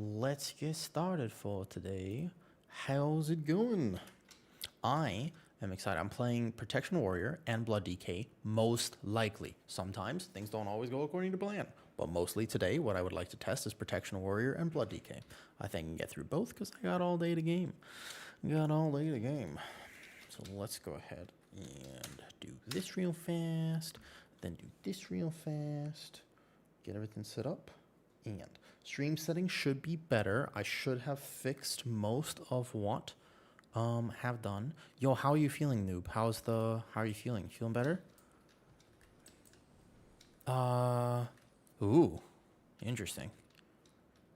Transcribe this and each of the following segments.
let's get started for today. How's it going? I am excited. I'm playing Protection Warrior and Blood DK, most likely. Sometimes things don't always go according to plan, but mostly today what I would like to test is Protection Warrior and Blood DK. I think I can get through both because I got all day to game. So let's go ahead and do this real fast, then do this real fast, get everything set up, and stream settings should be better. I should have fixed most of what have done. Yo, how are you feeling, noob? How are you feeling? Feeling better? Ooh, interesting.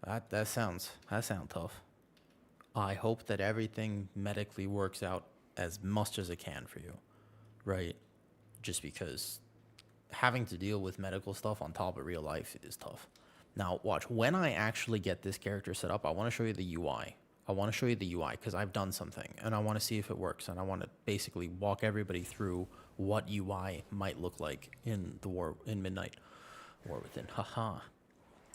That sounds tough. I hope that everything medically works out as much as it can for you, right? Just because having to deal with medical stuff on top of real life is tough. Now, watch. When I actually get this character set up, I want to show you the UI. I want to show you the UI because I've done something, and I want to see if it works, and I want to basically walk everybody through what UI might look like in Midnight. War Within. Haha.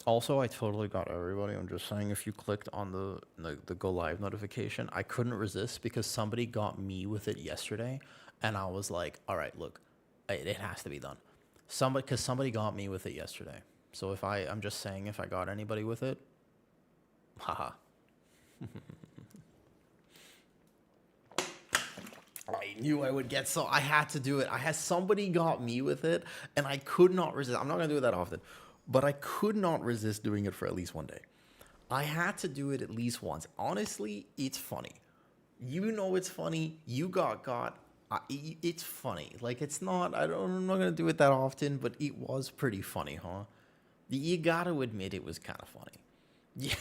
Also, I totally got everybody. I'm just saying, if you clicked on the go live notification, I couldn't resist because somebody got me with it yesterday, and I was like, all right, look, it has to be done. Somebody got me with it yesterday. So I'm just saying, if I got anybody with it, haha. I knew I would get, so I had to do it. Somebody got me with it, and I could not resist. I'm not going to do it that often, but I could not resist doing it for at least one day. I had to do it at least once. Honestly, it's funny. You know it's funny. You got. It's funny. Like, it's not, I'm not going to do it that often, but it was pretty funny, huh? You got to admit it was kind of funny. Yeah.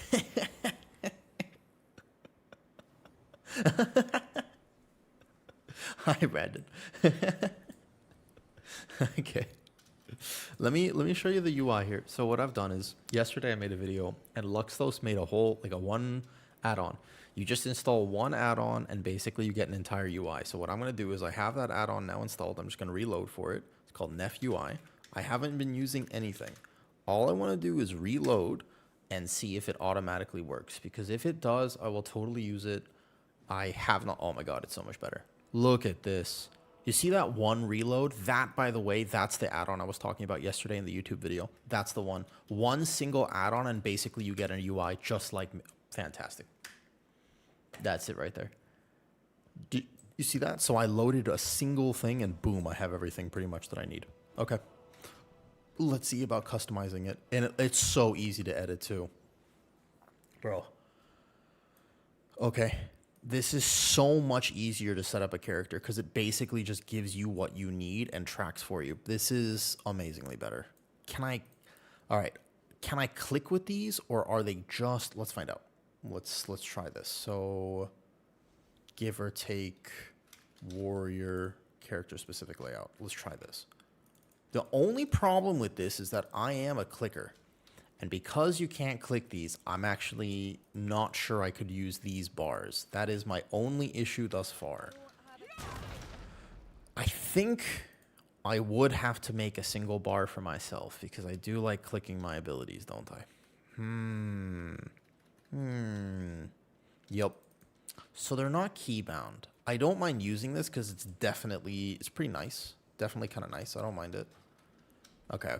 Hi, Brandon. Okay. Let me show you the UI here. So what I've done is, yesterday I made a video, and Luxthos made a whole, like a one add-on. You just install one add-on, and basically you get an entire UI. So what I'm going to do is, I have that add-on now installed. I'm just going to reload for it. It's called Nef UI. I haven't been using anything. All I want to do is reload and see if it automatically works. Because if it does, I will totally use it. I have not. Oh my god, it's so much better. Look at this. You see that one reload? That, by the way, that's the add-on I was talking about yesterday in the YouTube video. That's the one. One single add-on, and basically you get an UI just like... Fantastic. That's it right there. You see that? So I loaded a single thing, and boom, I have everything pretty much that I need. Okay. Let's see about customizing it. And it's so easy to edit, too. Bro. Okay. This is so much easier to set up a character because it basically just gives you what you need and tracks for you. This is amazingly better. All right. Can I click with these, or are they just, let's find out. Let's try this. So give or take warrior character specific layout. Let's try this. The only problem with this is that I am a clicker. And because you can't click these, I'm actually not sure I could use these bars. That is my only issue thus far. I think I would have to make a single bar for myself because I do like clicking my abilities, don't I? Yep. So they're not keybound. I don't mind using this because it's pretty nice. Definitely kind of nice. I don't mind it. Okay.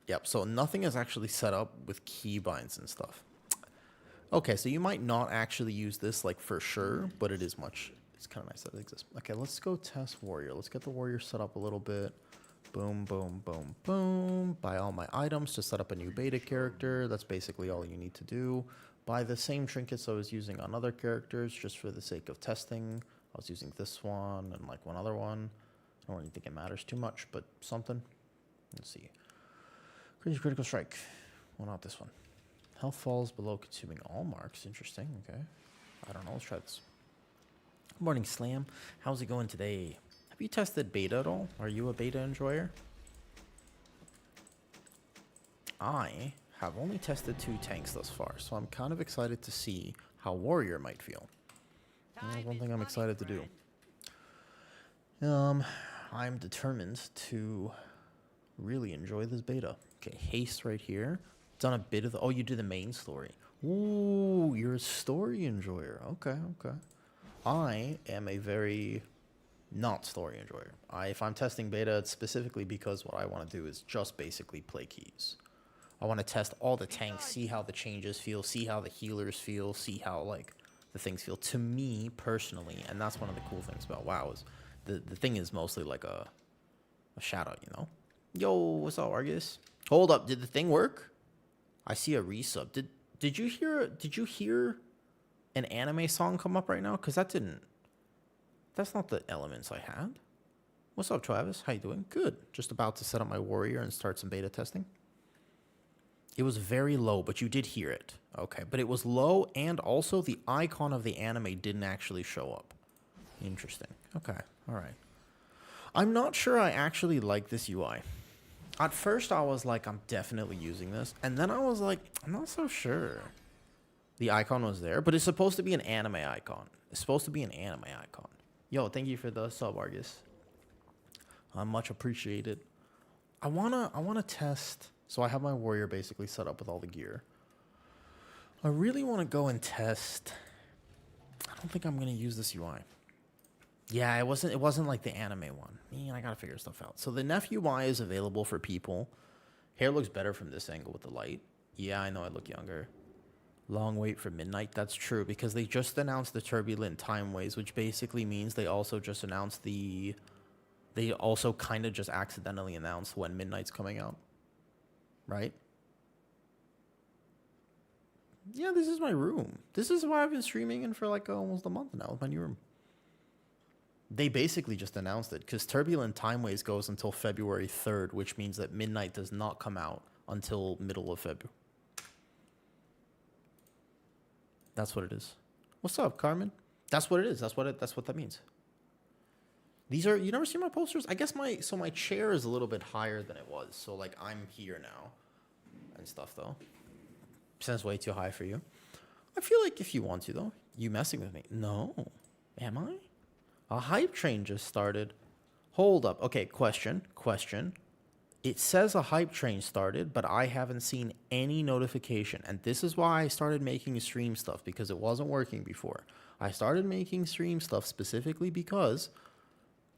Yep, so nothing is actually set up with keybinds and stuff. Okay, so you might not actually use this, like, for sure, but it's kind of nice that it exists. Okay, let's go test warrior. Let's get the warrior set up a little bit. Boom, boom, boom, boom. Buy all my items to set up a new beta character. That's basically all you need to do. Buy the same trinkets I was using on other characters just for the sake of testing. I was using this one and, like, one other one. I don't really think it matters too much, but something. Let's see. Crazy critical strike. Well, not this one. Health falls below consuming all marks. Interesting. Okay. I don't know. Let's try this. Good morning, Slam. How's it going today? Have you tested beta at all? Are you a beta enjoyer? I have only tested 2 tanks thus far, so I'm kind of excited to see how warrior might feel. That's one thing I'm excited to do. I'm determined to really enjoy this beta. Okay, haste right here. Done a bit of the... Oh, you did the main story. Ooh, you're a story enjoyer. Okay, okay. I am a very not story enjoyer. If I'm testing beta, it's specifically because what I want to do is just basically play keys. I want to test all the tanks, see how the changes feel, see how the healers feel, see how, like, the things feel to me personally. And that's one of the cool things about WoW is the thing is mostly like a shout out, you know? Yo, what's up, Argus? Hold up, did the thing work? I see a resub. Did you hear an anime song come up right now? Because that's not the elements I had. What's up, Travis? How you doing? Good. Just about to set up my warrior and start some beta testing. It was very low, but you did hear it. Okay, but it was low, and also the icon of the anime didn't actually show up. Interesting. Okay, all right. I'm not sure I actually like this UI. At first, I was like, I'm definitely using this. And then I was like, I'm not so sure. The icon was there, but it's supposed to be an anime icon. It's supposed to be an anime icon. Yo, thank you for the sub, Argus. Much appreciated. I wanna test. So I have my warrior basically set up with all the gear. I really want to go and test. I don't think I'm gonna use this UI. Yeah, it wasn't like the anime one. Man, I gotta figure stuff out. So the Neff UI is available for people. Hair looks better from this angle with the light. Yeah, I know I look younger. Long wait for midnight. That's true because they just announced the turbulent timeways, which basically means they also just announced the. They also kind of just accidentally announced when midnight's coming out. Right? Yeah, this is my room. This is why I've been streaming in for like almost a month now with my new room. They basically just announced it because Turbulent Timeways goes until February 3rd, which means that Midnight does not come out until middle of February. That's what it is. What's up, Carmen? That's what it is. That's what that means. These are, you never see my posters? I guess my chair is a little bit higher than it was. So like I'm here now and stuff though. Sounds way too high for you. I feel like if you want to though, you messing with me. No. Am I? A hype train just started. Hold up. Okay, question. It says a hype train started, but I haven't seen any notification. And this is why I started making stream stuff, because it wasn't working before. I started making stream stuff specifically because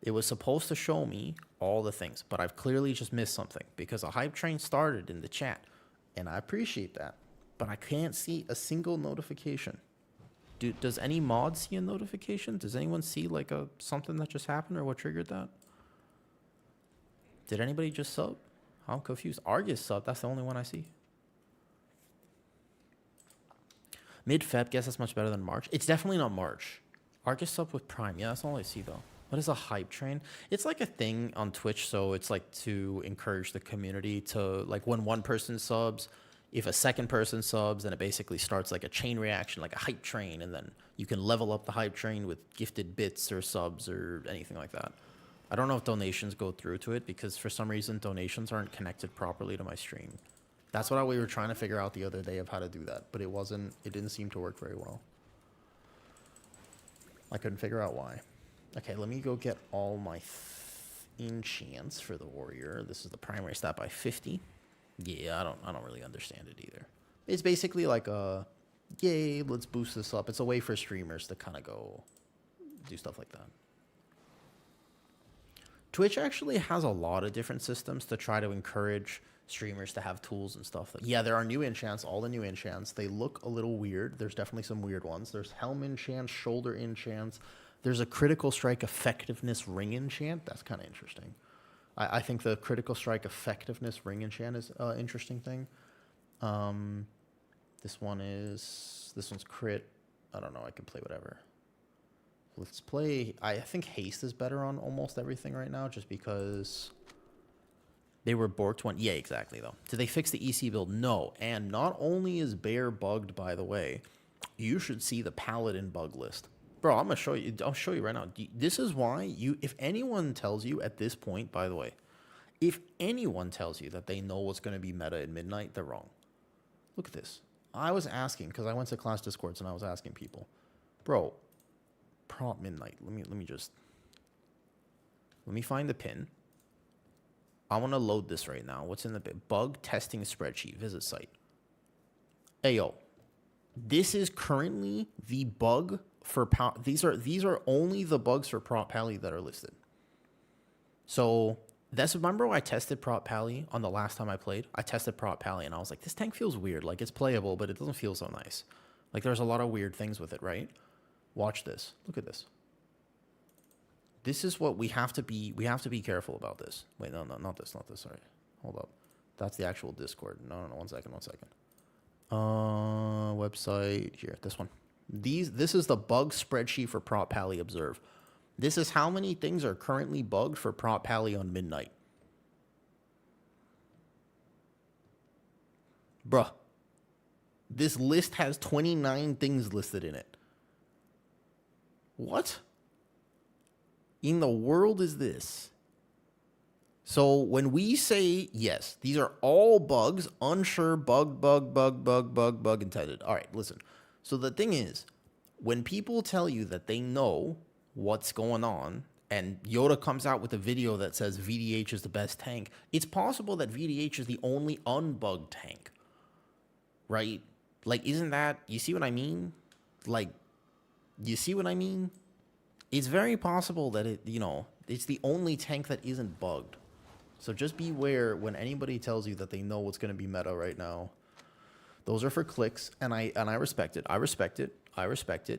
it was supposed to show me all the things, but I've clearly just missed something because a hype train started in the chat, and I appreciate that, but I can't see a single notification. Does any mod see a notification? Does anyone see like something that just happened or what triggered that? Did anybody just sub? I'm confused. Argus sub. That's the only one I see. Mid-Feb, guess that's much better than March. It's definitely not March. Argus sub with Prime. Yeah, that's all I see though. What is a hype train? It's like a thing on Twitch, so it's like to encourage the community to, like, when one person subs, if a second person subs, then it basically starts like a chain reaction, like a hype train, and then you can level up the hype train with gifted bits or subs or anything like that. I don't know if donations go through to it because for some reason donations aren't connected properly to my stream. That's what we were trying to figure out the other day of how to do that, but it didn't seem to work very well. I couldn't figure out why. Okay, let me go get all my enchants for the warrior. This is the primary stat by 50. Yeah, I don't really understand it either. It's basically like yay, let's boost this up. It's a way for streamers to kind of go do stuff like that. Twitch actually has a lot of different systems to try to encourage streamers to have tools and stuff. Yeah, there are new enchants, all the new enchants. They look a little weird. There's definitely some weird ones. There's helm enchants, shoulder enchants. There's a critical strike effectiveness ring enchant. That's kind of interesting. I think the critical strike effectiveness ring enchant is an interesting thing. This one's crit. I don't know. I can play whatever. Let's play. I think haste is better on almost everything right now, just because they were borked one. Yeah, exactly though. Did they fix the EC build? No. And not only is Bear bugged, by the way, you should see the Paladin bug list. Bro, I'm gonna show you. I'll show you right now. This is why if anyone tells you at this point, by the way, if anyone tells you that they know what's gonna be meta at midnight, they're wrong. Look at this. I was asking because I went to class discords and I was asking people, bro, prompt midnight. Let me find the pin. I want to load this right now. What's in the bug testing spreadsheet? Visit site. Ayo, this is currently the bug for these are only the bugs for Prop Pally that are listed. So that's, remember when I tested Prop Pally on the last time I played? I tested Prop Pally and I was like, this tank feels weird. Like, it's playable, but it doesn't feel so nice. Like, there's a lot of weird things with it, right? Watch this. Look at this. This is what we have to be careful about this. Wait, no, not this, sorry. Hold up. That's the actual Discord. No, 1 second. Website here, this one. This is the bug spreadsheet for Prop Pally Observe. This is how many things are currently bugged for Prop Pally on Midnight. Bruh. This list has 29 things listed in it. What in the world is this? So when we say, yes, these are all bugs, unsure, bug intended. All right, listen. So the thing is, when people tell you that they know what's going on, and Yoda comes out with a video that says VDH is the best tank, it's possible that VDH is the only unbugged tank, right? Like, isn't that, you see what I mean? Like, you see what I mean? It's very possible that it's the only tank that isn't bugged. So just beware when anybody tells you that they know what's going to be meta right now. Those are for clicks, and I respect it. I respect it.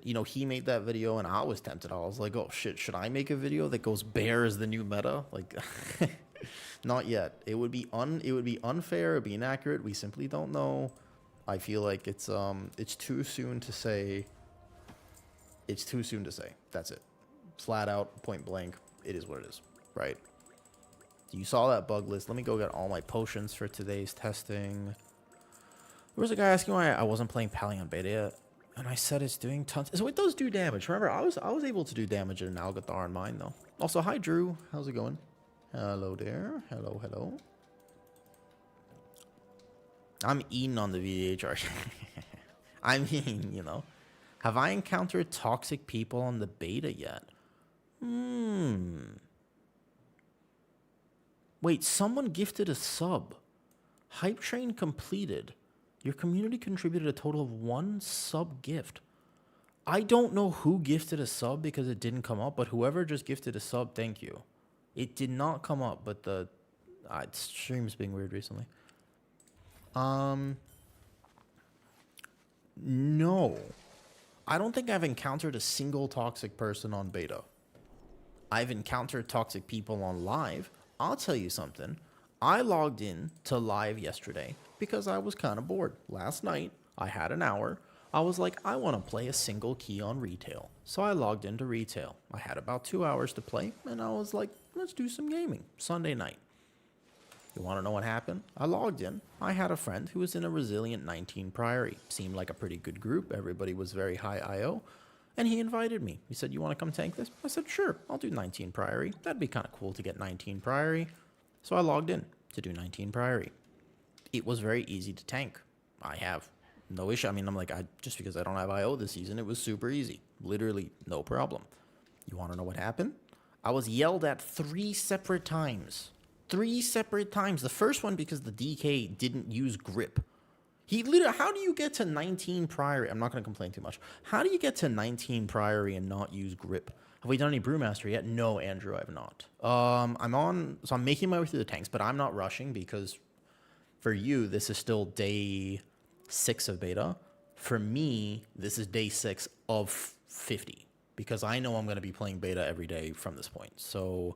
You know, he made that video, and I was tempted. I was like, oh shit, should I make a video that goes bear is the new meta? Like, not yet. It would be unfair. It would be inaccurate. We simply don't know. I feel like it's too soon to say. It's too soon to say. That's it. Flat out, point blank. It is what it is, right? You saw that bug list. Let me go get all my potions for today's testing. There was a guy asking why I wasn't playing Pally on beta yet, and I said it's doing tons. So it does do damage. Remember, I was able to do damage in an Algathar in mine though. Also, hi Drew. How's it going? Hello there. Hello. I'm eating on the VDH. I mean, you know. Have I encountered toxic people on the beta yet? Wait, someone gifted a sub. Hype train completed. Your community contributed a total of 1 sub gift. I don't know who gifted a sub because it didn't come up, but whoever just gifted a sub, thank you. It did not come up, but the stream's being weird recently. No. I don't think I've encountered a single toxic person on beta. I've encountered toxic people on live. I'll tell you something. I logged in to live yesterday because I was kind of bored. Last night, I had an hour. I was like, I want to play a single key on retail. So I logged into retail. I had about 2 hours to play, and I was like, let's do some gaming. Sunday night. You want to know what happened? I logged in. I had a friend who was in a resilient 19 Priory. Seemed like a pretty good group. Everybody was very high IO. And he invited me. He said, you want to come tank this? I said, sure, I'll do 19 Priory. That'd be kind of cool to get 19 Priory. So I logged in to do 19 Priory. It was very easy to tank. I have no issue. I mean, I'm like, just because I don't have IO this season, it was super easy. Literally no problem. You want to know what happened? I was yelled at 3 separate times. 3 separate times. The first one because the DK didn't use grip. He literally, how do you get to 19 Priory? I'm not going to complain too much. How do you get to 19 Priory and not use grip? Have we done any Brewmaster yet? No, Andrew, I have not. I'm making my way through the tanks, but I'm not rushing because for you, this is still day 6 of beta. For me, this is day 6 of 50 because I know I'm going to be playing beta every day from this point. So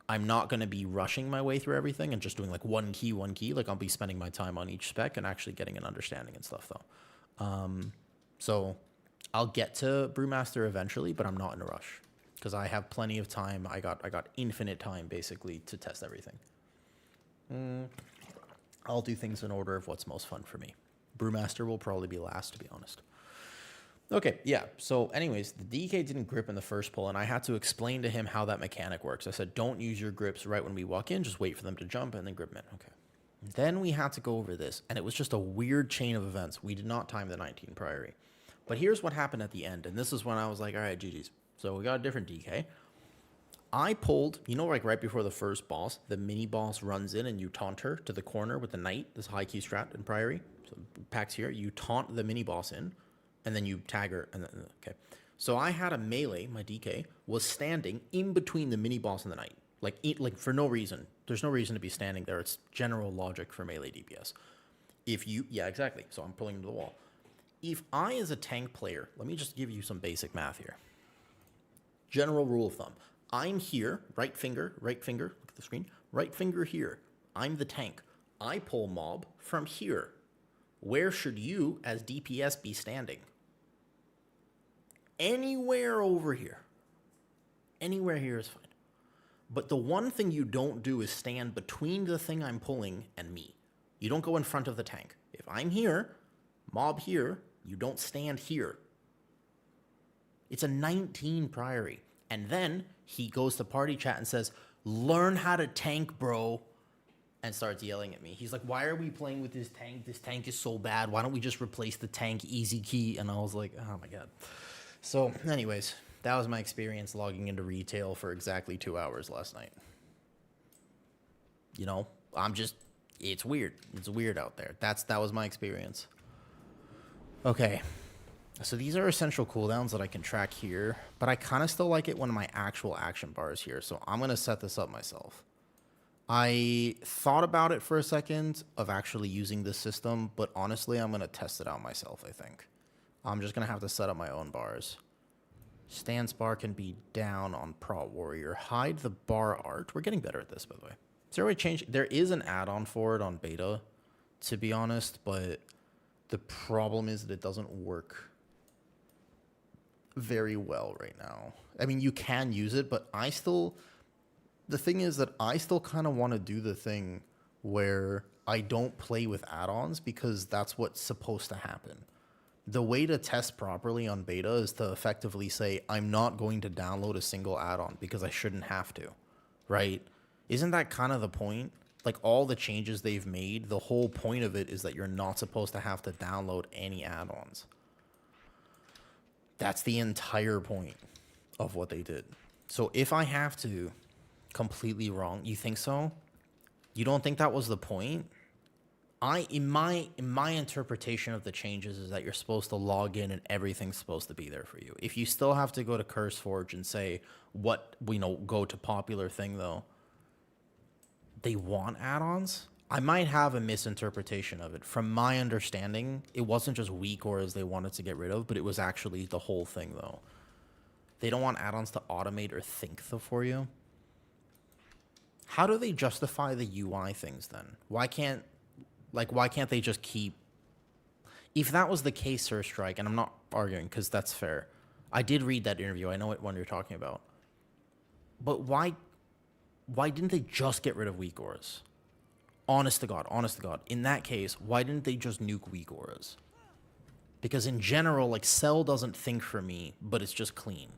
I'm not going to be rushing my way through everything and just doing like one key. Like I'll be spending my time on each spec and actually getting an understanding and stuff though. So I'll get to Brewmaster eventually, but I'm not in a rush because I have plenty of time. I got infinite time basically to test everything. I'll do things in order of what's most fun for me. Brewmaster will probably be last, to be honest. Okay, yeah. So anyways, the DK didn't grip in the first pull, and I had to explain to him how that mechanic works. I said, don't use your grips right when we walk in. Just wait for them to jump and then grip them in. Okay. Then we had to go over this, and it was just a weird chain of events. We did not time the 19 Priory. But here's what happened at the end, and this is when I was like, all right, GG's. So we got a different DK. I pulled, you know, like right before the first boss, the mini boss runs in and you taunt her to the corner with the knight, this high key strat in Priory. So Pax here, you taunt the mini boss in, and then you tag her, and then, okay. So I had a melee, my DK, was standing in between the mini boss and the knight. Like for no reason. There's no reason to be standing there. It's general logic for melee DPS. Yeah, exactly. So I'm pulling him to the wall. If I, as a tank player, let me just give you some basic math here. General rule of thumb. I'm here, right finger, look at the screen, right finger here. I'm the tank. I pull mob from here. Where should you, as DPS, be standing? Anywhere over here. Anywhere here is fine. But the one thing you don't do is stand between the thing I'm pulling and me. You don't go in front of the tank. If I'm here, mob here, you don't stand here. It's a 19 priority. And then he goes to party chat and says, learn how to tank, bro. And starts yelling at me. He's like, why are we playing with this tank? This tank is so bad. Why don't we just replace the tank easy key? And I was like, oh my God. So anyways, that was my experience logging into retail for exactly 2 hours last night. You know, it's weird. It's weird out there. That was my experience. Okay. So these are essential cooldowns that I can track here, but I kind of still like it when my actual action bar is here. So I'm going to set this up myself. I thought about it for a second of actually using this system, but honestly, I'm going to test it out myself, I think. I'm just going to have to set up my own bars. Stance bar can be down on Prot Warrior. Hide the bar art. We're getting better at this, by the way. Is there a way to change? There is an add-on for it on beta, to be honest, but the problem is that it doesn't work very well right now. I mean, you can use it, but the thing is that I still kind of want to do the thing where I don't play with add-ons because that's what's supposed to happen. The way to test properly on beta is to effectively say, I'm not going to download a single add-on because I shouldn't have to, right? Isn't that kind of the point? Like all the changes they've made, the whole point of it is that you're not supposed to have to download any add-ons. That's the entire point of what they did. So if I have to, completely wrong. You think so? You don't think that was the point? In my interpretation of the changes is that you're supposed to log in and everything's supposed to be there for you. If you still have to go to CurseForge and say go to popular thing though, they want add-ons? I might have a misinterpretation of it. From my understanding, it wasn't just weak auras they wanted to get rid of, but it was actually the whole thing though. They don't want add-ons to automate or think for you. How do they justify the UI things then? Why can't they just keep... If that was the case, Sir Strike, and I'm not arguing because that's fair. I did read that interview. I know what one you're talking about. But why didn't they just get rid of weak auras? Honest to God. In that case, why didn't they just nuke weak auras? Because in general, like, Cell doesn't think for me, but it's just clean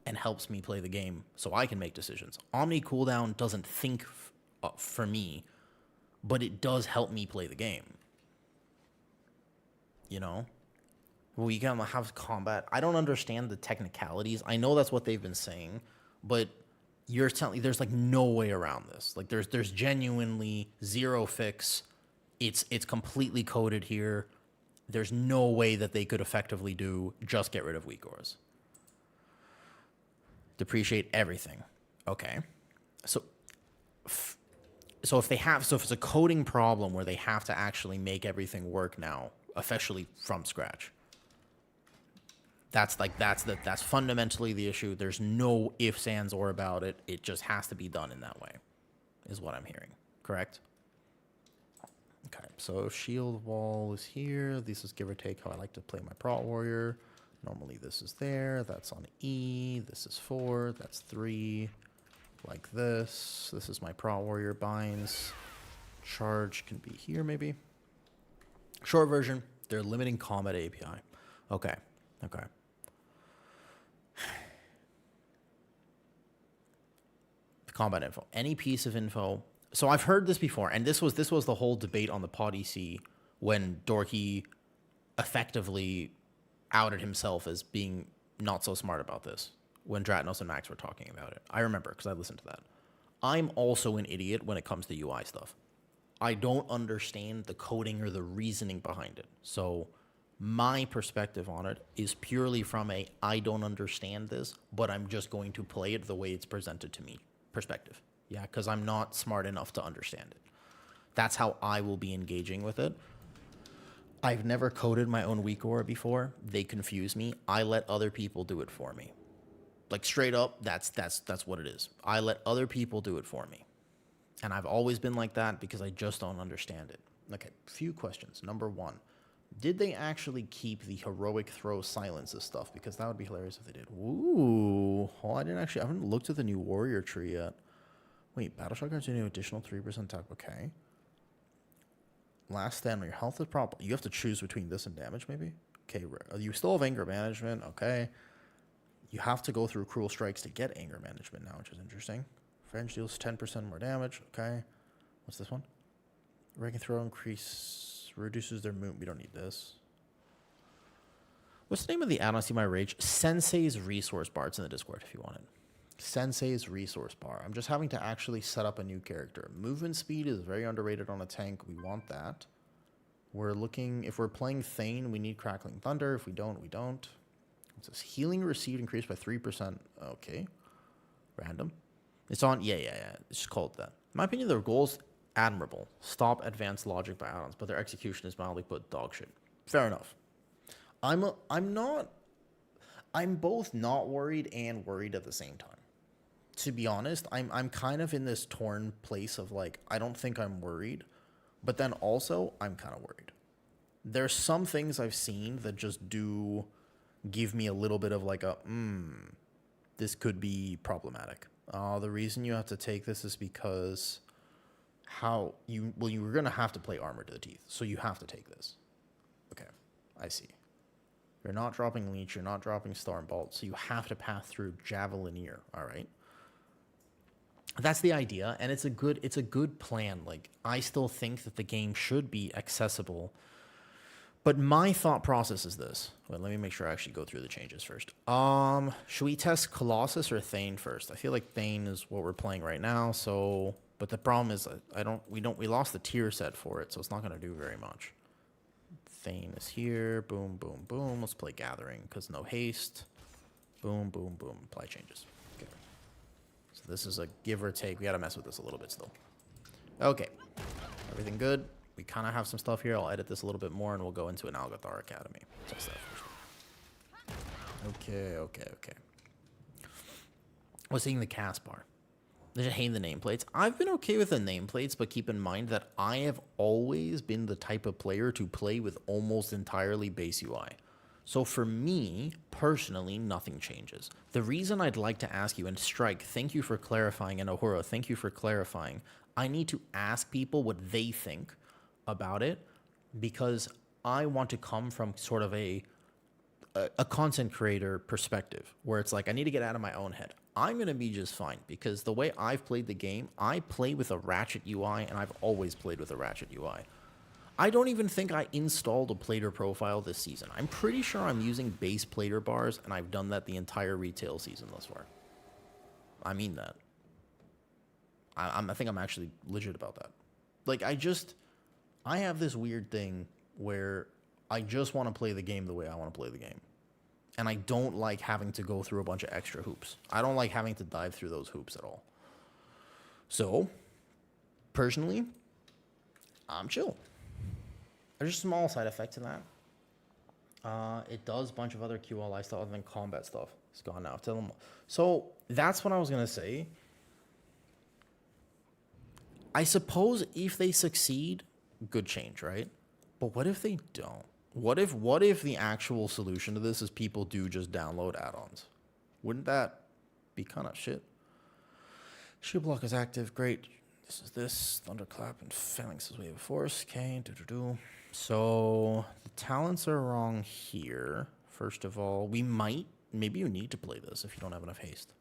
and helps me play the game so I can make decisions. Omni cooldown doesn't think for me, but it does help me play the game. You know? Well, you can have combat. I don't understand the technicalities. I know that's what they've been saying, but you're telling me there's like no way around this. Like there's genuinely zero fix. It's completely coded here. There's no way that they could effectively do just get rid of weak auras. Depreciate everything. Okay. So if it's a coding problem where they have to actually make everything work now, officially from scratch. That's fundamentally the issue. There's no ifs, ands, or about it. It just has to be done in that way, is what I'm hearing. Correct? Okay, so shield wall is here. This is give or take how I like to play my Prot Warrior. Normally this is there. That's on E. This is 4. That's 3. Like this. This is my Prot Warrior binds. Charge can be here maybe. Short version, they're limiting combat API. Okay. The combat info. Any piece of info. So I've heard this before, and this was the whole debate on the pod EC when Dorky effectively outed himself as being not so smart about this when Dratnos and Max were talking about it. I remember because I listened to that. I'm also an idiot when it comes to UI stuff. I don't understand the coding or the reasoning behind it. So my perspective on it is purely from a I don't understand this, but I'm just going to play it the way it's presented to me perspective. Yeah, because I'm not smart enough to understand it. That's how I will be engaging with it. I've never coded my own weak aura before. They confuse me. I let other people do it for me. Like straight up, that's what it is. I let other people do it for me. And I've always been like that because I just don't understand it. Okay, few questions. Number one, did they actually keep the heroic throw silences stuff? Because that would be hilarious if they did. Ooh, oh, I haven't looked at the new warrior tree yet. Wait, battle shotguns do an additional 3% attack. Okay. Last stand on your health is proper. You have to choose between this and damage, maybe? Okay, you still have anger management. Okay. You have to go through cruel strikes to get anger management now, which is interesting. French deals 10% more damage. Okay. What's this one? Wrecking throw increase reduces their movement. We don't need this. What's the name of the add-on? See my rage? Sensei's resource bar. It's in the Discord if you want it. Sensei's resource bar. I'm just having to actually set up a new character. Movement speed is very underrated on a tank. We want that. We're looking, if we're playing Thane, we need Crackling Thunder. If we don't, we don't. What's this? Healing received increased by 3%. Okay. Random. It's on, yeah. It's just called that. In my opinion, their goal's admirable. Stop advanced logic by add-ons, but their execution is mildly put dog shit. Fair enough. I'm both not worried and worried at the same time. To be honest, I'm kind of in this torn place of like, I don't think I'm worried, but then also I'm kind of worried. There's some things I've seen that just do give me a little bit of like a, this could be problematic. The reason you have to take this is because you were going to have to play Armor to the Teeth, so you have to take this. Okay, I see. You're not dropping Leech, you're not dropping Stormbolt, so you have to pass through Javelineer, all right? That's the idea, and it's a good plan. Like, I still think that the game should be accessible, but my thought process is this. Wait, let me make sure I actually go through the changes first. Should we test Colossus or Thane first? I feel like Thane is what we're playing right now, so, but the problem is we lost the tier set for it, so it's not going to do very much. Thane is here. Boom, boom, boom. Let's play Gathering because no haste. Boom, boom, boom. Apply changes. Okay. So this is a give or take. We got to mess with this a little bit still. Okay. Everything good. We kind of have some stuff here. I'll edit this a little bit more and we'll go into an Algathar Academy. Test that first. Okay. We're seeing the cast bar. I just hate the nameplates. I've been okay with the nameplates, but keep in mind that I have always been the type of player to play with almost entirely base UI. So for me, personally, nothing changes. The reason I'd like to ask you, and Strike, thank you for clarifying, and Ahura, thank you for clarifying. I need to ask people what they think about it because I want to come from sort of a content creator perspective where it's like, I need to get out of my own head. I'm going to be just fine because the way I've played the game, I play with a Ratchet UI and I've always played with a Ratchet UI. I don't even think I installed a plater profile this season. I'm pretty sure I'm using base plater bars and I've done that the entire retail season thus far. I mean that. I think I'm actually legit about that. Like, I have this weird thing where I just want to play the game the way I want to play the game. And I don't like having to go through a bunch of extra hoops. I don't like having to dive through those hoops at all. So, personally, I'm chill. There's a small side effect to that. It does a bunch of other QLI stuff other than combat stuff. It's gone now. Tell them. So, that's what I was going to say. I suppose if they succeed, good change, right? But what if they don't? What if the actual solution to this is people do just download add-ons? Wouldn't that be kind of shit? Shield block is active. Great. This. Thunderclap and Phalanx is Wave of Force. Okay. So the talents are wrong here. First of all, maybe you need to play this if you don't have enough haste.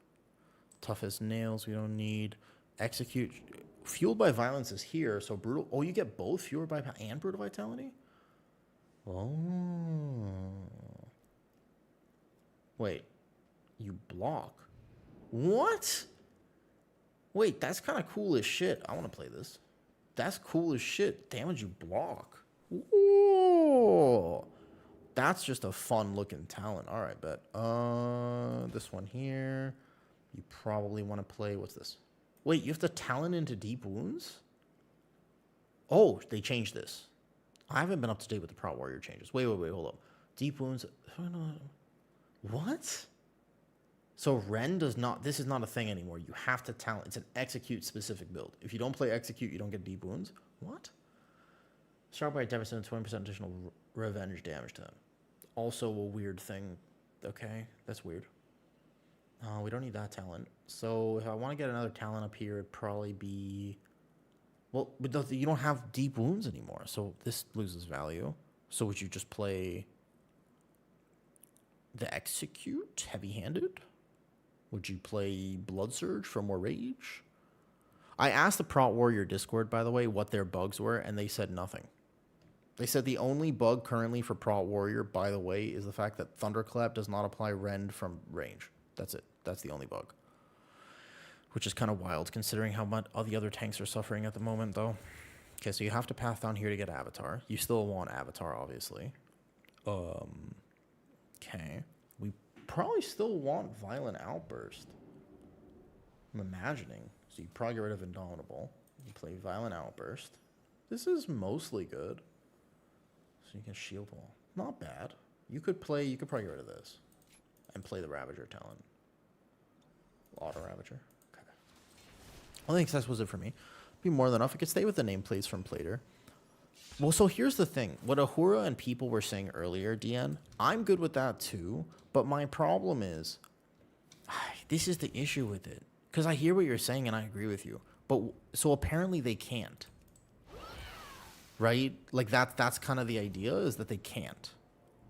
Tough as nails, we don't need. Execute. Fueled by violence is here. So brutal. Oh, you get both fueled by and brutal vitality? Oh. Wait. You block. What? Wait, that's kind of cool as shit. I want to play this. That's cool as shit. Damage you block. Ooh. That's just a fun looking talent. All right, bet. This one here. You probably want to play. What's this? Wait, you have to talent into deep wounds? Oh, they changed this. I haven't been up to date with the Prot Warrior changes. Wait, hold up. Deep wounds. What? So Ren does not. This is not a thing anymore. You have to talent. It's an execute specific build. If you don't play execute, you don't get deep wounds. What? Start by devastating 20% additional revenge damage to them. Also a weird thing. Okay, that's weird. We don't need that talent. So if I want to get another talent up here, it'd probably be... Well, but you don't have deep wounds anymore, so this loses value. So would you just play the execute heavy-handed? Would you play Blood Surge for more rage? I asked the Prot Warrior Discord, by the way, what their bugs were, and they said nothing. They said the only bug currently for Prot Warrior, by the way, is the fact that Thunderclap does not apply rend from range. That's it. That's the only bug. Which is kind of wild, considering how much all the other tanks are suffering at the moment, though. Okay, so you have to path down here to get Avatar. You still want Avatar, obviously. Okay. We probably still want Violent Outburst. I'm imagining. So you probably get rid of Indomitable. You play Violent Outburst. This is mostly good. So you can Shield Wall. Not bad. You could probably get rid of this. And play the Ravager talent. Auto Ravager. Okay. I think that was it for me. Be more than enough. I could stay with the nameplates from Plater. Well, so here's the thing. What Ahura and people were saying earlier, DN, I'm good with that too. But my problem is, this is the issue with it. Because I hear what you're saying and I agree with you. But so apparently they can't. Right? Like that's kind of the idea, is that they can't.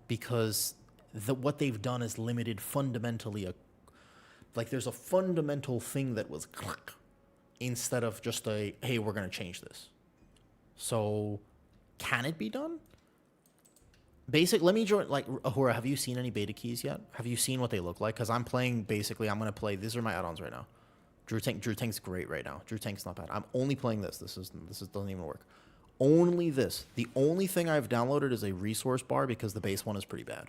Because what they've done is limited fundamentally there's a fundamental thing that was click instead of just a, hey, we're going to change this. So can it be done? Let me join, Ahura, have you seen any beta keys yet? Have you seen what they look like? Because I'm playing, basically, I'm going to play, these are my add-ons right now. Drew Tank's great right now. Drew Tank's not bad. I'm only playing this. This doesn't even work. Only this. The only thing I've downloaded is a resource bar because the base one is pretty bad.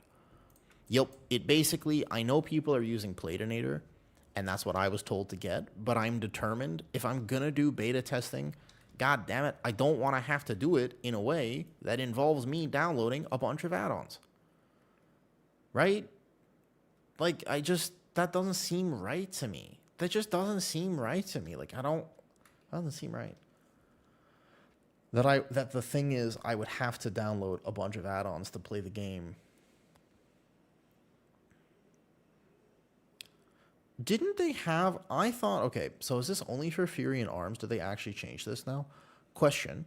Yep, it basically, I know people are using Platinator, and that's what I was told to get, but I'm determined, if I'm going to do beta testing, god damn it, I don't want to have to do it in a way that involves me downloading a bunch of add-ons. Right? That doesn't seem right to me. That just doesn't seem right to me. That doesn't seem right. That the thing is, I would have to download a bunch of add-ons to play the game. Didn't they have... I thought... Okay, so is this only for Fury and Arms? Did they actually change this now? Question.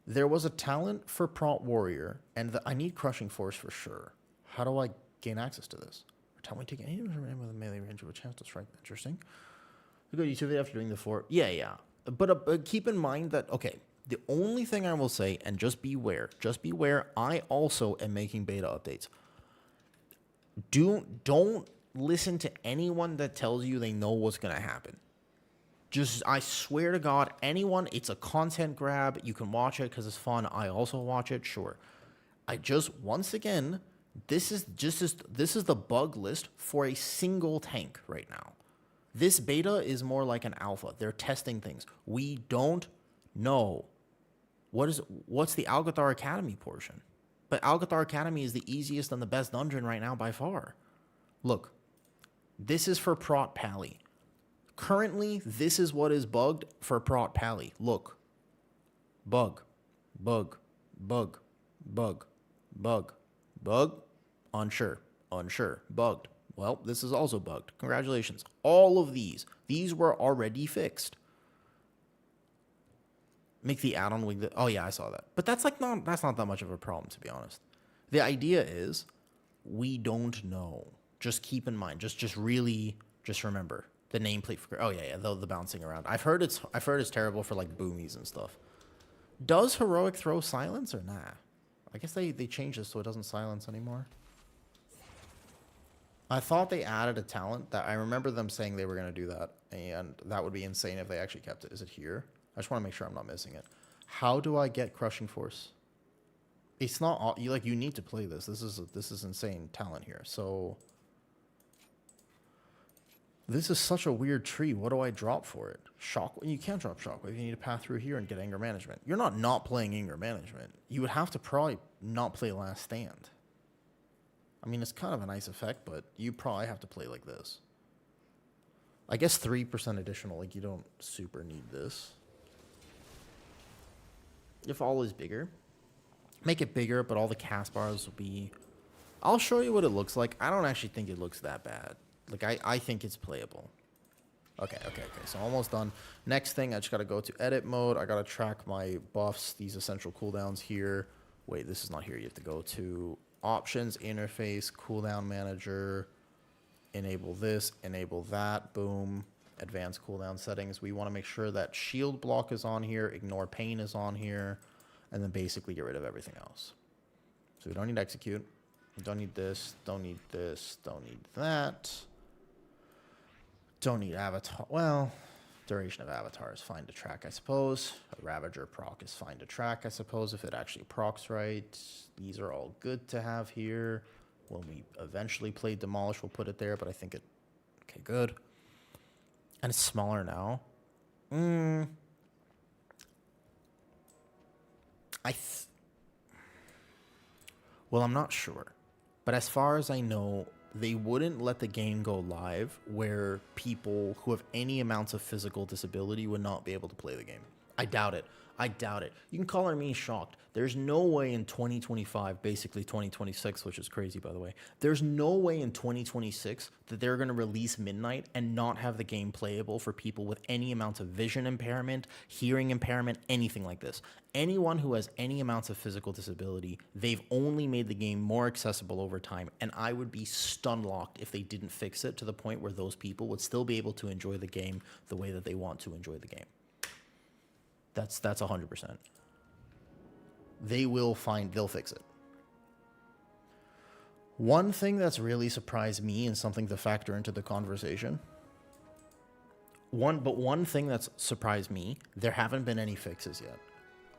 There was a talent for Prot Warrior, and I need Crushing Force for sure. How do I gain access to this? Tell me to take any with a melee range of a chance to strike. Interesting. You go YouTube video after doing the 4. Yeah. But keep in mind that... Okay, the only thing I will say, and just beware, I also am making beta updates. Don't listen to anyone that tells you they know what's going to happen. I swear to God, anyone, it's a content grab. You can watch it because it's fun. I also watch it, sure. Once again, this is the bug list for a single tank right now. This beta is more like an alpha. They're testing things. We don't know. What's the Algathar Academy portion? But Algathar Academy is the easiest and the best dungeon right now by far. Look. This is for Prot Pally. Currently, this is what is bugged for Prot Pally. Look. Bug. Unsure. Bugged. Well, this is also bugged. Congratulations. All of these were already fixed. Make the add-on wig. Oh yeah, I saw that. But that's not that much of a problem, to be honest. The idea is, we don't know. Just keep in mind. Just remember the nameplate for. Oh yeah. The bouncing around. I've heard it's terrible for boomies and stuff. Does Heroic throw silence or nah? I guess they changed this so it doesn't silence anymore. I thought they added a talent that I remember them saying they were gonna do that, and that would be insane if they actually kept it. Is it here? I just want to make sure I'm not missing it. How do I get Crushing Force? It's not you like you need to play this. This is insane talent here. So this is such a weird tree. What do I drop for it? Shockwave. You can't drop Shockwave. You need to path through here and get Anger Management. You're not playing Anger Management. You would have to probably not play Last Stand. I mean, it's kind of a nice effect, but you probably have to play like this. I guess 3% additional. Like, you don't super need this. If all is bigger, make it bigger, but all the cast bars will be... I'll show you what it looks like. I don't actually think it looks that bad. Like, I think it's playable. Okay. So almost done. Next thing, I just got to go to edit mode. I got to track my buffs, these essential cooldowns here. Wait, this is not here. You have to go to options, interface, cooldown manager, enable this, enable that, boom. Advanced cooldown settings. We want to make sure that shield block is on here, ignore pain is on here, and then basically get rid of everything else. So we don't need execute. We don't need this, don't need this, don't need that. Don't need avatar. Well, duration of avatar is fine to track, I suppose. A Ravager proc is fine to track, I suppose, if it actually procs right. These are all good to have here. When we eventually play Demolish, we'll put it there, but I think it... Okay, good. And it's smaller now. Well, I'm not sure. But as far as I know, they wouldn't let the game go live where people who have any amounts of physical disability would not be able to play the game. I doubt it. I doubt it. You can call me shocked. There's no way in 2025, basically 2026, which is crazy, by the way. There's no way in 2026 that they're going to release Midnight and not have the game playable for people with any amounts of vision impairment, hearing impairment, anything like this. Anyone who has any amounts of physical disability, they've only made the game more accessible over time, and I would be stun-locked if they didn't fix it to the point where those people would still be able to enjoy the game the way that they want to enjoy the game. That's 100%. They'll fix it. One thing that's really surprised me and something to factor into the conversation. One thing that's surprised me, there haven't been any fixes yet.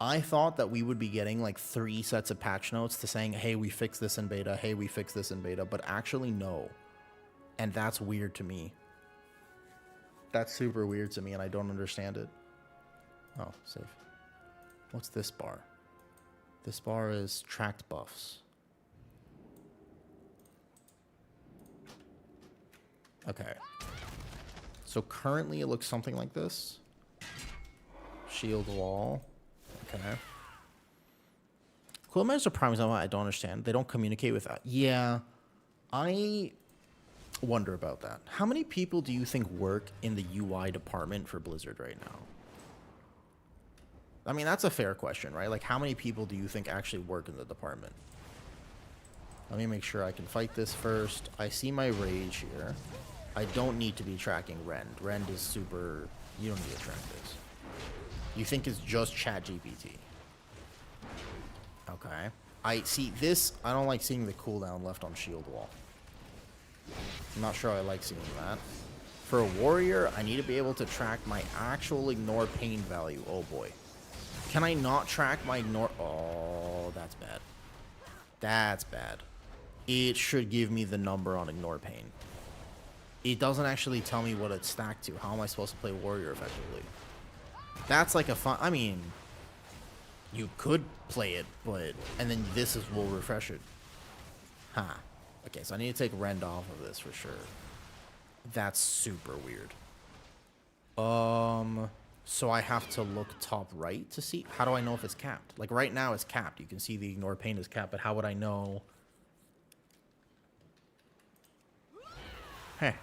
I thought that we would be getting like 3 sets of patch notes to saying, hey, we fixed this in beta, hey, we fixed this in beta, but actually no. And that's weird to me. That's super weird to me, and I don't understand it. Oh, save. What's this bar? This bar is tracked buffs. Okay. So currently it looks something like this. Shield wall. Okay. Cool measures of prime is I don't understand. They don't communicate with that. Yeah. I wonder about that. How many people do you think work in the UI department for Blizzard right now? I mean, that's a fair question, right? Like, how many people do you think actually work in the department? Let me make sure I can fight this first. I see my rage here. I don't need to be tracking Rend. Rend is super... You don't need to track this. You think it's just ChatGPT. Okay. I see this... I don't like seeing the cooldown left on shield wall. I'm not sure I like seeing that. For a warrior, I need to be able to track my actual ignore pain value. Oh, boy. Can I not track my ignore... Oh, that's bad. That's bad. It should give me the number on ignore pain. It doesn't actually tell me what it's stacked to. How am I supposed to play warrior effectively? That's like a fun... I mean... You could play it, but... And then this will refresh it. Huh. Okay, so I need to take Rend off of this for sure. That's super weird. So I have to look top right to see. How do I know if it's capped? Like right now it's capped. You can see the ignore pain is capped, but how would I know? Heh.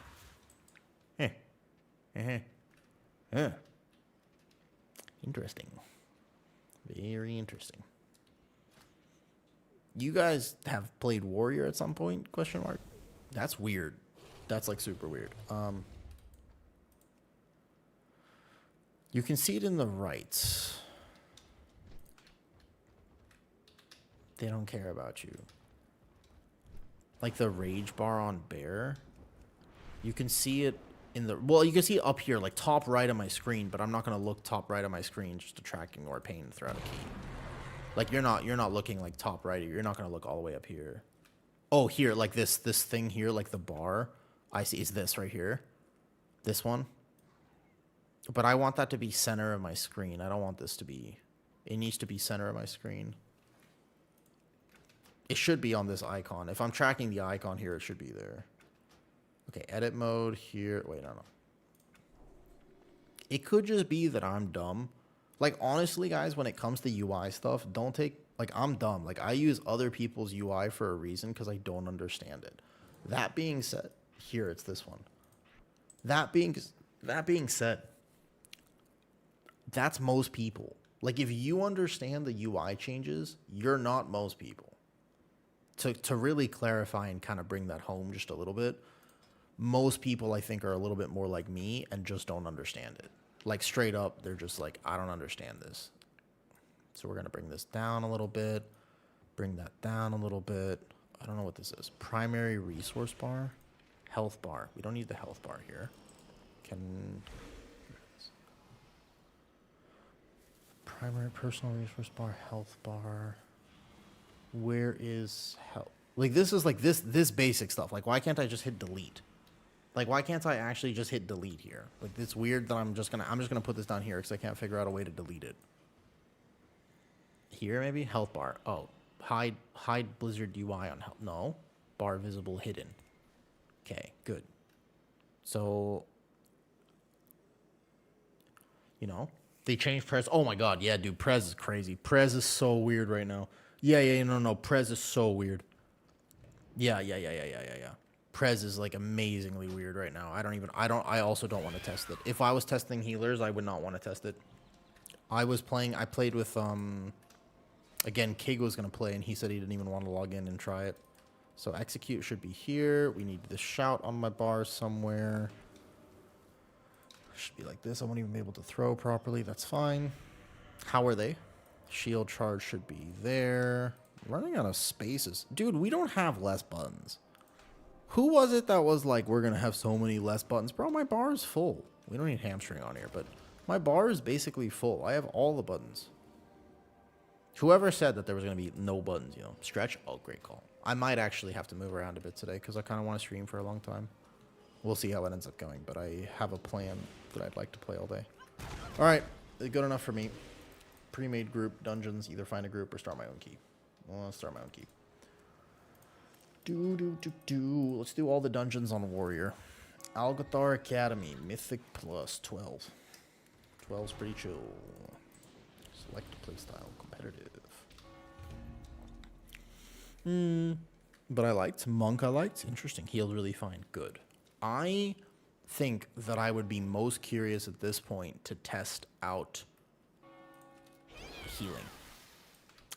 Heh. Heh. Heh. Interesting. Very interesting. You guys have played warrior at some point? Question mark. That's weird. That's like super weird. You can see it in the right. They don't care about you. Like the rage bar on bear. You can see it well, you can see up here, like top right of my screen, but I'm not going to look top right of my screen just to track ignore pane and throw out a key. Like you're not looking like top right. You're not going to look all the way up here. Oh, here, like this thing here, like the bar I see is this right here. This one. But I want that to be center of my screen. I don't want this to be, it needs to be center of my screen. It should be on this icon. If I'm tracking the icon here, it should be there. Okay, edit mode here. Wait, no. It could just be that I'm dumb. Like, honestly, guys, when it comes to UI stuff, don't take... Like, I'm dumb. Like, I use other people's UI for a reason because I don't understand it. That being said... Here, it's this one. That being said, that's most people. Like, if you understand the UI changes, you're not most people. To really clarify and kind of bring that home just a little bit, most people, I think, are a little bit more like me and just don't understand it. Like, straight up, they're just like, I don't understand this. So we're going to bring this down a little bit. Bring that down a little bit. I don't know what this is. Primary resource bar. Health bar. We don't need the health bar here. Primary personal resource bar, health bar. Where is health? Like, this is like this basic stuff. Like, why can't I just hit delete? Like, why can't I actually just hit delete here? Like, it's weird that I'm just gonna put this down here because I can't figure out a way to delete it. Here, maybe? Health bar. Oh, hide Blizzard UI on health. No. Bar visible hidden. Okay, good. So, you know, they changed Prez. Oh my god, yeah, dude, Prez is crazy. Prez is so weird right now. Yeah, no, Prez is so weird. Yeah. Prez is like amazingly weird right now. I also don't want to test it. If I was testing healers, I would not want to test it. I played with, again, Kig was going to play, and he said he didn't even want to log in and try it. So execute should be here. We need the shout on my bar somewhere. Should be like this. I won't even be able to throw properly. That's fine. How are they? Shield charge should be there. Running out of spaces. Dude, we don't have less buttons. Who was it that was like, we're going to have so many less buttons? Bro, my bar is full. We don't need hamstring on here, but my bar is basically full. I have all the buttons. Whoever said that there was going to be no buttons, you know, stretch. Oh, great call. I might actually have to move around a bit today because I kind of want to stream for a long time. We'll see how it ends up going, but I have a plan that I'd like to play all day. All right, good enough for me. Pre-made group, dungeons, either find a group or start my own key. Well, I'll start my own key. Let's do all the dungeons on Warrior. Algathar Academy, Mythic plus 12. 12's pretty chill. Select playstyle, competitive. But I liked. Monk I liked. Interesting. Healed really fine. Good. I think that I would be most curious at this point to test out healing.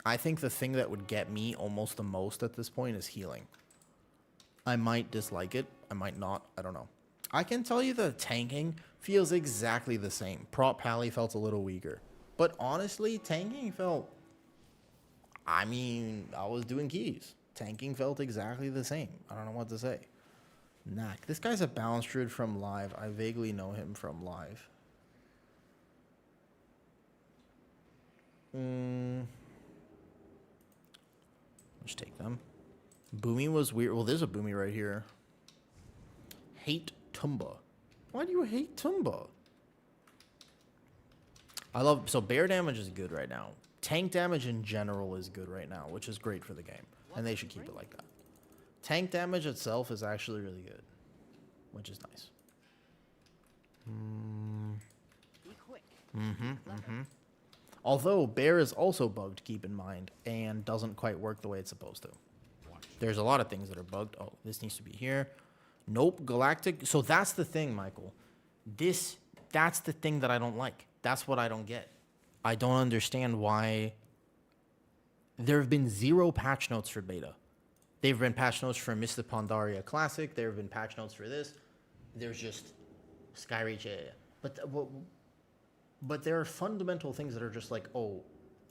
I think the thing that would get me almost the most at this point is healing. I might dislike it. I might not. I don't know. I can tell you that tanking feels exactly the same. Prop Pally felt a little weaker. But honestly, tanking felt... I mean, I was doing keys. Tanking felt exactly the same. I don't know what to say. Knack. This guy's a balance druid from live. I vaguely know him from live. Let's take them. Boomy was weird. Well, there's a Boomy right here. Hate Tumba. Why do you hate Tumba? So bear damage is good right now. Tank damage in general is good right now, which is great for the game. And they should keep it like that. Tank damage itself is actually really good, which is nice. Although bear is also bugged, keep in mind, and doesn't quite work the way it's supposed to. There's a lot of things that are bugged. Oh, this needs to be here. Nope, galactic. So that's the thing, Michael. That's the thing that I don't like. That's what I don't get. I don't understand why there have been 0 patch notes for beta. There have been patch notes for Mr. Pandaria Classic. There have been patch notes for this. There's just Skyreach. But there are fundamental things that are just like, oh,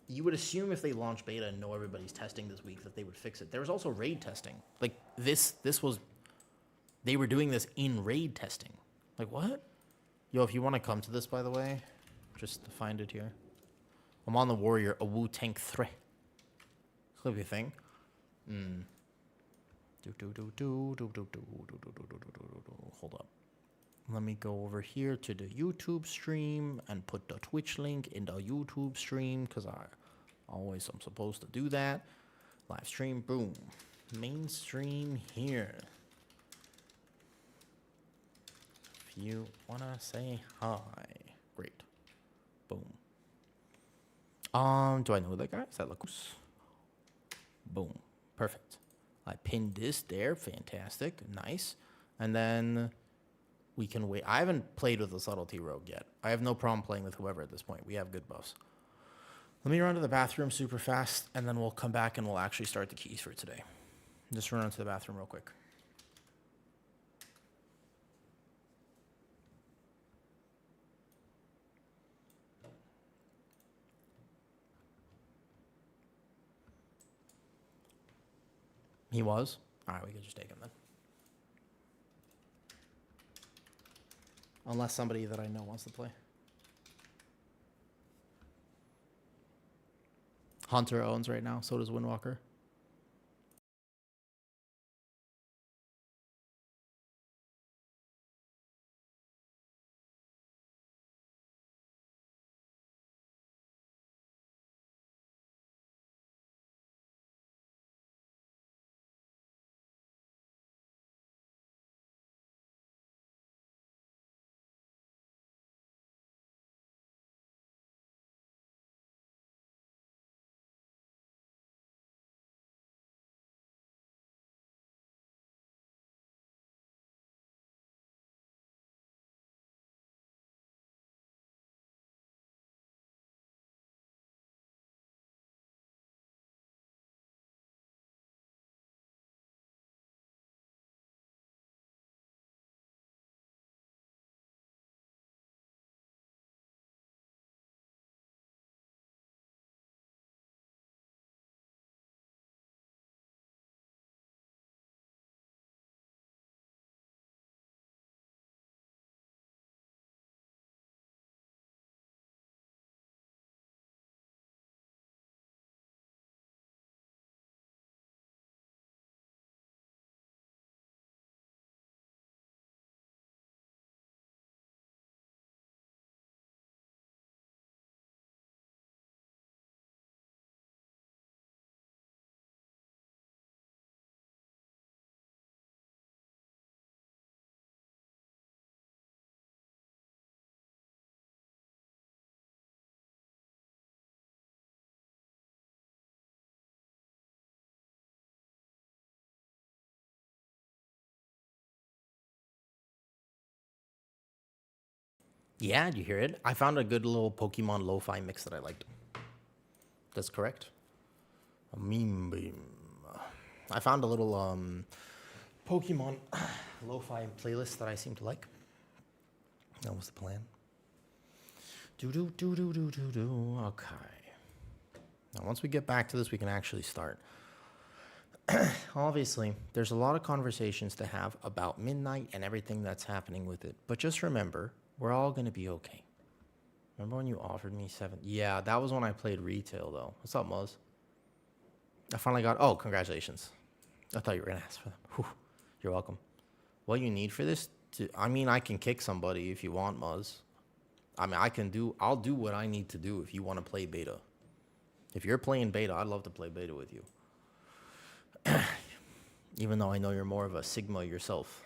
you would assume if they launch beta and know everybody's testing this week that they would fix it. There was also raid testing. Like this was, they were doing this in raid testing. Like, what? Yo, if you want to come to this, by the way, just to find it here. I'm on the Warrior, a Wu Tank 3. Could be a thing. Hold up. Let me go over here to the YouTube stream and put the Twitch link in the YouTube stream because I'm supposed to do that. Live stream, boom. Main stream here. If you wanna say hi, great. Boom. Do I know that guy? Is that Lacus? Boom. Perfect. I pinned this there. Fantastic. Nice. And then we can wait. I haven't played with the Subtlety Rogue yet. I have no problem playing with whoever at this point. We have good buffs. Let me run to the bathroom super fast, and then we'll come back and we'll actually start the keys for today. Just run to the bathroom real quick. He was? All right, we can just take him then. Unless somebody that I know wants to play. Hunter owns right now, so does Windwalker. Yeah, you hear it? I found a good little Pokemon lo-fi mix that I liked. That's correct. A meme beam. I found a little Pokemon lo-fi playlist that I seem to like. That was the plan. Okay. Now, once we get back to this, we can actually start. Obviously, there's a lot of conversations to have about Midnight and everything that's happening with it. But just remember, we're all going to be okay. Remember when you offered me 7? Yeah, that was when I played retail, though. What's up, Muzz? I finally got... Oh, congratulations. I thought you were going to ask for them. Whew. You're welcome. What you need for this... I mean, I can kick somebody if you want, Muzz. I mean, I'll do what I need to do if you want to play beta. If you're playing beta, I'd love to play beta with you. Even though I know you're more of a Sigma yourself.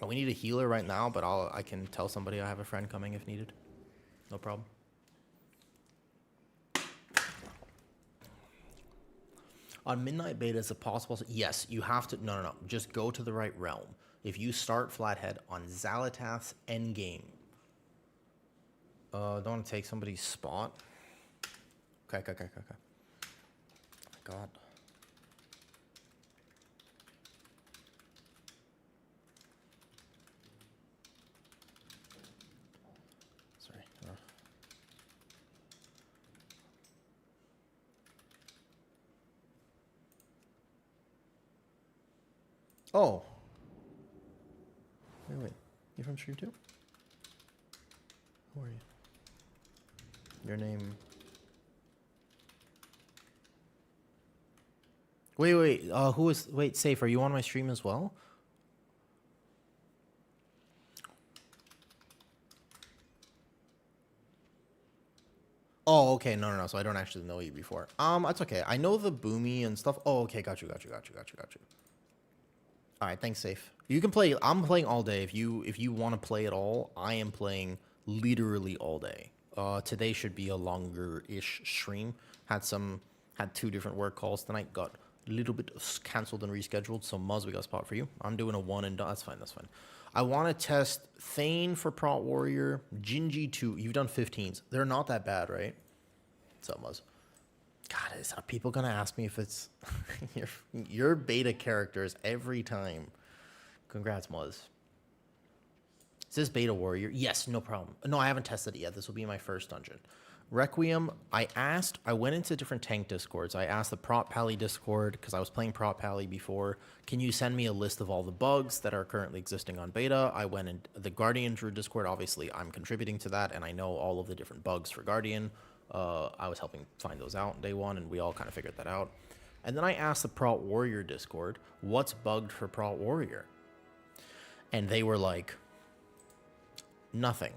We need a healer right now, but I can tell somebody I have a friend coming if needed. No problem. On Midnight Beta, is it possible? Yes, you have to... No. Just go to the right realm. If you start Flathead on Xalatath's endgame... don't want to take somebody's spot. Okay. God. Sorry. Oh. Wait. You from stream too? Who are you? Your name... Wait. Who is... Wait, Safe, are you on my stream as well? Oh, okay. No. So I don't actually know you before. That's okay. I know the Boomy and stuff. Oh, okay. Got you. All right. Thanks, Safe. You can play. I'm playing all day. If you want to play at all, I am playing literally all day. Today should be a longer-ish stream. Had 2 different work calls tonight. Got a little bit canceled and rescheduled. So Muzz, we got a spot for you. I'm doing a one and done. That's fine. I want to test Thane for Prot Warrior, Gingy 2. You've done 15s. They're not that bad, right? What's up, Muzz? God, are people going to ask me if it's your beta characters every time? Congrats, Muzz. Is this Beta Warrior? Yes, no problem. No, I haven't tested it yet. This will be my first dungeon. Requiem, I went into different tank discords. I asked the Prot Pally Discord, because I was playing Prot Pally before, can you send me a list of all the bugs that are currently existing on beta? I went in the Guardian Druid Discord. Obviously, I'm contributing to that, and I know all of the different bugs for Guardian. I was helping find those out day one, and we all kind of figured that out. And then I asked the Prot Warrior Discord, what's bugged for Prot Warrior? And they were like, nothing.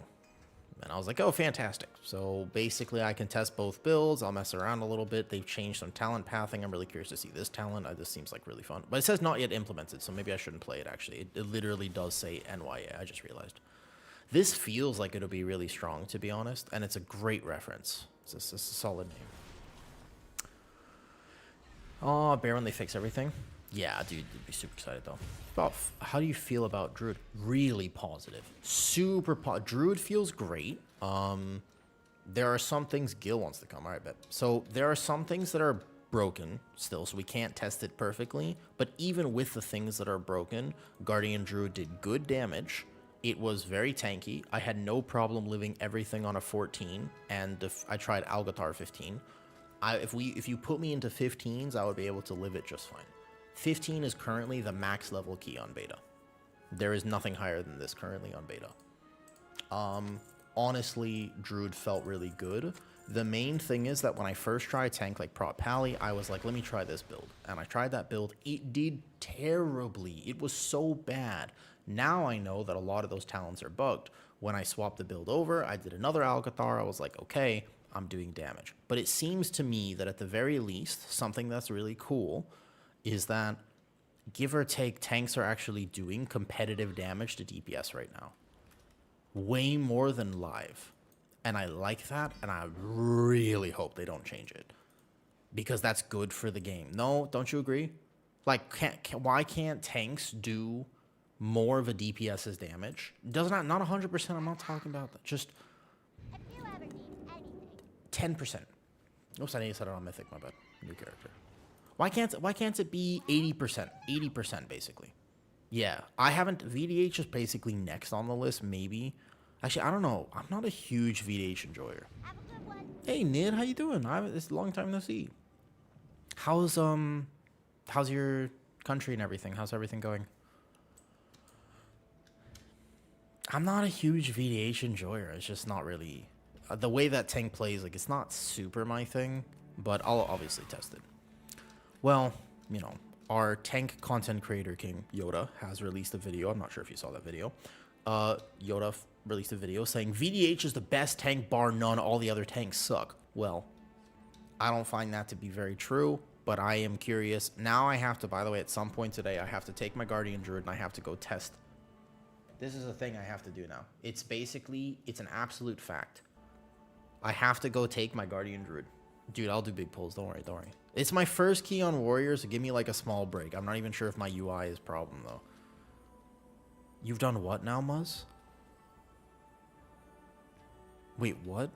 And I was like, oh, fantastic. So basically, I can test both builds. I'll mess around a little bit. They've changed some talent pathing. I'm really curious to see this talent. This seems like really fun. But it says not yet implemented, so maybe I shouldn't play it, actually. It literally does say NYA. I just realized. This feels like it'll be really strong, to be honest, and it's a great reference. It's a solid name. Oh, Bear when they fix everything? Yeah, dude, I'd be super excited, though. How do you feel about Druid? Really positive. Super positive. Druid feels great. There are some things... Gil wants to come. All right, bet. So there are some things that are broken still, so we can't test it perfectly. But even with the things that are broken, Guardian Druid did good damage. It was very tanky. I had no problem living everything on a 14, and I tried Algatar 15. If you put me into 15s, I would be able to live it just fine. 15 is currently the max level key on beta. There is nothing higher than this currently on beta. Honestly, Druid felt really good. The main thing is that when I first tried tank like Prot Pally, I was like, let me try this build. And I tried that build. It did terribly. It was so bad. Now I know that a lot of those talents are bugged. When I swapped the build over, I did another Alcathar. I was like, okay, I'm doing damage. But it seems to me that at the very least, something that's really cool is that, give or take, tanks are actually doing competitive damage to DPS right now. Way more than live. And I like that, and I really hope they don't change it. Because that's good for the game. No, don't you agree? Like, why can't tanks do more of a DPS's damage? Does not 100%, I'm not talking about that. Just 10%. Oops, I need to set it on Mythic, my bad. New character. Why can't it be 80%? 80% basically. Yeah, I haven't... VDH is basically next on the list, maybe. Actually, I don't know. I'm not a huge VDH enjoyer. Hey, Nid, how you doing? It's a long time no see. How's your country and everything? How's everything going? I'm not a huge VDH enjoyer. It's just not really... the way that tank plays, like, it's not super my thing, but I'll obviously test it. Well, you know, our tank content creator king, Yoda, has released a video. I'm not sure if you saw that video. Yoda released a video saying VDH is the best tank bar none. All the other tanks suck. Well, I don't find that to be very true, but I am curious. Now I have to, by the way, at some point today, I have to take my Guardian Druid and I have to go test. This is a thing I have to do now. It's basically, it's an absolute fact. I have to go take my Guardian Druid. Dude, I'll do big pulls. Don't worry, don't worry. It's my first key on Warriors, so give me like a small break. I'm not even sure if my UI is a problem, though. You've done what now, Muzz? Wait, what?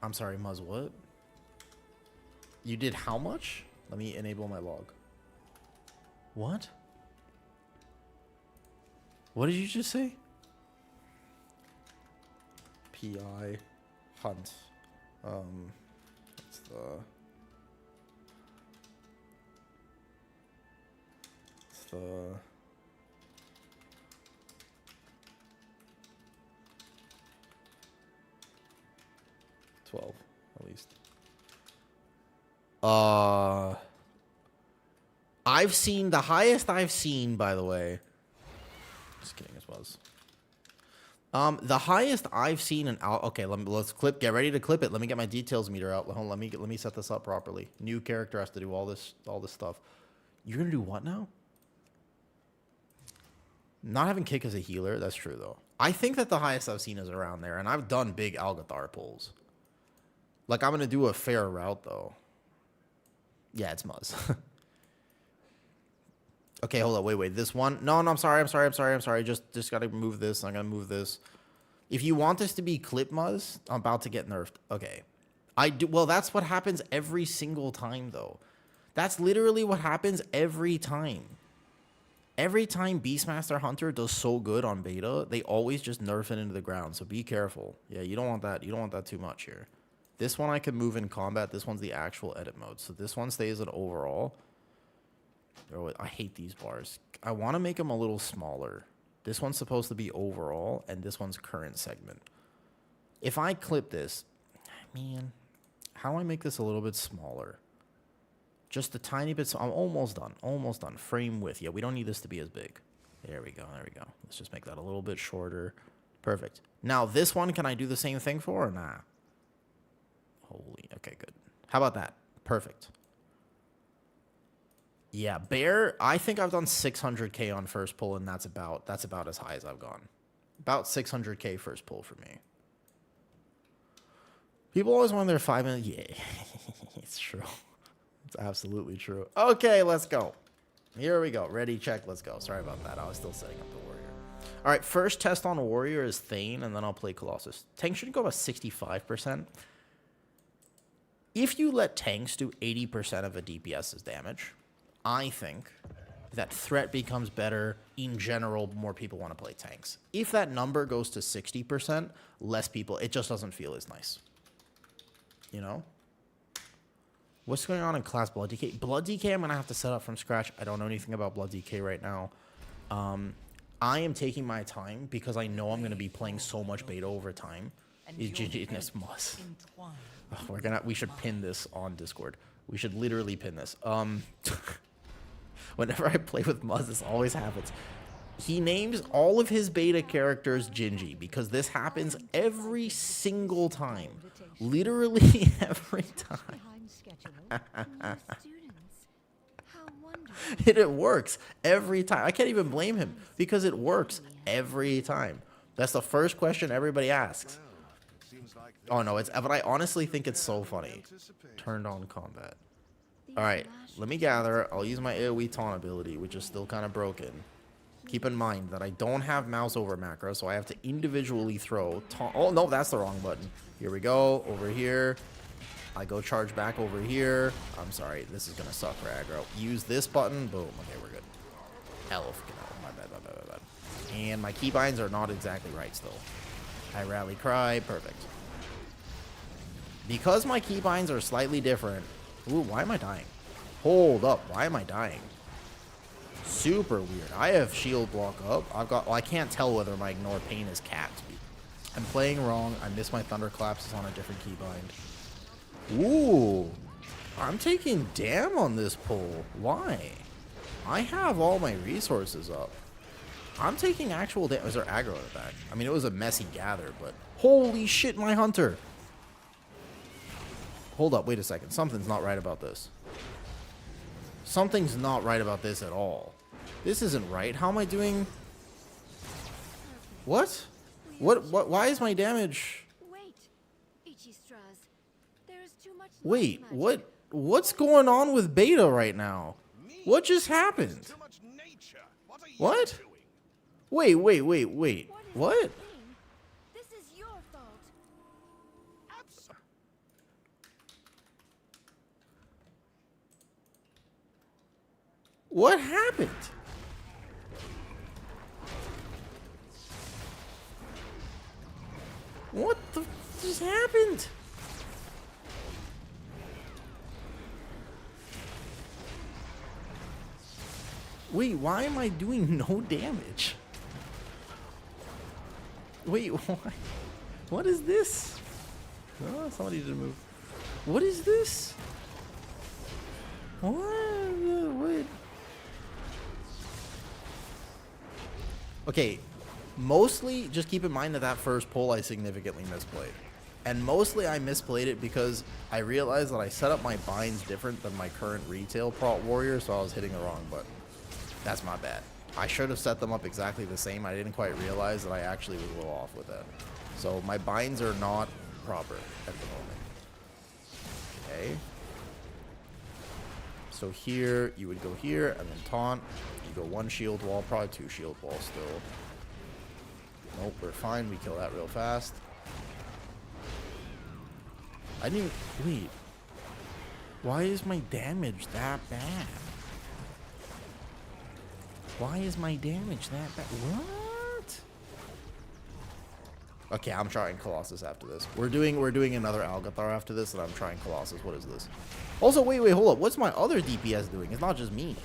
I'm sorry, Muzz, what? You did how much? Let me enable my log. What? What did you just say? PI hunt. It's the 12 at least. I've seen the highest I've seen, by the way. Just kidding, as was. The highest I've seen in okay, let's clip. Get ready to clip it. Let me get my details meter out. Hold on, let me set this up properly. New character has to do all this stuff. You're gonna do what now? Not having kick as a healer. That's true though. I think that the highest I've seen is around there, and I've done big Algathar pulls. Like I'm gonna do a fair route though. Yeah, it's Muzz. Okay, hold on. Wait. This one. No, I'm sorry. Just gotta move this. I'm gonna move this. If you want this to be clip Muzz, I'm about to get nerfed. Okay. I do. Well, that's what happens every single time, though. That's literally what happens every time. Every time Beastmaster Hunter does so good on beta, they always just nerf it into the ground. So be careful. Yeah, you don't want that. You don't want that too much here. This one I can move in combat. This one's the actual edit mode. So this one stays at overall. Oh, I hate these bars. I want to make them a little smaller. This one's supposed to be overall, and this one's current segment. If I clip this, man, how do I make this a little bit smaller? Just a tiny bit. So I'm almost done. Almost done. Frame width. Yeah, we don't need this to be as big. There we go. Let's just make that a little bit shorter. Perfect. Now, this one, can I do the same thing for or nah? Holy. Okay, good. How about that? Perfect. Yeah, bear, I think I've done 600k on first pull, and that's about as high as I've gone. About 600k first pull for me. People always want their 5 minutes. Yeah, it's true. It's absolutely true. Okay, let's go. Here we go. Ready, check, let's go. Sorry about that. I was still setting up the warrior. All right, first test on warrior is Thane, and then I'll play Colossus. Tank should go about 65%. If you let tanks do 80% of a DPS's damage, I think that threat becomes better. In general, more people want to play tanks. If that number goes to 60%, less people, it just doesn't feel as nice. You know? What's going on in class Blood DK? Blood DK, I'm going to have to set up from scratch. I don't know anything about Blood DK right now. I am taking my time because I know I'm going to be playing so much beta over time. It's Muzz. We should pin this on Discord. We should literally pin this. Whenever I play with Muzz, this always happens. He names all of his beta characters Gingy because this happens every single time. Literally every time. It works every time. I can't even blame him because it works every time. That's the first question everybody asks. Oh no, but I honestly think it's so funny. Turned on combat. Alright, let me gather. I'll use my AoE taunt ability, which is still kind of broken. Keep in mind that I don't have mouse over macro, so I have to individually throw taunt. Oh, no, that's the wrong button. Here we go. Over here. I go charge back over here. I'm sorry. This is going to suck for aggro. Use this button. Boom. Okay, we're good. Elf. My bad. And my keybinds are not exactly right still. I rally cry. Perfect. Because my keybinds are slightly different. Ooh, why am I dying? Hold up. Why am I dying? Super weird. I have shield block up. Well, I can't tell whether my ignore pain is capped. I'm playing wrong. I missed my thunderclaps. It's on a different keybind. Ooh. I'm taking damn on this pull. Why? I have all my resources up. I'm taking actual damage. Is there aggro at the back? I mean, it was a messy gather, but holy shit, my hunter. Hold up, wait a second. Something's not right about this. Something's not right about this at all. This isn't right. How am I doing? What? Why is my damage? Wait, what's going on with beta right now? What just happened? What? Wait. What? What happened? What the just happened? Wait, why am I doing no damage? Wait, why? What is this? Oh, somebody did move. What is this? What? Okay, mostly just keep in mind that that first pull I significantly misplayed. And mostly I misplayed it because I realized that I set up my binds different than my current retail prot warrior, so I was hitting the wrong button. That's my bad. I should have set them up exactly the same. I didn't quite realize that I actually was a little off with that. So my binds are not proper at the moment. Okay. So here, you would go here, and then taunt. You go 1 shield wall, probably 2 shield walls still. Nope, we're fine. We kill that real fast. I didn't even... Wait. Why is my damage that bad? Why is my damage that bad? What? Okay, I'm trying Colossus after this. We're doing another Algathar after this, and I'm trying Colossus. What is this? Also, wait, hold up. What's my other DPS doing? It's not just me.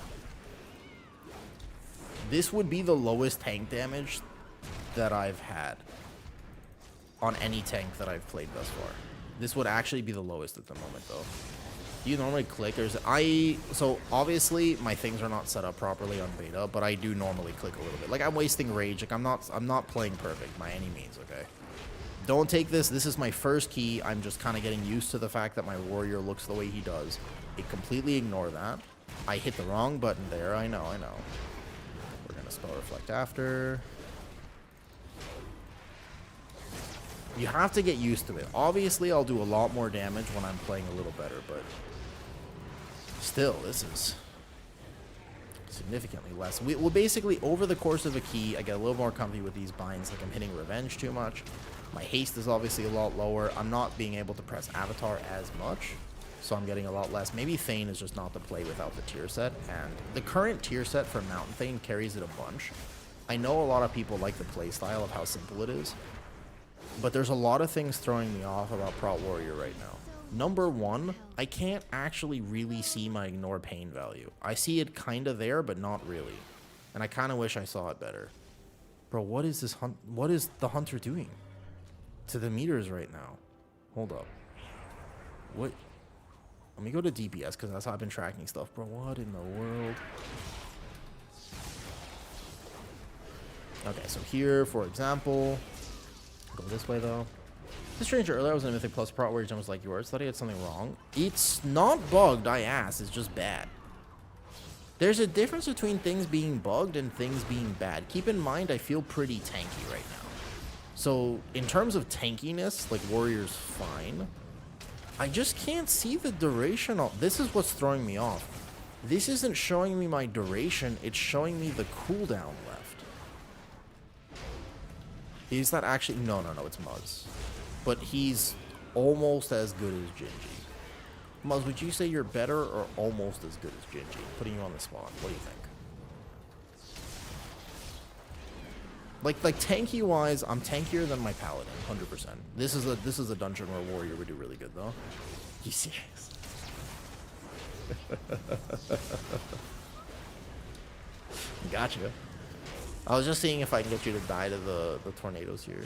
This would be the lowest tank damage that I've had on any tank that I've played thus far. This would actually be the lowest at the moment, though. Do you normally click? So obviously my things are not set up properly on beta, but I do normally click a little bit. Like, I'm wasting rage. Like, I'm not playing perfect by any means. Okay. Don't take this. This is my first key. I'm just kind of getting used to the fact that my warrior looks the way he does. Completely ignore that. I hit the wrong button there. I know. We're gonna spell reflect after. You have to get used to it. Obviously, I'll do a lot more damage when I'm playing a little better, but still, this is significantly less. Well, basically, over the course of a key, I get a little more comfy with these binds. Like, I'm hitting revenge too much. My haste is obviously a lot lower. I'm not being able to press Avatar as much, so I'm getting a lot less. Maybe Thane is just not the play without the tier set, and the current tier set for Mountain Thane carries it a bunch. I know a lot of people like the play style of how simple it is, but there's a lot of things throwing me off about Prot Warrior right now. Number one, I can't actually really see my ignore pain value. I see it kind of there, but not really. And I kind of wish I saw it better. Bro, what is this what is the hunter doing to the meters right now? Hold up. What? Let me go to DPS, because that's how I've been tracking stuff. Bro, what in the world? Okay, so here, for example... Go this way, though. This stranger earlier, I was in a Mythic Plus Prot where jump was like yours. Thought he had something wrong. It's not bugged, I asked. It's just bad. There's a difference between things being bugged and things being bad. Keep in mind, I feel pretty tanky right now. So, in terms of tankiness, like, Warrior's fine. I just can't see the duration of... This is what's throwing me off. This isn't showing me my duration. It's showing me the cooldown left. Is that actually... No, it's Muzz. But he's almost as good as Gingy. Muzz, would you say you're better or almost as good as Gingy? Putting you on the spot. What do you think? Like tanky-wise, I'm tankier than my Paladin, 100%. This is a dungeon where Warrior would do really good, though. You serious? Gotcha. I was just seeing if I can get you to die to the tornadoes here.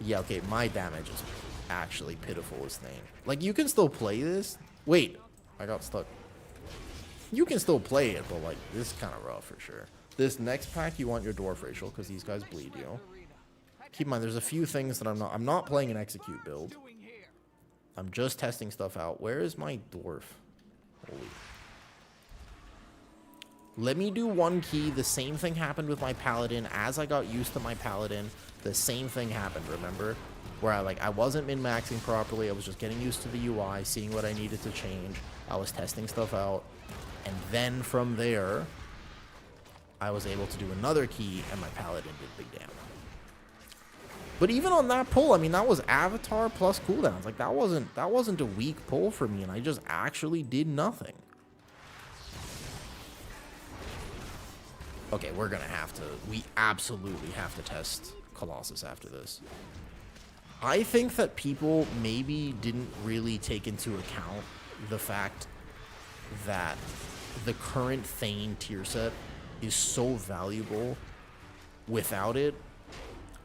Yeah, okay, my damage is actually pitiful as Thane. Like, you can still play this. Wait, I got stuck. You can still play it, but, like, this is kind of rough for sure. This next pack, you want your Dwarf Racial, because these guys bleed you. Keep in mind, there's a few things that I'm not playing an Execute build. I'm just testing stuff out. Where is my Dwarf? Holy... Let me do one key. The same thing happened with my Paladin. As I got used to my Paladin, the same thing happened, remember? Where I wasn't min-maxing properly. I was just getting used to the UI, seeing what I needed to change. I was testing stuff out. And then from there, I was able to do another key, and my Paladin did big damage. But even on that pull, I mean, that was Avatar plus cooldowns. Like, that wasn't a weak pull for me, and I just actually did nothing. Okay, we're gonna have to... We absolutely have to test Colossus after this. I think that people maybe didn't really take into account the fact that the current Thane tier set is so valuable. Without it,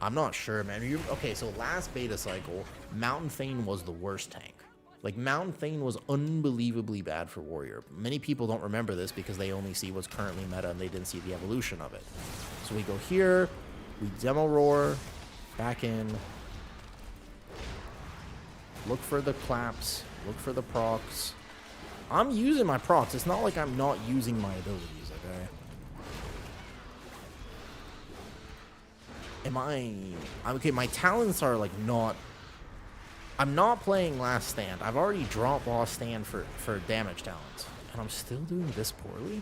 I'm not sure, man. Okay, so last beta cycle, Mountain Thane was the worst tank. Like, Mountain Thane was unbelievably bad for Warrior. Many people don't remember this because they only see what's currently meta and they didn't see the evolution of it. So we go here, we demo roar, back in, look for the claps, look for the procs. I'm using my procs. It's not like I'm not using my abilities, okay? Okay, my talents are like not... I'm not playing last stand. I've already dropped boss stand for damage talents. And I'm still doing this poorly?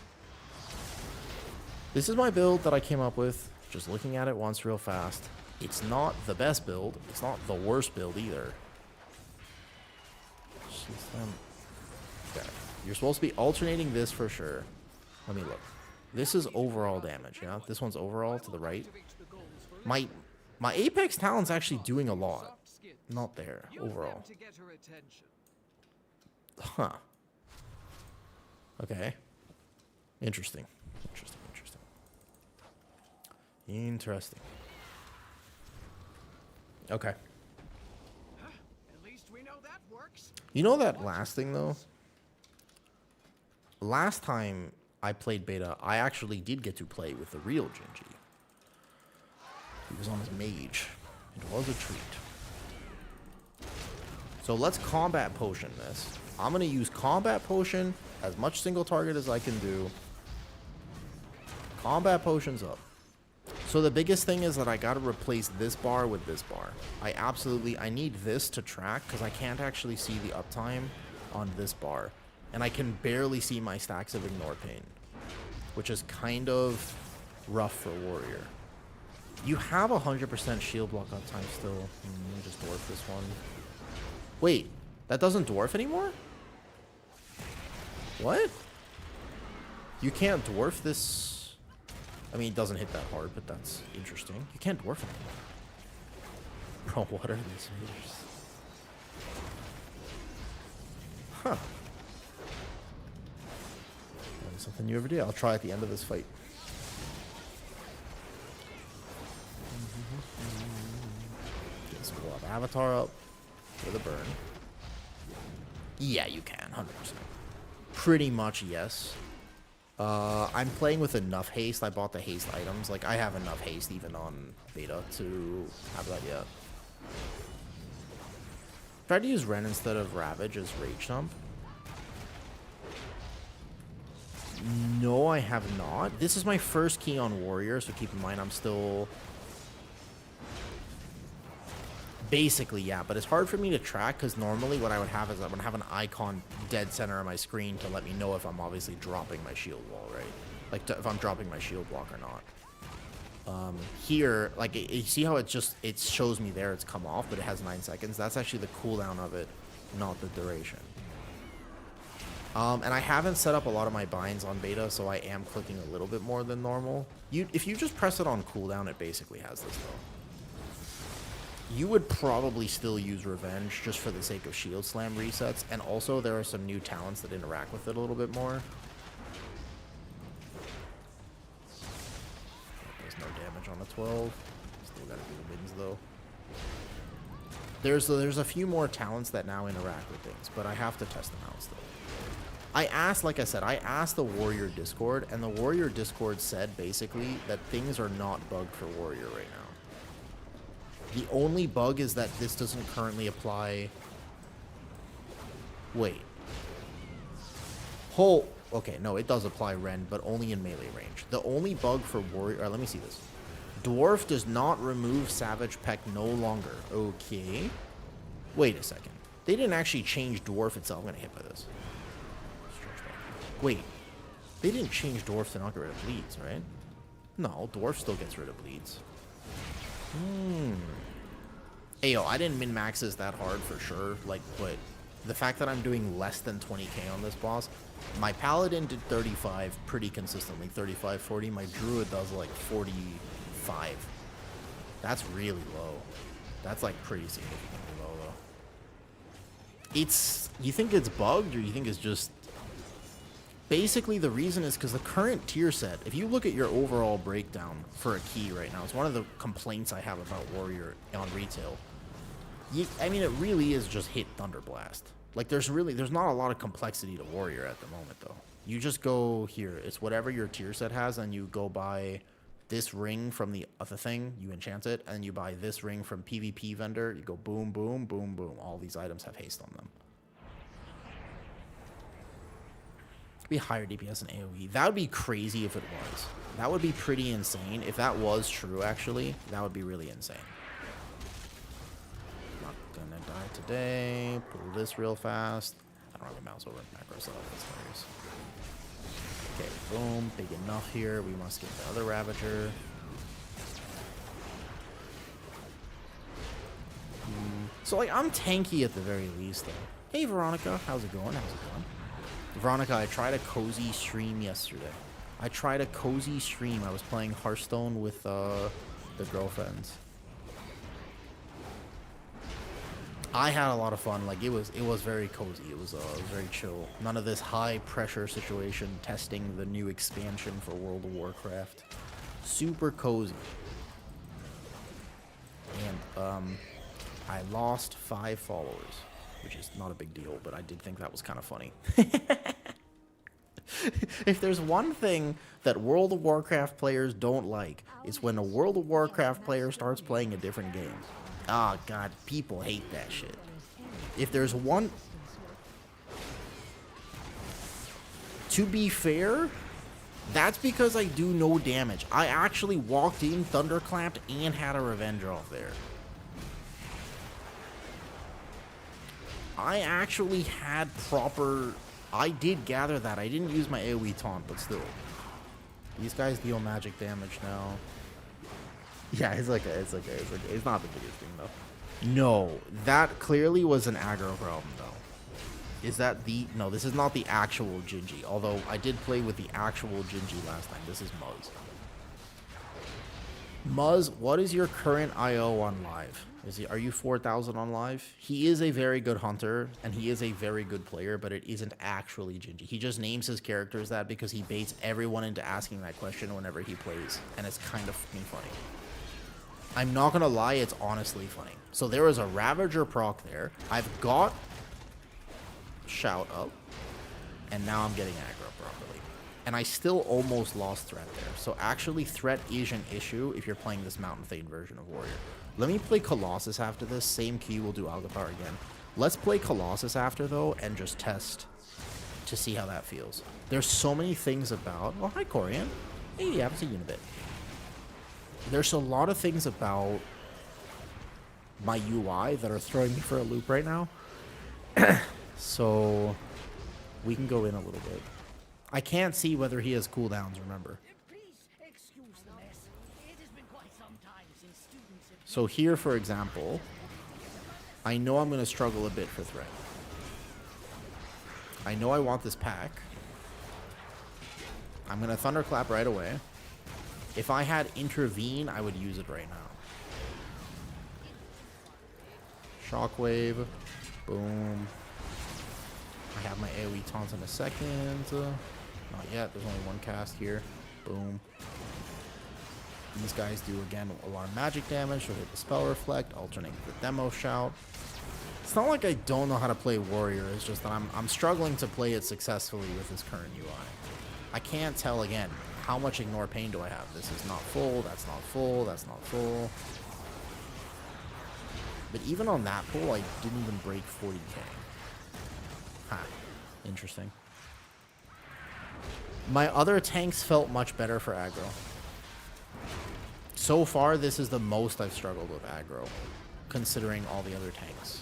This is my build that I came up with. Just looking at it once real fast. It's not the best build. It's not the worst build either. Okay. You're supposed to be alternating this for sure. Let me look. This is overall damage, yeah? This one's overall to the right. My Apex talent's actually doing a lot. Not there, overall. Huh. Okay. Interesting. Interesting. Okay. At least we know that works. You know that last thing, though? Last time I played beta, I actually did get to play with the real Genji. He was on his mage. It was a treat. So let's combat potion this. I'm going to use combat potion, as much single target as I can do. Combat potions up. So the biggest thing is that I got to replace this bar with this bar. I need this to track because I can't actually see the uptime on this bar. And I can barely see my stacks of Ignore Pain, which is kind of rough for Warrior. You have 100% shield block uptime still. Let me just dwarf this one. Wait, that doesn't dwarf anymore? What? You can't dwarf this... I mean, it doesn't hit that hard, but that's interesting. You can't dwarf it anymore. Bro, what are these meters? Huh. Something new every day. I'll try at the end of this fight. Let's pull up Avatar up with a burn. Yeah, you can, 100%. Pretty much, yes. I'm playing with enough haste. I bought the haste items. Like, I have enough haste even on beta to have that yet. Tried to use Ren instead of Ravage as Rage Jump. No, I have not. This is my first key on Warrior, so keep in mind I'm still... Basically, yeah, but it's hard for me to track because normally what I would have is I would have an icon dead center on my screen to let me know if I'm obviously dropping my shield wall, right? Like, if I'm dropping my shield block or not. Here, like, you see how it shows me there it's come off, but it has 9 seconds? That's actually the cooldown of it, not the duration. And I haven't set up a lot of my binds on beta, so I am clicking a little bit more than normal. If you just press it on cooldown, it basically has this, though. You would probably still use Revenge just for the sake of Shield Slam resets, and also there are some new talents that interact with it a little bit more. There's no damage on a 12. Still gotta do the mids, though. There's a few more talents that now interact with things, but I have to test them out still. Like I said, I asked the Warrior Discord, and the Warrior Discord said basically that things are not bugged for Warrior right now. The only bug is that this doesn't currently apply... Wait. Okay, no, it does apply Ren, but only in melee range. The only bug for Warrior... let me see this. Dwarf does not remove Savage Peck no longer. Okay. Wait a second. They didn't actually change Dwarf itself. I'm going to hit by this. Wait. They didn't change Dwarf to not get rid of bleeds, right? No, Dwarf still gets rid of bleeds. Hey, yo, I didn't min-max this that hard for sure, like, but the fact that I'm doing less than 20k on this boss, my Paladin did 35 pretty consistently, 35, 40. My Druid does like 45. That's really low. That's like pretty significantly low, though. You think it's bugged, or you think it's just... Basically, the reason is because the current tier set, if you look at your overall breakdown for a key right now, it's one of the complaints I have about Warrior on retail. I mean, it really is just hit Thunderblast. Like, there's not a lot of complexity to Warrior at the moment, though. You just go here. It's whatever your tier set has, and you go buy this ring from the other thing. You enchant it, and you buy this ring from PvP vendor. You go boom, boom, boom, boom. All these items have haste on them. Be higher DPS than AoE. That would be crazy if it was. That would be pretty insane. If that was true, actually, that would be really insane. Not gonna die today. Pull this real fast. I don't have a mouse over macro setup. That's hilarious. Okay, boom. Big enough here. We must get the other Ravager. So, like, I'm tanky at the very least, though. Hey, Veronica. How's it going? How's it going? Veronica, I tried a cozy stream yesterday. I was playing Hearthstone with the girlfriends. I had a lot of fun. Like, it was very cozy. It was very chill. None of this high pressure situation testing the new expansion for World of Warcraft. Super cozy. And I lost 5 followers, which is not a big deal, but I did think that was kind of funny. If there's one thing that World of Warcraft players don't like, it's when a World of Warcraft player starts playing a different game. Ah, God, people hate that shit. If there's one... To be fair, that's because I do no damage. I actually walked in, thunderclapped, and had a revenge off there. I actually had proper... I did gather that. I didn't use my AoE taunt, but still. These guys deal magic damage now. Yeah, it's not the biggest thing, though. No, that clearly was an aggro problem, though. Is that the... No, this is not the actual Gingy. Although, I did play with the actual Gingy last time. This is Muzz. Muzz, what is your current IO on live? Are you 4,000 on live? He is a very good hunter, and he is a very good player, but it isn't actually Gingy. He just names his characters that because he baits everyone into asking that question whenever he plays, and it's kind of fucking funny. I'm not gonna lie, it's honestly funny. So there is a Ravager proc there. I've got Shout up, and now I'm getting aggro properly. And I still almost lost Threat there. So actually, Threat is an issue if you're playing this Mountain Thane version of Warrior. Let me play Colossus after this. Same key, we'll do Algapar again. Let's play Colossus after, though, and just test to see how that feels. There's so many things about... Oh, hi, Corian. Hey, I haven't seen you in a bit. There's a lot of things about my UI that are throwing me for a loop right now. So we can go in a little bit. I can't see whether he has cooldowns, remember. So here, for example, I know I'm going to struggle a bit for threat. I know I want this pack. I'm going to Thunderclap right away. If I had Intervene, I would use it right now. Shockwave. Boom. I have my AoE taunts in a second. Not yet. There's only one cast here. Boom. These guys do, again, a lot of magic damage. So hit the Spell Reflect, alternate the Demo Shout. It's not like I don't know how to play Warrior. It's just that I'm struggling to play it successfully with this current UI. I can't tell, again, how much Ignore Pain do I have. This is not full. That's not full. That's not full. But even on that pull, I didn't even break 40k. Ha. Interesting. My other tanks felt much better for aggro. So far, this is the most I've struggled with aggro, considering all the other tanks.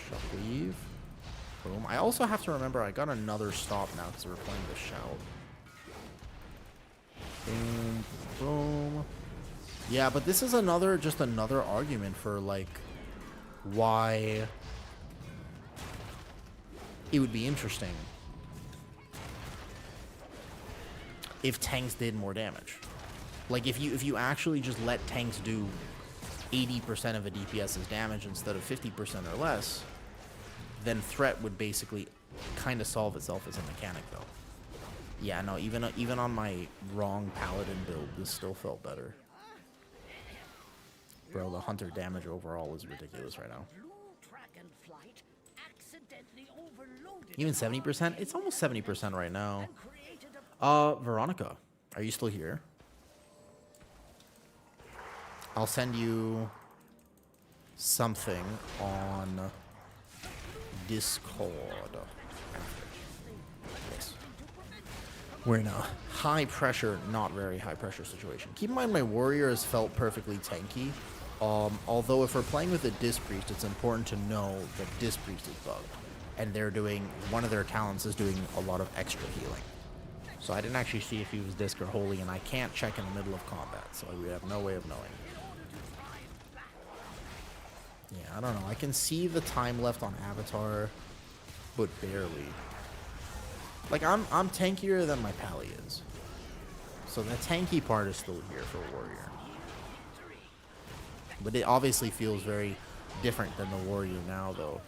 Shockweave. Boom. I also have to remember I got another stop now because we're playing the Shout. Boom. Boom. Yeah, but this is just another argument for, like, why it would be interesting if tanks did more damage. Like, if you actually just let tanks do 80% of a DPS's damage instead of 50% or less, then threat would basically kind of solve itself as a mechanic, though. Yeah, no, even on my wrong paladin build, this still felt better. Bro, the hunter damage overall is ridiculous right now. Even 70%? It's almost 70% right now. Veronica, are you still here? I'll send you something on Discord. Yes. We're in a high pressure, not very high pressure situation. Keep in mind my warrior has felt perfectly tanky. Although if we're playing with a Disc Priest, it's important to know that Disc Priest is bugged. And they're doing, one of their talents is doing a lot of extra healing. So I didn't actually see if he was Disc or Holy, and I can't check in the middle of combat, so we have no way of knowing. Yeah, I don't know. I can see the time left on Avatar, but barely. Like, I'm tankier than my Pally is. So the tanky part is still here for Warrior. But it obviously feels very different than the Warrior now, though.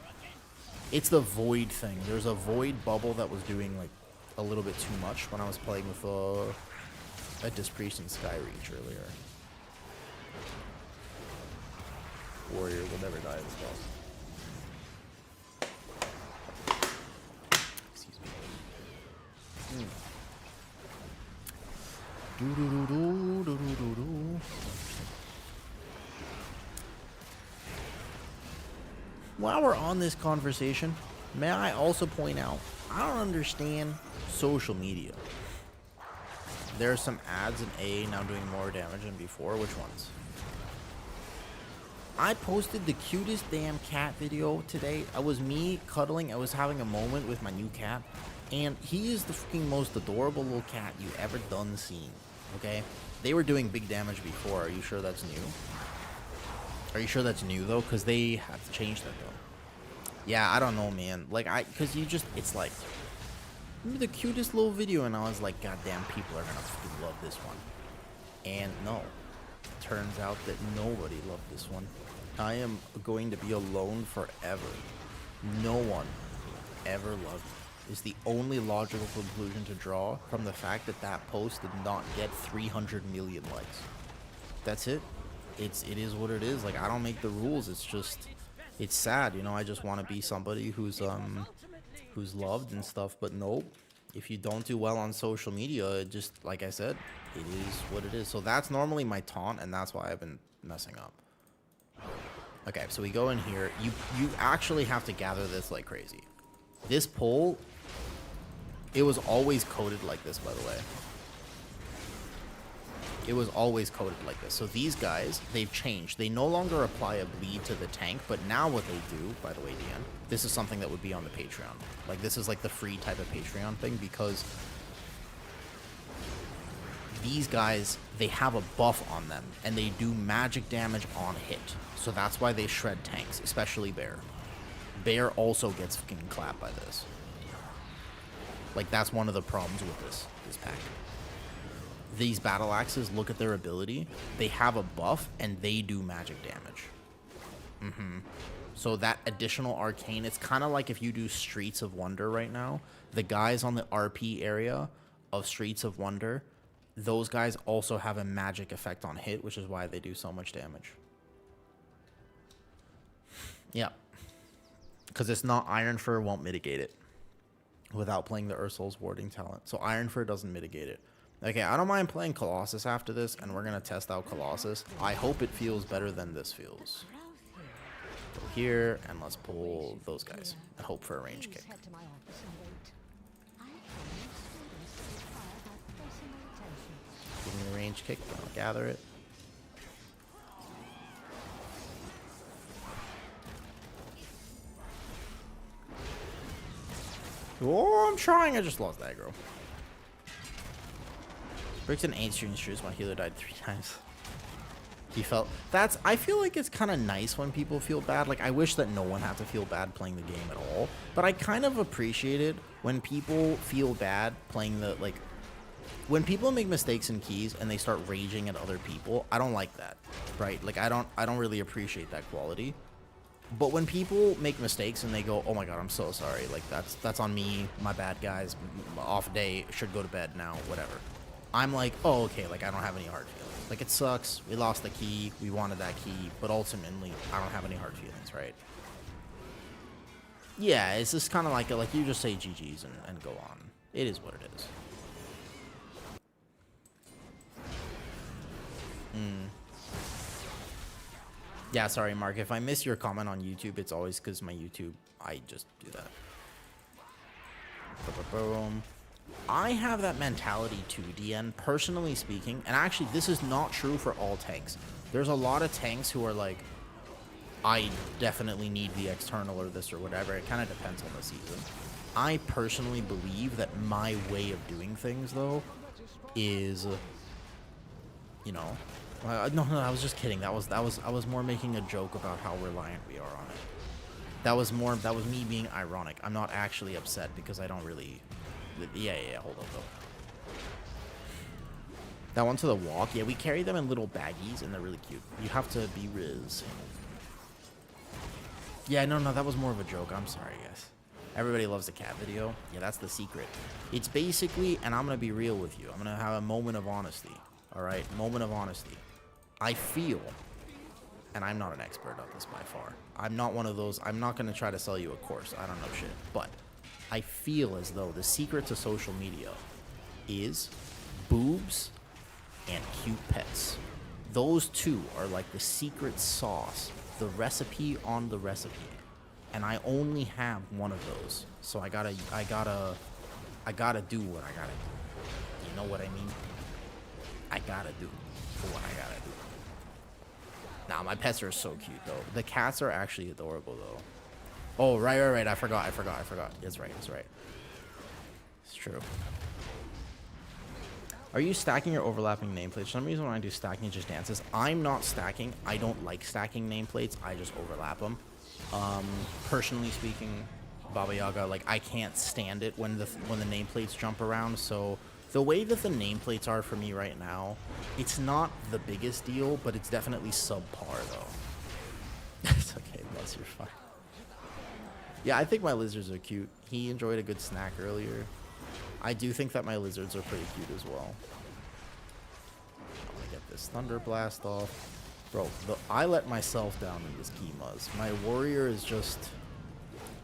It's the Void thing. There's a Void bubble that was doing, like, a little bit too much when I was playing with a Disc Priest and Skyreach earlier. Warrior will never die this boss. Excuse me. While we're on this conversation, may I also point out, I don't understand social media. There are some ads in A now doing more damage than before. Which ones? I posted the cutest damn cat video today. It was me cuddling. I was having a moment with my new cat. And he is the freaking most adorable little cat you ever done seen. Okay? They were doing big damage before. Are you sure that's new? Are you sure that's new, though? Because they have to change that, though. Yeah, I don't know, man. Like, because you just, it's like, the cutest little video. And I was like, goddamn, people are going to freaking love this one. And no. Turns out that nobody loved this one. I am going to be alone forever. No one ever loved it. Is the only logical conclusion to draw from the fact that that post did not get 300 million likes. That's it. It is what it is. Like, I don't make the rules. It's just, it's sad, you know. I just want to be somebody who's loved and stuff. But nope. If you don't do well on social media, it just, like I said, it is what it is. So that's normally my taunt, and that's why I've been messing up. Okay, so we go in here. You actually have to gather this like crazy. This pole, it was always coded like this, by the way. It was always coded like this. So these guys, they've changed. They no longer apply a bleed to the tank, but now what they do, by the way, Deanne, this is something that would be on the Patreon. Like, this is like the free type of Patreon thing, because these guys, they have a buff on them, and they do magic damage on hit. So that's why they shred tanks, especially Bear. Bear also gets fucking clapped by this. Like, that's one of the problems with this pack. These battle axes, look at their ability. They have a buff, and they do magic damage. So that additional arcane, it's kind of like if you do Streets of Wonder right now. The guys on the RP area of Streets of Wonder, those guys also have a magic effect on hit, which is why they do so much damage. Yeah. Because it's not Ironfur won't mitigate it without playing the Ursul's Warding talent. So Ironfur doesn't mitigate it. Okay, I don't mind playing Colossus after this, and we're going to test out Colossus. I hope it feels better than this feels. Go here, and let's pull those guys and hope for a range kick. Give me a range kick, then I'll gather it. Oh, I'm trying. I just lost aggro. Bricks and 8 string shoes. My healer died 3 times. He felt... That's... I feel like it's kind of nice when people feel bad. Like, I wish that no one had to feel bad playing the game at all. But I kind of appreciate it when people feel bad playing the... Like, when people make mistakes in keys and they start raging at other people, I don't like that. Right? Like, I don't really appreciate that quality. But when people make mistakes and they go, "Oh my god, I'm so sorry," like that's on me, my bad, guys, off day, should go to bed now, whatever. I'm like, "Oh, okay, like I don't have any hard feelings. Like it sucks, we lost the key, we wanted that key, but ultimately, I don't have any hard feelings, right?" Yeah, it's just kind of like you just say GG's and go on. It is what it is. Yeah, sorry, Mark. If I miss your comment on YouTube, it's always because my YouTube, I just do that. Boom. I have that mentality too, DN, personally speaking. And actually, this is not true for all tanks. There's a lot of tanks who are like, I definitely need the external or this or whatever. It kind of depends on the season. I personally believe that my way of doing things, though, is, you know... no, I was just kidding. I was more making a joke about how reliant we are on it. That was me being ironic. I'm not actually upset because I don't really... Yeah, hold up, though. That one to the walk. Yeah, we carry them in little baggies, and they're really cute. You have to be Riz. Yeah, no, that was more of a joke. I'm sorry, guys. Everybody loves the cat video. Yeah, that's the secret. It's basically, and I'm going to be real with you. I'm going to have a moment of honesty. All right? Moment of honesty. I feel, and I'm not an expert at this by far. I'm not one of those, I'm not going to try to sell you a course. I don't know shit. But I feel as though the secret to social media is boobs and cute pets. Those two are like the secret sauce, the recipe on the recipe. And I only have one of those. So I gotta do what I gotta do. You know what I mean? I gotta do what I gotta do. Nah, my pets are so cute, though. The cats are actually adorable, though. Oh, right. I forgot. That's right. It's true. Are you stacking or overlapping nameplates? For some reason, when I do stacking, it just dances. I'm not stacking. I don't like stacking nameplates. I just overlap them. Personally speaking, Baba Yaga, like, I can't stand it when the nameplates jump around, so... The way that the nameplates are for me right now, it's not the biggest deal, but it's definitely subpar, though. It's okay, Buzz, you're fine. Yeah, I think my lizards are cute. He enjoyed a good snack earlier. I do think that my lizards are pretty cute as well. I'm gonna get this Thunder Blast off. Bro, I let myself down in this Kimaz. My warrior is just...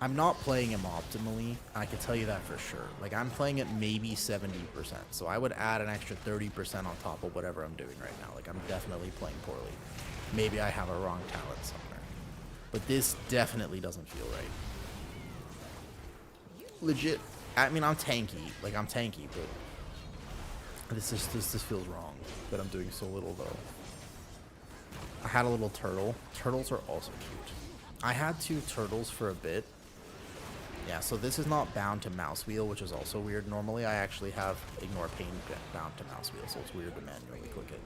I'm not playing him optimally, I can tell you that for sure. Like, I'm playing it maybe 70%, so I would add an extra 30% on top of whatever I'm doing right now. Like, I'm definitely playing poorly. Maybe I have a wrong talent somewhere. But this definitely doesn't feel right. Legit, I mean, I'm tanky. Like, I'm tanky, but this feels wrong that I'm doing so little, though. I had a little turtle. Turtles are also cute. I had 2 turtles for a bit. Yeah, so this is not bound to mouse wheel, which is also weird. Normally, I actually have ignore pain bound to mouse wheel, so it's weird to manually click it.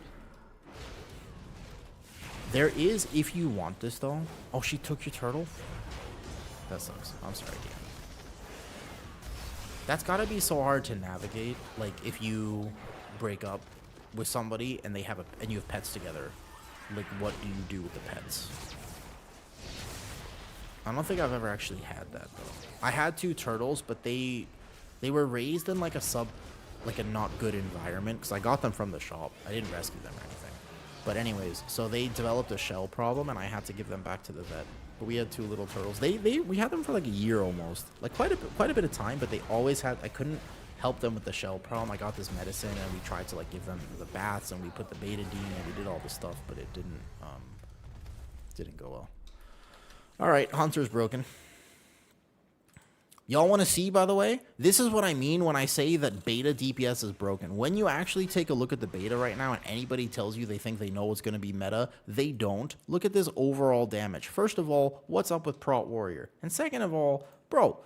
There is, if you want this, though... Oh, she took your turtle? That sucks. I'm sorry, Dan. That's gotta be so hard to navigate. Like, if you break up with somebody and you have pets together, like, what do you do with the pets? I don't think I've ever actually had that, though. I had 2 turtles, but they were raised in, like, a not good environment, because I got them from the shop. I didn't rescue them or anything. But anyways, so they developed a shell problem, and I had to give them back to the vet. But we had 2 little turtles. We had them for, like, a year almost. Like, quite a bit of time, but they always had... I couldn't help them with the shell problem. I got this medicine, and we tried to, like, give them the baths, and we put the betadine, and we did all this stuff, but it didn't go well. Alright, Hunter's broken. Y'all want to see, by the way? This is what I mean when I say that beta DPS is broken. When you actually take a look at the beta right now and anybody tells you they think they know what's going to be meta, they don't. Look at this overall damage. First of all, what's up with Prot Warrior? And second of all, bro,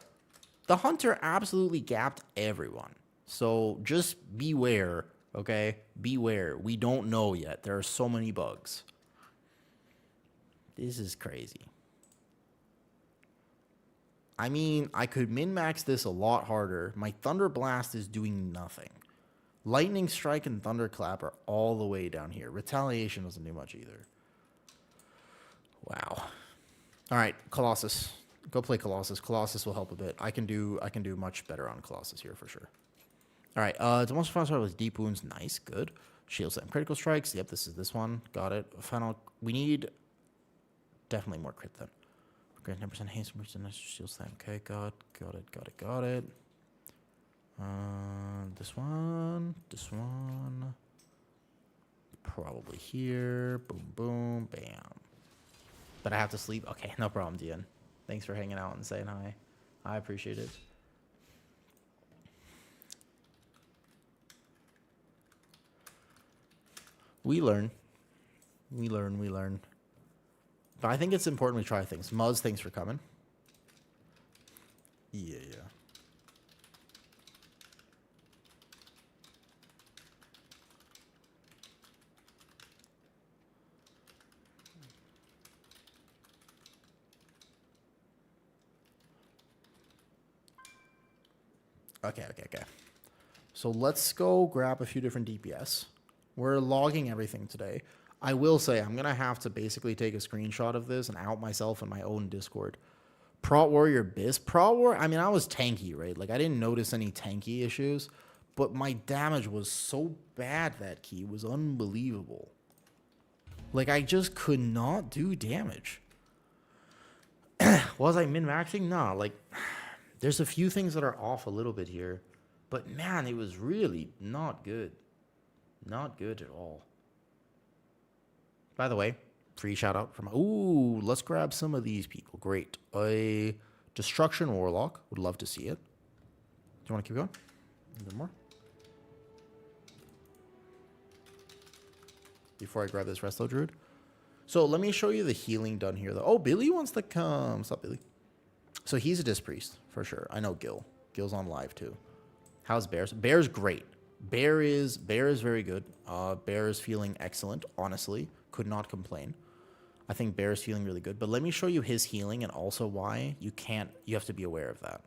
the Hunter absolutely gapped everyone. So just beware, okay? Beware. We don't know yet. There are so many bugs. This is crazy. I mean, I could min-max this a lot harder. My Thunder Blast is doing nothing. Lightning Strike and Thunderclap are all the way down here. Retaliation doesn't do much either. Wow. All right, Colossus. Go play Colossus. Colossus will help a bit. I can do much better on Colossus here for sure. All right, the most fun start was Deep Wounds. Nice, good. Shield Slam. Critical Strikes. Yep, this is this one. Got it. Final. We need definitely more crit then. Grant 10% haste. Shield Slam. Okay, got it. This one. Probably here. Boom, boom, bam. But I have to sleep. Okay, no problem, Dian. Thanks for hanging out and saying hi. I appreciate it. We learn. But I think it's important we try things. Muzz, thanks for coming. Yeah. Okay. So let's go grab a few different DPS. We're logging everything today. I will say I'm going to have to basically take a screenshot of this and out myself in my own Discord. Prot Warrior Biz. Prot Warrior, I mean, I was tanky, right? Like, I didn't notice any tanky issues, but my damage was so bad that key was unbelievable. Like, I just could not do damage. Was I min-maxing? No, like, there's a few things that are off a little bit here, but man, it was really not good. Not good at all. By the way, free shout out from... Ooh, let's grab some of these people. Great. A Destruction Warlock. Would love to see it. Do you want to keep going? A bit more? Before I grab this Resto Druid. So let me show you the healing done here, though. Oh, Billy wants to come. What's up, Billy? So he's a Disc Priest, for sure. I know Gil. Gil's on live, too. How's Bears? Bear's great. Bear is very good. Bear is feeling excellent, honestly. Could not complain. I think Bear is feeling really good. But let me show you his healing and also why you have to be aware of that.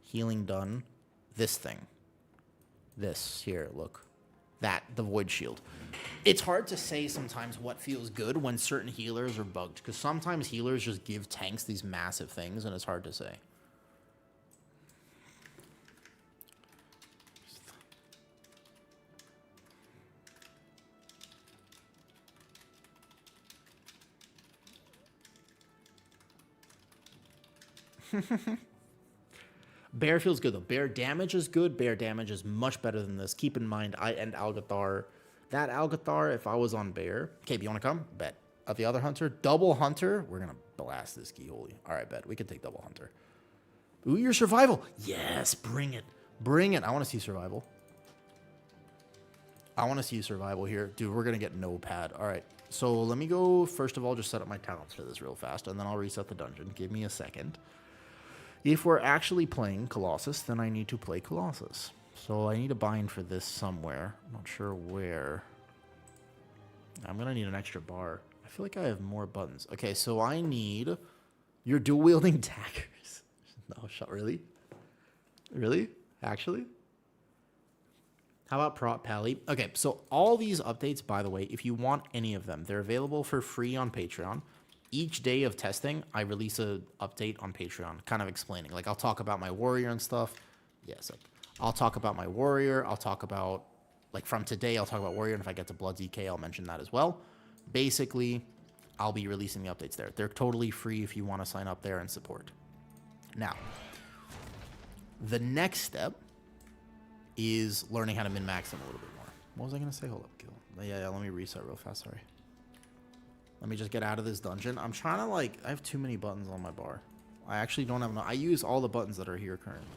Healing done. This thing. This here, look. That, the Void Shield. It's hard to say sometimes what feels good when certain healers are bugged. Because sometimes healers just give tanks these massive things and it's hard to say. Bear feels good, though. Bear damage is good. Bear damage is much better than this. Keep in mind, I end Algathar. That Algathar, if I was on Bear... Okay, you want to come? Bet. Of the other Hunter, Double Hunter. We're going to blast this Keyholy. All right, bet. We can take Double Hunter. Ooh, your Survival. Yes, bring it. Bring it. I want to see Survival. I want to see Survival here. Dude, we're going to get no pad. All right. So let me go, first of all, just set up my talents for this real fast, and then I'll reset the dungeon. Give me a second. If we're actually playing Colossus, then I need to play Colossus. So I need a bind for this somewhere. I'm not sure where. I'm going to need an extra bar. I feel like I have more buttons. Okay, so I need your dual-wielding daggers. No, shot. Really? Really? Actually? How about Prot Pally? Okay, so all these updates, by the way, if you want any of them, they're available for free on Patreon. Each day of testing, I release an update on Patreon, kind of explaining. Like, I'll talk about my warrior and stuff. Yes, I'll talk about my warrior. I'll talk about, like, from today, I'll talk about warrior. And if I get to Blood DK, I'll mention that as well. Basically, I'll be releasing the updates there. They're totally free if you want to sign up there and support. Now, the next step is learning how to min-max them a little bit more. What was I going to say? Hold up, Gil. Yeah, let me reset real fast. Sorry. Let me just get out of this dungeon. I'm trying to, like, I have too many buttons on my bar. I actually don't have enough. I use all the buttons that are here currently.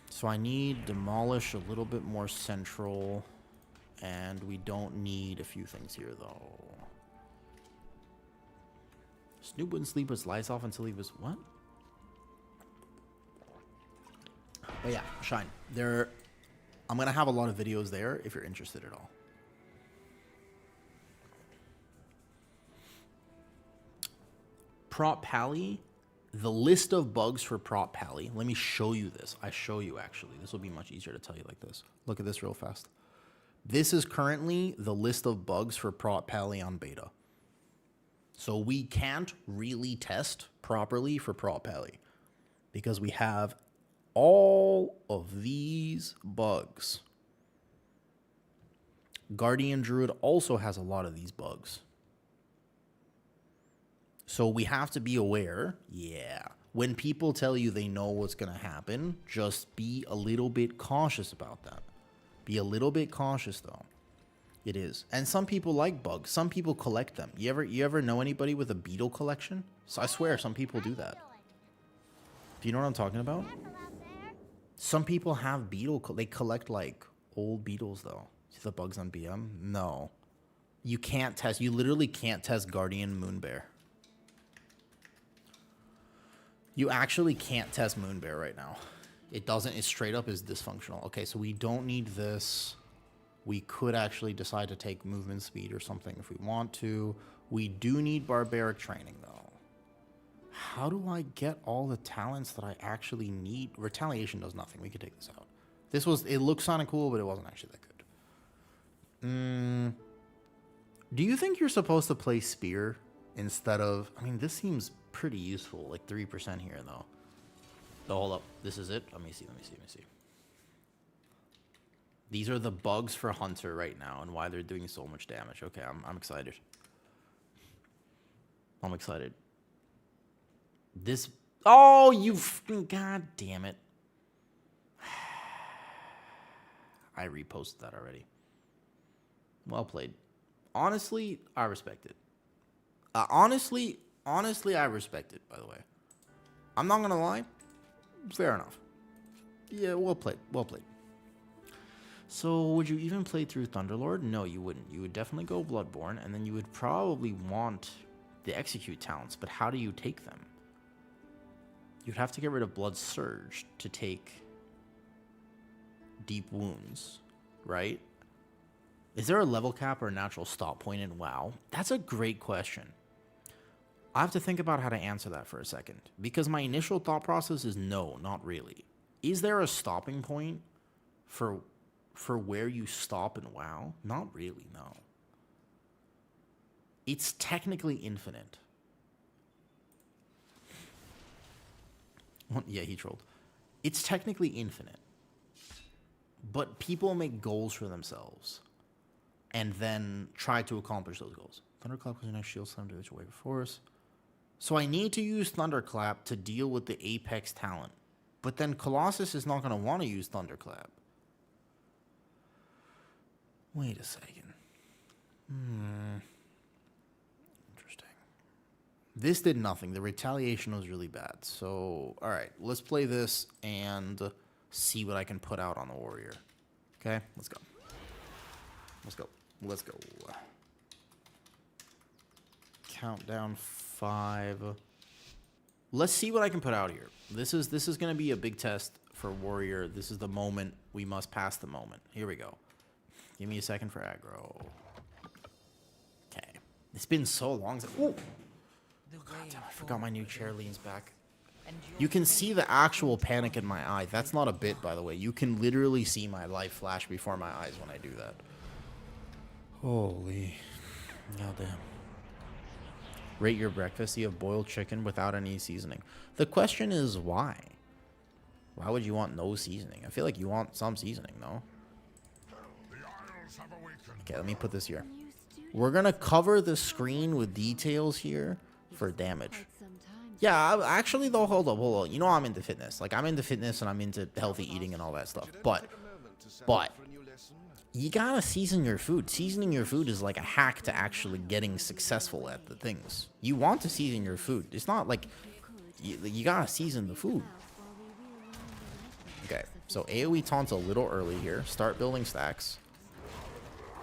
So I need Demolish a little bit more central. And we don't need a few things here, though. Snoop wouldn't sleep his lights off until he was... What? But yeah, Shine. I'm going to have a lot of videos there if you're interested at all. Prot Pally, the list of bugs for Prot Pally. Let me show you this. I show you, actually. This will be much easier to tell you like this. Look at this real fast. This is currently the list of bugs for Prot Pally on beta. So we can't really test properly for Prop Pally because we have all of these bugs. Guardian Druid also has a lot of these bugs. So we have to be aware, when people tell you they know what's going to happen, just be a little bit cautious about that. Be a little bit cautious, though. It is. And some people like bugs. Some people collect them. You ever know anybody with a beetle collection? So I swear, some people do that. Do you know what I'm talking about? Some people have they collect, like, old beetles, though. See the bugs on BM? No. You can't test. You literally can't test Guardian Moonbear. You actually can't test Moonbear right now. It doesn't. It straight up is dysfunctional. Okay, so we don't need this. We could actually decide to take movement speed or something if we want to. We do need barbaric training, though. How do I get all the talents that I actually need? Retaliation does nothing. We could take this out. It looks kind of cool, but it wasn't actually that good. Do you think you're supposed to play Spear instead of... I mean, this seems pretty useful. Like 3% here, though. Oh, hold up. This is it? Let me see. These are the bugs for Hunter right now and why they're doing so much damage. Okay, I'm excited. I'm excited. This... Oh, you... God damn it. I reposted that already. Well played. Honestly, I respect it. Honestly, I respect it, by the way. I'm not gonna lie. Fair enough. Yeah, well played. Well played. So, would you even play through Thunderlord? No, you wouldn't. You would definitely go Bloodborne, and then you would probably want the Execute talents, but how do you take them? You'd have to get rid of Blood Surge to take Deep Wounds, right? Is there a level cap or a natural stop point in WoW? That's a great question. I have to think about how to answer that for a second, because my initial thought process is no, not really. Is there a stopping point for where you stop in WoW? Not really, no. It's technically infinite. Well, yeah, he trolled. It's technically infinite. But people make goals for themselves and then try to accomplish those goals. Thunderclap was your next shield slam to the wave of force. So I need to use Thunderclap to deal with the Apex talent. But then Colossus is not going to want to use Thunderclap. Wait a second. Interesting. This did nothing. The retaliation was really bad. So, alright. Let's play this and see what I can put out on the warrior. Okay? Let's go. Let's go. Let's go. Countdown 5. Let's see what I can put out here. This is going to be a big test for warrior. This is the moment. We must pass the moment. Here we go. Give me a second for aggro. Okay. It's been so long. Oh! God damn, I forgot my new chair leans back. You can see the actual panic in my eye. That's not a bit, by the way. You can literally see my life flash before my eyes when I do that. Holy. Goddamn. Rate your breakfast. You have boiled chicken without any seasoning. The question is why? Why would you want no seasoning? I feel like you want some seasoning, no? Okay, let me put this here. We're going to cover the screen with details here for damage. Yeah, actually, though, hold up. You know I'm into fitness. Like, I'm into fitness and I'm into healthy eating and all that stuff. But, you gotta season your food. Seasoning your food is like a hack to actually getting successful at the things. You want to season your food. It's not like, you gotta season the food. Okay, so AoE taunts a little early here. Start building stacks.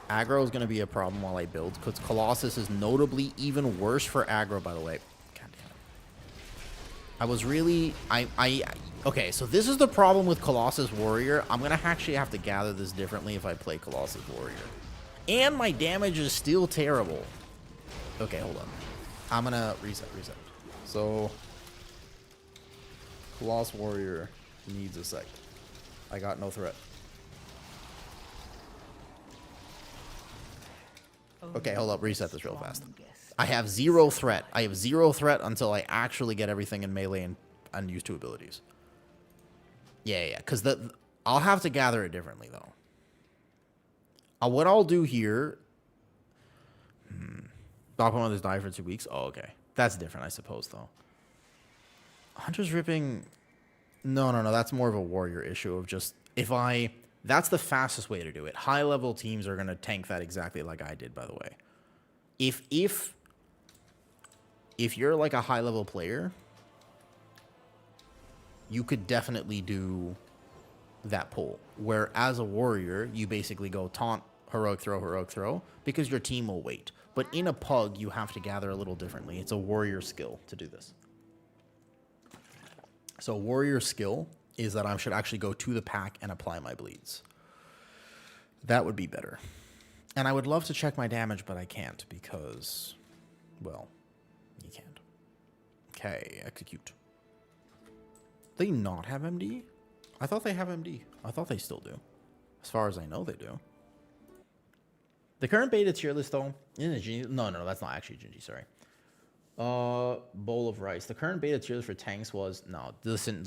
Aggro is going to be a problem while I build, because Colossus is notably even worse for aggro, by the way. God damn it. I was really... Okay, so this is the problem with Colossus Warrior. I'm going to actually have to gather this differently if I play Colossus Warrior. And my damage is still terrible. Okay, hold on. I'm going to reset. So, Colossus Warrior needs a sec. I got no threat. Okay, hold up. Reset this real fast. I have 0 threat. I have 0 threat until I actually get everything in melee and use 2 abilities. Yeah. Because I'll have to gather it differently, though. What I'll do here... Stop one of this die for 2 weeks? Oh, okay. That's different, I suppose, though. Hunter's Ripping... No. That's more of a warrior issue of just... That's the fastest way to do it. High-level teams are going to tank that exactly like I did, by the way. If you're like a high-level player, you could definitely do that pull. Where as a warrior, you basically go taunt, heroic throw, because your team will wait. But in a pug, you have to gather a little differently. It's a warrior skill to do this. So warrior skill is that I should actually go to the pack and apply my bleeds. That would be better. And I would love to check my damage, but I can't because, well, you can't. Okay, execute. They not have MD? I thought they have MD. I thought they still do. As far as I know, they do. The current beta tier list, though, isn't it Gingy? No, that's not actually Gingy, sorry. Bowl of rice. The current beta tier list for tanks was... No, listen.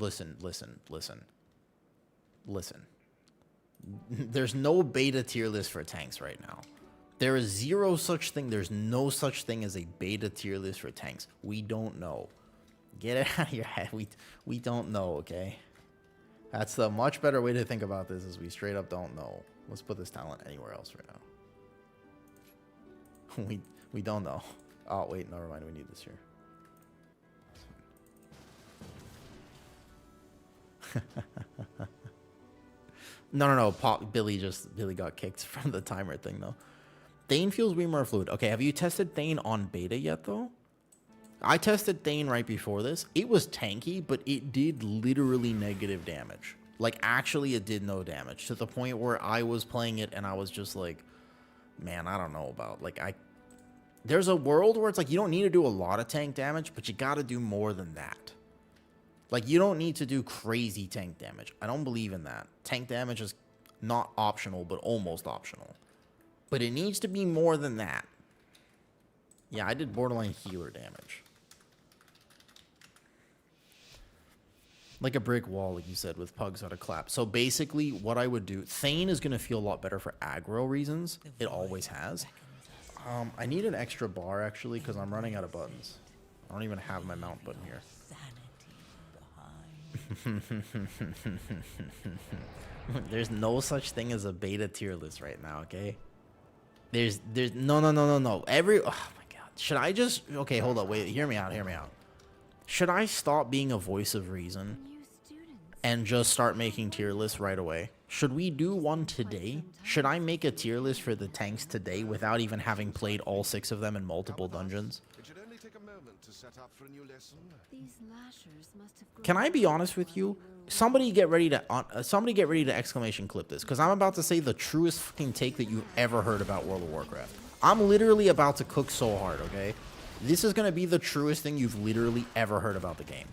There's no beta tier list for tanks right now. There is 0 such thing. There's no such thing as a beta tier list for tanks. We don't know. Get it out of your head. We don't know, okay? That's the much better way to think about this is we straight up don't know. Let's put this talent anywhere else right now. We don't know. Oh, wait, never mind. We need this here. No. Billy got kicked from the timer thing, though. Thane feels way more fluid. Okay, have you tested Thane on beta yet, though? I tested Thane right before this. It was tanky, but it did literally negative damage. Like, actually, it did no damage. To the point where I was playing it, and I was just like, man, I don't know about... Like, there's a world where it's like, you don't need to do a lot of tank damage, but you gotta do more than that. Like, you don't need to do crazy tank damage. I don't believe in that. Tank damage is not optional, but almost optional. But it needs to be more than that. Yeah, I did borderline healer damage. Like a brick wall, like you said, with pugs out of clap. So basically, what I would do... Thane is going to feel a lot better for aggro reasons. It always has. I need an extra bar, actually, because I'm running out of buttons. I don't even have my mount button here. There's no such thing as a beta tier list right now, okay? There's no. Oh my god. Should I just... Okay, hold up, wait, hear me out. Should I stop being a voice of reason and just start making tier lists right away? Should we do one today? Should I make a tier list for the tanks today without even having played all 6 of them in multiple dungeons? Can I be honest with you? Somebody get ready to exclamation clip this, because I'm about to say the truest fucking take that you've ever heard about World of Warcraft. I'm literally about to cook so hard, okay? This is going to be the truest thing you've literally ever heard about the game.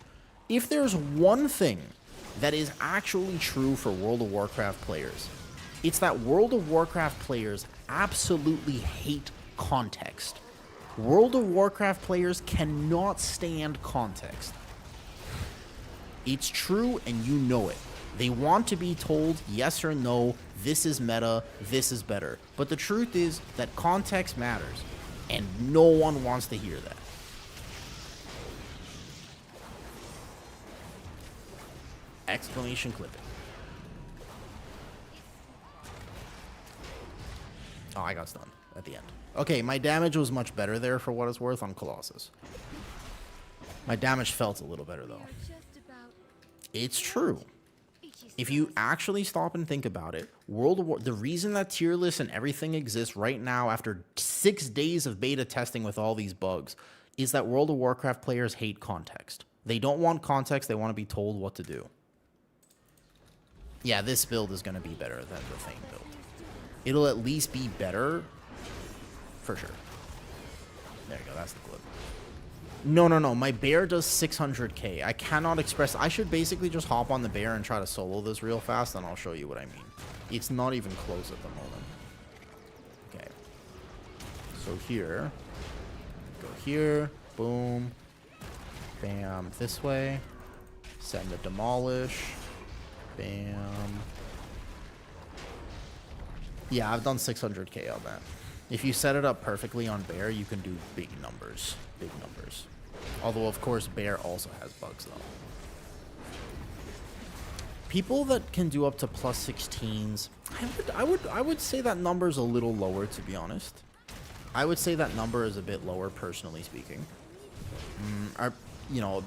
If there's one thing that is actually true for World of Warcraft players, it's that World of Warcraft players absolutely hate context. World of Warcraft players cannot stand context. It's true, and you know it. They want to be told yes or no, this is meta, this is better. But the truth is that context matters, and no one wants to hear that. Exclamation clipping. Oh, I got stunned at the end. Okay, my damage was much better there for what it's worth on Colossus. My damage felt a little better, though. It's true. If you actually stop and think about it, the reason that tier lists and everything exists right now after 6 days of beta testing with all these bugs is that World of Warcraft players hate context. They don't want context, they want to be told what to do. Yeah, this build is going to be better than the Thane build. It'll at least be better, for sure. There you go, that's the clip. No, my bear does 600k. I cannot express... I should basically just hop on the bear and try to solo this real fast, and I'll show you what I mean. It's not even close at the moment. Okay. So here. Go here. Boom. Bam. This way. Send the demolish. Bam. Yeah, I've done 600k on that. If you set it up perfectly on bear, you can do big numbers. Big numbers. Although, of course, bear also has bugs, though. People that can do up to plus 16s, I would say that number's a little lower, to be honest. I would say that number is a bit lower, personally speaking. You know,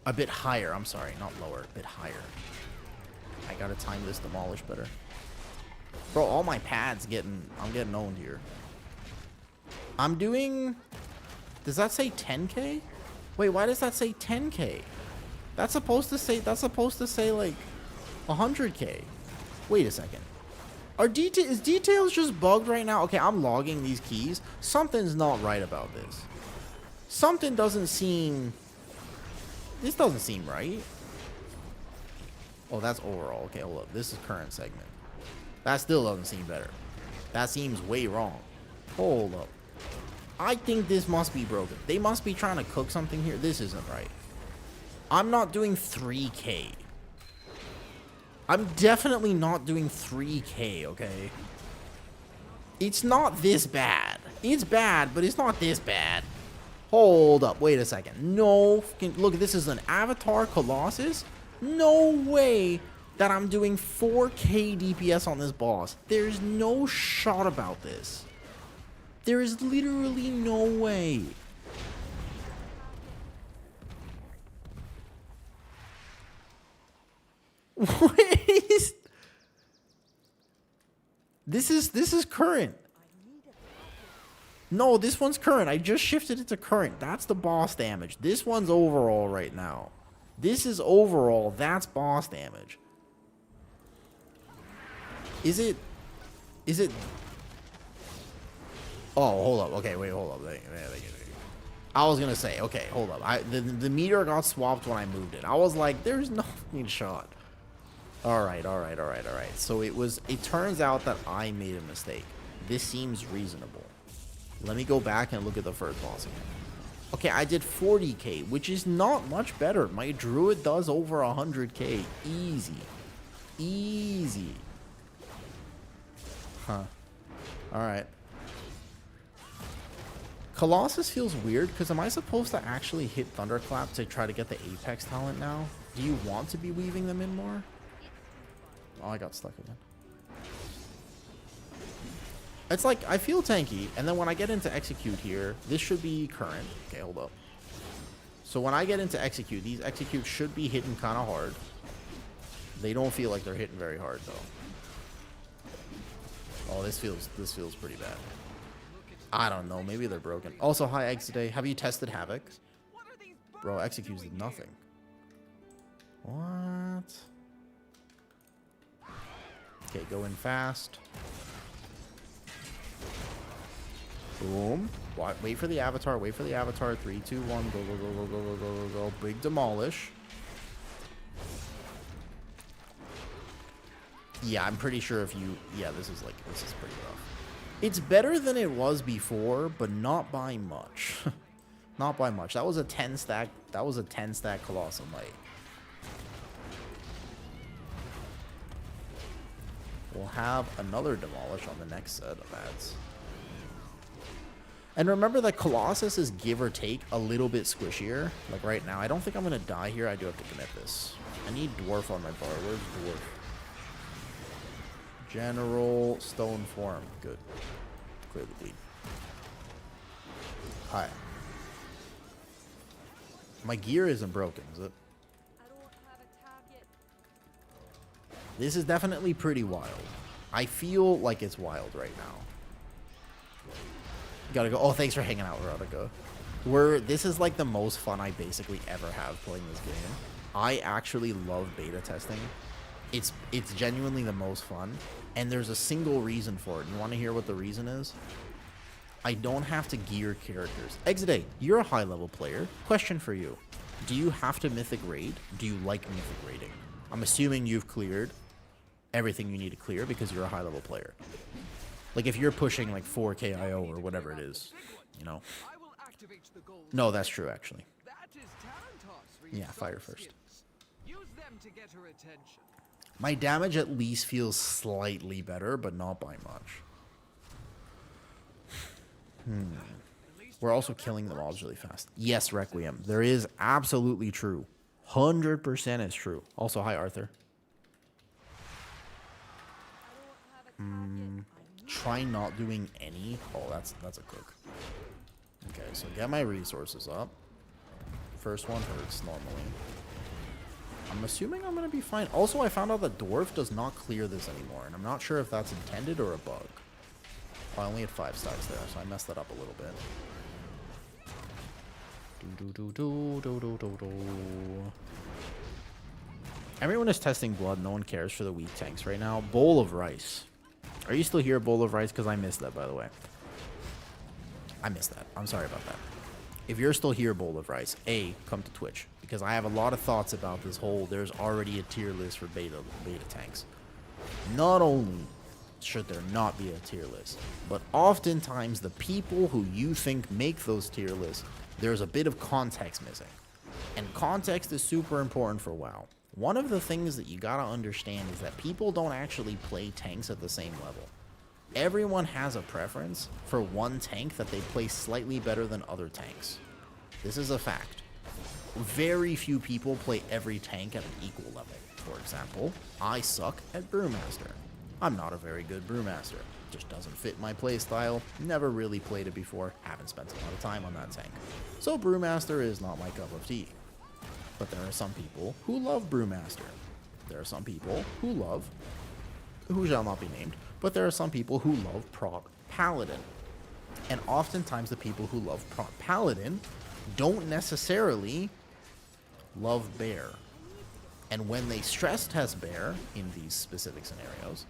a bit higher. I'm sorry, not lower, a bit higher. I gotta time this demolish better. Bro, all my pads I'm getting owned here. I'm doing, does that say 10k? Wait, why does that say 10k? That's supposed to say like 100k. Wait a second. Is details just bugged right now? Okay, I'm logging these keys. Something's not right about this. Something doesn't seem, this doesn't seem right. Oh, that's overall. Okay, hold up. This is current segment. That still doesn't seem better. That seems way wrong. Hold up. I think this must be broken. They must be trying to cook something here. This isn't right. I'm not doing 3k. I'm definitely not doing 3k, okay? It's not this bad. It's bad, but it's not this bad. Hold up. Wait a second. No. Look, this is an Avatar Colossus. No way that I'm doing 4k DPS on this boss. There's no shot about this. There is literally no way. What is... This is current. No, this one's current. I just shifted it to current. That's the boss damage. This one's overall right now. This is overall. That's boss damage. Is it... Oh, hold up. Okay, wait, hold up. I was gonna say, okay, hold up. The meter got swapped when I moved it. I was like, there's no fucking shot. Alright. So it turns out that I made a mistake. This seems reasonable. Let me go back and look at the first boss again. Okay, I did 40k, which is not much better. My druid does over 100k. Easy. Huh. Alright. Colossus feels weird, because am I supposed to actually hit Thunderclap to try to get the Apex talent now? Do you want to be weaving them in more? Oh, I got stuck again. It's like, I feel tanky, and then when I get into execute here, this should be current. Okay, hold up. So when I get into execute, these executes should be hitting kind of hard. They don't feel like they're hitting very hard, though. Oh, this feels pretty bad. I don't know, maybe they're broken. Also, hi, Eggs today. Have you tested Havoc? Bro, executes did nothing. What? Okay, go in fast. Boom. Wait for the avatar. Wait for the avatar. 3, 2, 1. Go. Big demolish. Yeah, I'm pretty sure if you... Yeah, this is pretty rough. It's better than it was before, but not by much. Not by much. That was a 10 stack. That was a 10 stack Colossal Might. We'll have another demolish on the next set of ads. And remember that Colossus is give or take a little bit squishier. Like right now, I don't think I'm going to die here. I do have to commit this. I need Dwarf on my bar. Where's Dwarf? General Stone Form. Good. Clear the bleed. Hi. My gear isn't broken, is it? This is definitely pretty wild. I feel like it's wild right now. Gotta go. Oh, thanks for hanging out, Veronica. This is like the most fun I basically ever have playing this game. I actually love beta testing. It's genuinely the most fun. And there's a single reason for it. You want to hear what the reason is? I don't have to gear characters. Exit, you're a high level player. Question for you. Do you have to mythic raid? Do you like mythic raiding? I'm assuming you've cleared everything you need to clear because you're a high level player. Like if you're pushing like 4 KIO or whatever it is, you know. I will activate the gold. No, that's true actually. That is Tarantos for your Yeah, fire soul first. skins. Use them to get her attention. My damage at least feels slightly better, but not by much. At least We're also killing the mobs really fast. Yes, Requiem. There is absolutely true. 100% is true. Also, hi, Arthur. Try not doing any. Oh, that's a cook. Okay, so get my resources up. First one hurts normally. I'm assuming I'm going to be fine. Also, I found out that Dwarf does not clear this anymore, and I'm not sure if that's intended or a bug. Oh, I only had 5 stacks there, so I messed that up a little bit. Everyone is testing blood. No one cares for the weak tanks right now. Bowl of rice. Are you still here, Bowl of rice? Because I missed that, by the way. I missed that. I'm sorry about that. If you're still here, Bowl of rice, A, come to Twitch. Because I have a lot of thoughts about this whole, there's already a tier list for beta tanks. Not only should there not be a tier list, but oftentimes the people who you think make those tier lists, there's a bit of context missing. And context is super important for WoW. One of the things that you gotta understand is that people don't actually play tanks at the same level. Everyone has a preference for one tank that they play slightly better than other tanks. This is a fact. Very few people play every tank at an equal level. For example, I suck at Brewmaster. I'm not a very good Brewmaster. Just doesn't fit my playstyle. Never really played it before. Haven't spent a lot of time on that tank. So Brewmaster is not my cup of tea. But there are some people who love Brewmaster. There are some people who shall not be named, but there are some people who love Prog Paladin. And oftentimes the people who love Prog Paladin don't necessarily love Bear. And when they stress test Bear in these specific scenarios,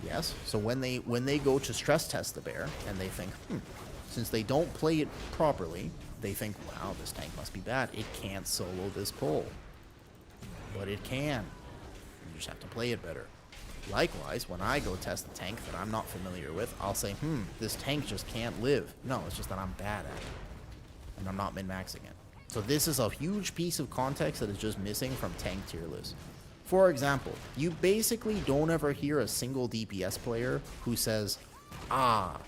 yes, so when they go to stress test the Bear and they think, since they don't play it properly, they think, wow, this tank must be bad. It can't solo this pull. But it can. You just have to play it better. Likewise, when I go test a tank that I'm not familiar with, I'll say, this tank just can't live. No, it's just that I'm bad at it. And I'm not min-maxing it. So this is a huge piece of context that is just missing from tank tier lists. For example, you basically don't ever hear a single DPS player who says, I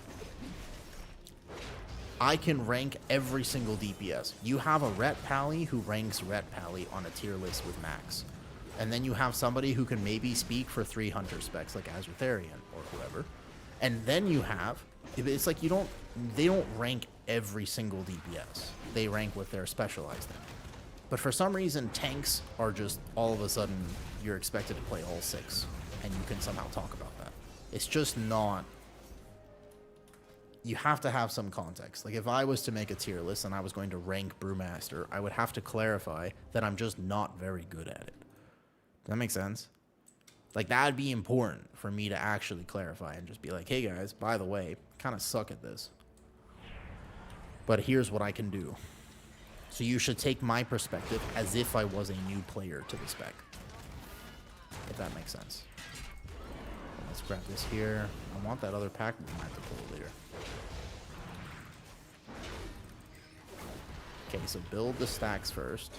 can rank every single DPS. You have a Ret Pally who ranks Ret Pally on a tier list with Max. And then you have somebody who can maybe speak for 3 Hunter specs like Azertharian or whoever. And then you have, it's like they don't rank every single DPS. They rank what they're specialized in. But for some reason, tanks are just, all of a sudden, you're expected to play all 6. And you can somehow talk about that. It's just not... You have to have some context. Like, if I was to make a tier list and I was going to rank Brewmaster, I would have to clarify that I'm just not very good at it. Does that make sense? Like, that'd be important for me to actually clarify and just be like, hey guys, by the way, kind of suck at this. But here's what I can do. So you should take my perspective as if I was a new player to the spec. If that makes sense. Let's grab this here. I want that other pack, but we might have to pull it later. Okay, so build the stacks first.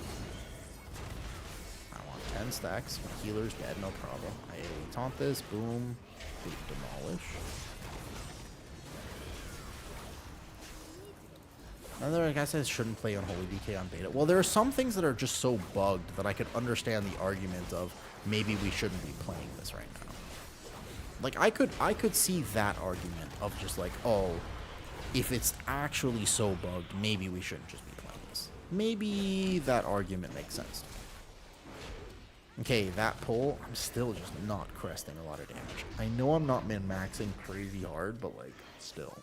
I want 10 stacks. My healer's dead, no problem. I AoE taunt this, boom, demolish. Another guy says shouldn't play on Holy DK on beta. Well, there are some things that are just so bugged that I could understand the argument of maybe we shouldn't be playing this right now. Like, I could see that argument of just like, oh, if it's actually so bugged, maybe we shouldn't just be playing this. Maybe that argument makes sense. Okay, that pull, I'm still just not cresting a lot of damage. I know I'm not min-maxing crazy hard, but like, still.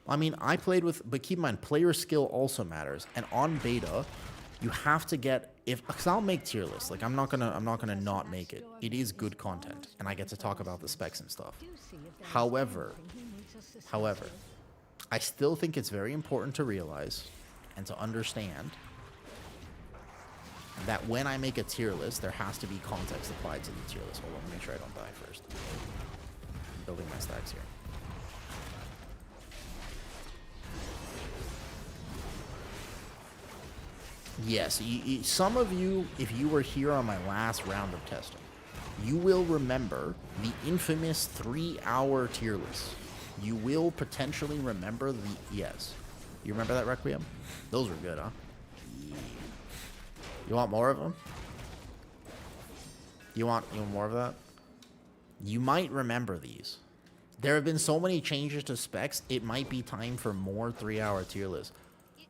I mean, I played with, but keep in mind, player skill also matters. And on beta, you have to get, because I'll make tier lists. Like, I'm not gonna not make it. It is good content, and I get to talk about the specs and stuff. However, I still think it's very important to realize and to understand that when I make a tier list, there has to be context applied to the tier list. Hold on, make sure I don't die first. I'm building my stacks here. Yes, some of you, if you were here on my last round of testing, you will remember the infamous 3-hour tier list. You will potentially remember the... Yes. You remember that, Requiem? Those were good, huh? Yeah. You want more of them? You want more of that? You might remember these. There have been so many changes to specs, it might be time for more 3-hour tier lists.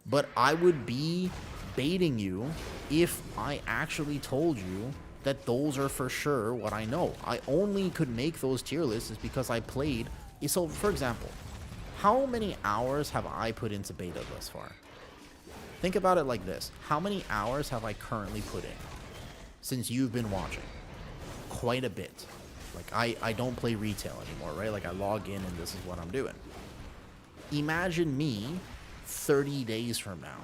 But I would be baiting you if I actually told you that those are for sure what I know. I only could make those tier lists is because I played. So, for example, how many hours have I put into beta thus far? Think about it like this. How many hours have I currently put in since you've been watching? Quite a bit. Like, I don't play retail anymore, right? Like, I log in and this is what I'm doing. Imagine me 30 days from now.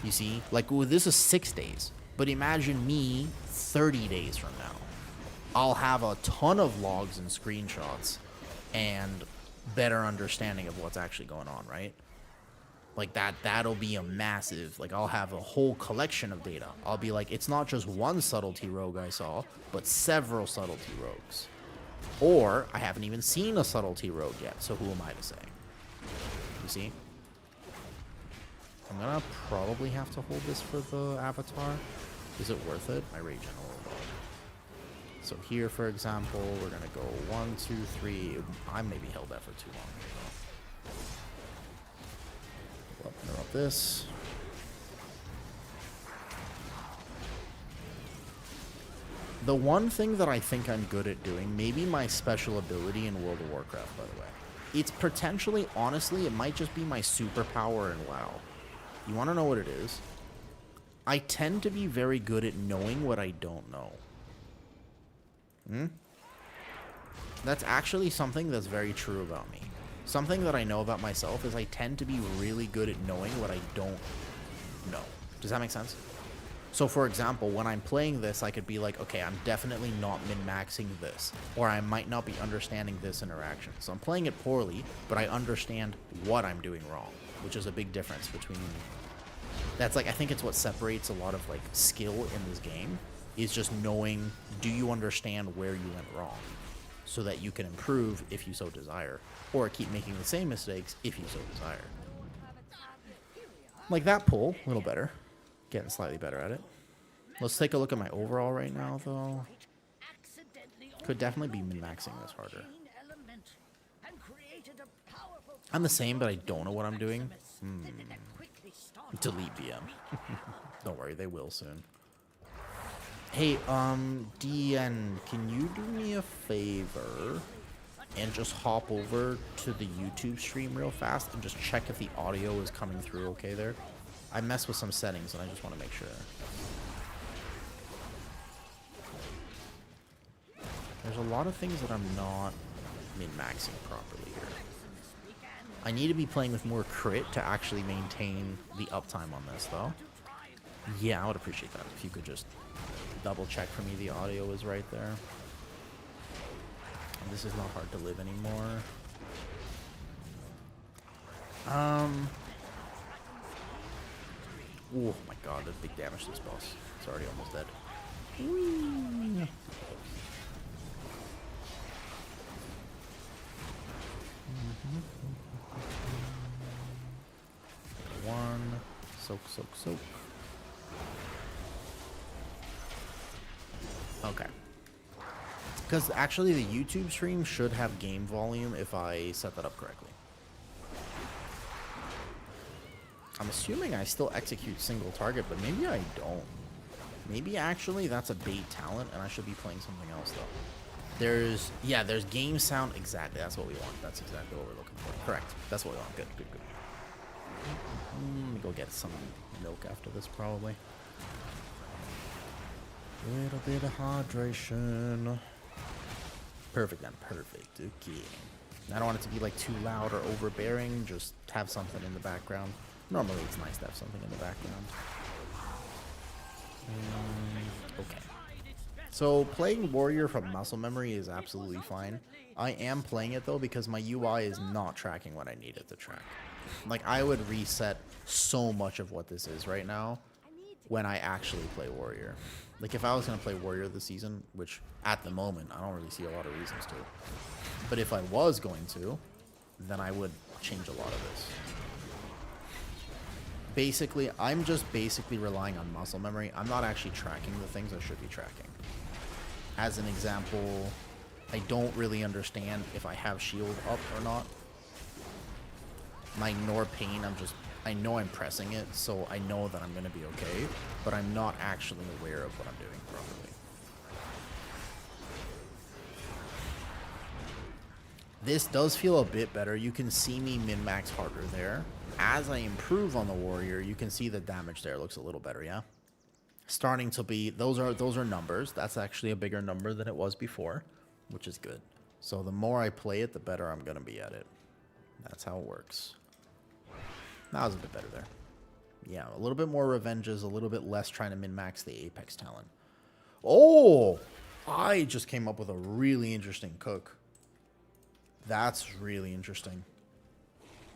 You see? Like, well, this is 6 days. But imagine me 30 days from now. I'll have a ton of logs and screenshots and better understanding of what's actually going on, right? Like, that'll be a massive... Like, I'll have a whole collection of data. I'll be like, it's not just one subtlety rogue I saw, but several subtlety rogues. Or, I haven't even seen a subtlety rogue yet, so who am I to say? You see? I'm gonna probably have to hold this for the avatar. Is it worth it? I rage in a little bit. So here, for example, we're gonna go 1, 2, 3. I maybe held that for too long. Interrupt this. The one thing that I think I'm good at doing, maybe my special ability in World of Warcraft, by the way. It's potentially, honestly, it might just be my superpower in WoW. You want to know what it is? I tend to be very good at knowing what I don't know. That's actually something that's very true about me. Something that I know about myself is I tend to be really good at knowing what I don't know. Does that make sense? So, for example, when I'm playing this, I could be like, okay, I'm definitely not min-maxing this. Or I might not be understanding this interaction. So I'm playing it poorly, but I understand what I'm doing wrong. Which is a big difference between... That's like, I think it's what separates a lot of, like, skill in this game. Is just knowing, do you understand where you went wrong? So that you can improve if you so desire. Or keep making the same mistakes if you so desire. Like that pull, a little better. Getting slightly better at it. Let's take a look at my overall right now, though. Could definitely be min-maxing this harder. I'm the same, but I don't know what I'm doing. Delete BM. Don't worry, they will soon. Hey, DN, can you do me a favor and just hop over to the YouTube stream real fast and just check if the audio is coming through okay there? I messed with some settings and I just want to make sure. There's a lot of things that I'm not min-maxing properly here. I need to be playing with more crit to actually maintain the uptime on this, though. Yeah, I would appreciate that if you could just double check for me the audio is right there. This is not hard to live anymore. Oh my god, that's big damage to this boss. It's already almost dead. Whee! One. Soak, soak, soak. Okay. Because actually the YouTube stream should have game volume if I set that up correctly. I'm assuming I still execute single target, but maybe I don't. Maybe actually that's a bait talent and I should be playing something else though. There's game sound. Exactly, that's what we want. That's exactly what we're looking for. Correct. That's what we want. Good, good, good. Let me go get some milk after this probably. Little bit of hydration. Perfect then, perfect. Okay. I don't want it to be like too loud or overbearing. Just have something in the background. Normally it's nice to have something in the background. Okay. So playing Warrior from muscle memory is absolutely fine. I am playing it though because my UI is not tracking what I need it to track. Like I would reset so much of what this is right now when I actually play Warrior. Like if I was going to play Warrior this season, which at the moment I don't really see a lot of reasons to. But if I was going to, then I would change a lot of this. Basically, I'm just basically relying on muscle memory. I'm not actually tracking the things I should be tracking. As an example, I don't really understand if I have shield up or not. My ignore pain, I know I'm pressing it, so I know that I'm going to be okay, but I'm not actually aware of what I'm doing properly. This does feel a bit better. You can see me min-max harder there. As I improve on the Warrior, you can see the damage there looks a little better, yeah? Starting to be, those are numbers. That's actually a bigger number than it was before, which is good. So the more I play it, the better I'm going to be at it. That's how it works. That was a bit better there. Yeah, a little bit more revenges, a little bit less trying to min-max the Apex talent. Oh! I just came up with a really interesting cook. That's really interesting.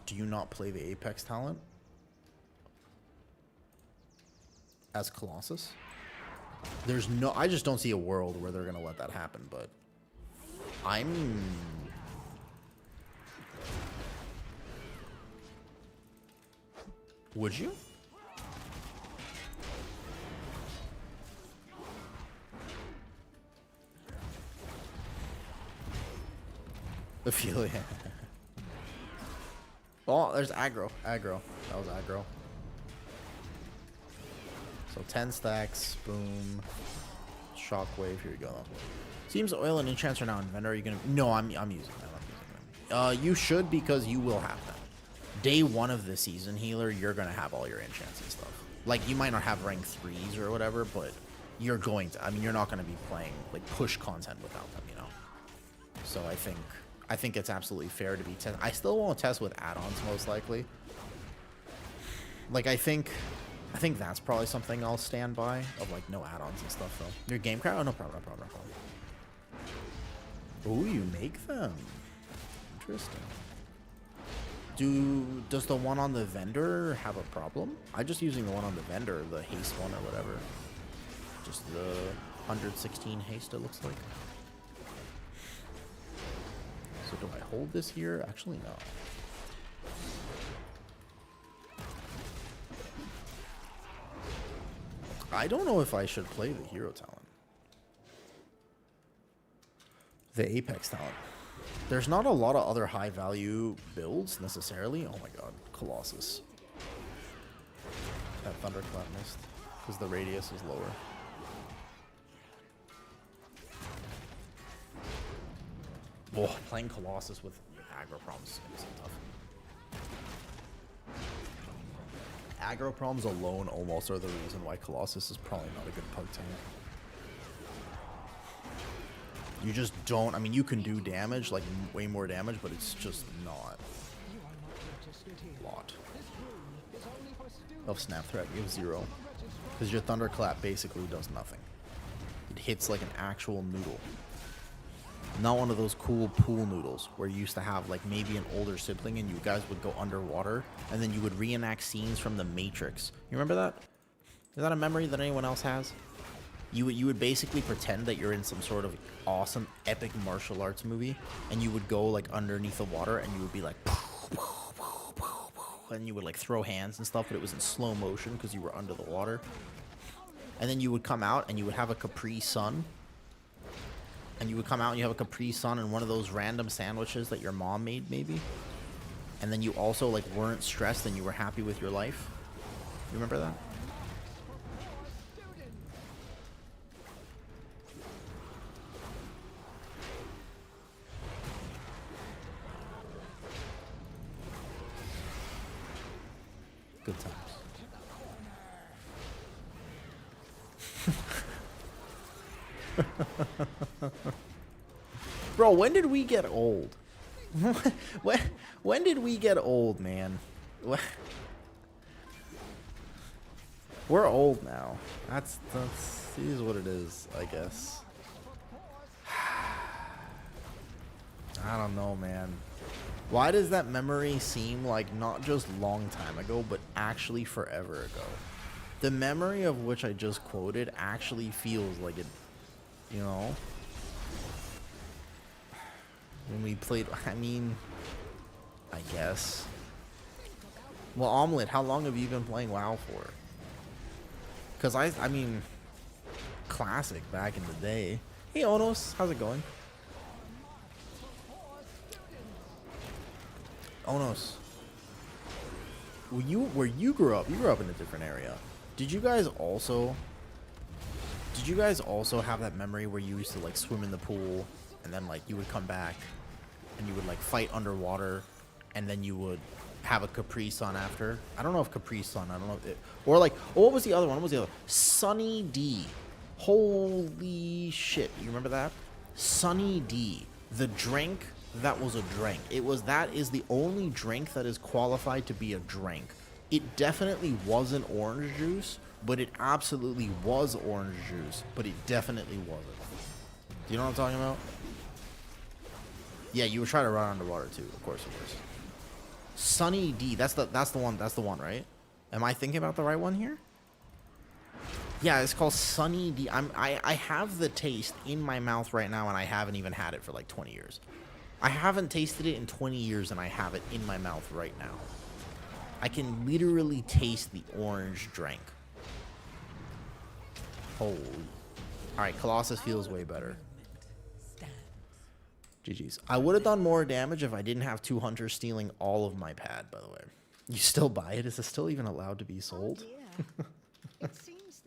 Do you not play the Apex talent? As Colossus? There's no... I just don't see a world where they're going to let that happen, but... I'm... Would you? The feeling. Oh, there's aggro. Aggro. That was aggro. So 10 stacks. Boom. Shockwave. Here you go. Seems oil and enchants are now in vendor. Are you gonna? No, I'm using them. I'm using them. You should because you will have them. Day 1 of the season healer, you're gonna have all your enchants and stuff. Like you might not have rank 3s or whatever, but you're going to. I mean, you're not gonna be playing like push content without them, you know. So I think it's absolutely fair to be test. I still won't test with add-ons most likely. Like I think that's probably something I'll stand by of like no add-ons and stuff though. Your game crowd? Oh, no problem, no problem, no problem. Ooh, you make them. Interesting. Does the one on the vendor have a problem? I'm just using the one on the vendor, the haste one or whatever. Just the 116 haste it looks like. So do I hold this here? Actually, no. I don't know if I should play the hero talent. The Apex talent. There's not a lot of other high value builds necessarily. Oh my god, Colossus. That Thunderclap missed because the radius is lower. Oh, playing Colossus with aggro problems is going to be so tough. Aggro problems alone almost are the reason why Colossus is probably not a good pug tank. You just don't... I mean, you can do damage, like way more damage, but it's just not a lot. Of snap threat, you have 0. Because your Thunderclap basically does nothing. It hits like an actual noodle. Not one of those cool pool noodles where you used to have like maybe an older sibling and you guys would go underwater and then you would reenact scenes from The Matrix. You remember that? Is that a memory that anyone else has? You would basically pretend that you're in some sort of awesome epic martial arts movie and you would go like underneath the water and you would be like and you would like throw hands and stuff, but it was in slow motion because you were under the water. And then you would come out and you would have a Capri Sun. And you would come out and you have a Capri Sun and one of those random sandwiches that your mom made, maybe. And then you also like weren't stressed and you were happy with your life. You remember that? Good times. Bro, when did we get old? when did we get old, man? We're old now. That's it is what it is, I guess. I don't know, man. Why does that memory seem like not just long time ago, but actually forever ago? The memory of which I just quoted actually feels like it, you know? When we played, I mean, I guess. Well, Omelet, how long have you been playing WoW for? Because I mean, classic back in the day. Hey, Onos, how's it going? Onos, where you grew up in a different area. Did you guys also have that memory where you used to like swim in the pool and then like you would come back and you would like fight underwater and then you would have a Capri Sun after? I don't know if Capri Sun, I don't know if it, or like, oh, what was the other one? What was the other? Sunny D. Holy shit. You remember that? Sunny D. The drink that was a drink. That is the only drink that is qualified to be a drink. It definitely wasn't orange juice, but it absolutely was orange juice, but it definitely wasn't. Do you know what I'm talking about? Yeah, you would try to run underwater too, of course. Sunny D, that's the one, right? Am I thinking about the right one here? Yeah, it's called Sunny D. I have the taste in my mouth right now, and I haven't even had it for like 20 years. I haven't tasted it in 20 years, and I have it in my mouth right now. I can literally taste the orange drink. Holy. Alright, Colossus feels way better. GG's. I would have done more damage if I didn't have 2 hunters stealing all of my pad, by the way. You still buy it? Is it still even allowed to be sold? Oh it seems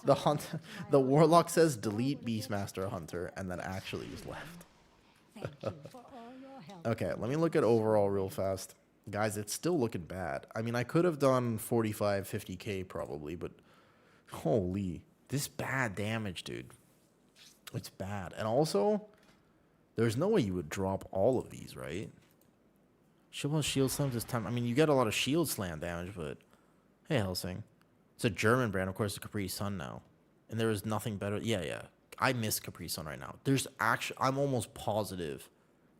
the Warlock says delete Beastmaster Hunter and then actually is left. Thank you for all your help. Okay, let me look at overall real fast. Guys, it's still looking bad. I mean, I could have done 45, 50k probably, but holy, this bad damage, dude. It's bad. And also, there's no way you would drop all of these, right? Shield slams this time. I mean, you get a lot of shield slam damage, but hey, Helsing. It's a German brand, of course, it's Capri Sun now. And there is nothing better. Yeah. I miss Capri Sun right now. I'm almost positive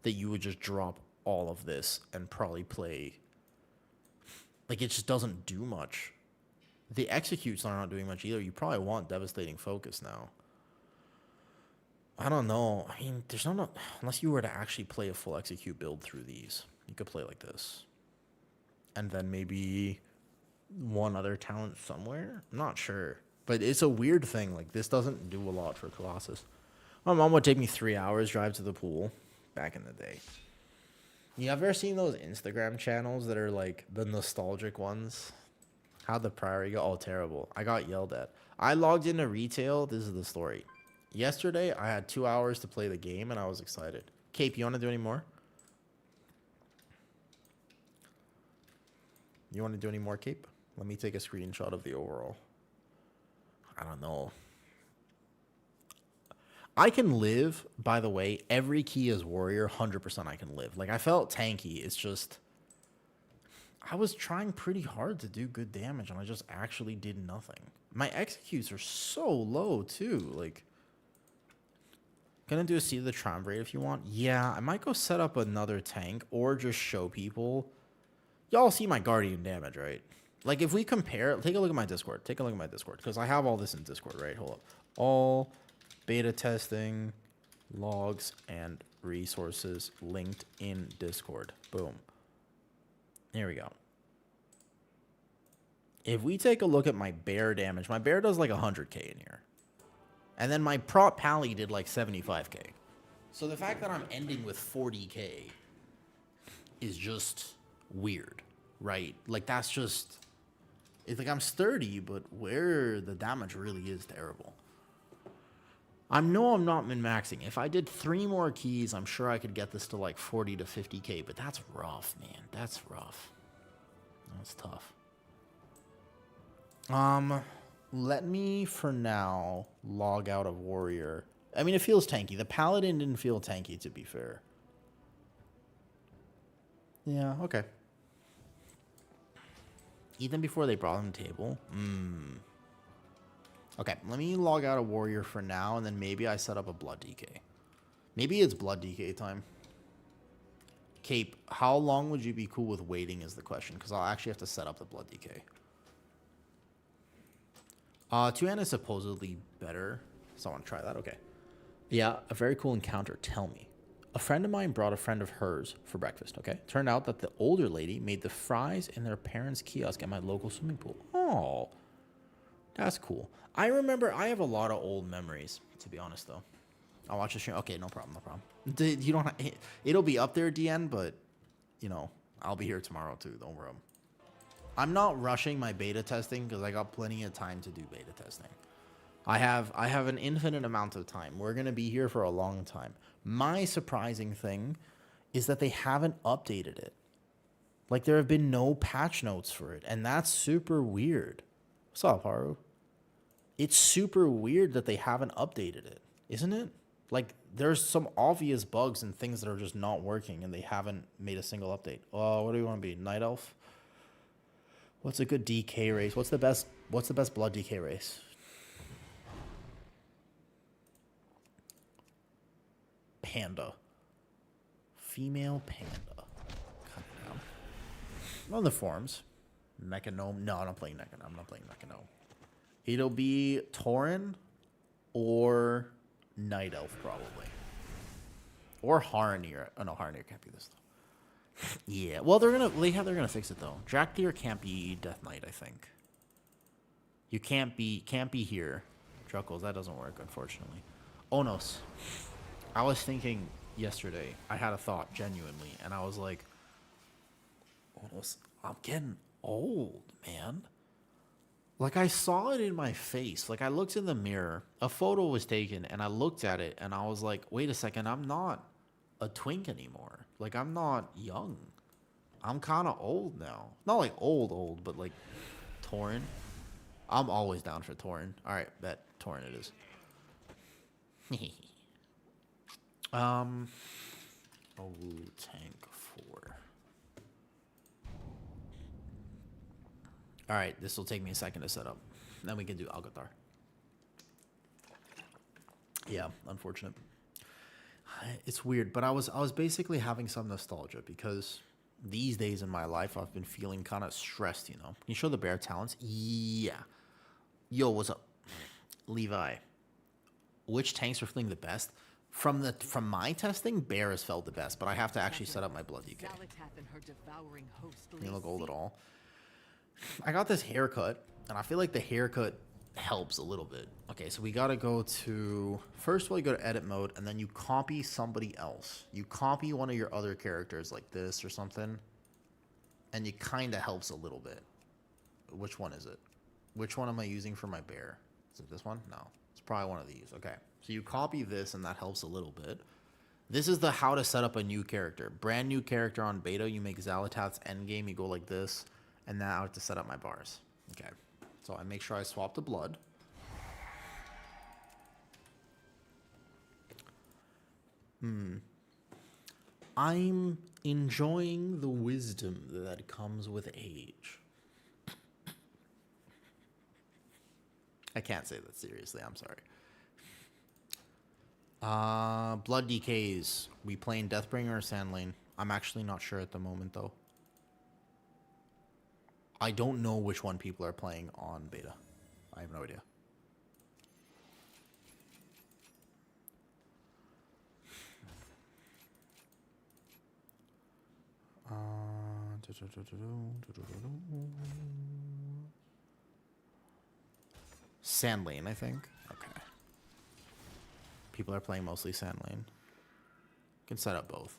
that you would just drop all of this and probably play. Like, it just doesn't do much. The executes are not doing much either. You probably want Devastating Focus now. I don't know. I mean, there's no unless you were to actually play a full execute build through these. You could play like this. And then maybe one other talent somewhere. I'm not sure. But it's a weird thing. Like, this doesn't do a lot for Colossus. My mom would take me 3 hours drive to the pool back in the day. You ever seen those Instagram channels that are like the nostalgic ones? How'd the Priory go? Oh, terrible. I got yelled at. I logged into retail. This is the story. Yesterday, I had 2 hours to play the game, and I was excited. Cape, you want to do any more? You want to do any more, Cape? Let me take a screenshot of the overall. I don't know. I can live, by the way, every key as warrior, 100% I can live. Like, I felt tanky. It's just, I was trying pretty hard to do good damage, and I just actually did nothing. My executes are so low, too. Like, gonna do a Seed of the Triumvirate if you want. Yeah, I might go set up another tank, or just show people. Y'all see my Guardian damage, right? Like, if we compare, take a look at my Discord. Take a look at my Discord, because I have all this in Discord, right? Hold up. All beta testing, logs, and resources linked in Discord. Boom. Here we go. If we take a look at my bear damage, my bear does like 100k in here. And then my prop pally did like 75k. So the fact that I'm ending with 40k is just weird, right? Like, that's just, it's like I'm sturdy, but where the damage really is terrible. I know I'm not min-maxing. If I did 3 more keys, I'm sure I could get this to like 40 to 50k, but that's rough, man. That's rough. That's tough. Let me, for now, log out of Warrior. I mean, it feels tanky. The Paladin didn't feel tanky, to be fair. Yeah, okay. Eat them before they brought them to the table. Okay, let me log out a warrior for now, and then maybe I set up a blood DK. Maybe it's blood DK time. Cape, how long would you be cool with waiting is the question, because I'll actually have to set up the blood DK. Two-hand is supposedly better, so I want to try that. Okay. Yeah, a very cool encounter. Tell me. A friend of mine brought a friend of hers for breakfast, okay? Turned out that the older lady made the fries in their parents' kiosk at my local swimming pool. Oh, that's cool. I remember, I have a lot of old memories, to be honest, though. I'll watch the stream. Okay, no problem, no problem. You don't. It'll be up there, DN, but, you know, I'll be here tomorrow, too. Don't worry. I'm not rushing my beta testing because I got plenty of time to do beta testing. I have an infinite amount of time. We're going to be here for a long time. My surprising thing is that they haven't updated it. Like, there have been no patch notes for it, and that's super weird. What's up, Haru? It's super weird that they haven't updated it, isn't it? Like, there's some obvious bugs and things that are just not working, and they haven't made a single update. Oh, what do you want to be? Night Elf? What's a good DK race? What's the best blood DK race? Panda. Female panda. Cut it down. On the forums. Mechanome. No, I'm not playing Mechanome. I'm not playing Mechanome. It'll be Tauren or Night Elf, probably. Or Haranir. Oh, no, Haranir can't be this, though. Yeah, well, they're gonna fix it, though. Drakthir can't be Death Knight, I think. You can't be here. Druckles, that doesn't work, unfortunately. Onos. I was thinking yesterday, I had a thought, genuinely, and I was like, Onos, I'm getting old, man. Like, I saw it in my face. Like, I looked in the mirror, a photo was taken, and I looked at it, and I was like, wait a second, I'm not a twink anymore. Like, I'm not young. I'm kind of old now. Not like old, but like Tauren. I'm always down for Tauren. All right, bet Tauren it is. Tank 4. All right, this will take me a second to set up. Then we can do Algathar. Yeah, unfortunate. It's weird, but I was basically having some nostalgia because these days in my life I've been feeling kind of stressed, you know. Can you show the bear talents? Yeah. Yo, what's up? Levi. Which tanks are feeling the best? From my testing, bear has felt the best, but I have to actually set up my blood DK. You look old at all. I got this haircut, and I feel like the haircut helps a little bit. Okay, so we gotta go to, first of all, you go to edit mode, and then you copy somebody else. You copy one of your other characters like this or something, and it kind of helps a little bit. Which one is it? Which one am I using for my bear? Is it this one? No, it's probably one of these. Okay, so you copy this, and that helps a little bit. This is the how to set up a new character. Brand new character on beta, you make Xalatath's endgame, you go like this, and now I have to set up my bars. Okay. So I make sure I swap the blood. I'm enjoying the wisdom that comes with age. I can't say that seriously. I'm sorry. Blood DKs. We playing Deathbringer or Sandlane? I'm actually not sure at the moment, though. I don't know which one people are playing on beta. I have no idea. Sandlane, I think. Okay. People are playing mostly Sandlane. Can set up both.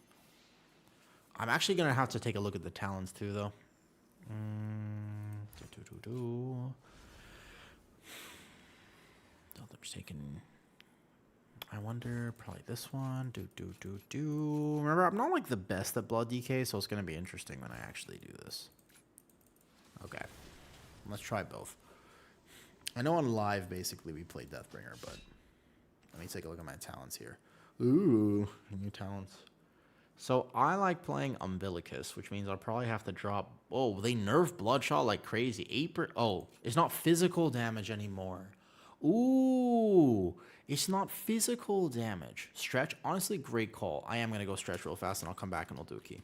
I'm actually going to have to take a look at the talents too, though. I'm taking. I wonder, probably this one. Remember, I'm not like the best at blood DK, so it's gonna be interesting when I actually do this. Okay, let's try both. I know on live, basically, we play Deathbringer, but let me take a look at my talents here. Ooh, new talents. So I like playing Umbilicus, which means I'll probably have to drop. Oh, they nerf Bloodshot like crazy. 8 oh, it's not physical damage anymore. Ooh, it's not physical damage. Stretch, honestly, great call. I am gonna go stretch real fast, and I'll come back and we'll do a key.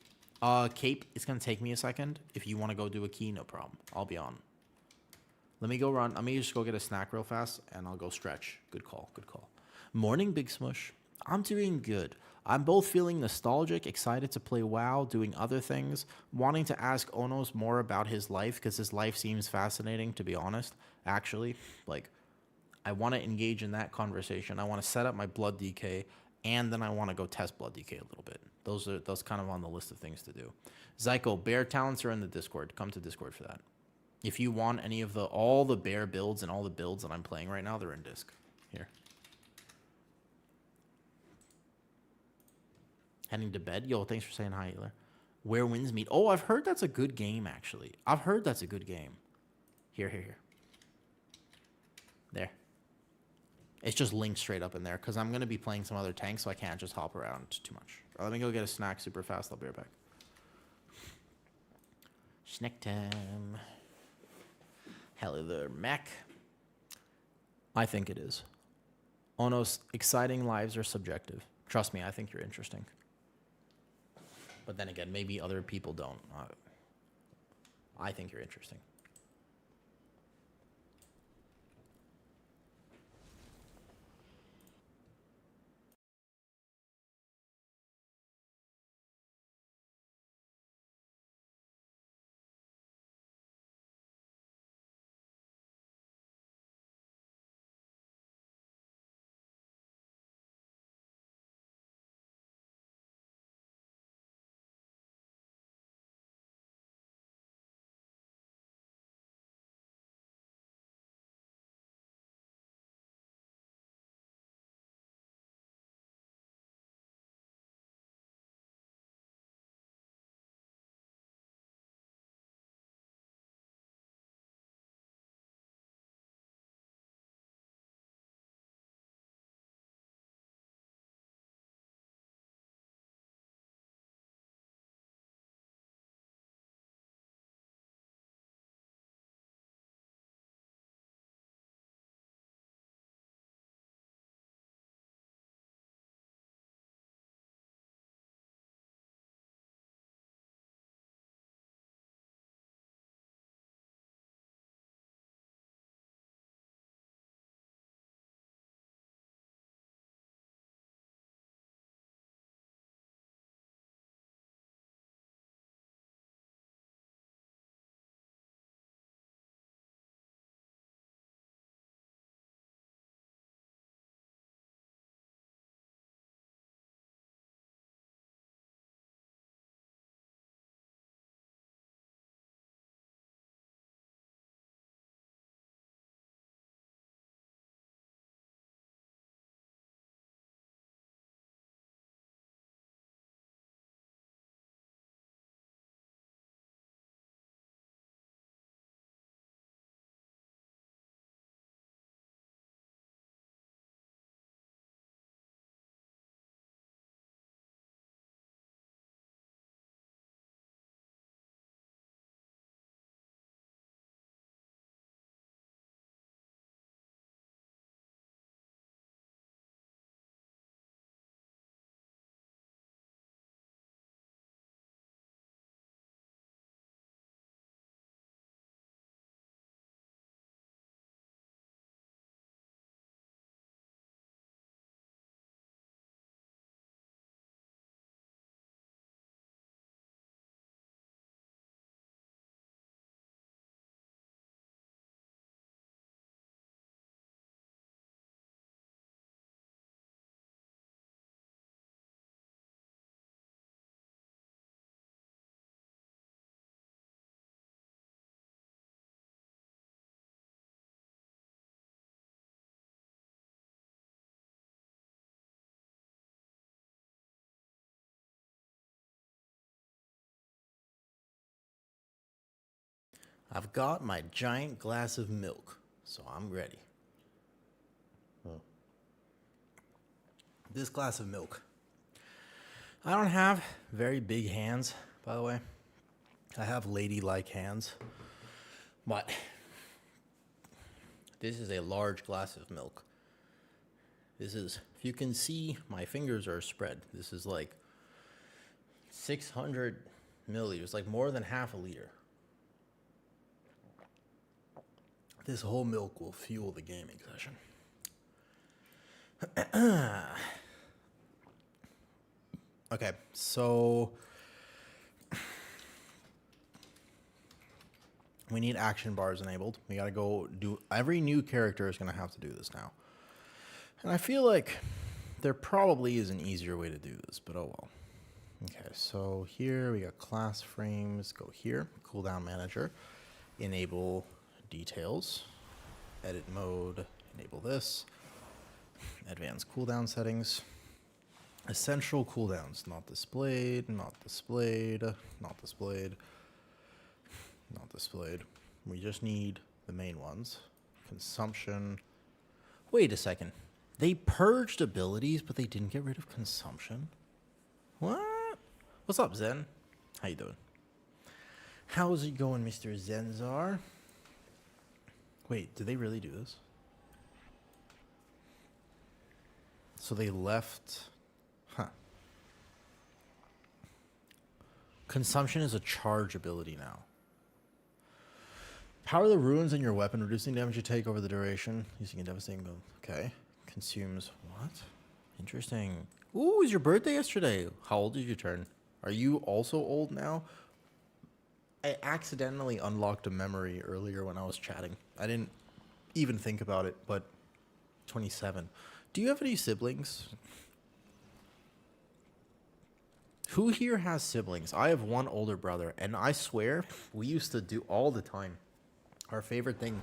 Cape, it's gonna take me a second. If you want to go do a key, no problem. I'll be on. Let me go run. Let me just go get a snack real fast, and I'll go stretch. Good call. Good call. Morning, Big Smush. I'm doing good. I'm both feeling nostalgic, excited to play WoW, doing other things, wanting to ask Onos more about his life, because his life seems fascinating, to be honest. Actually, like, I want to engage in that conversation. I want to set up my blood DK, and then I want to go test blood DK a little bit. Those kind of on the list of things to do. Zyko, bear talents are in the Discord. Come to Discord for that. If you want any of all the bear builds and all the builds that I'm playing right now, they're in Disc. Here. Heading to bed. Yo, thanks for saying hi, Either. Where Winds Meet. Oh, I've heard that's a good game, actually. I've heard that's a good game. Here. There. It's just linked straight up in there, because I'm going to be playing some other tanks, so I can't just hop around too much. Let me go get a snack super fast. I'll be right back. Snack time. Hello there, Mac. I think it is. Onos, exciting lives are subjective. Trust me, I think you're interesting. But then again, maybe other people don't. I think you're interesting. I've got my giant glass of milk, so I'm ready. This glass of milk. I don't have very big hands, by the way. I have ladylike hands. But this is a large glass of milk. This is, if you can see, my fingers are spread. This is like 600 milliliters, like more than half a liter. This whole milk will fuel the gaming session. Okay, so we need action bars enabled. We gotta go do, every new character is gonna have to do this now. And I feel like there probably is an easier way to do this, but oh well. Okay, so here we got class frames, go here, cooldown manager, enable details, edit mode, enable this, advanced cooldown settings, essential cooldowns, not displayed, not displayed, not displayed, not displayed. We just need the main ones. Consumption. Wait a second. They purged abilities, but they didn't get rid of consumption? What? What's up, Zen? How you doing? How's it going, Mr. Zenzar? Wait, did they really do this? So they left... Huh. Consumption is a charge ability now. Power the runes in your weapon, reducing damage you take over the duration, using a devastating boom. Okay. Consumes what? Interesting. Ooh, it was your birthday yesterday. How old did you turn? Are you also old now? I accidentally unlocked a memory earlier when I was chatting. I didn't even think about it, but 27. Do you have any siblings? Who here has siblings? I have one older brother, and I swear we used to do all the time. Our favorite thing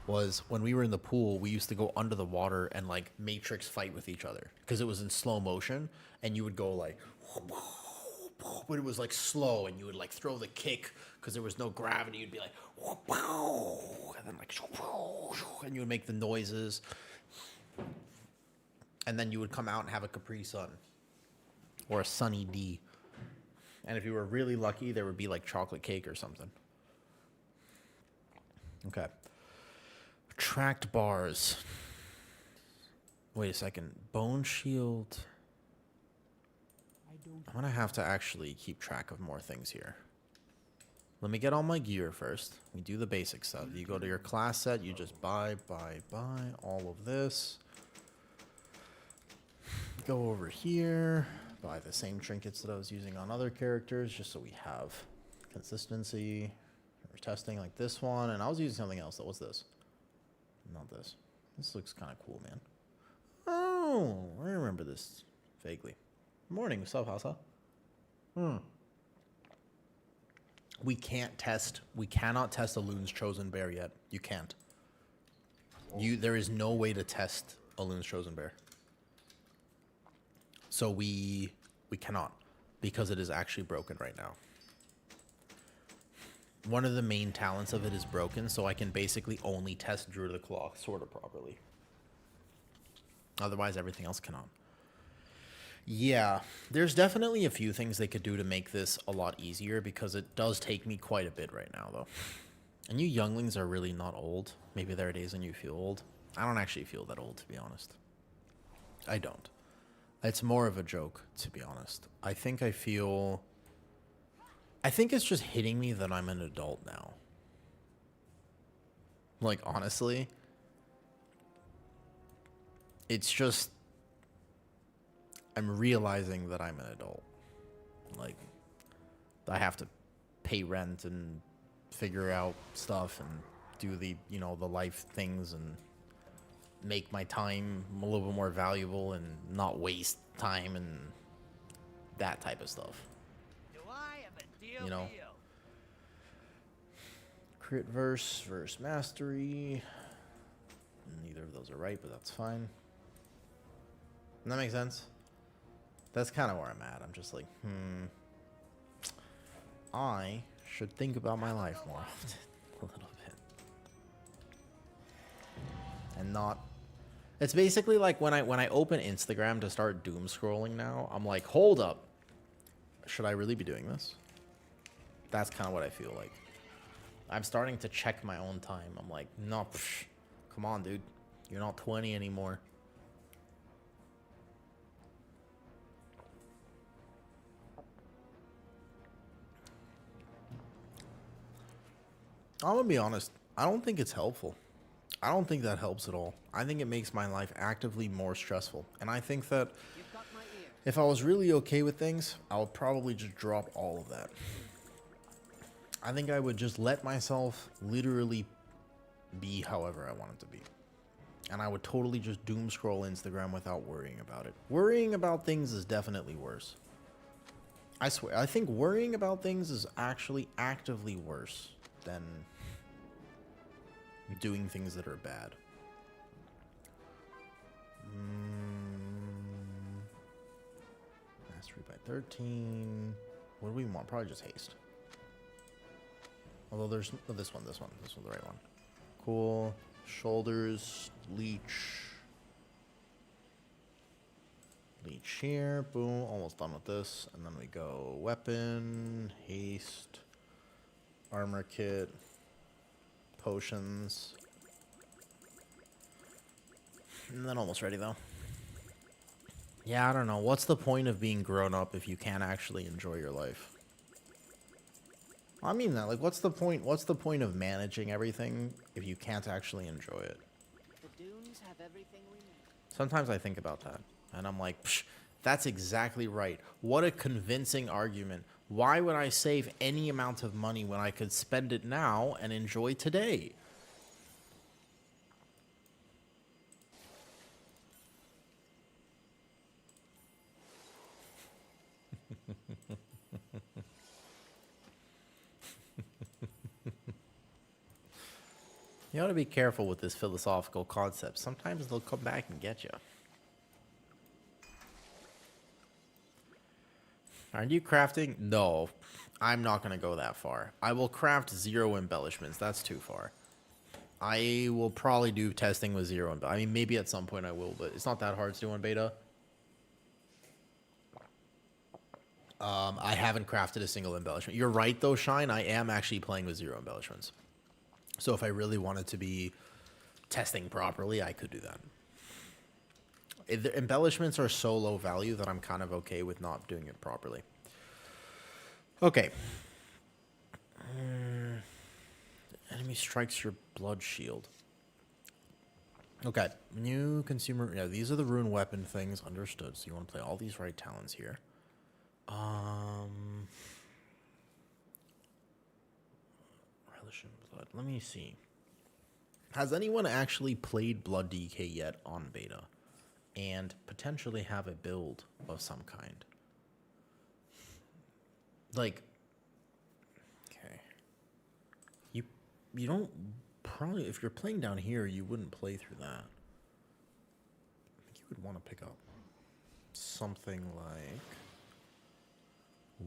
was when we were in the pool, we used to go under the water and like Matrix fight with each other because it was in slow motion, and you would go like, but it was like slow, and you would like throw the kick because there was no gravity. You'd be like, and then like, and you would make the noises, and then you would come out and have a Capri Sun or a Sunny D, and if you were really lucky, there would be like chocolate cake or something. Okay. Tracked bars. Wait a second. Bone shield. I'm going to have to actually keep track of more things here. Let me get all my gear first. We do the basic stuff. You go to your class set. You just buy all of this. Go over here. Buy the same trinkets that I was using on other characters just so we have consistency. We're testing like this one. And I was using something else. What's this? Not this. This looks kind of cool, man. Oh, I remember this vaguely. Morning, what's up, Hausa? We cannot test a Loon's Chosen Bear yet. You can't. There is no way to test a Loon's Chosen Bear. So we cannot, because it is actually broken right now. One of the main talents of it is broken, so I can basically only test Druid of the Claw sort of properly. Otherwise, everything else cannot. Yeah, there's definitely a few things they could do to make this a lot easier, because it does take me quite a bit right now, though. And you younglings are really not old. Maybe there are days when you feel old. I don't actually feel that old, to be honest. I don't. It's more of a joke, to be honest. I think it's just hitting me that I'm an adult now. Like, honestly, it's just, I'm realizing that I'm an adult. Like, I have to pay rent and figure out stuff and do the, the life things and make my time a little bit more valuable and not waste time and that type of stuff. Do I have a deal You know. for you? Crit verse mastery. Neither of those are right, but that's fine. Does that make sense? That's kind of where I'm at. I'm just like, I should think about my life more often. A little bit. And not... It's basically like when I open Instagram to start doom scrolling now, I'm like, hold up. should I really be doing this? That's kind of what I feel like. I'm starting to check my own time. I'm like, no, come on, dude. You're not 20 anymore. I'm gonna be honest. I don't think it's helpful. I don't think that helps at all. I think it makes my life actively more stressful. And I think that You've got my ear. if I was really okay with things, I would probably just drop all of that. I think I would just let myself literally be however I want it to be. And I would totally just doom scroll Instagram without worrying about it. Worrying about things is definitely worse. I swear, I think worrying about things is actually actively worse than doing things that are bad. Mastery by 13. What do we want? Probably just haste. Although there's this one's the right one. Cool. Shoulders, leech. Leech here. Boom. Almost done with this. And then we go weapon, haste, armor kit, potions. And then almost ready though. Yeah, I don't know. What's the point of being grown up if you can't actually enjoy your life? I mean that. Like, what's the point? What's the point of managing everything if you can't actually enjoy it? The dunes have everything we need. Sometimes I think about that, and I'm like, psh, that's exactly right. What a convincing argument. Why would I save any amount of money when I could spend it now and enjoy today? You ought to be careful with this philosophical concept. Sometimes they'll come back and get you. Aren't you crafting? No, I'm not going to go that far. I will craft 0 embellishments. That's too far. I will probably do testing with 0 embellishments. I mean, maybe at some point I will, but it's not that hard to do on beta. I haven't crafted a single embellishment. You're right, though, Shine. I am actually playing with 0 embellishments. So if I really wanted to be testing properly, I could do that. The embellishments are so low value that I'm kind of okay with not doing it properly. Okay. Enemy strikes your blood shield. Okay. New consumer. Yeah, these are the rune weapon things. Understood. So you want to play all these right talents here. Relish in blood. Let me see. Has anyone actually played Blood DK yet on beta? And potentially have a build of some kind? Like, okay. You don't probably, if you're playing down here, you wouldn't play through that. I think you would want to pick up something like,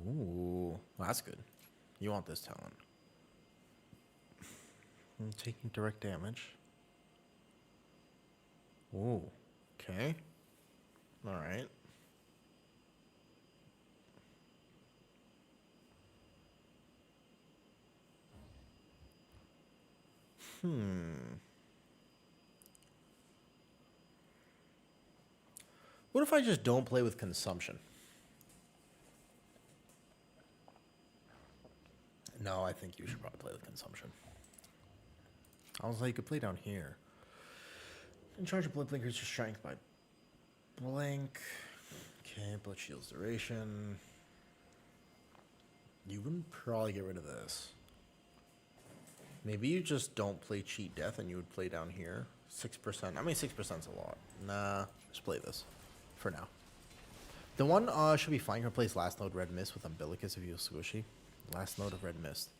ooh, well, that's good. You want this talent. Taking direct damage. Ooh, okay. All right. What if I just don't play with consumption? No, I think you should probably play with consumption. I was like, you could play down here. And charge of blood blinkers your strength by blank. Okay, blood shield's duration. You wouldn't probably get rid of this. Maybe you just don't play cheat death and you would play down here. 6%. I mean, 6%'s a lot. Nah, just play this for now. The one should be fine. You can replace last node red mist with umbilicus if you use squishy. Last node of red mist.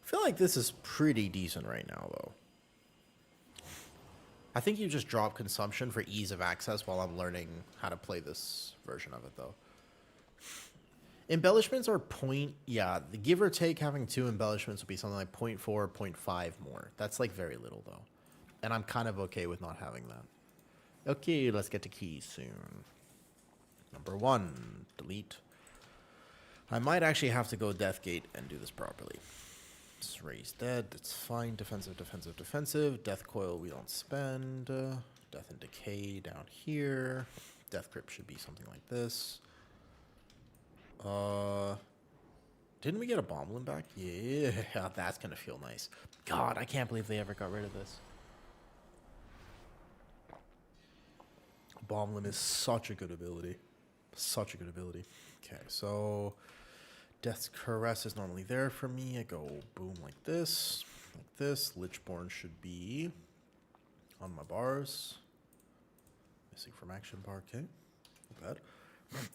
I feel like this is pretty decent right now, though. I think you just drop consumption for ease of access while I'm learning how to play this version of it, though. Embellishments are yeah, the give or take having 2 embellishments would be something like 0.4, 0.5 more. That's like very little, though. And I'm kind of okay with not having that. Okay, let's get to keys soon. Number 1, delete I might actually have to go Deathgate and do this properly. Let's raise dead. That's fine. Defensive, defensive, defensive. Death coil we don't spend. Death and decay down here. Death grip should be something like this. Didn't we get a bomb limb back? Yeah, that's gonna feel nice. God, I can't believe they ever got rid of this. Bomb limb is such a good ability. Such a good ability. Okay, so Death's Caress is normally there for me. I go boom like this. Like this. Lichborn should be on my bars. Missing from action bar. Okay. Not bad.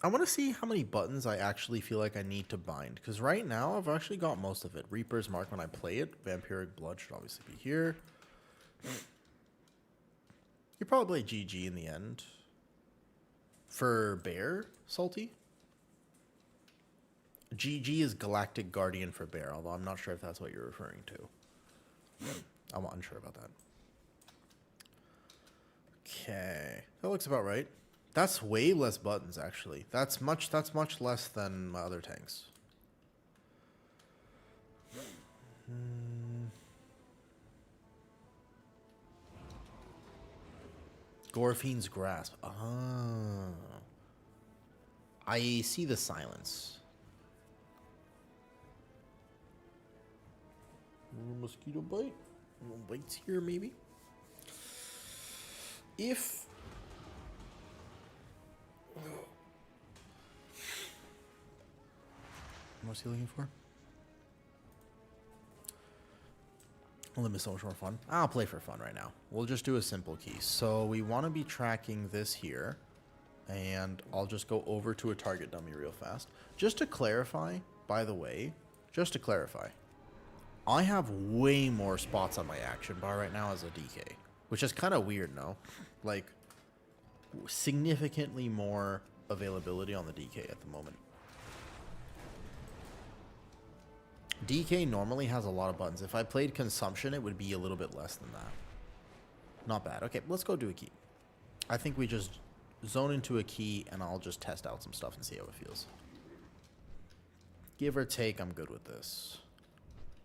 I want to see how many buttons I actually feel like I need to bind. Because right now, I've actually got most of it. Reaper's Mark when I play it. Vampiric Blood should obviously be here. You probably play GG in the end. For Bear, Salty? GG is Galactic Guardian for Bear, although I'm not sure if that's what you're referring to. I'm unsure about that. Okay. That looks about right. That's way less buttons, actually. That's much less than my other tanks. Gorfine's Grasp. Ah. I see the silence. Mosquito bite. Little bites here, maybe. If what's he looking for? Limit is so much more fun. I'll play for fun right now. We'll just do a simple key. So we want to be tracking this here. And I'll just go over to a target dummy real fast. Just to clarify, by the way, just to clarify, I have way more spots on my action bar right now as a DK. Which is kind of weird, no? Like, significantly more availability on the DK at the moment. DK normally has a lot of buttons. If I played Consumption, it would be a little bit less than that. Not bad. Okay, let's go do a key. I think we just zone into a key, and I'll just test out some stuff and see how it feels. Give or take, I'm good with this.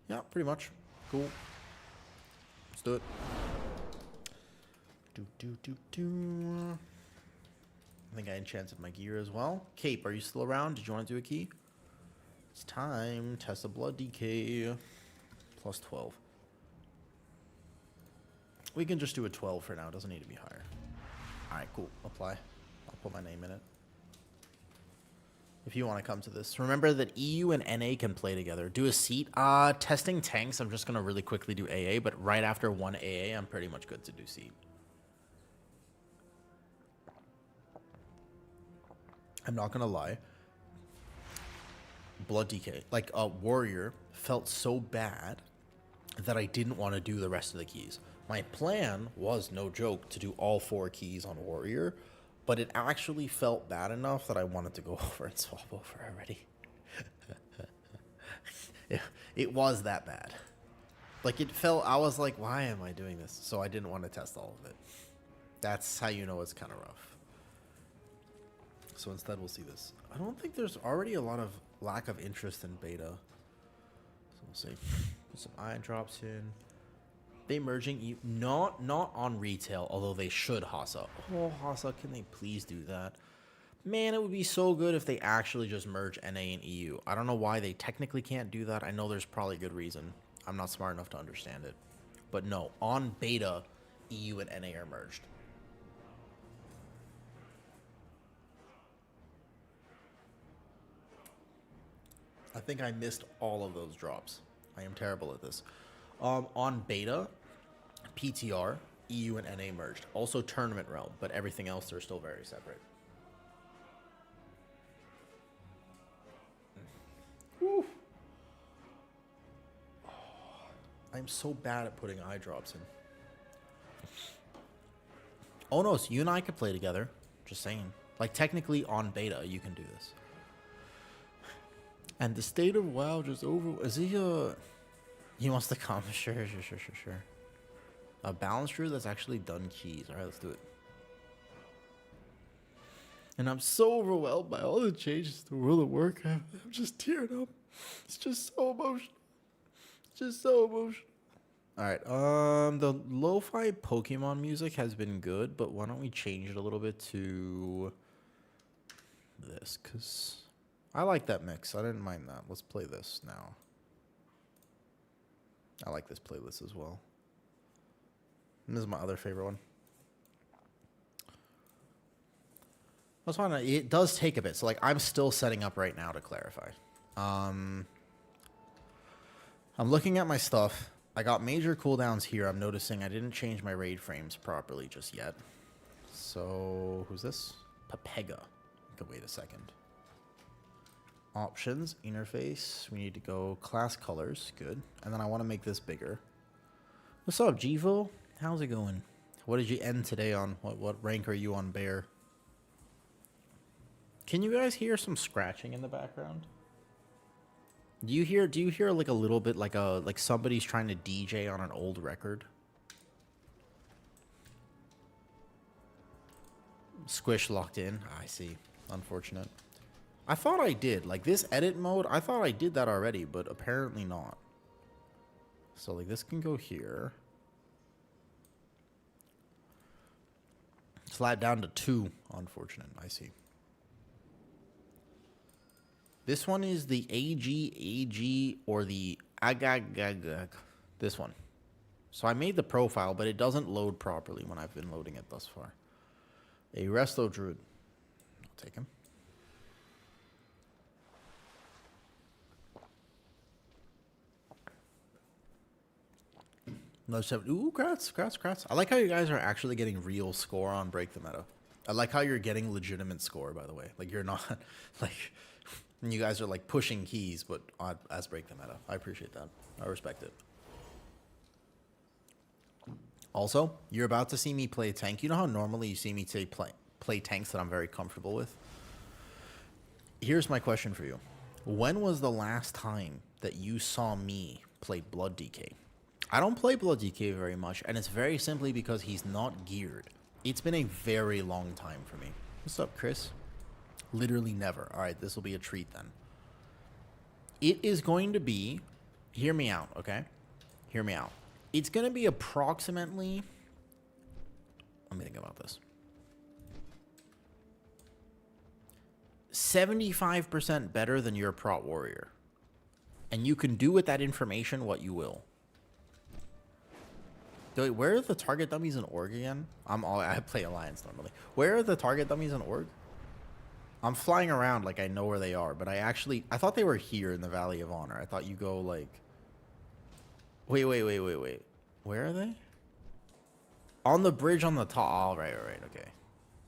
Yeah, pretty much. Cool. Let's do it. I think I enchanted my gear as well. Cape, are you still around? Did you want to do a key? It's time. Test of Blood DK. Plus 12. We can just do a 12 for now. It doesn't need to be higher. Alright, cool. Apply. I'll put my name in it. If you want to come to this. Remember that EU and NA can play together. Do a seat. Testing tanks, I'm just going to really quickly do AA, but right after one AA, I'm pretty much good to do seat. I'm not going to lie. Blood DK, like a warrior, felt so bad that I didn't want to do the rest of the keys. My plan was, no joke, to do all 4 keys on warrior, but it actually felt bad enough that I wanted to go over and swap over already. It was that bad. Like, it felt, I was like, why am I doing this? So I didn't want to test all of it. That's how you know it's kind of rough. So instead, we'll see this. I don't think there's already a lot of lack of interest in beta. So we'll see. Put some eye drops in. They merging, not on retail, although they should, Hasa. Oh, Hasa, can they please do that? Man, it would be so good if they actually just merge NA and EU. I don't know why they technically can't do that. I know there's probably a good reason. I'm not smart enough to understand it. But no, on beta, EU and NA are merged. I think I missed all of those drops. I am terrible at this. On beta, PTR, EU and NA merged. Also Tournament Realm, but everything else they're still very separate. Whew. Oh, I'm so bad at putting eye drops in. Oh no, so you and I could play together. Just saying. Like, technically on beta, you can do this. And the state of WoW just over. Is he he wants to come? Sure. A balance drew that's actually done keys. All right, let's do it. And I'm so overwhelmed by all the changes to World of Warcraft. I'm just tearing up. It's just so emotional. Just so emotional. All right. The lo-fi Pokemon music has been good, but why don't we change it a little bit to this? Cause I like that mix. I didn't mind that. Let's play this now. I like this playlist as well. And this is my other favorite one. That's fine. It does take a bit. So like I'm still setting up right now to clarify. I'm looking at my stuff. I got major cooldowns here. I'm noticing I didn't change my raid frames properly just yet. So who's this? Papega. Okay, wait a second. Options, interface. We need to go class colors. Good. And then I want to make this bigger. What's up, Jivo? How's it going? What did you end today on? What rank are you on Bear? Can you guys hear some scratching in the background? Do you hear like a little bit like somebody's trying to DJ on an old record? Squish locked in. I see. Unfortunate. I thought I did. Like this edit mode, I thought I did that already, but apparently not. So like this can go here. Slide down to 2. Unfortunate. I see. This one is the AG, or the AGAG. This one. So I made the profile, but it doesn't load properly when I've been loading it thus far. A Resto Druid. I'll take him. Another 7. Ooh, crats. I like how you guys are actually getting real score on Break the Meta. I like how you're getting legitimate score, by the way. Like, you're not, like, you guys are, like, pushing keys, but as Break the Meta. I appreciate that. I respect it. Also, you're about to see me play tank. You know how normally you see me play tanks that I'm very comfortable with? Here's my question for you. When was the last time that you saw me play Blood DK? I don't play Blood DK very much, and it's very simply because he's not geared. It's been a very long time for me. What's up, Chris? Literally never. All right, this will be a treat then. It is going to be... Hear me out, okay? Hear me out. It's going to be approximately... Let me think about this. 75% better than your Prot Warrior. And you can do with that information what you will. Wait, where are the target dummies in Org again? I play Alliance normally. Where are the target dummies in Org? I'm flying around like I know where they are, but I thought they were here in the Valley of Honor. I thought you go like... Wait. Where are they? On the bridge on the top. Oh, right, okay.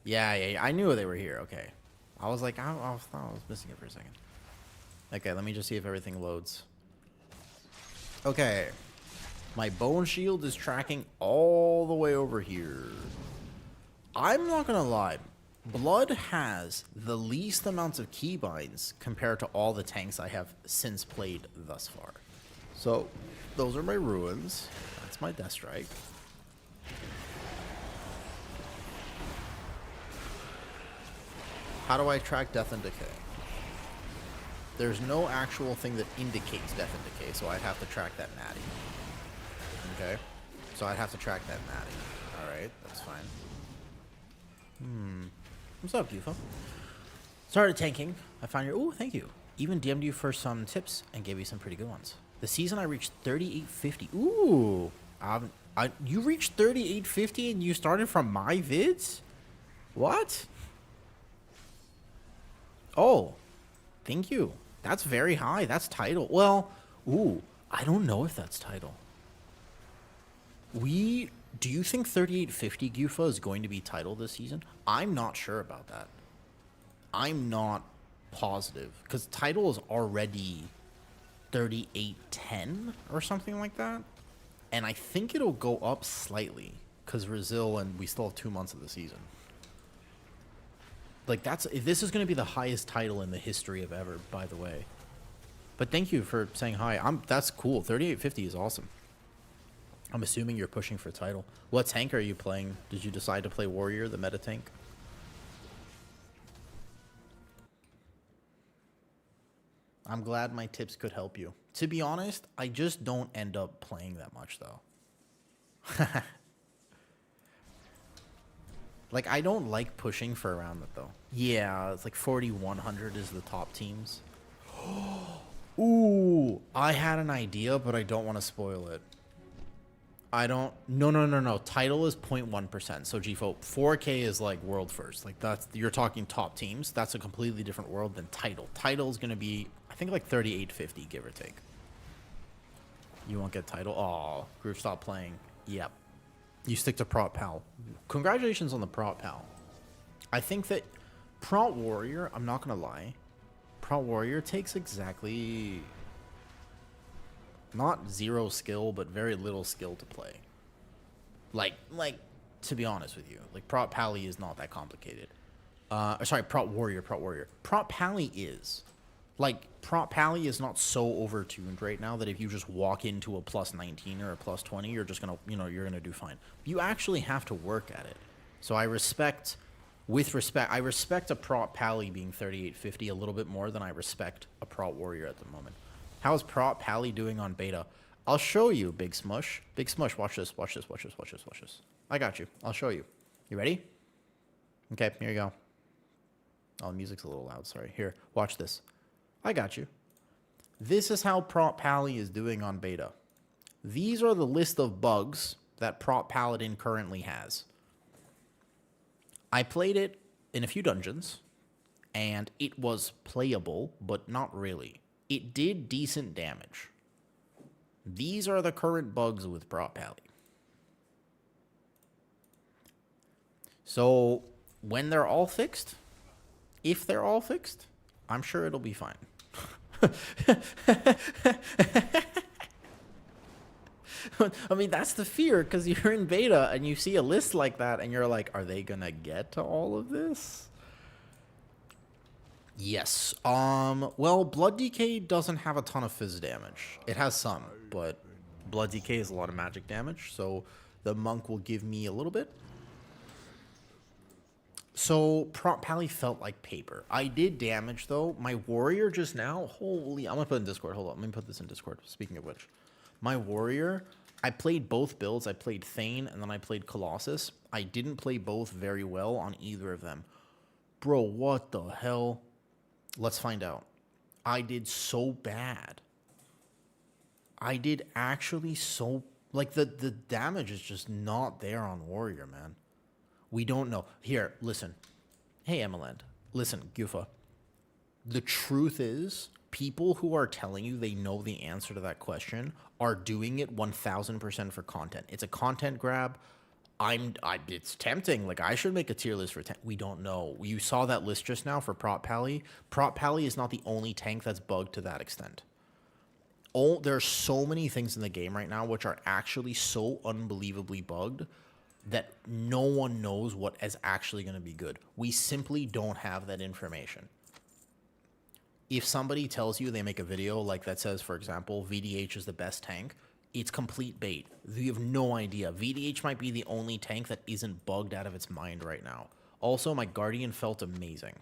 Yeah, I knew they were here, okay. I was like, I thought I was missing it for a second. Okay, let me just see if everything loads. Okay. My bone shield is tracking all the way over here. I'm not gonna lie. Blood has the least amounts of keybinds compared to all the tanks I have since played thus far. So, those are my ruins. That's my Death Strike. How do I track Death and Decay? There's no actual thing that indicates Death and Decay, so I'd have to track that natty. Okay? So I'd have to track that natty. Alright, that's fine. What's up, Gufa? Started tanking. I found your... Ooh, thank you. Even DM'd you for some tips and gave you some pretty good ones. The season I reached 3850. Ooh. You reached 3850 and you started from my vids? What? Oh. Thank you. That's very high. That's title. Well, ooh. I don't know if that's title. Do you think 3850 Gufa is going to be title this season? I'm not sure about that. I'm not positive. Because title is already 3810 or something like that. And I think it'll go up slightly. Because Brazil and we still have 2 months of the season. Like, this is going to be the highest title in the history of ever, by the way. But thank you for saying hi. That's cool. 3850 is awesome. I'm assuming you're pushing for title. What tank are you playing? Did you decide to play Warrior, the meta tank? I'm glad my tips could help you. To be honest, I just don't end up playing that much, though. Like, I don't like pushing for around it, though. Yeah, it's like 4,100 is the top teams. Ooh, I had an idea, but I don't want to spoil it. I don't... No. Title is 0.1%. So, GFO, 4K is like world first. Like, that's... You're talking top teams. That's a completely different world than title. Title is going to be, I think, like 3,850, give or take. You won't get title? Oh, group stop playing. Yep. You stick to Prot Pal. Congratulations on the Prot Pal. I think that Prot Warrior, I'm not going to lie, Prot Warrior takes exactly... not zero skill, but very little skill to play. Like, to be honest with you, like, Prot Pally is not that complicated. Sorry, Prot Warrior. Prot Pally is. Like, Prot Pally is not so overtuned right now that if you just walk into a plus 19 or a plus 20, you're just gonna, you're gonna do fine. You actually have to work at it. So I respect a Prot Pally being 3,850 a little bit more than I respect a Prot Warrior at the moment. How's Prot Pally doing on beta? I'll show you, Big Smush. Big Smush, watch this. I got you. I'll show you. You ready? Okay, here you go. Oh, the music's a little loud, sorry. Here, watch this. I got you. This is how Prot Pally is doing on beta. These are the list of bugs that Prot Paladin currently has. I played it in a few dungeons, and it was playable, but not really. It did decent damage. These are the current bugs with Prot Pally. So, when they're all fixed, if they're all fixed, I'm sure it'll be fine. I mean, that's the fear, because you're in beta and you see a list like that and you're like, are they gonna get to all of this? Yes. Well, Blood Decay doesn't have a ton of fizz damage. It has some, but Blood Decay is a lot of magic damage, so the monk will give me a little bit. So, Prot Pally felt like paper. I did damage, though. My warrior just now, holy... I'm going to put it in Discord. Hold on. Let me put this in Discord, speaking of which. My warrior, I played both builds. I played Thane, and then I played Colossus. I didn't play both very well on either of them. Bro, what the hell? Let's find out. I did so bad. I did actually so... Like, the damage is just not there on warrior, man. We don't know. Here, listen. Hey, Emiland. Listen, Gufa. The truth is, people who are telling you they know the answer to that question are doing it 1,000% for content. It's a content grab. It's tempting. Like, I should make a tier list for... We don't know. You saw that list just now for Prot Pally. Prot Pally is not the only tank that's bugged to that extent. There are so many things in the game right now which are actually so unbelievably bugged that no one knows what is actually going to be good. We simply don't have that information. If somebody tells you, they make a video like that says, for example, VDH is the best tank, it's complete bait. You have no idea. VDH might be the only tank that isn't bugged out of its mind right now. Also, my Guardian felt amazing.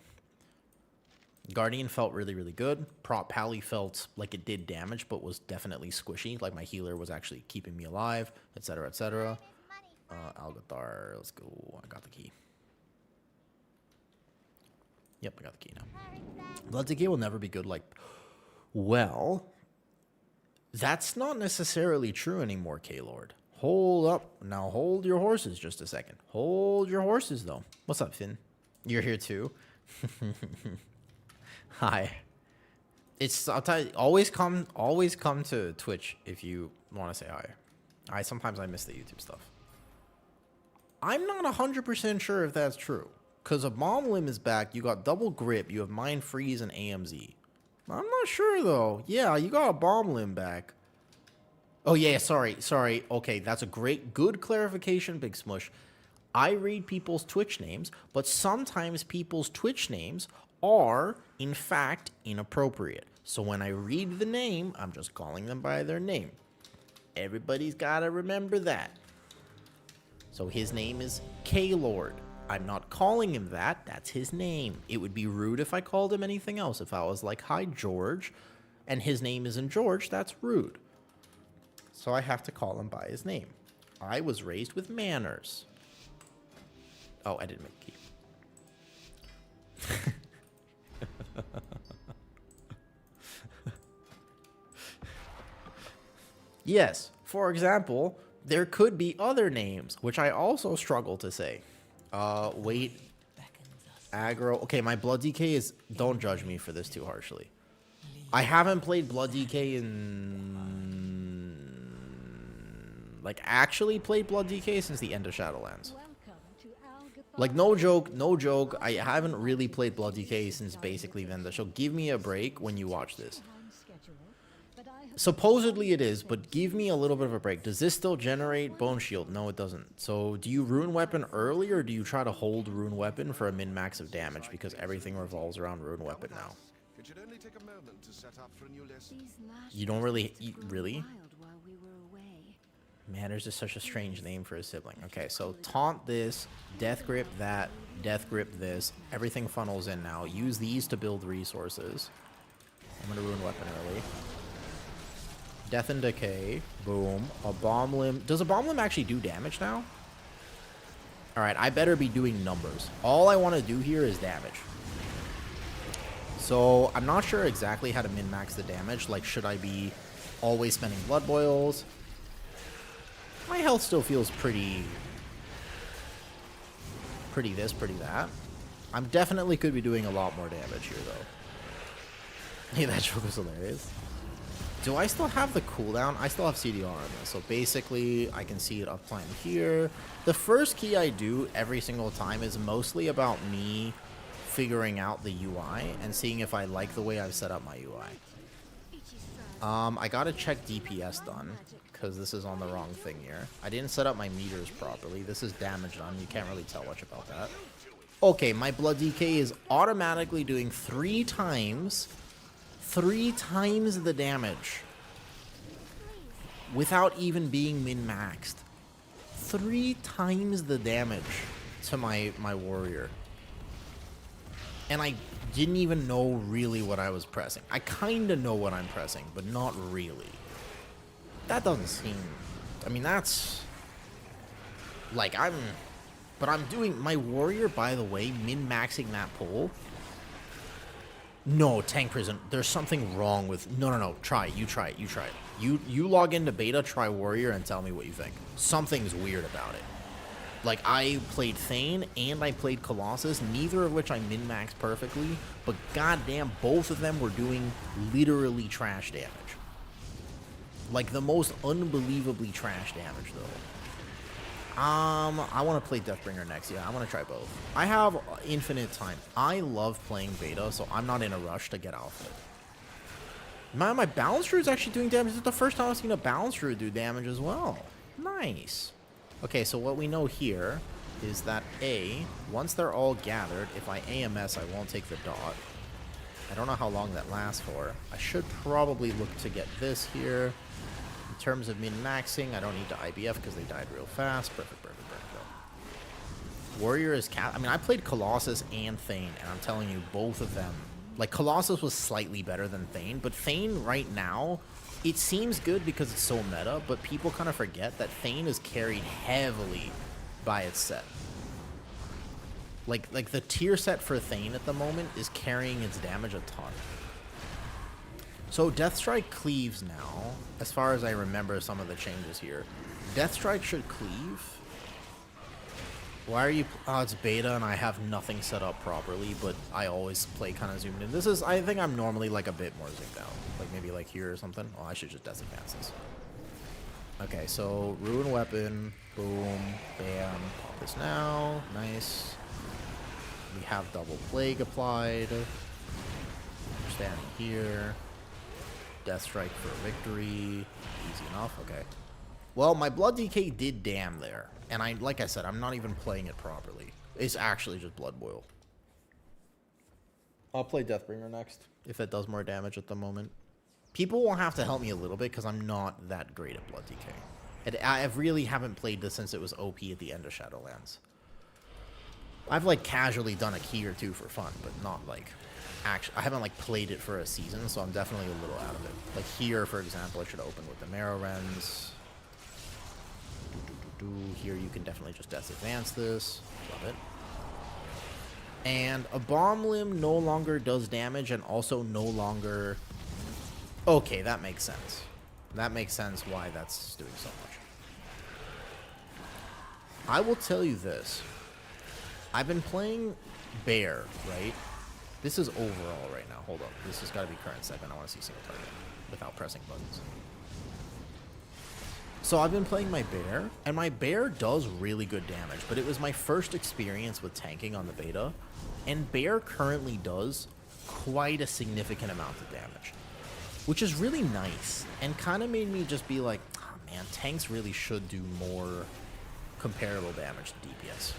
Guardian felt really, really good. Prot Pally felt like it did damage, but was definitely squishy. Like my healer was actually keeping me alive, etc., etc. Algathar, let's go. I got the key. Yep, I got the key now. Blood Decay will never be good. Like, well, that's not necessarily true anymore, K-Lord. Hold up. Now hold your horses just a second. Hold your horses, though. What's up, Finn? You're here, too? Hi. I'll tell you, always come to Twitch if you want to say hi. Sometimes I miss the YouTube stuff. I'm not 100% sure if that's true. Because a Bomb Limb is back, you got Double Grip, you have Mind Freeze and AMZ. I'm not sure, though. Yeah, you got a Bomb Limb back. Oh, yeah, sorry. Okay, that's a good clarification, Big Smush. I read people's Twitch names, but sometimes people's Twitch names are, in fact, inappropriate. So when I read the name, I'm just calling them by their name. Everybody's got to remember that. So his name is K-Lord. I'm not calling him that. That's his name. It would be rude if I called him anything else. If I was like, hi, George, and his name isn't George, that's rude. So I have to call him by his name. I was raised with manners. Oh, I didn't make a key. Yes, for example, there could be other names, which I also struggle to say. Wait. Aggro. Okay, my Blood DK is... Don't judge me for this too harshly. I haven't played Blood DK in... Like, actually played Blood DK since the end of Shadowlands. Like, no joke, no joke. I haven't really played Blood DK since basically Venda. So give me a break when you watch this. Supposedly it is, but give me a little bit of a break. Does this still generate Bone Shield? No, it doesn't. So do you Rune Weapon early, or do you try to hold Rune Weapon for a min-max of damage? Because everything revolves around Rune Weapon now. You don't really... Really? Manners is such a strange name for a sibling. Okay, so taunt this, death grip that, death grip this. Everything funnels in now. Use these to build resources. I'm going to Rune Weapon early. Death and Decay. Boom. A Bomb Limb. Does a Bomb Limb actually do damage now? Alright, I better be doing numbers. All I want to do here is damage. So, I'm not sure exactly how to min-max the damage. Like, should I be always spending Blood Boils? My health still feels pretty this, pretty that. I'm definitely could be doing a lot more damage here, though. Hey, that joke was hilarious. Do I still have the cooldown? I still have CDR on this. So basically, I can see it uptime here. The first key I do every single time is mostly about me figuring out the UI and seeing if I like the way I've set up my UI. I gotta check DPS done, because this is on the wrong thing here. I didn't set up my meters properly. This is damage done. You can't really tell much about that. Okay, my Blood DK is automatically doing 3 times the damage without even being min-maxed. 3 times the damage to my warrior. And I didn't even know really what I was pressing. I kind of know what I'm pressing, but not really. That doesn't seem... I mean, that's... Like, But I'm doing... My warrior, by the way, min-maxing that pull... No, Tank Prison. There's something wrong with... No. Try it. You try it. You log into beta, try Warrior, and tell me what you think. Something's weird about it. Like, I played Thane, and I played Colossus, neither of which I min-maxed perfectly, but goddamn, both of them were doing literally trash damage. Like, the most unbelievably trash damage, though. I want to play Deathbringer next. Yeah, I want to try both. I have infinite time. I love playing beta, so I'm not in a rush to get out of it. My Balance Druid is actually doing damage. This is the first time I've seen a Balance Druid do damage as well. Nice. Okay, so what we know here is that once they're all gathered, if I AMS, I won't take the dot. I don't know how long that lasts for. I should probably look to get this here. In terms of min-maxing, I don't need to IBF because they died real fast. Perfect. Warrior is I mean, I played Colossus and Thane, and I'm telling you, both of them... Like, Colossus was slightly better than Thane, but Thane right now, it seems good because it's so meta, but people kind of forget that Thane is carried heavily by its set. Like the tier set for Thane at the moment is carrying its damage a ton. So Deathstrike cleaves now, as far as I remember some of the changes here. Deathstrike should cleave. Why are you... Oh, it's beta and I have nothing set up properly, but I always play kind of zoomed in. This is... I think I'm normally like a bit more zoomed out. Like maybe like here or something. Oh, I should just Death Advance this. Okay, so Ruin Weapon. Boom. Bam. Pop this now. Nice. We have Double Plague applied. We're standing here. Deathstrike for victory. Easy enough. Okay. Well, my Blood DK did damn there. And like I said, I'm not even playing it properly. It's actually just Blood Boil. I'll play Deathbringer next, if it does more damage at the moment. People will have to help me a little bit, because I'm not that great at Blood DK. I really haven't played this since it was OP at the end of Shadowlands. I've, like, casually done a key or two for fun, but not, like, I haven't like played it for a season, so I'm definitely a little out of it. Like here, for example, I should open with the Marrow Rends. Here you can definitely just Death Advance this. Love it. And a Bomb Limb no longer does damage and also no longer... Okay, that makes sense. That makes sense why that's doing so much. I will tell you this. I've been playing Bear, right? This is overall right now. Hold up. This has got to be current segment. I want to see single target without pressing buttons. So I've been playing my Bear, and my Bear does really good damage, but it was my first experience with tanking on the beta, and Bear currently does quite a significant amount of damage, which is really nice, and kind of made me just be like, oh man, tanks really should do more comparable damage to DPS.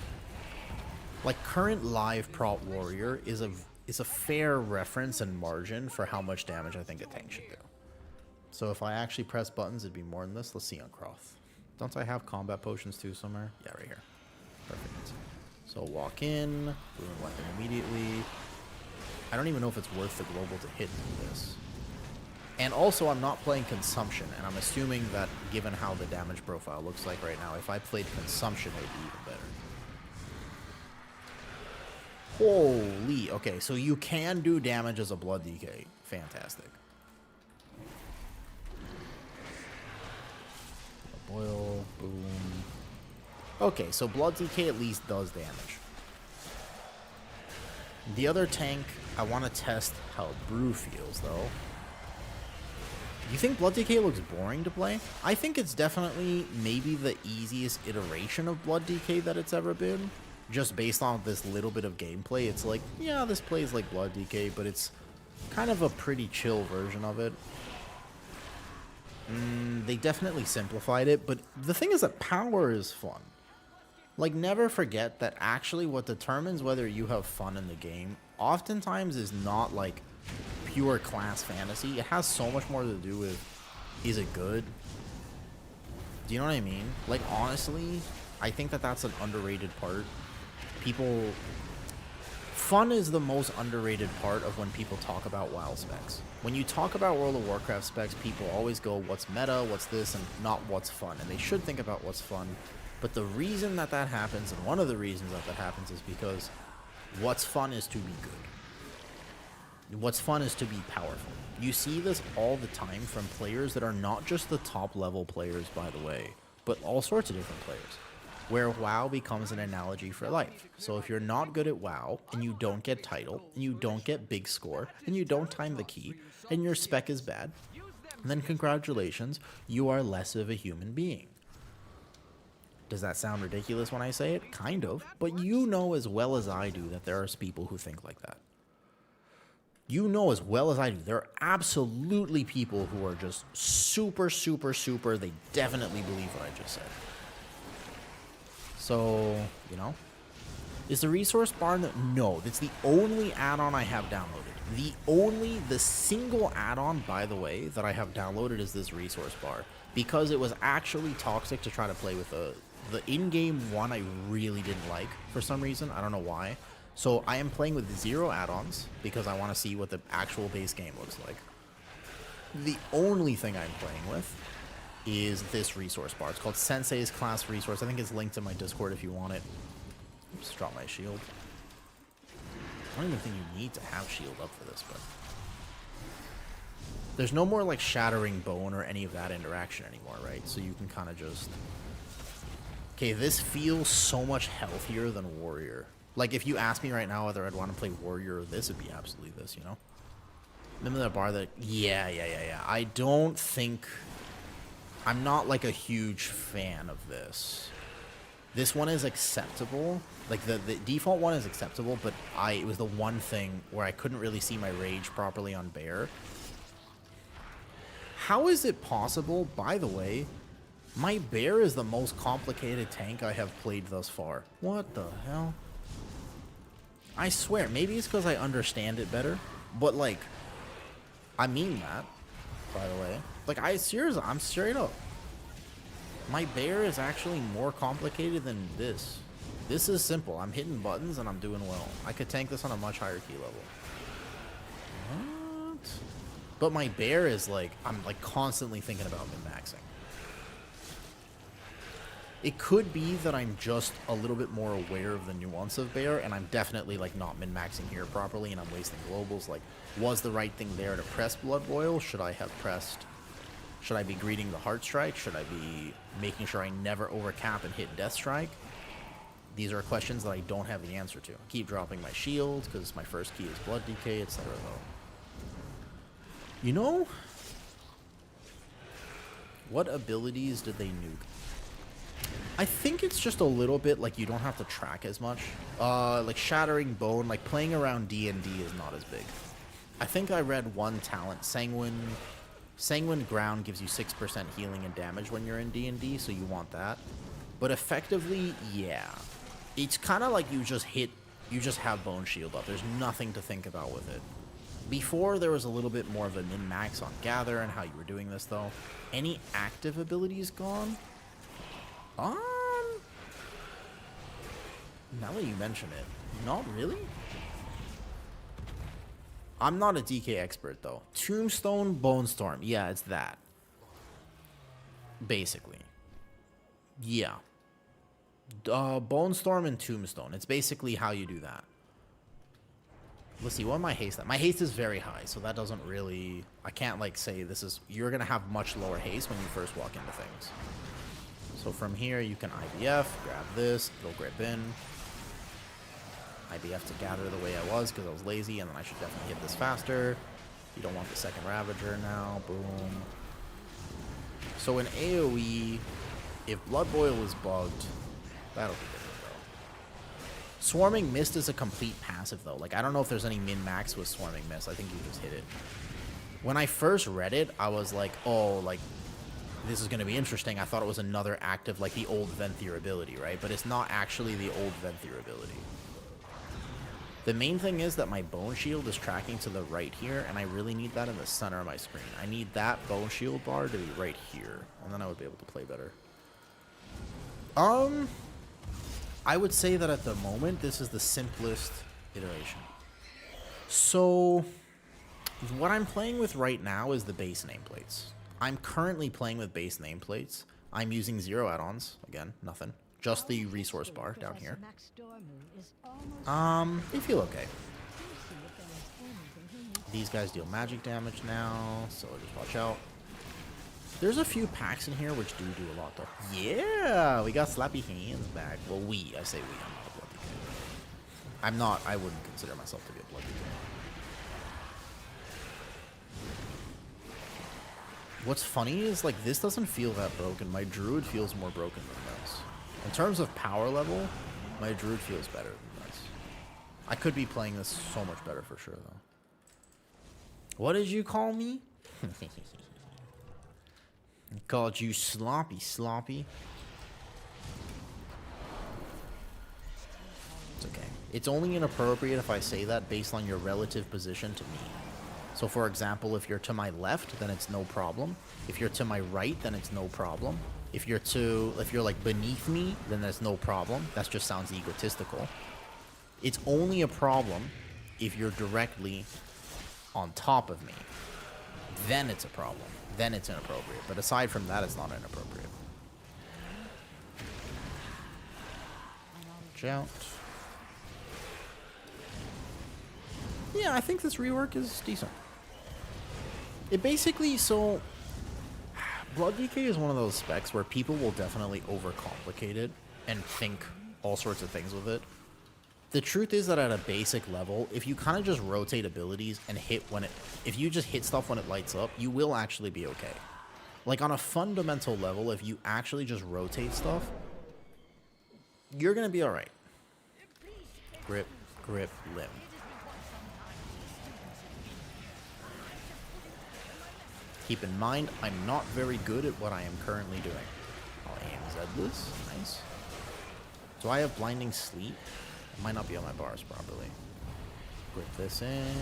Like, current live prot warrior is a fair reference and margin for how much damage I think a tank should do. So if I actually press buttons, it'd be more than this. Let's see on Croth. Don't I have combat potions too somewhere? Yeah, right here. Perfect. So walk in, ruin weapon immediately. I don't even know if it's worth the global to hit this. And also, I'm not playing Consumption, and I'm assuming that given how the damage profile looks like right now, if I played Consumption, it would be even better. Holy, okay, so you can do damage as a Blood DK. Fantastic. Boil, boom. Okay, so Blood DK at least does damage. The other tank, I want to test how Brew feels, though. Do you think Blood DK looks boring to play? I think it's definitely maybe the easiest iteration of Blood DK that it's ever been. Just based on this little bit of gameplay, it's like, yeah, this plays like Blood DK, but it's kind of a pretty chill version of it. They definitely simplified it, but the thing is that power is fun. Like, never forget that actually what determines whether you have fun in the game oftentimes is not, like, pure class fantasy. It has so much more to do with, is it good? Do you know what I mean? Like, honestly, I think that that's an underrated part. Fun is the most underrated part of when people talk about WoW specs. When you talk about World of Warcraft specs, people always go, what's meta, what's this, and not what's fun. And they should think about what's fun. But the reason that that happens, and one of the reasons that that happens, is because what's fun is to be good. What's fun is to be powerful. You see this all the time from players that are not just the top level players, by the way, but all sorts of different players, where WoW becomes an analogy for life. So if you're not good at WoW, and you don't get title, and you don't get big score, and you don't time the key, and your spec is bad, then congratulations, you are less of a human being. Does that sound ridiculous when I say it? Kind of. But you know as well as I do that there are people who think like that. You know as well as I do, there are absolutely people who are just super, they definitely believe what I just said. So, you know, is the resource bar? No, that's the only add-on I have downloaded. The single add-on, by the way, that I have downloaded is this resource bar, because it was actually toxic to try to play with the in-game one. I really didn't like for some reason. I don't know why. So I am playing with 0 add-ons because I want to see what the actual base game looks like. The only thing I'm playing with is this resource bar. It's called Sensei's Class Resource. I think it's linked in my Discord if you want it. Just drop my shield. I don't even think you need to have shield up for this, but there's no more like Shattering Bone or any of that interaction anymore, right? So you can kind of just... Okay, this feels so much healthier than Warrior. Like, if you ask me right now whether I'd want to play Warrior or this, it'd be absolutely this, you know? Remember that bar that... Yeah. I don't think... I'm not, like, a huge fan of this. This one is acceptable. Like, the default one is acceptable, but it was the one thing where I couldn't really see my rage properly on Bear. How is it possible, by the way, my Bear is the most complicated tank I have played thus far? What the hell? I swear, maybe it's because I understand it better, but, like, I mean that, by the way. Like, I'm straight up. My Bear is actually more complicated than this. This is simple. I'm hitting buttons and I'm doing well. I could tank this on a much higher key level. But my bear is like, I'm like constantly thinking about min-maxing. It could be that I'm just a little bit more aware of the nuance of bear, and I'm definitely like not min-maxing here properly, and I'm wasting globals. Like, was the right thing there to press Blood Boil? Should I have pressed? Should I be greeting the Heart Strike? Should I be making sure I never overcap and hit Death Strike? These are questions that I don't have the answer to. I keep dropping my shield because my first key is Blood Decay, etc. though. You know, what abilities did they nuke? I think it's just a little bit like you don't have to track as much. Like Shattering Bone, like playing around D&D is not as big. I think I read one talent, Sanguine Ground gives you 6% healing and damage when you're in D&D, so you want that. But effectively, yeah. It's kind of like you just have Bone Shield up. There's nothing to think about with it. Before, there was a little bit more of a min-max on Gather and how you were doing this, though. Any active abilities gone? Now that you mention it, not really. I'm not a DK expert, though. Tombstone, Bone Storm. Yeah, it's that. Basically. Yeah. Bone Storm and Tombstone. It's basically how you do that. Let's see, what am my haste at? My haste is very high, so that doesn't really... I can't, like, say this is... You're going to have much lower haste when you first walk into things. So from here, you can IBF, grab this, go grip in. IBF to Gather the way I was because I was lazy, and then I should definitely hit this faster. You don't want the second Ravager now. Boom. So in AoE, if Blood Boil is bugged, that'll be different, though. Swarming Mist is a complete passive, though. Like, I don't know if there's any min-max with Swarming Mist. I think you just hit it. When I first read it, I was like, oh, like, this is going to be interesting. I thought it was another active, like the old Venthyr ability, right? But it's not actually the old Venthyr ability. The main thing is that my Bone Shield is tracking to the right here, and I really need that in the center of my screen. I need that Bone Shield bar to be right here, and then I would be able to play better. I would say that at the moment, this is the simplest iteration. So, what I'm playing with right now is the base nameplates. I'm currently playing with base nameplates. I'm using 0 add-ons. Again, nothing. Just the resource bar down here. They feel okay. These guys deal magic damage now, so just watch out. There's a few packs in here which do a lot, though. Yeah, we got Slappy Hands back. Well, I say we. I'm not a Blood DK. I wouldn't consider myself to be a Blood DK. What's funny is, like, this doesn't feel that broken. My Druid feels more broken than this. In terms of power level, my Druid feels better than this. I could be playing this so much better for sure, though. What did you call me? I called you sloppy. It's okay. It's only inappropriate if I say that based on your relative position to me. So for example, if you're to my left, then it's no problem. If you're to my right, then it's no problem. If you're like beneath me, then there's no problem. That just sounds egotistical. It's only a problem if you're directly on top of me. Then it's a problem. Then it's inappropriate. But aside from that, it's not inappropriate. Watch out. Yeah, I think this rework is decent. It basically, so... Blood DK is one of those specs where people will definitely overcomplicate it and think all sorts of things with it. The truth is that at a basic level, if you kind of just rotate abilities and if you just hit stuff when it lights up, you will actually be okay. Like on a fundamental level, if you actually just rotate stuff, you're going to be alright. Grip, limb. Keep in mind, I'm not very good at what I am currently doing. I'll aim Zedless. Nice. Do I have Blinding Sleep? It might not be on my bars properly. Grip this in.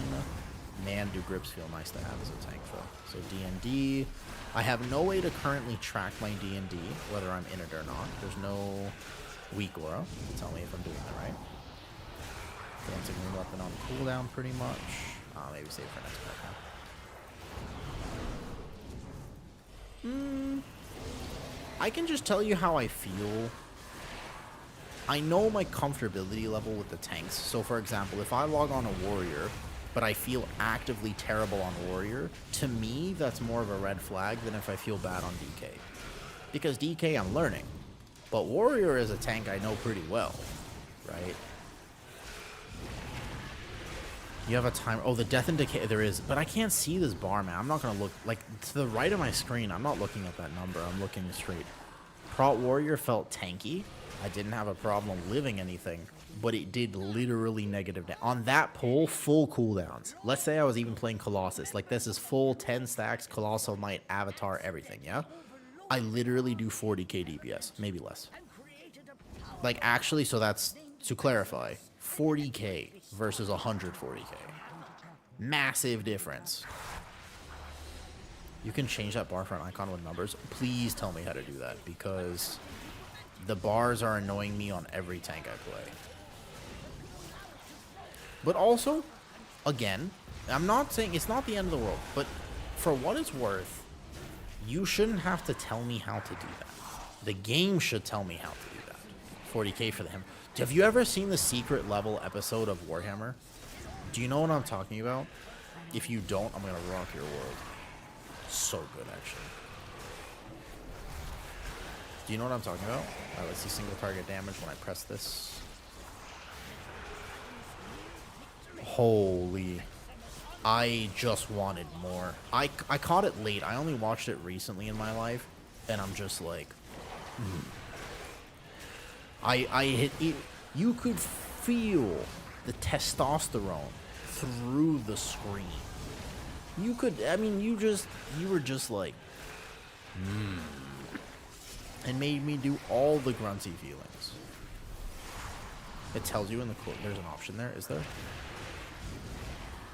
Man, do grips feel nice to have as a tank, though. So D&D. I have no way to currently track my D&D, whether I'm in it or not. There's no weak aura to tell me if I'm doing it right. Dancing Moon Weapon on cooldown, pretty much. Maybe save for next part. I can just tell you how I feel. I know my comfortability level with the tanks. So, for example, if I log on a warrior, but I feel actively terrible on warrior, to me, that's more of a red flag than if I feel bad on DK. Because DK, I'm learning. But warrior is a tank I know pretty well, right? You have a timer. Oh, the death and decay, there is. But I can't see this bar, man. I'm not going to look, like, to the right of my screen, I'm not looking at that number. I'm looking straight. Prot warrior felt tanky. I didn't have a problem living anything, but it did literally negative on that pull, full cooldowns. Let's say I was even playing Colossus. Like, this is full 10 stacks, Colossal Knight, Avatar, everything, yeah? I literally do 40k DPS, maybe less. Like, actually, so that's, to clarify, 40k versus 140k. Massive difference. You can change that bar front icon with numbers. Please tell me how to do that, because the bars are annoying me on every tank I play. But also, again, I'm not saying it's not the end of the world, but for what it's worth, you shouldn't have to tell me how to do that. The game should tell me how to do that. 40k for him. Have you ever seen the secret level episode of Warhammer? Do you know what I'm talking about? If you don't, I'm gonna rock your world. So good, actually. Do you know what I'm talking about? Alright, let's see single target damage when I press this. Holy. I just wanted more. I caught it late. I only watched it recently in my life, and I'm just like... I hit it. You could feel the testosterone through the screen. You could, I mean, you were just like, and made me do all the grunty feelings. It tells you in the quote, there's an option there, is there?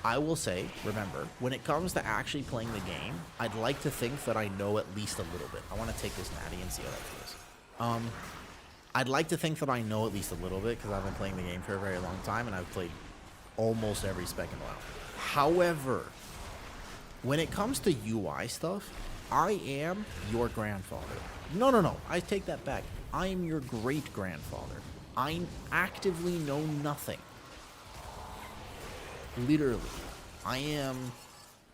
I will say, remember, when it comes to actually playing the game, I'd like to think that I know at least a little bit. I want to take this natty and see how that feels. I'd like to think that I know at least a little bit, because I've been playing the game for a very long time, and I've played almost every spec in a while. However, when it comes to UI stuff, I am your grandfather. No, I take that back. I am your great-grandfather. I actively know nothing. Literally. I am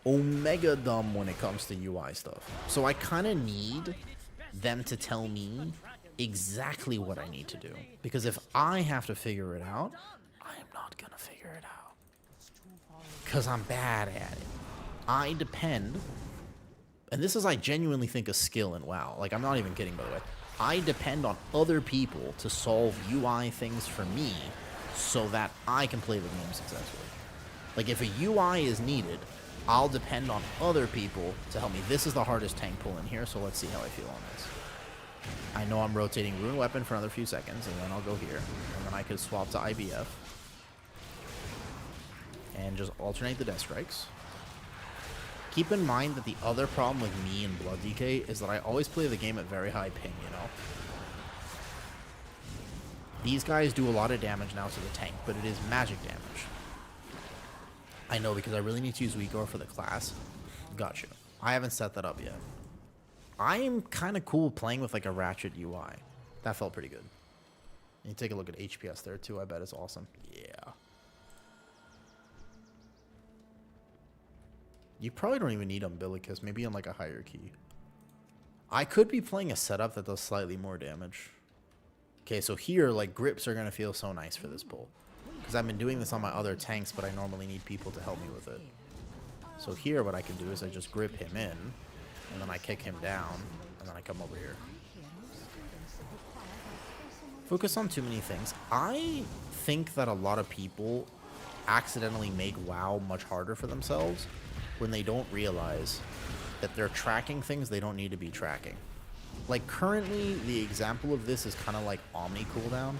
omega dumb when it comes to UI stuff. So I kind of need them to tell me exactly what I need to do. Because if I have to figure it out, I am not going to figure it out. Because I'm bad at it. I depend, and this is, I genuinely think, a skill in WoW. Like, I'm not even kidding, by the way. I depend on other people to solve UI things for me so that I can play the game successfully. Like, if a UI is needed, I'll depend on other people to help me. This is the hardest tank pull in here, so let's see how I feel on this. I know I'm rotating Rune Weapon for another few seconds, and then I'll go here. And then I could swap to IBF. And just alternate the death strikes. Keep in mind that the other problem with me and Blood DK is that I always play the game at very high ping, you know? These guys do a lot of damage now to the tank, but it is magic damage. I know, because I really need to use Weakor for the class. Gotcha. I haven't set that up yet. I am kind of cool playing with like a Ratchet UI. That felt pretty good. And you take a look at HPS there too. I bet it's awesome. Yeah. You probably don't even need Umbilicus. Maybe on like a higher key. I could be playing a setup that does slightly more damage. Okay, so here, like, grips are going to feel so nice for this pull. Because I've been doing this on my other tanks, but I normally need people to help me with it. So here, what I can do is I just grip him in, and then I kick him down, and then I come over here. Focus on too many things. I think that a lot of people accidentally make WoW much harder for themselves when they don't realize that they're tracking things they don't need to be tracking. Like, currently, the example of this is kind of like Omni cooldown.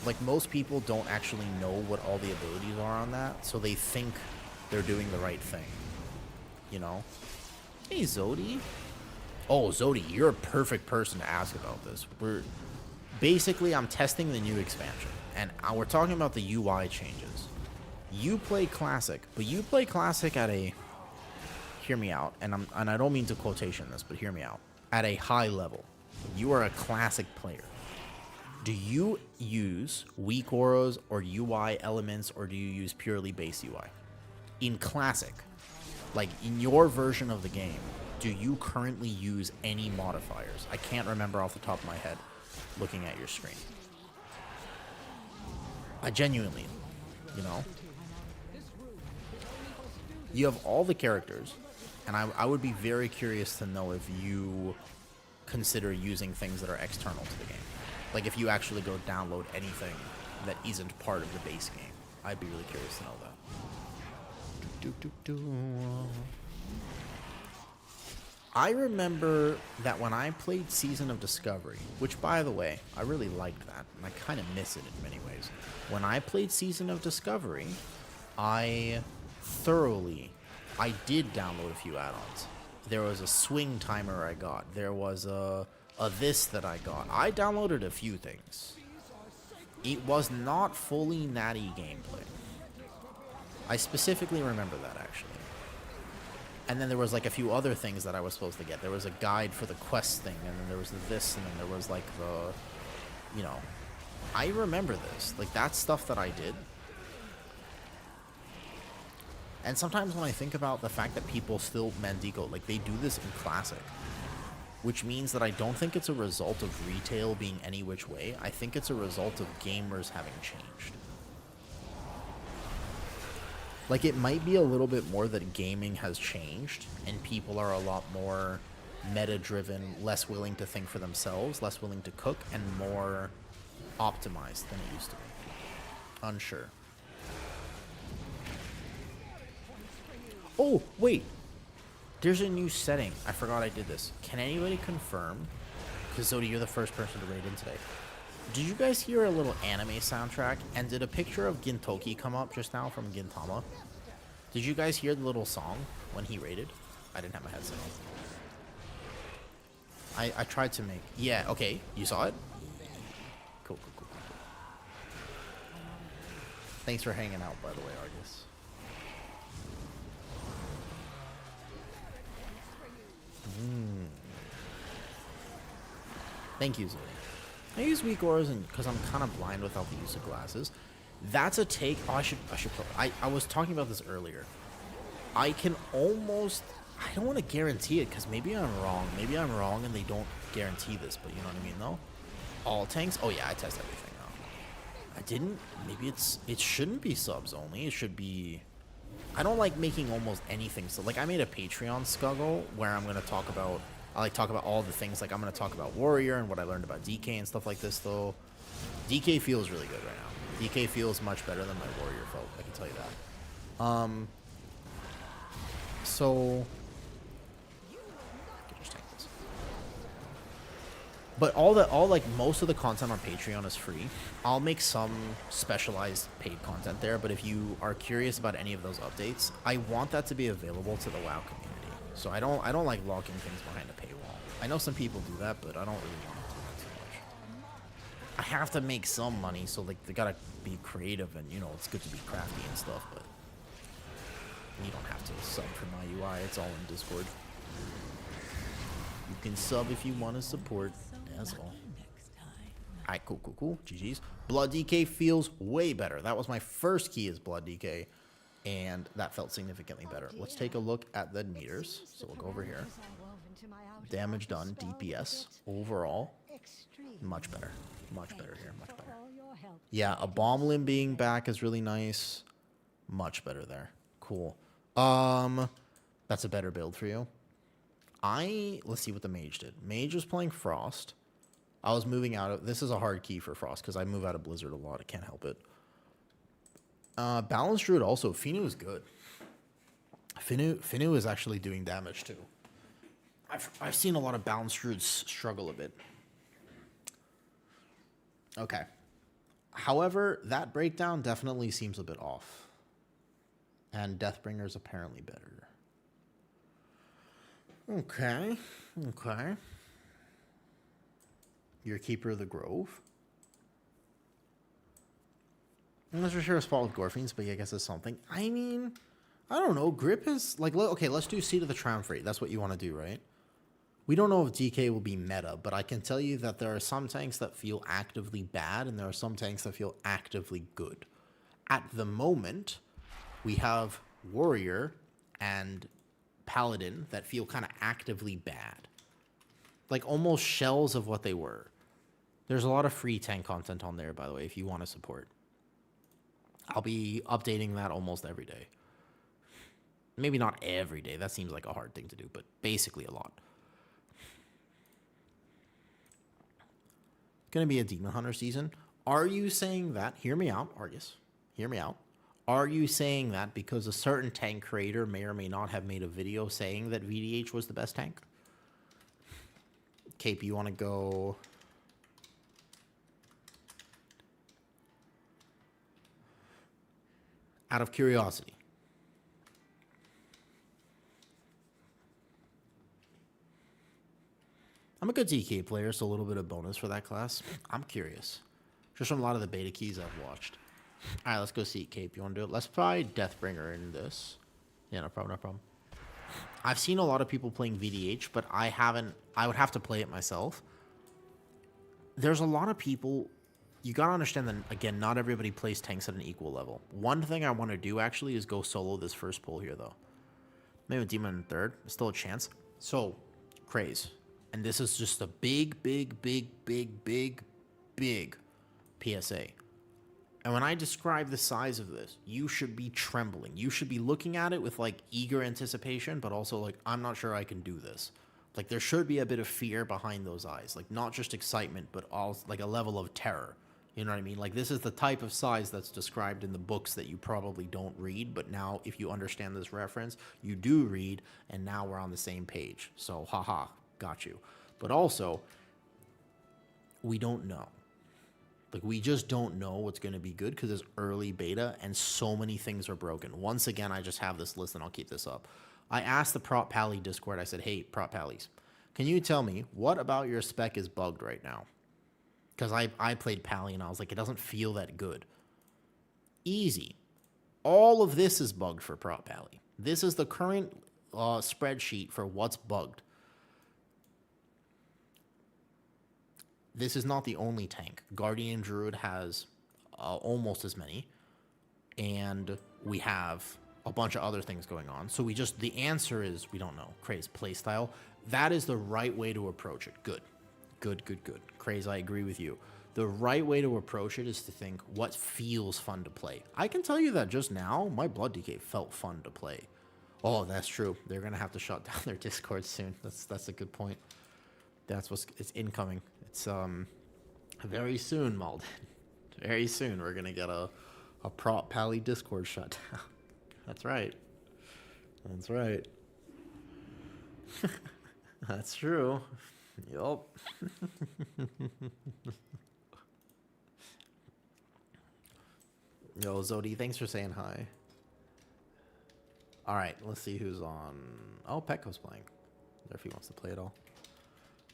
Like, most people don't actually know what all the abilities are on that, so they think they're doing the right thing. You know? Hey, Zodi. Oh, Zodi, you're a perfect person to ask about this. Basically, I'm testing the new expansion, and we're talking about the UI changes. You play Classic, but you play Classic at a hear me out, and I don't mean to quotation this, but hear me out. At a high level, you are a classic player. Do you use weak auras or UI elements, or do you use purely base UI? In classic, like in your version of the game, do you currently use any modifiers? I can't remember off the top of my head looking at your screen. I genuinely, you know? You have all the characters, and I would be very curious to know if you consider using things that are external to the game. Like if you actually go download anything that isn't part of the base game. I'd be really curious to know that. I remember that when I played Season of Discovery, which by the way, I really liked that, and I kind of miss it in many ways. When I played Season of Discovery, I did download a few add-ons. There was a swing timer I got. There was a this that I got. I downloaded a few things. It was not fully natty gameplay. I specifically remember that, actually. And then there was like a few other things that I was supposed to get. There was a guide for the quest thing, and then there was this, and then there was like the, you know, I remember this. Like, that's stuff that I did. And sometimes when I think about the fact that people still Mandico, like they do this in Classic, which means that I don't think it's a result of retail being any which way. I think it's a result of gamers having changed. Like, it might be a little bit more that gaming has changed, and people are a lot more meta-driven, less willing to think for themselves, less willing to cook, and more optimized than it used to be. Unsure. Oh, wait. There's a new setting. I forgot I did this. Can anybody confirm? Because Zodi, you're the first person to raid in today. Did you guys hear a little anime soundtrack? And did a picture of Gintoki come up just now from Gintama? Did you guys hear the little song when he raided? I didn't have my headset on. I tried to make... Yeah, okay. You saw it? Cool. Thanks for hanging out, by the way, Argus. Thank you, Zoe. I use weak auras because I'm kind of blind without the use of glasses. That's a take. Oh, I should put. I was talking about this earlier. I can almost. I don't want to guarantee it because maybe I'm wrong. Maybe I'm wrong and they don't guarantee this. But you know what I mean, though. All tanks. Oh yeah, I test everything out. I didn't. Maybe it shouldn't be subs only. It should be. I don't like making almost anything. So like I made a Patreon scuggle where I'm gonna talk about. I like talk about all the things. Like I'm gonna talk about Warrior and what I learned about DK and stuff like this. Though DK feels really good right now. DK feels much better than my Warrior felt. I can tell you that. So. But most of the content on Patreon is free. I'll make some specialized paid content there, but if you are curious about any of those updates, I want that to be available to the WoW community. So I don't like locking things behind a paywall. I know some people do that, but I don't really want to do that too much. I have to make some money, so like they gotta be creative, and you know it's good to be crafty and stuff, but you don't have to sub for my UI. It's all in Discord. You can sub if you want to support. That's all. Alright, cool. GG's. Blood DK feels way better. That was my first key is Blood DK, and that felt significantly better. Let's take a look at the meters. So we'll go over here. Damage done, DPS, overall, much better. Much better here, much better. Yeah, a bomb limb being back is really nice. Much better there. Cool. That's a better build for you. Let's see what the mage did. Mage was playing Frost. I was moving out of... This is a hard key for Frost because I move out of Blizzard a lot. I can't help it. Balanced Druid also. Finu is good. Finu is actually doing damage too. I've seen a lot of Balanced Druids struggle a bit. Okay. However, that breakdown definitely seems a bit off. And Deathbringer's apparently better. Okay. You're Keeper of the Grove? I'm not sure it's fault with Gorfiends, but yeah, I guess it's something. I mean, I don't know. Grip is like, okay, let's do Seat of the Triumvirate. That's what you want to do, right? We don't know if DK will be meta, but I can tell you that there are some tanks that feel actively bad, and there are some tanks that feel actively good. At the moment, we have Warrior and Paladin that feel kind of actively bad. Like almost shells of what they were. There's a lot of free tank content on there, by the way, if you want to support. I'll be updating that almost every day. Maybe not every day. That seems like a hard thing to do, but basically a lot. Going to be a Demon Hunter season. Are you saying that? Hear me out, Argus. Hear me out. Are you saying that because a certain tank creator may or may not have made a video saying that VDH was the best tank? Cape, you want to go... Out of curiosity. I'm a good DK player, so a little bit of bonus for that class. I'm curious. Just from a lot of the beta keys I've watched. All right, let's go see Cape. You want to do it? Let's try Deathbringer in this. Yeah, no problem, no problem. I've seen a lot of people playing VDH, but I haven't. I would have to play it myself. There's a lot of people. You got to understand that, again, not everybody plays tanks at an equal level. One thing I want to do, actually, is go solo this first pull here, though. Maybe a Demon in third. Still a chance. So, Craze. And this is just a big PSA. And when I describe the size of this, you should be trembling. You should be looking at it with, like, eager anticipation, but also, like, I'm not sure I can do this. Like, there should be a bit of fear behind those eyes. Like, not just excitement, but also, like, a level of terror. You know what I mean? Like, this is the type of size that's described in the books that you probably don't read, but now, if you understand this reference, you do read, and now we're on the same page. So, haha, got you. But also, we don't know. Like, we just don't know what's going to be good because it's early beta and so many things are broken. Once again, I just have this list and I'll keep this up. I asked the Prop Pally Discord, I said, hey, Prop Pallies, can you tell me what about your spec is bugged right now? Because I played Pally and I was like, it doesn't feel that good. Easy. All of this is bugged for Prop Pally. This is the current spreadsheet for what's bugged. This is not the only tank. Guardian Druid has almost as many. And we have a bunch of other things going on. So the answer is we don't know. Craze playstyle. That is the right way to approach it. Good. Craze, I agree with you. The right way to approach it is to think what feels fun to play. I can tell you that just now, my Blood DK felt fun to play. Oh, that's true. They're going to have to shut down their Discord soon. That's a good point. It's incoming. It's very soon, Malden. Very soon we're gonna get a Prop Pally Discord shut down. That's right. That's true. Yup. Yo, Zodi, thanks for saying hi. Alright, let's see who's on. Oh, Petco's playing. If he wants to play it all.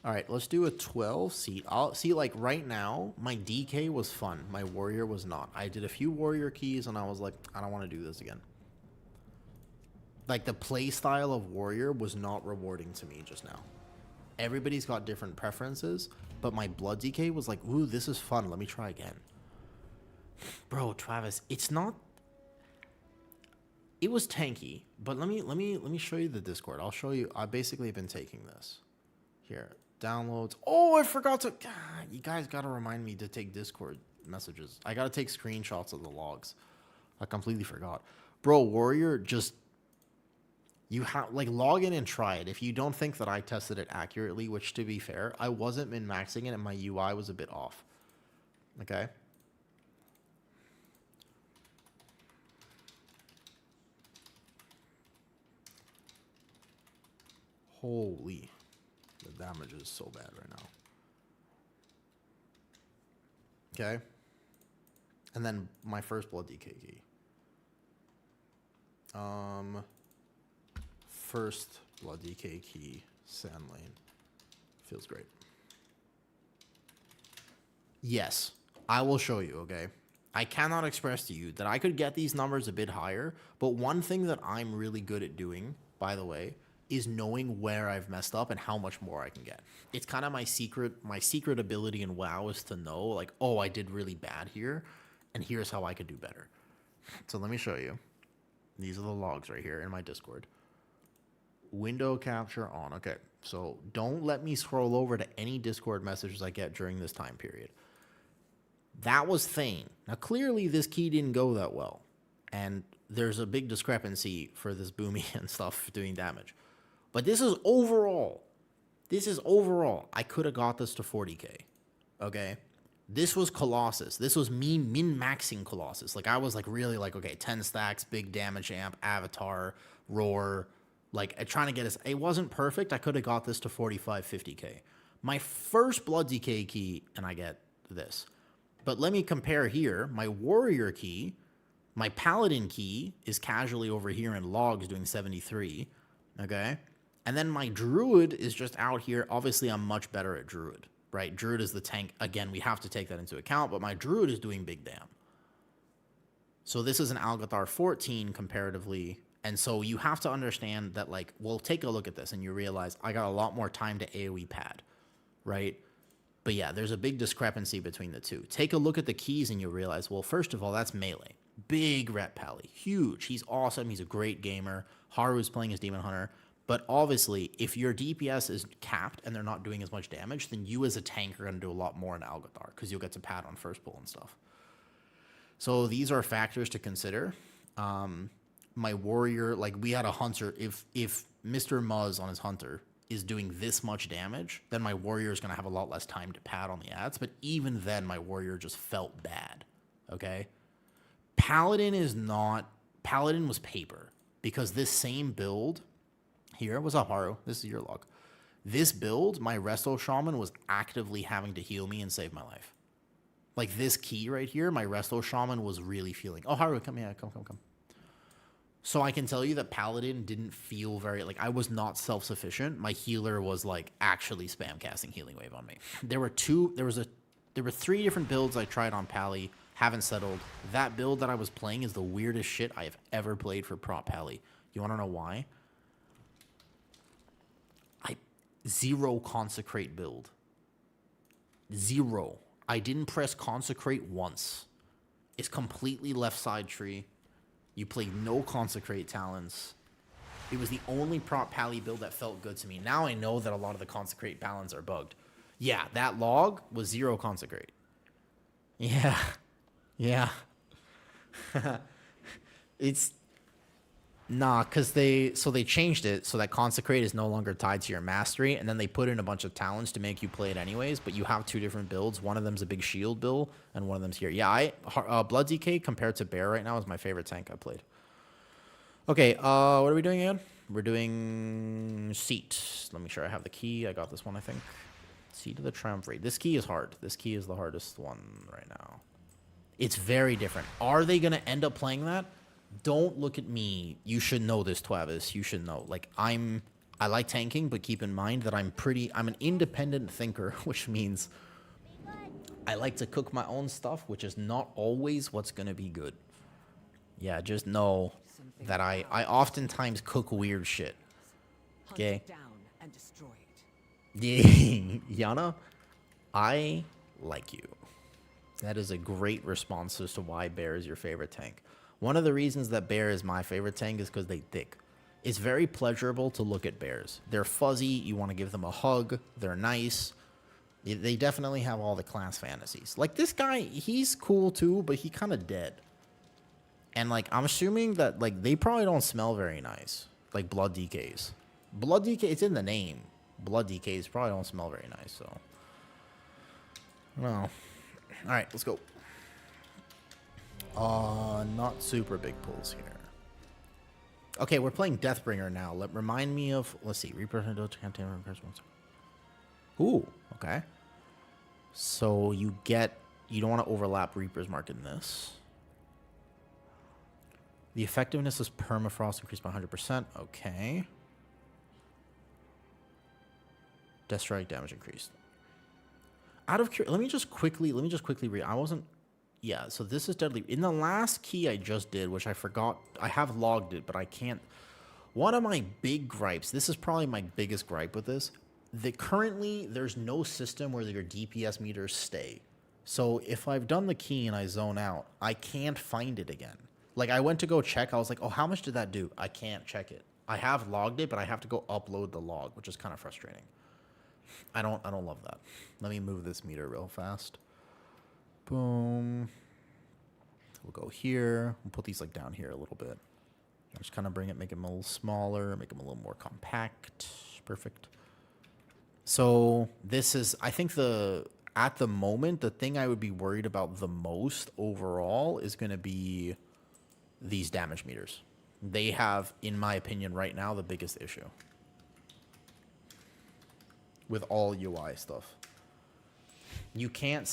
All right, let's do a 12 seat. I'll see, like, right now, my DK was fun. My Warrior was not. I did a few Warrior keys, and I was like, I don't want to do this again. Like, the play style of Warrior was not rewarding to me just now. Everybody's got different preferences, but my Blood DK was like, ooh, this is fun. Let me try again. Bro, Travis, it's not... It was tanky, but let me show you the Discord. I'll show you. I basically have been taking this. Here. Downloads. Oh, I forgot to... God, you guys got to remind me to take Discord messages. I got to take screenshots of the logs. I completely forgot. Bro, Warrior just... You have... Like, log in and try it. If you don't think that I tested it accurately, which, to be fair, I wasn't min-maxing it and my UI was a bit off. Okay? Holy... The damage is so bad right now. Okay. And then my first Blood DK key. First Blood DK key, Sand Lane. Feels great. Yes. I will show you, okay? I cannot express to you that I could get these numbers a bit higher, but one thing that I'm really good at doing, by the way, is knowing where I've messed up and how much more I can get. It's kind of my secret ability in WoW is to know, like, oh, I did really bad here, and here's how I could do better. So let me show you. These are the logs right here in my Discord. Window capture on. Okay, so don't let me scroll over to any Discord messages I get during this time period. That was Thane. Now, clearly, this key didn't go that well. And there's a big discrepancy for this Boomy and stuff doing damage. But this is overall. This is overall. I could have got this to 40k. Okay? This was Colossus. This was me min-maxing Colossus. Like, I was, like, really, like, okay, 10 stacks, big damage amp, Avatar, Roar. Like, trying to get us... It wasn't perfect. I could have got this to 45, 50k. My first Blood Decay key, and I get this... But let me compare here. My warrior key, my paladin key is casually over here in logs doing 73. Okay. And then my druid is just out here. Obviously, I'm much better at druid, right? Druid is the tank. Again, we have to take that into account, but my druid is doing big damn. So this is an Algathar 14 comparatively. And so you have to understand that, like, well, take a look at this and you realize I got a lot more time to AoE pad, right? But yeah, there's a big discrepancy between the two. Take a look at the keys and you realize, well, first of all, that's melee. Big rep pally. Huge. He's awesome. He's a great gamer. Haru's playing as Demon Hunter. But obviously, if your DPS is capped and they're not doing as much damage, then you as a tank are going to do a lot more in Algathar because you'll get to pad on first pull and stuff. So these are factors to consider. My warrior, like we had a hunter. If Mr. Muzz on his hunter is doing this much damage, then my warrior is going to have a lot less time to pad on the ads. But even then, my warrior just felt bad, okay? Paladin is not... Paladin was paper, because this same build... Here, what's up, Haru? This is your log. This build, my Resto Shaman was actively having to heal me and save my life. Like, this key right here, my Resto Shaman was really feeling... Oh, Haru, come here. Come. So I can tell you that Paladin didn't feel very... Like, I was not self-sufficient. My healer was, like, actually spam casting Healing Wave on me. There were three different builds I tried on Pally. Haven't settled. That build that I was playing is the weirdest shit I have ever played for prop Pally. You want to know why? Zero consecrate build. Zero. I didn't press consecrate once. It's completely left side tree. You played no consecrate talents. It was the only prop Pally build that felt good to me. Now I know that a lot of the consecrate balance are bugged. Yeah, that log was zero consecrate. Yeah. It's... Nah, because they changed it so that consecrate is no longer tied to your mastery, and then they put in a bunch of talents to make you play it anyways, but you have two different builds. One of them's a big shield build, and one of them's here. Yeah, Blood DK compared to Bear right now is my favorite tank I played. Okay, what are we doing again? We're doing Seat. Let me make sure I have the key. I got this one, I think. Seat of the Triumvirate. This key is hard. This key is the hardest one right now. It's very different. Are they going to end up playing that? Don't look at me. You should know this, Twavis. You should know. Like, I like tanking, but keep in mind that I'm an independent thinker, which means I like to cook my own stuff, which is not always what's going to be good. Yeah, just know that I oftentimes cook weird shit. Okay? Yeah, Yana, I like you. That is a great response as to why Bear is your favorite tank. One of the reasons that Bear is my favorite tank is because they thick. It's very pleasurable to look at bears. They're fuzzy. You want to give them a hug. They're nice. They definitely have all the class fantasies. Like this guy, he's cool too, but he kind of dead. And like, I'm assuming that like they probably don't smell very nice. Like Blood DKs. Blood DK, it's in the name. Blood DKs probably don't smell very nice, so. No. Alright, let's go. Not super big pulls here. Okay, we're playing Deathbringer now. Remind me of, let's see, Reaper. Ooh, okay. So you don't want to overlap Reaper's Mark in this. The effectiveness is permafrost increased by 100%. Okay. Death strike damage increased. Out of let me just quickly read. I wasn't Yeah, so this is deadly. In the last key I just did, which I forgot, I have logged it, but I can't. One of my big gripes, this is probably my biggest gripe with this, that currently there's no system where your DPS meters stay. So if I've done the key and I zone out, I can't find it again. Like I went to go check, I was like, oh, how much did that do? I can't check it. I have logged it, but I have to go upload the log, which is kind of frustrating. I don't love that. Let me move this meter real fast. Boom. We'll go here. We'll put these like down here a little bit. Just kind of bring it, make them a little smaller, make them a little more compact. Perfect. So this is, I think at the moment, the thing I would be worried about the most overall is going to be these damage meters. They have, in my opinion, right now, the biggest issue with all UI stuff. You can't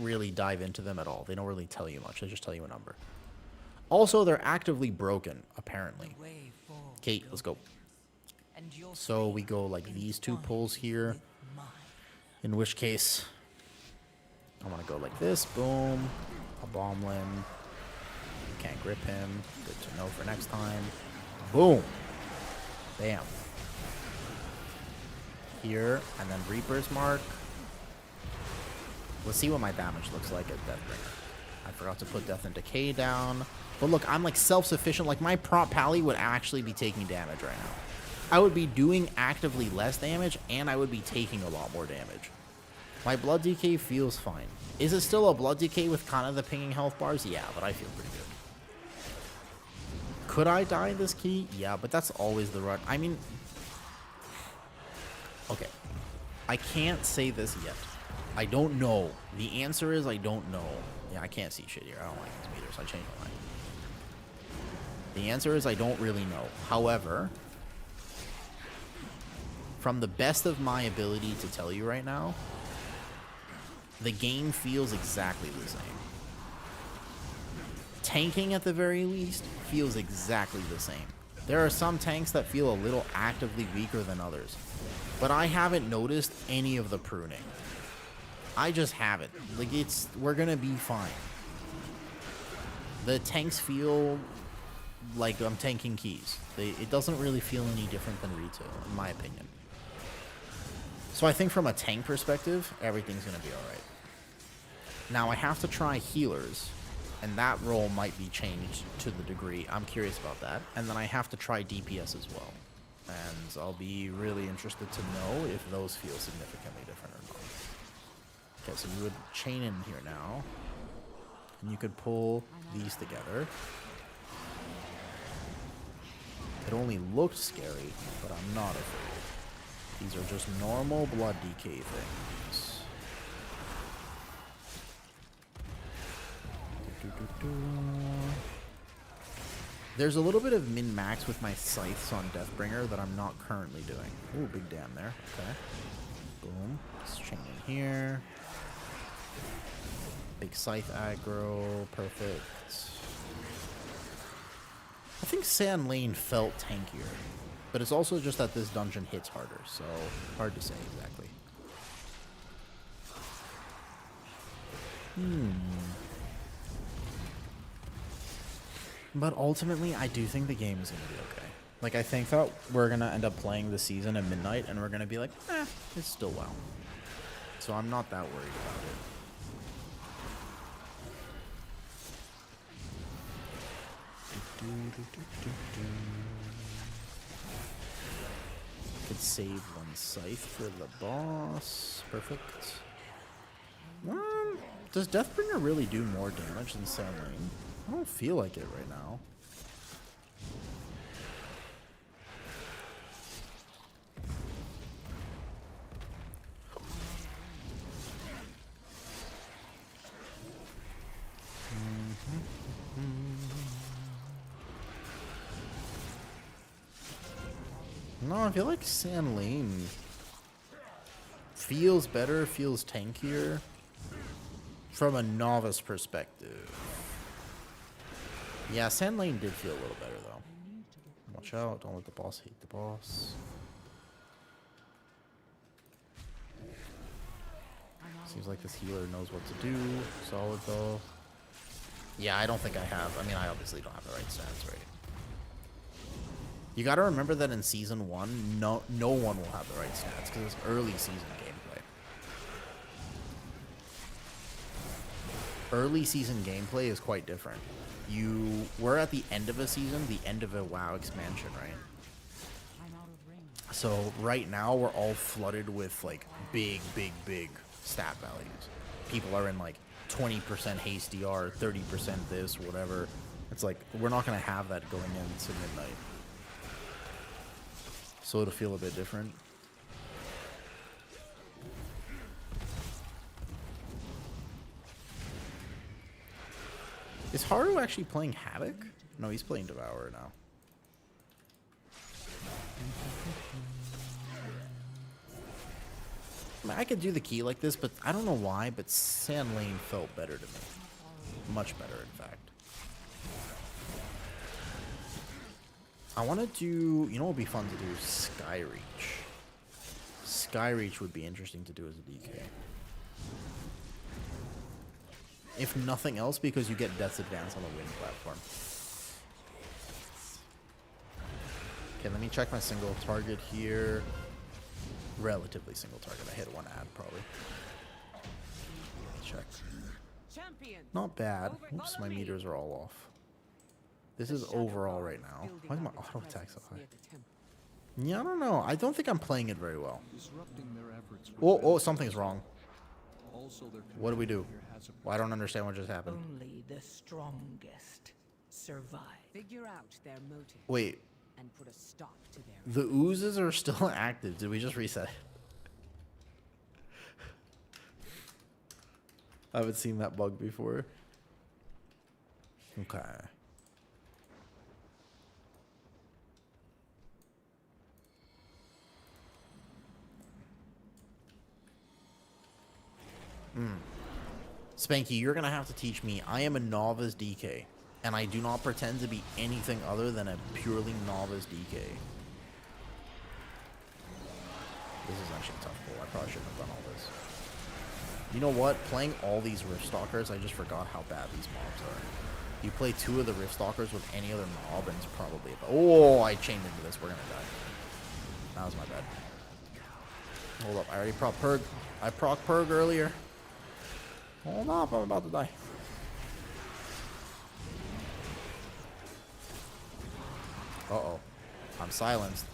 really dive into them at all. They don't really tell you much. They just tell you a number. Also, they're actively broken, apparently. Kate, let's go. So we go like these two pulls here. In which case, I want to go like this. Boom. A bombling. Can't grip him. Good to know for next time. Boom. Bam. Here, and then Reaper's Mark. Let's see what my damage looks like at Deathbringer. I forgot to put Death and Decay down. But look, I'm like self-sufficient. Like my prop pally would actually be taking damage right now. I would be doing actively less damage, and I would be taking a lot more damage. My blood decay feels fine. Is it still a blood decay with kind of the pinging health bars? Yeah, but I feel pretty good. Could I die this key? Yeah, but that's always the run. I mean, okay. I can't say this yet. I don't know. The answer is I don't know. Yeah, I can't see shit here. I don't like these meters. I changed my mind. The answer is I don't really know. However, from the best of my ability to tell you right now, the game feels exactly the same. Tanking, at the very least, feels exactly the same. There are some tanks that feel a little actively weaker than others, but I haven't noticed any of the pruning. I just haven't. Like, we're gonna be fine. The tanks feel like I'm tanking keys. It doesn't really feel any different than retail, in my opinion. So I think from a tank perspective, everything's gonna be alright. Now I have to try healers, and that role might be changed to the degree. I'm curious about that. And then I have to try DPS as well. And I'll be really interested to know if those feel significantly different or not. Okay, so you would chain in here now. And you could pull these together. It only looked scary, but I'm not afraid. These are just normal blood decay things. There's a little bit of min-max with my scythes on Deathbringer that I'm not currently doing. Ooh, big damn there. Okay. Boom. Let's chain in here. Big scythe aggro. Perfect. I think Sand Lane felt tankier, but it's also just that this dungeon hits harder, so hard to say exactly. But ultimately, I do think the game is going to be okay. Like, I think that we're going to end up playing the season at midnight, and we're going to be like, it's still well. So I'm not that worried about it. Could save one scythe for the boss. Perfect. Does Deathbringer really do more damage than Sand Lane? I don't feel like it right now. No, I feel like Sand Lane feels better, feels tankier from a novice perspective. Yeah, Sand Lane did feel a little better, though. Watch out. Don't let the boss hate the boss. Seems like this healer knows what to do. Solid though. Yeah, I don't think I have. I mean, I obviously don't have the right stats, right? You got to remember that in Season 1, no one will have the right stats because it's early season gameplay. Early season gameplay is quite different. We're at the end of a season, the end of a WoW expansion, right? So right now we're all flooded with like big stat values. People are in like 20% haste DR, 30% this, whatever. It's like we're not gonna have that going into midnight. So it'll feel a bit different. Is Haru actually playing Havoc? No, he's playing Devourer now. I mean, I could do the key like this, but I don't know why, but Sand Lane felt better to me. Much better, in fact. I want to do, you know what would be fun to do? Skyreach. Skyreach would be interesting to do as a DK. If nothing else, because you get Death's Advance on the wind platform. Okay, let me check my single target here. Relatively single target. I hit one ad, probably. Check. Not bad. Oops, my meters are all off. This is overall right now. Why is my auto attack so high? Yeah, I don't know. I don't think I'm playing it very well. Oh, something's wrong. What do we do? Well, I don't understand what just happened. Only the strongest survive. Figure out their motive. Wait, And put a stop to their the oozes are still active. Did we just reset? I haven't seen that bug before. Okay. Spanky, you're going to have to teach me. I am a novice DK, and I do not pretend to be anything other than a purely novice DK. This is actually a tough pull. I probably shouldn't have done all this. You know what? Playing all these Riftstalkers, I just forgot how bad these mobs are. You play 2 of the Riftstalkers with any other mob, and it's probably... Oh, I chained into this. We're going to die. That was my bad. Hold up. I already proc Purg. I proc Purg earlier. Hold up, I'm about to die. Uh-oh. I'm silenced.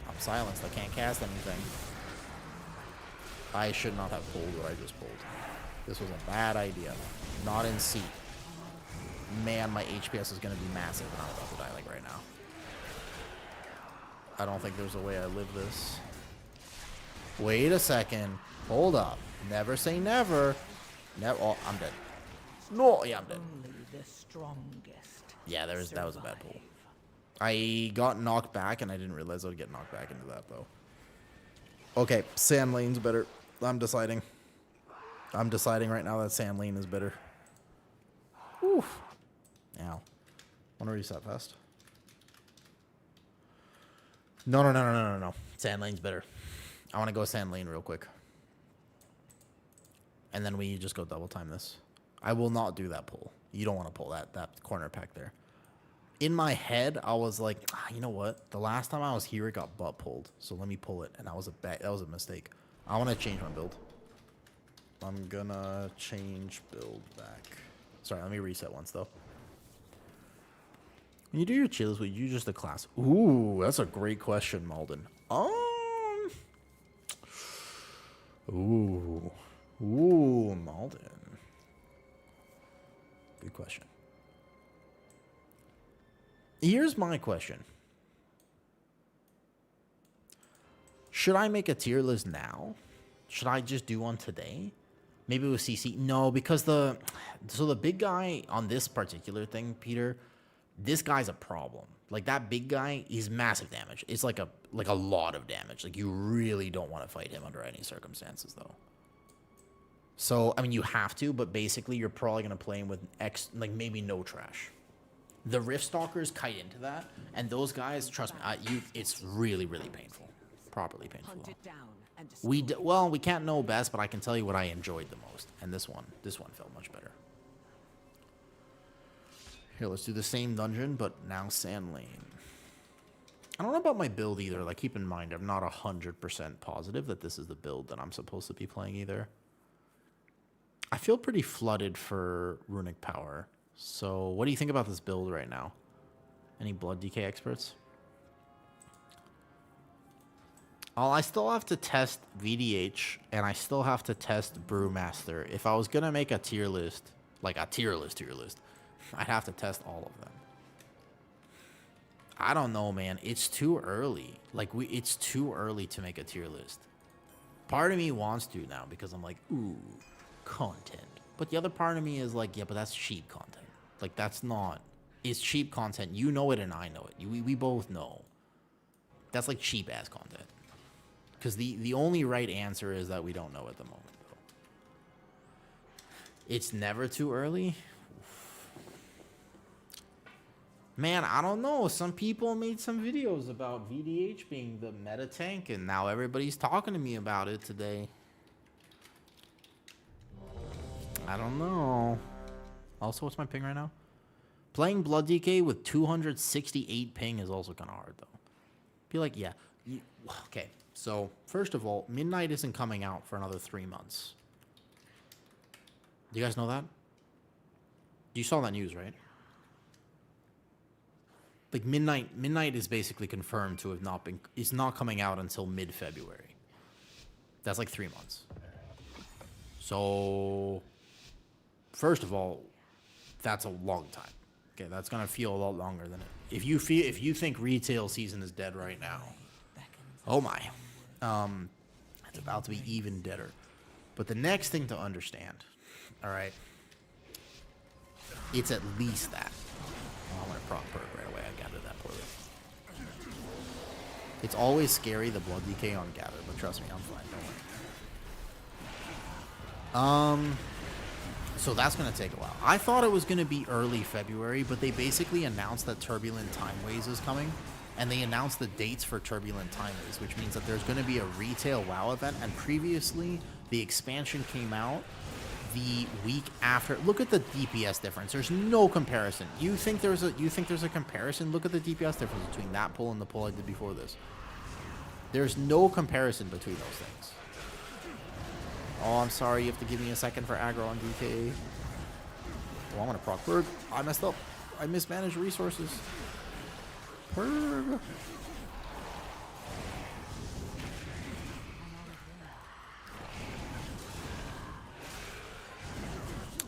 I'm silenced. I can't cast anything. I should not have pulled what I just pulled. This was a bad idea. Not in seat. Man, my HPS is going to be massive, and I'm about to die like right now. I don't think there's a way I live this. Wait a second. Hold up. Never say never. Never. Oh, I'm dead. No, yeah, I'm dead. Only the strongest. Yeah, that was a bad pull. I got knocked back, and I didn't realize I would get knocked back into that, though. Okay, Sand Lane's better. I'm deciding. I'm deciding right now that Sand Lane is better. Oof. Ow. Want to reset fast? No. Sand Lane's better. I want to go Sand Lane real quick. And then we just go double time this. I will not do that pull. You don't want to pull that corner pack there. In my head, I was like, you know what? The last time I was here, it got butt pulled. So let me pull it. And that was a mistake. I want to change my build. I'm gonna change build back. Sorry, let me reset once though. When you do your chills, would you just the class? Ooh, that's a great question, Malden. Ooh, Malden. Good question. Here's my question. Should I make a tier list now? Should I just do one today? Maybe with CC? No, because the big guy on this particular thing, Peter, this guy's a problem. Like that big guy, he's massive damage. It's like a lot of damage. Like you really don't want to fight him under any circumstances though. So, I mean, you have to, but basically you're probably going to play him with maybe no trash. The Riftstalkers kite into that, and those guys, trust me, it's really, really painful. Properly painful. Hunt it down and and destroy. Well, we can't know best, but I can tell you what I enjoyed the most. And this one felt much better. Here, let's do the same dungeon, but now Sand Lane. I don't know about my build either. Like, keep in mind, I'm not 100% positive that this is the build that I'm supposed to be playing either. I feel pretty flooded for Runic Power. So, what do you think about this build right now? Any Blood DK experts? Oh, I still have to test VDH, and I still have to test Brewmaster. If I was going to make a tier list, like a tier list, I'd have to test all of them. I don't know, man. It's too early. Like, it's too early to make a tier list. Part of me wants to now, because I'm like, ooh, content. But the other part of me is like, yeah, but that's cheap content. Like, that's not... It's cheap content. You know it, and I know it. We both know. That's like cheap-ass content. Because the only right answer is that we don't know at the moment, though. It's never too early? Man, I don't know. Some people made some videos about VDH being the meta tank, and now everybody's talking to me about it today. I don't know. Also, what's my ping right now? Playing Blood DK with 268 ping is also kind of hard, though. Be like, yeah. Okay. So, first of all, Midnight isn't coming out for another 3 months. Do you guys know that? You saw that news, right? Like, Midnight is basically confirmed to have not been... It's not coming out until mid-February. That's like 3 months. So, first of all, that's a long time. Okay, that's going to feel a lot longer than it... If you think retail season is dead right now... Oh my. It's about to be even deader. But the next thing to understand, all right, it's at least that. Oh, I'm going to proc perk right away. I gathered that poorly. It's always scary, the Blood DK on gather, but trust me, I'm fine. Don't worry. So that's going to take a while. I thought it was going to be early February, but they basically announced that Turbulent Timeways is coming. And they announced the dates for Turbulent Timeways, which means that there's going to be a retail WoW event. And previously, the expansion came out the week after. Look at the DPS difference. There's no comparison. You think there's a comparison? Look at the DPS difference between that pull and the pull I did before this. There's no comparison between those things. Oh, I'm sorry. You have to give me a second for aggro on DK. Oh, I'm going to proc Berg. I messed up. I mismanaged resources. Perg.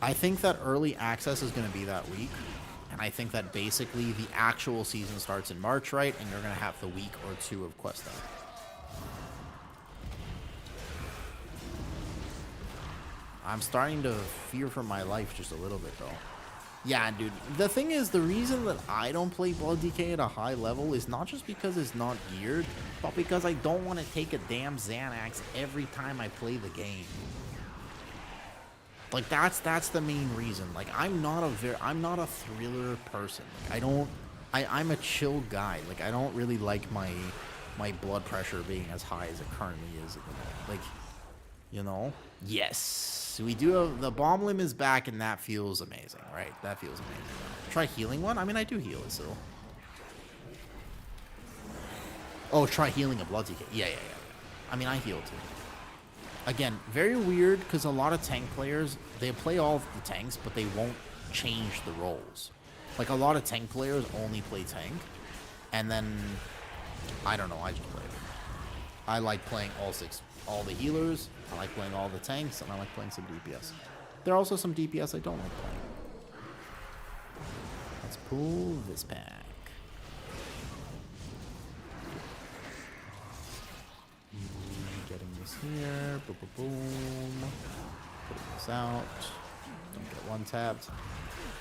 I think that early access is going to be that week. And I think that basically the actual season starts in March, right? And you're going to have the week or two of quest time. I'm starting to fear for my life just a little bit, though. Yeah, dude. The thing is, the reason that I don't play Blood DK at a high level is not just because it's not geared, but because I don't want to take a damn Xanax every time I play the game. Like, that's the main reason. Like, I'm not a thriller person. Like, I'm a chill guy. Like, I don't really like my blood pressure being as high as it currently is. Like, you know? Yes. We do have the bomb limb is back, and that feels amazing, right? That feels amazing. Try healing one? I mean, I do heal it still. Oh, try healing a blood DK. Yeah. I mean, I heal too. Again, very weird, because a lot of tank players, they play all of the tanks, but they won't change the roles. Like, a lot of tank players only play tank, and then, I don't know, I just play it. I like playing all the healers, I like playing all the tanks, and I like playing some DPS. There are also some DPS I don't like playing. Let's pull this pack. Getting this here. Boom, boom, boom. Putting this out. Don't get one tapped.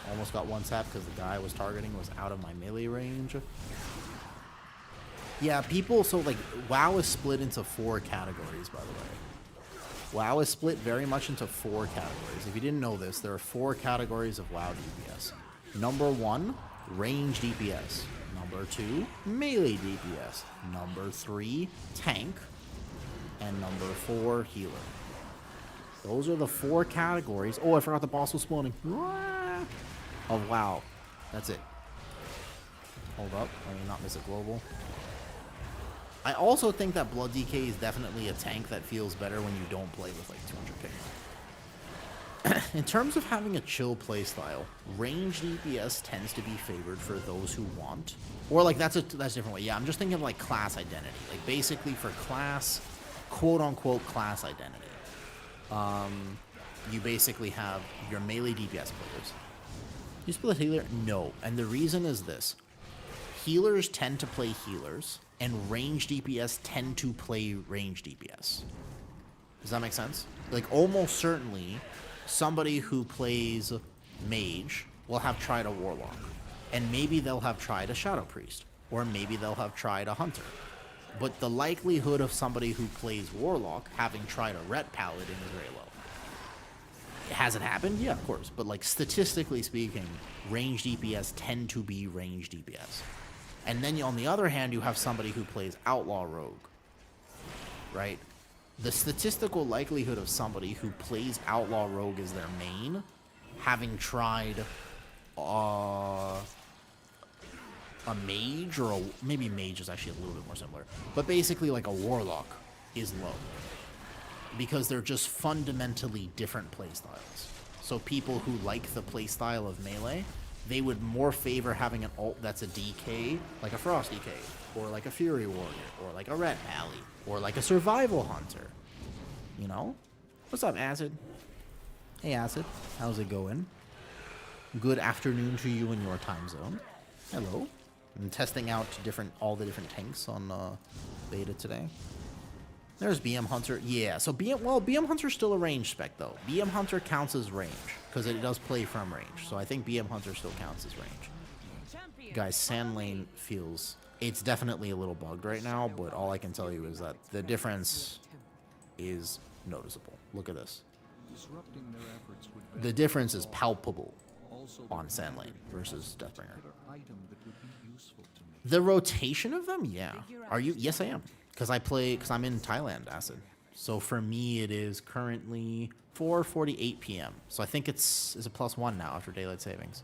Almost got one tapped because the guy I was targeting was out of my melee range. Yeah, people, so like, WoW is split into 4 categories, by the way. WoW is split very much into 4 categories. If you didn't know this, there are 4 categories of WoW DPS. Number 1, range DPS. Number 2, melee DPS. Number 3, tank. and number 4, healer. Those are the 4 categories. Oh, I forgot the boss was spawning. Oh, wow. That's it. Hold up. Let me not miss a global. I also think that Blood DK is definitely a tank that feels better when you don't play with like 200 ping. In terms of having a chill playstyle, ranged DPS tends to be favored for those who want. Or like that's a different way. Yeah, I'm just thinking of like class identity. Like basically for class, quote unquote class identity. You basically have your melee DPS players. You split healer? No. And the reason is this. Healers tend to play healers, and range DPS tend to play range DPS. Does that make sense? Like, almost certainly, somebody who plays mage will have tried a warlock. And maybe they'll have tried a shadow priest. Or maybe they'll have tried a hunter. But the likelihood of somebody who plays warlock having tried a ret paladin is very low. Has it happened? Yeah, of course. But, like, statistically speaking, range DPS tend to be range DPS. And then on the other hand, you have somebody who plays outlaw rogue, right? The statistical likelihood of somebody who plays outlaw rogue as their main, having tried a mage, or maybe mage is actually a little bit more similar, but basically like a warlock, is low. Because they're just fundamentally different playstyles. So people who like the playstyle of melee, they would more favor having an ult that's a DK, like a Frost DK, or like a Fury Warrior, or like a Ret Pally, or like a Survival Hunter. You know? What's up, Acid? Hey, Acid. How's it going? Good afternoon to you in your time zone. Hello. I'm testing out all the different tanks on beta today. There's BM Hunter. Yeah, so BM Hunter's still a range spec, though. BM Hunter counts as range, because it does play from range. So I think BM Hunter still counts as range. Guys, Sand Lane feels... It's definitely a little bugged right now, but all I can tell you is that the difference is noticeable. Look at this. The difference is palpable on Sand Lane versus Deathbringer. The rotation of them? Yeah. Are you? Yes, I am. Because I'm in Thailand, Acid. So for me, it is currently 4:48 p.m. So I think is a +1 now after daylight savings.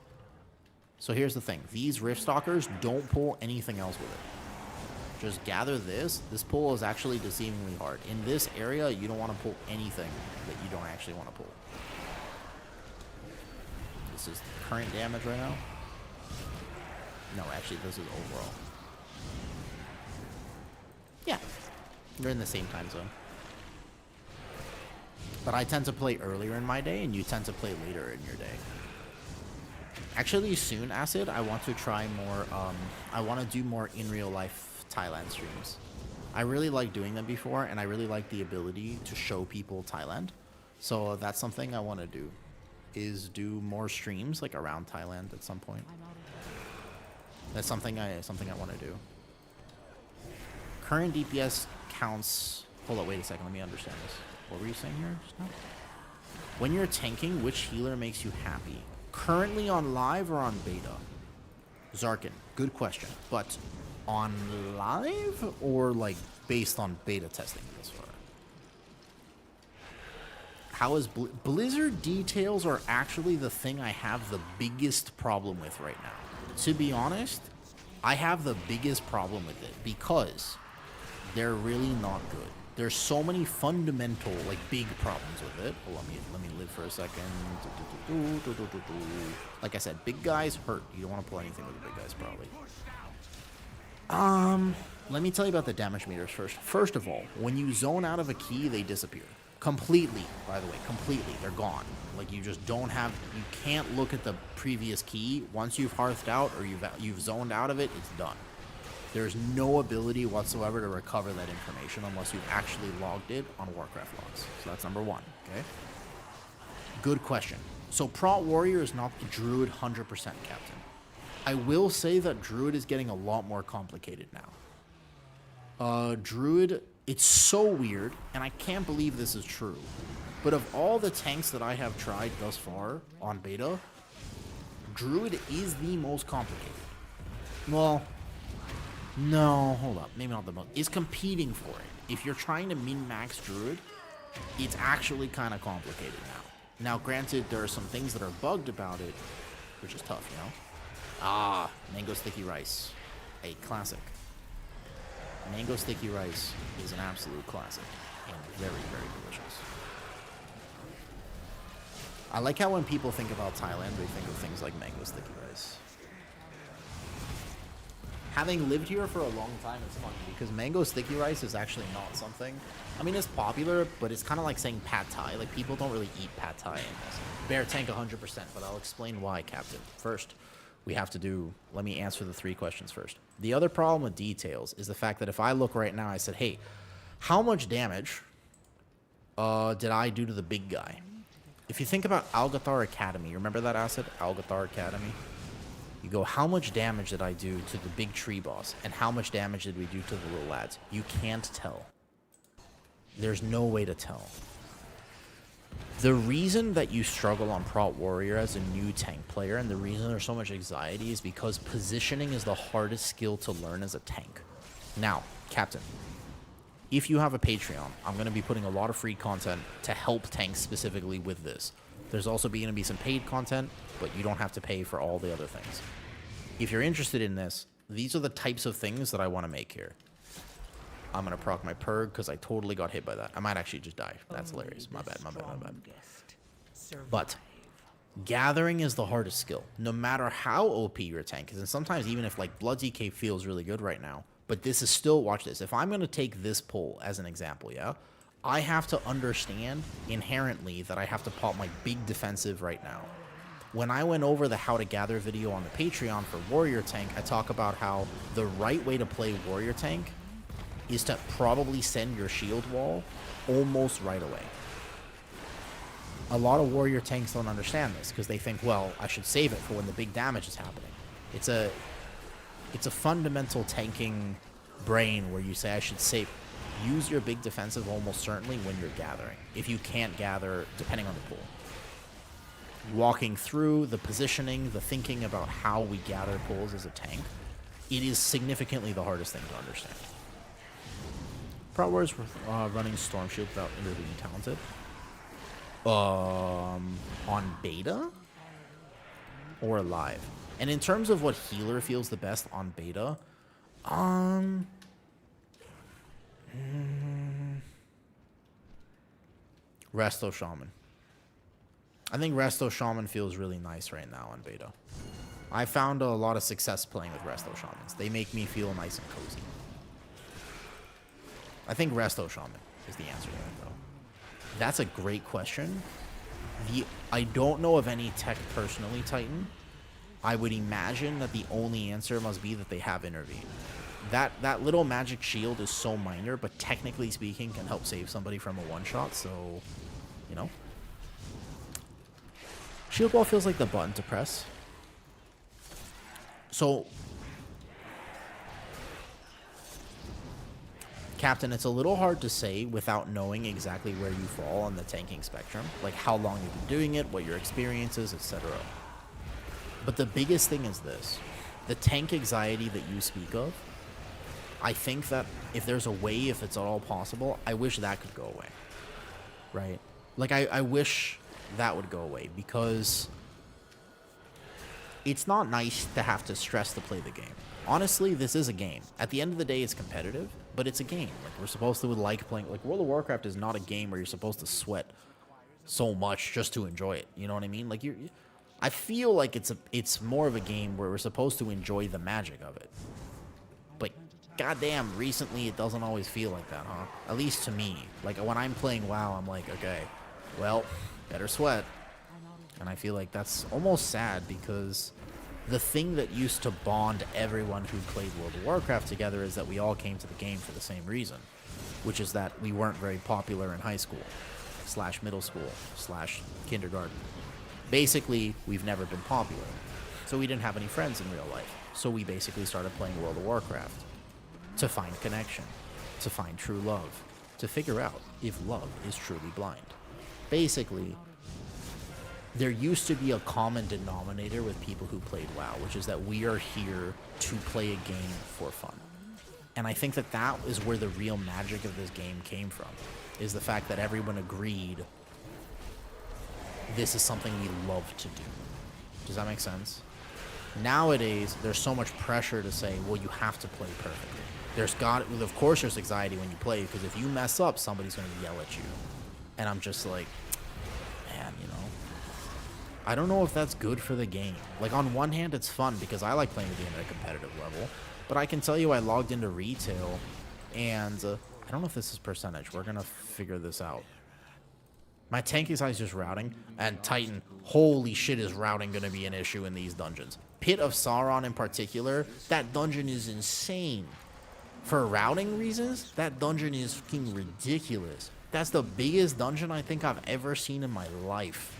So here's the thing. These Rift Stalkers don't pull anything else with it. Just gather this. This pull is actually deceivingly hard. In this area, you don't want to pull anything that you don't actually want to pull. This is current damage right now. No, actually, this is overall. Yeah, they're in the same time zone. But I tend to play earlier in my day, and you tend to play later in your day. Actually, soon, Acid, I want to try more, I want to do more in real life Thailand streams. I really like doing them before, and I really like the ability to show people Thailand. So that's something I want to do, is do more streams, like, around Thailand at some point. That's something I want to do. Current DPS counts... Hold on, wait a second. Let me understand this. What were you saying here just now? When you're tanking, which healer makes you happy? Currently on live or on beta? Zarkin, good question. But on live or like based on beta testing thus far? How is Blizzard details are actually the thing I have the biggest problem with right now. To be honest, I have the biggest problem with it because they're really not good. There's so many fundamental, like, big problems with it. Oh, let me live for a second. Like I said, big guys hurt. You don't want to pull anything with the big guys, probably. Let me tell you about the damage meters first. First of all, when you zone out of a key, they disappear. Completely, by the way, completely. They're gone. Like, you just don't have... You can't look at the previous key. Once you've hearthed out or you've zoned out of it, it's done. There's no ability whatsoever to recover that information unless you've actually logged it on Warcraft logs. So that's number one, okay? Good question. So Prot Warrior is not the Druid 100%, Captain. I will say that Druid is getting a lot more complicated now. Druid, it's so weird, and I can't believe this is true. But of all the tanks that I have tried thus far on beta, Druid is the most complicated. Well... No, hold up. Maybe not the most. Is competing for it. if you're trying to min-max Druid, it's actually kind of complicated now. Now, granted, there are some things that are bugged about it, which is tough, you know? Ah, mango sticky rice. A classic. Mango sticky rice is an absolute classic and very, very delicious. I like how when people think about Thailand, they think of things like mango sticky rice. Having lived here for a long time, it's funny because mango sticky rice is actually not something. I mean, it's popular, but it's kind of like saying pad thai. Like, people don't really eat pad thai in this. Bear tank 100%, but I'll explain why, Captain. First, we have to do. Let me answer the 3 questions first. The other problem with details is the fact that if I look right now, I said, hey, how much damage did I do to the big guy? If you think about Algathar Academy, remember that asset, Algathar Academy? You go, how much damage did I do to the big tree boss? And how much damage did we do to the little lads? You can't tell. There's no way to tell. The reason that you struggle on Prot Warrior as a new tank player, and the reason there's so much anxiety, is because positioning is the hardest skill to learn as a tank. Now, Captain, if you have a Patreon, I'm going to be putting a lot of free content to help tanks specifically with this. There's also going to be some paid content, but you don't have to pay for all the other things. If you're interested in this, these are the types of things that I want to make here. I'm going to proc my Purg because I totally got hit by that. I might actually just die. That's hilarious. My bad, my bad, my bad. But gathering is the hardest skill, no matter how OP your tank is. And sometimes even if like Blood DK feels really good right now, but this is still, watch this. If I'm going to take this pull as an example, yeah, I have to understand inherently that I have to pop my big defensive right now. When I went over the how to gather video on the Patreon for Warrior Tank, I talk about how the right way to play Warrior Tank is to probably send your shield wall almost right away. A lot of Warrior Tanks don't understand this because they think, well, I should save it for when the big damage is happening. It's a fundamental tanking brain where you say I should save. Use your big defensive almost certainly when you're gathering. If you can't gather, depending on the pool. Walking through the positioning, the thinking about how we gather pools as a tank, it is significantly the hardest thing to understand. Prot Warriors running Storm Shield without intervening talented. On beta or live? And in terms of what healer feels the best on beta, Resto Shaman. I think Resto Shaman feels really nice right now on beta. I found a lot of success playing with Resto Shamans. They make me feel nice and cozy. I think Resto Shaman is the answer to that, though. That's a great question. I don't know of any tech personally, Titan. I would imagine that the only answer must be that they have intervened. That little magic shield is so minor, but technically speaking can help save somebody from a one-shot, so, you know. Shield wall feels like the button to press. So, Captain, it's a little hard to say without knowing exactly where you fall on the tanking spectrum, like how long you've been doing it, what your experience is, etc. But the biggest thing is this. The tank anxiety that you speak of, I think that if there's a way, if it's at all possible, I wish that could go away. Right? Like, I wish that would go away because it's not nice to have to stress to play the game. Honestly, this is a game. At the end of the day, it's competitive, but it's a game. Like, we're supposed to like playing. Like, World of Warcraft is not a game where you're supposed to sweat so much just to enjoy it. You know what I mean? Like, I feel like it's more of a game where we're supposed to enjoy the magic of it. But goddamn, recently it doesn't always feel like that, huh? At least to me. Like, when I'm playing WoW, I'm like, okay, well, better sweat. And I feel like that's almost sad because the thing that used to bond everyone who played World of Warcraft together is that we all came to the game for the same reason, which is that we weren't very popular in high school, / middle school, / kindergarten. Basically, we've never been popular. So we didn't have any friends in real life. So we basically started playing World of Warcraft to find connection, to find true love, to figure out if love is truly blind. Basically, there used to be a common denominator with people who played WoW, which is that we are here to play a game for fun. And I think that that is where the real magic of this game came from, is the fact that everyone agreed this is something we love to do. Does that make sense? Nowadays, there's so much pressure to say, well, you have to play perfectly. Of course there's anxiety when you play, because if you mess up, somebody's going to yell at you. And I'm just like, man, you know, I don't know if that's good for the game. Like, on one hand, it's fun because I like playing the game at a competitive level. But I can tell you I logged into retail, and I don't know if this is percentage. We're going to figure this out. My tanky size is just routing, and Titan, holy shit, is routing going to be an issue in these dungeons. Pit of Sauron in particular, that dungeon is insane. For routing reasons, that dungeon is fucking ridiculous. That's the biggest dungeon I think I've ever seen in my life.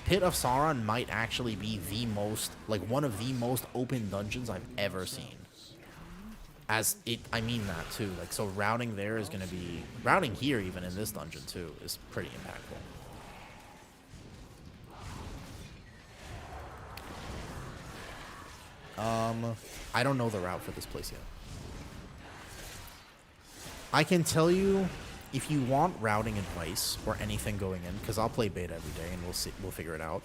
Pit of Sauron might actually be the most, like, one of the most open dungeons I've ever seen. I mean that too. Like, so routing there is going to be, routing here even in this dungeon too is pretty impactful. I don't know the route for this place yet. I can tell you, if you want routing advice or anything going in, because I'll play beta every day and we'll figure it out.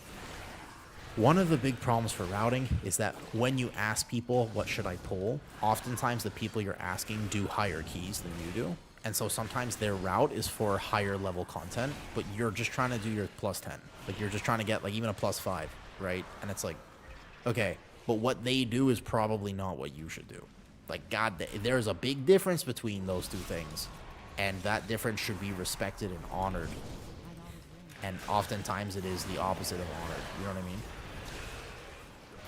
One of the big problems for routing is that when you ask people, what should I pull, oftentimes the people you're asking do higher keys than you do. And so sometimes their route is for higher level content, but you're just trying to do your plus 10. Like, you're just trying to get, like, even a plus 5, right? And it's like, okay, but what they do is probably not what you should do. Like, God, there's a big difference between those two things. And that difference should be respected and honored. And oftentimes it is the opposite of honored. You know what I mean?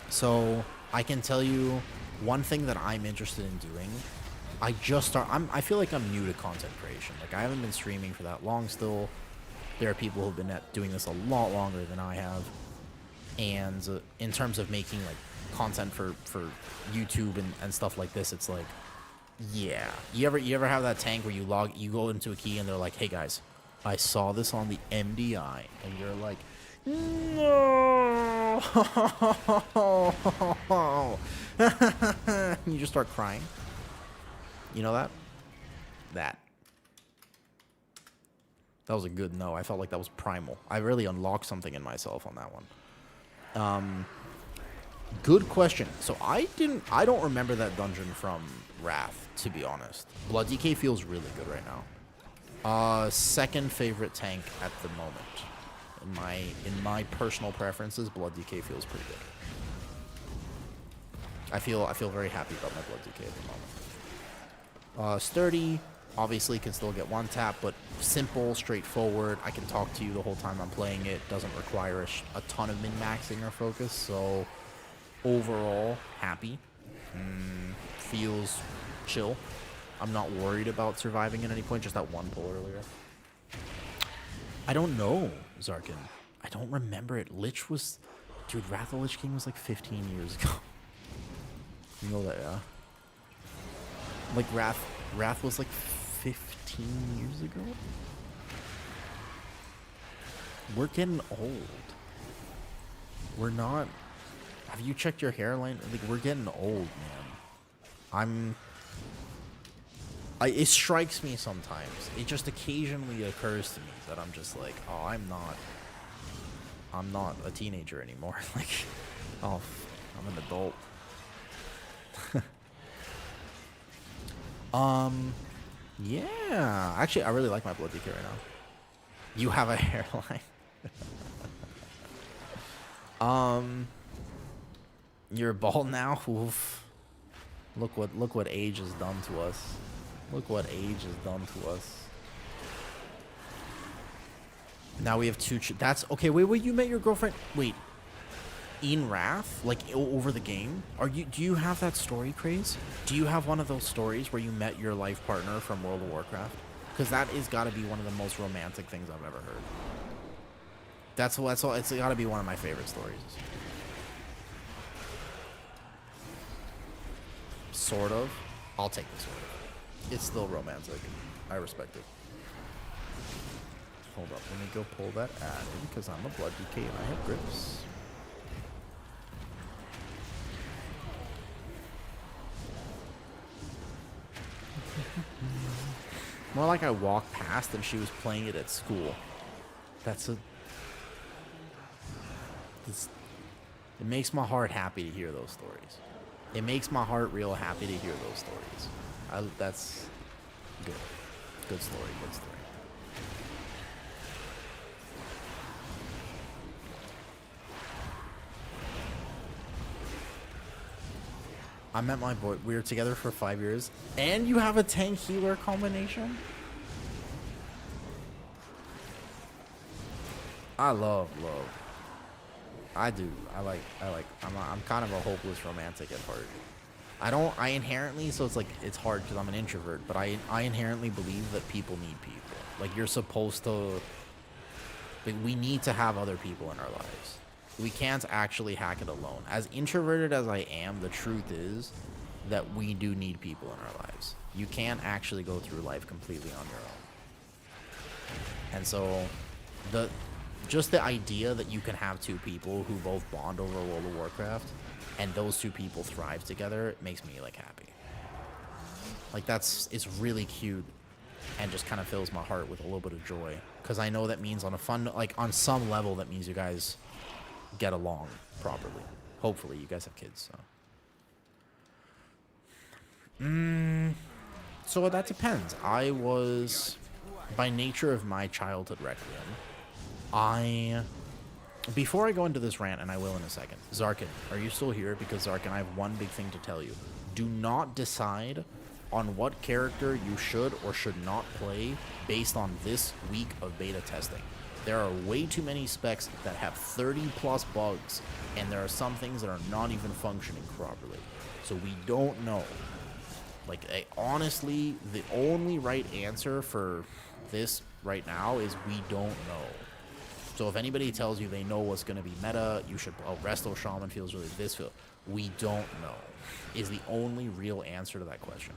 So I can tell you one thing that I'm interested in doing. I feel like I'm new to content creation. Like, I haven't been streaming for that long still. There are people who've been doing this a lot longer than I have. And in terms of making, like, content for YouTube and stuff like this, it's like, yeah. You ever have that tank where you go into a key and they're like, hey guys, I saw this on the MDI, and you're like, no. You just start crying. You know that? That was a good no. I felt like that was primal. I really unlocked something in myself on that one. Good question. So I don't remember that dungeon from Wrath, to be honest. Blood DK feels really good right now. Second favorite tank at the moment. In my personal preferences, Blood DK feels pretty good. I feel very happy about my Blood DK at the moment. Sturdy, obviously can still get one tap, but simple, straightforward. I can talk to you the whole time I'm playing it. Doesn't require a ton of min-maxing or focus, so overall, happy. Feels chill. I'm not worried about surviving at any point, just that one pull earlier. I don't know, Zarkin. I don't remember it. Lich was... Dude, Wrath of Lich King was like 15 years ago. You know that, yeah? Like, Wrath was like 15 years ago? We're getting old. We're not... Have you checked your hairline? Like, we're getting old, man. It strikes me sometimes. It just occasionally occurs to me that I'm just like, oh, I'm not a teenager anymore. Like, oh, I'm an adult. Yeah. Actually, I really like my Blood DK right now. You have a hairline. You're bald now? Oof. Look what age has done to us. Look what age has done to us. Now we have two... That's... Okay, wait, you met your girlfriend... Wait. In Wrath? Like, over the game? Do you have that story, Craze? Do you have one of those stories where you met your life partner from World of Warcraft? Because that is got to be one of the most romantic things I've ever heard. That's all. It's got to be one of my favorite stories. Sort of. I'll take the sort of. It's still romantic. I respect it. Hold up. Let me go pull that ad in because I'm a Blood DK and I have grips. More like I walked past and she was playing it at school. It makes my heart happy to hear those stories. It makes my heart real happy to hear those stories. That's good. Good story, good story. I met my boy. We were together for 5 years. And you have a tank healer combination? I love. I do. I'm kind of a hopeless romantic at heart. I inherently, so it's hard because I'm an introvert, but I inherently believe that people need people. Like, you're supposed to, like, we need to have other people in our lives. We can't actually hack it alone. As introverted as I am, the truth is that we do need people in our lives. You can't actually go through life completely on your own. And so, just the idea that you can have two people who both bond over World of Warcraft and those two people thrive together makes me, like, happy. Like, it's really cute and just kind of fills my heart with a little bit of joy. Because I know that means on some level, that means you guys get along properly. Hopefully, you guys have kids, so that depends. I was, by nature of my childhood requiem, before I go into this rant, and I will in a second, Zarkin, are you still here? Because Zarkin, I have one big thing to tell you. Do not decide on what character you should or should not play based on this week of beta testing. There are way too many specs that have 30 plus bugs, and there are some things that are not even functioning properly. So we don't know. Like, honestly, the only right answer for this right now is we don't know. So if anybody tells you they know what's going to be meta, you should, Resto Shaman feels really this feel. We don't know is the only real answer to that question.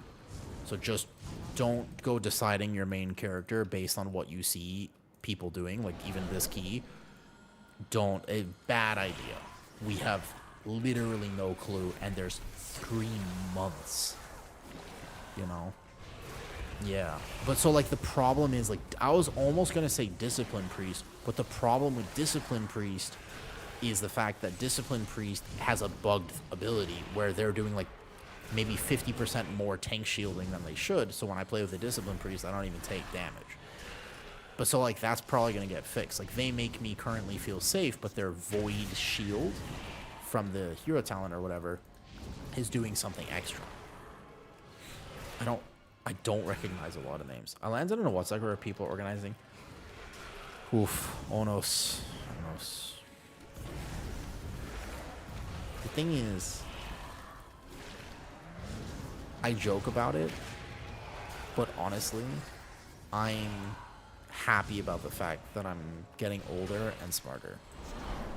So just don't go deciding your main character based on what you see people doing, like even this key. A bad idea. We have literally no clue, and there's 3 months, you know? Yeah. But so, like, the problem is, like, I was almost going to say Discipline Priest, but the problem with Discipline Priest is the fact that Discipline Priest has a bugged ability where they're doing, like, maybe 50% more tank shielding than they should, so when I play with the Discipline Priest, I don't even take damage. But so, like, that's probably going to get fixed. Like, they make me currently feel safe, but their Void Shield from the hero talent or whatever is doing something extra. I don't recognize a lot of names. I landed in a WhatsApp where people organizing. Oof. Onos. The thing is, I joke about it, but honestly, I'm happy about the fact that I'm getting older and smarter.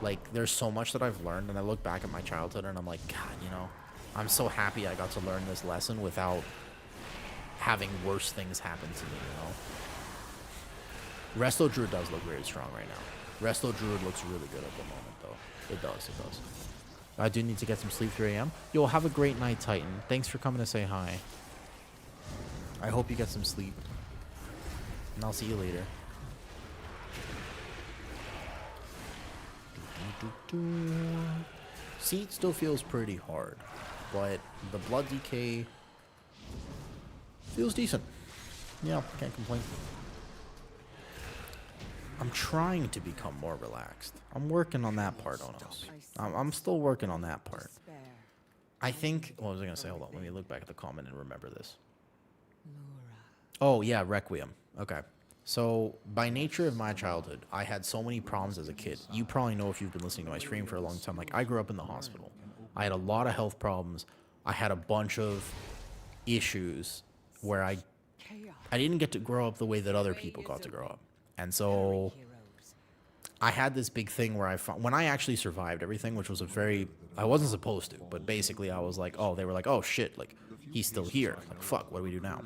Like, there's so much that I've learned, and I look back at my childhood and I'm like, God, you know, I'm so happy I got to learn this lesson without having worse things happen to me, you know? Resto Druid does look very strong right now. Resto Druid looks really good at the moment, though. It does. I do need to get some sleep, 3 a.m. Yo, have a great night, Titan. Thanks for coming to say hi. I hope you get some sleep. And I'll see you later. Seed still feels pretty hard, but the blood decay feels decent. Yeah, can't complain. I'm trying to become more relaxed. I'm working on that part, Onos. I'm still working on that part. I think, what was I going to say? Hold on, let me look back at the comment and remember this. Oh, yeah, Requiem. Okay. So, by nature of my childhood, I had so many problems as a kid. You probably know if you've been listening to my stream for a long time. Like, I grew up in the hospital. I had a lot of health problems. I had a bunch of issues where I didn't get to grow up the way that other people got to grow up. And so I had this big thing where when I actually survived everything, which was I wasn't supposed to, but basically I was like, they were like, oh shit, like, he's still here. Like, fuck, what do we do now?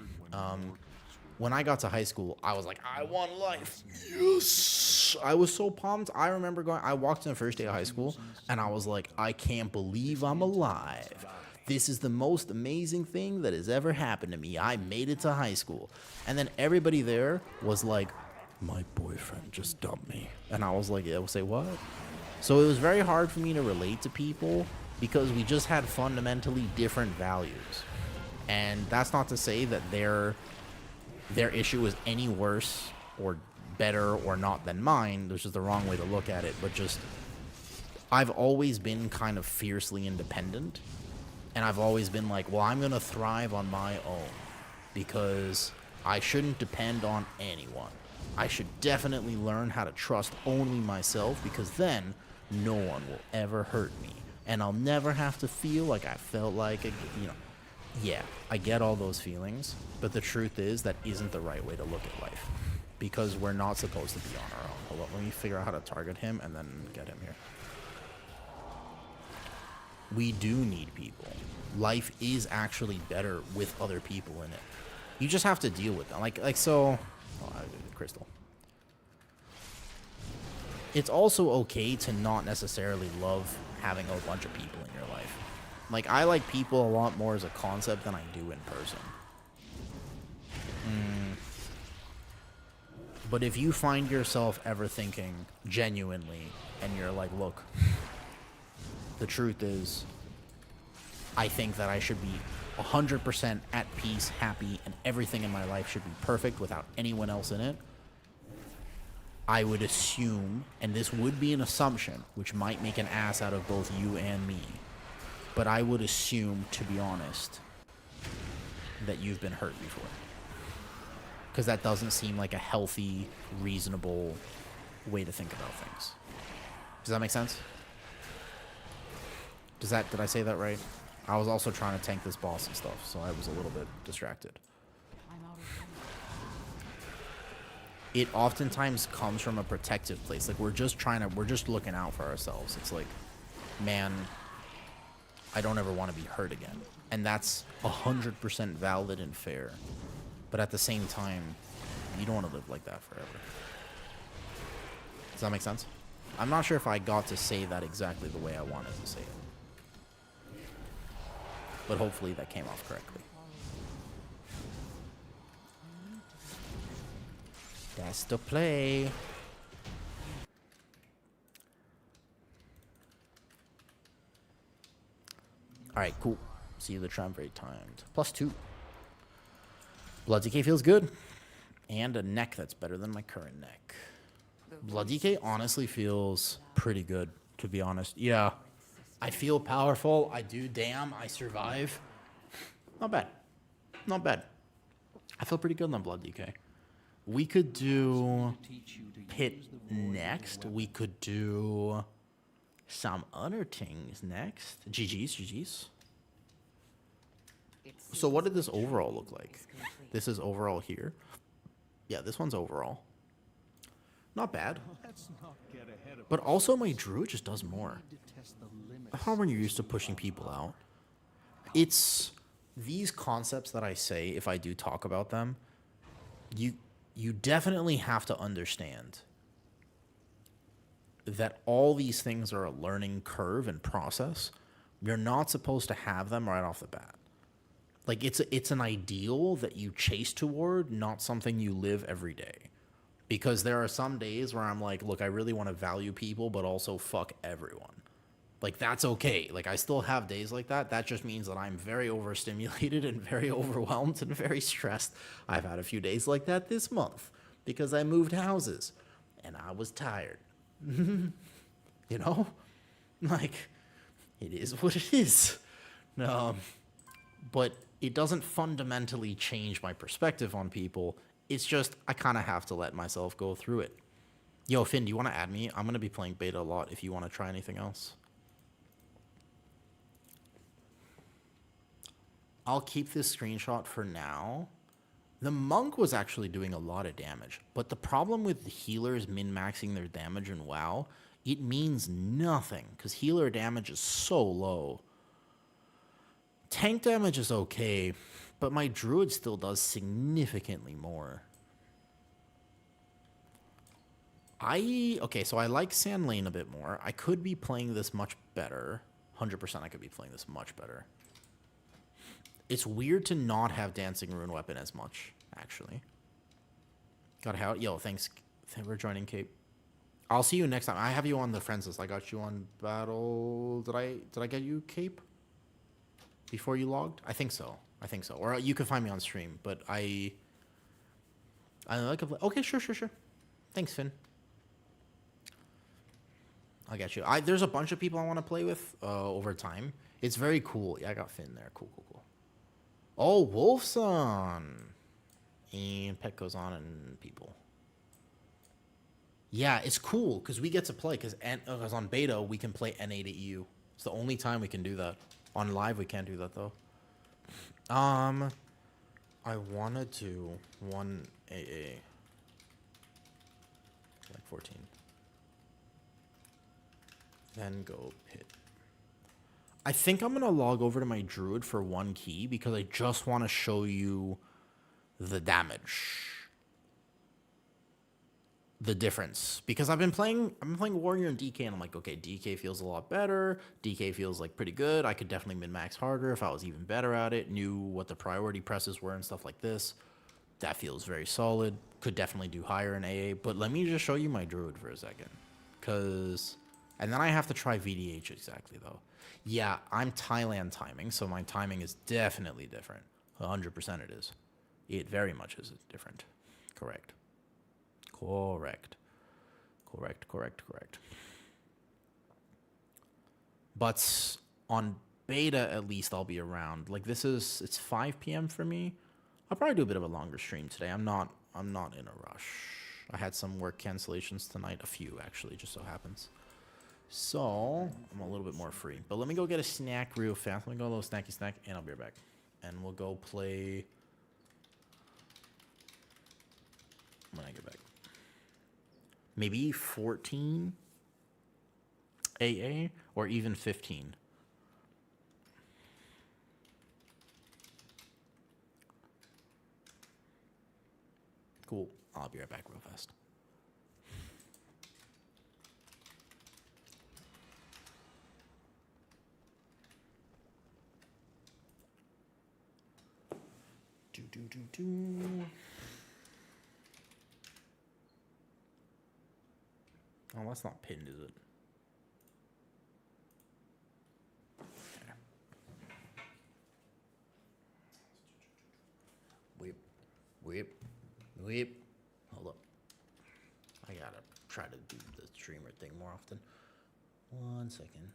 When I got to high school, I was like, I want life. Yes. I was so pumped. I remember I walked in the first day of high school, and I was like, I can't believe I'm alive. this is the most amazing thing that has ever happened to me. I made it to high school. And then everybody there was like, my boyfriend just dumped me. And I was like, yeah, we'll say what? So it was very hard for me to relate to people because we just had fundamentally different values. And that's not to say that their issue is any worse or better or not than mine. There's just the wrong way to look at it. But just, I've always been kind of fiercely independent. And I've always been like, well, I'm going to thrive on my own because I shouldn't depend on anyone. I should definitely learn how to trust only myself because then no one will ever hurt me. And I'll never have to feel like I felt like, yeah, I get all those feelings. But the truth is that isn't the right way to look at life because we're not supposed to be on our own. Hold on, let me figure out how to target him and then get him here. We do need people. Life is actually better with other people in it. You just have to deal with them. So, crystal. It's also okay to not necessarily love having a bunch of people in your life. Like, I like people a lot more as a concept than I do in person. But if you find yourself ever thinking genuinely and you're like, look, the truth is, I think that I should be 100% at peace, happy, and everything in my life should be perfect without anyone else in it. I would assume, and this would be an assumption, which might make an ass out of both you and me, but I would assume, to be honest, that you've been hurt before. Because that doesn't seem like a healthy, reasonable way to think about things. Does that make sense? Did I say that right? I was also trying to tank this boss and stuff, so I was a little bit distracted. It oftentimes comes from a protective place. Like, we're just looking out for ourselves. It's like, man, I don't ever want to be hurt again. And that's 100% valid and fair. But at the same time, you don't want to live like that forever. Does that make sense? I'm not sure if I got to say that exactly the way I wanted to say it. But hopefully that came off correctly. That's the play. Alright, cool. See you the triumvirate timed. +2. Blood DK feels good. And a neck that's better than my current neck. Blood DK honestly feels pretty good, to be honest. Yeah. I feel powerful. I do. Damn, I survive. Not bad. Not bad. I feel pretty good on Blood DK. We could do Pit next. We could do some other things next. GG's. So what did this overall look like? This is overall here. Yeah, this one's overall. Not bad. But also my druid just does more. How when you're used to pushing people out. It's these concepts that I say, if I do talk about them, you definitely have to understand that all these things are a learning curve and process. You're not supposed to have them right off the bat. Like, it's an ideal that you chase toward, not something you live every day. Because there are some days where I'm like, look, I really want to value people, but also fuck everyone. Like, that's okay. Like, I still have days like that. That just means that I'm very overstimulated and very overwhelmed and very stressed. I've had a few days like that this month because I moved houses and I was tired. You know? Like, it is what it is. But it doesn't fundamentally change my perspective on people. It's just I kind of have to let myself go through it. Yo, Finn, do you want to add me? I'm going to be playing beta a lot if you want to try anything else. I'll keep this screenshot for now. The monk was actually doing a lot of damage, but the problem with the healers min-maxing their damage in WoW, it means nothing because healer damage is so low. Tank damage is okay, but my druid still does significantly more. Okay, so I like Sand Lane a bit more. I could be playing this much better. 100% I could be playing this much better. It's weird to not have Dancing Rune Weapon as much, actually. Got how? Yo, thanks for joining, Cape. I'll see you next time. I have you on the friends list. I got you on battle. Did I get you, Cape? Before you logged? I think so. Or you can find me on stream, but I like to play. Okay, sure. Thanks, Finn. I got you. There's a bunch of people I want to play with over time. It's very cool. Yeah, I got Finn there. Cool. Oh, Wolfson. And pet goes on and people. Yeah, it's cool because we get to play because on beta we can play NA to EU. It's the only time we can do that. On live we can't do that though. I wanna do one AA. Like 14. Then go pit. I think I'm gonna log over to my druid for one key because I just want to show you the damage. The difference. Because I've been playing Warrior and DK and I'm like, okay, DK feels a lot better. DK feels like pretty good. I could definitely min-max harder if I was even better at it. Knew what the priority presses were and stuff like this. That feels very solid. Could definitely do higher in AA. But let me just show you my druid for a second. And then I have to try VDH exactly though. Yeah, I'm Thailand timing, so my timing is definitely different. 100% it is. It very much is different. Correct. But on beta, at least I'll be around. Like it's 5 p.m. for me. I'll probably do a bit of a longer stream today. I'm not in a rush. I had some work cancellations tonight, a few actually, just so happens. So I'm a little bit more free. But let me go get a snack real fast. Let me go a little snacky snack, and I'll be right back. And we'll go play when I get back. Maybe 14 AA or even 15. Cool. I'll be right back real fast. Oh, that's not pinned, is it? Whip. Hold up. I gotta try to do the streamer thing more often. 1 second.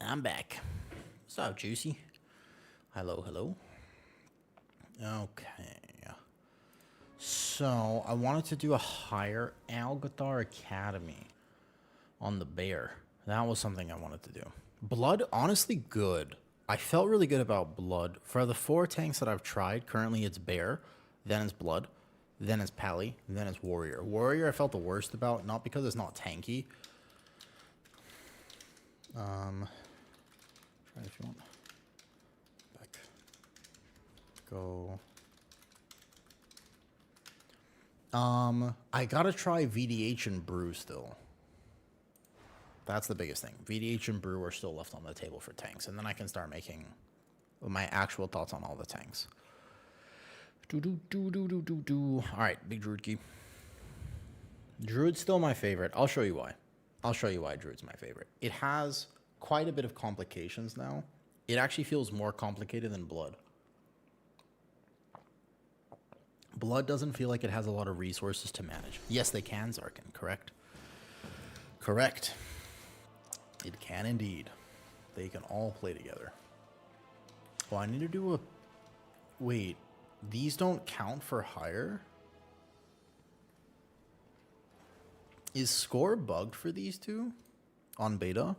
I'm back. What's up, Juicy? Hello, hello. Okay. So, I wanted to do a higher Algathar Academy on the bear. That was something I wanted to do. Blood, honestly, good. I felt really good about Blood. For the 4 tanks that I've tried, currently it's bear, then it's Blood, then it's Pally, then it's Warrior. Warrior I felt the worst about, not because it's not tanky. Try it if you want. Back. Go. I gotta try VDH and Brew still. That's the biggest thing. VDH and Brew are still left on the table for tanks, and then I can start making my actual thoughts on all the tanks. Alright, big Druid key. Druid's still my favorite. I'll show you why. I'll show you why Druid's my favorite. It has quite a bit of complications now. It actually feels more complicated than Blood. Blood doesn't feel like it has a lot of resources to manage. Yes, they can, Zarkin, correct? Correct. It can indeed. They can all play together. Oh, I need to do a... Wait, these don't count for higher? Is score bugged for these two on beta?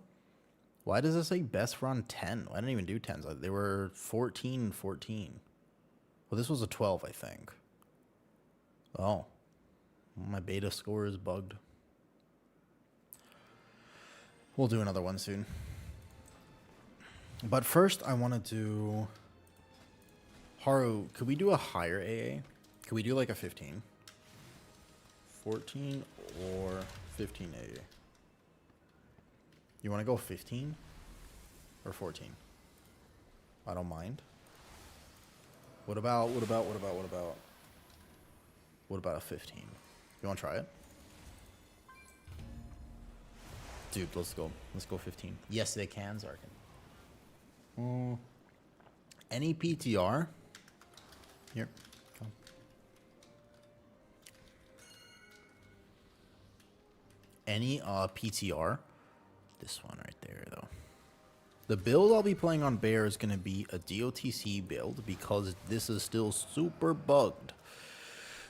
Why does it say best run 10? I didn't even do 10s. They were 14 and 14. Well, this was a 12, I think. Oh. My beta score is bugged. We'll do another one soon. But first, I want to do... Haru, could we do a higher AA? Could we do like a 15? 14 or 15 AA? You want to go 15 or 14? I don't mind. What about a 15? You want to try it? Dude, let's go. Let's go 15. Yes, they can, Zarkin. Any PTR? Here. Come. Any PTR? This one right there, though. The build I'll be playing on Bear is going to be a DOTC build because this is still super bugged.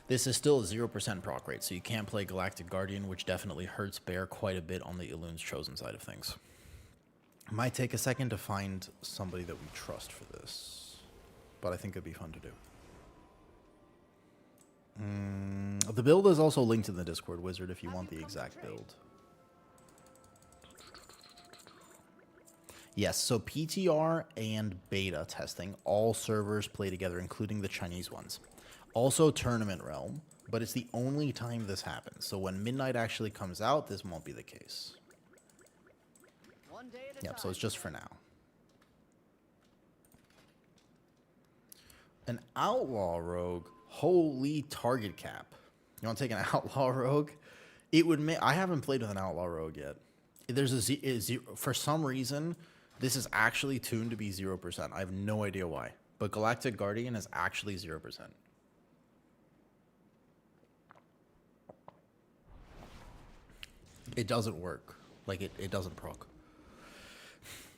This is still a 0% proc rate, so you can't play Galactic Guardian, which definitely hurts Bear quite a bit on the Elun's Chosen side of things. Might take a second to find somebody that we trust for this, but I think it'd be fun to do. The build is also linked in the Discord wizard if you want the exact build. Yes, so PTR and beta testing, all servers play together, including the Chinese ones. Also Tournament Realm, but it's the only time this happens. So when Midnight actually comes out, this won't be the case. Yep, so it's just for now. An Outlaw Rogue? Holy target cap. You want to take an Outlaw Rogue? It would I haven't played with an Outlaw Rogue yet. There's a for some reason, this is actually tuned to be 0%. I have no idea why. But Galactic Guardian is actually 0%. It doesn't work. Like, it doesn't proc.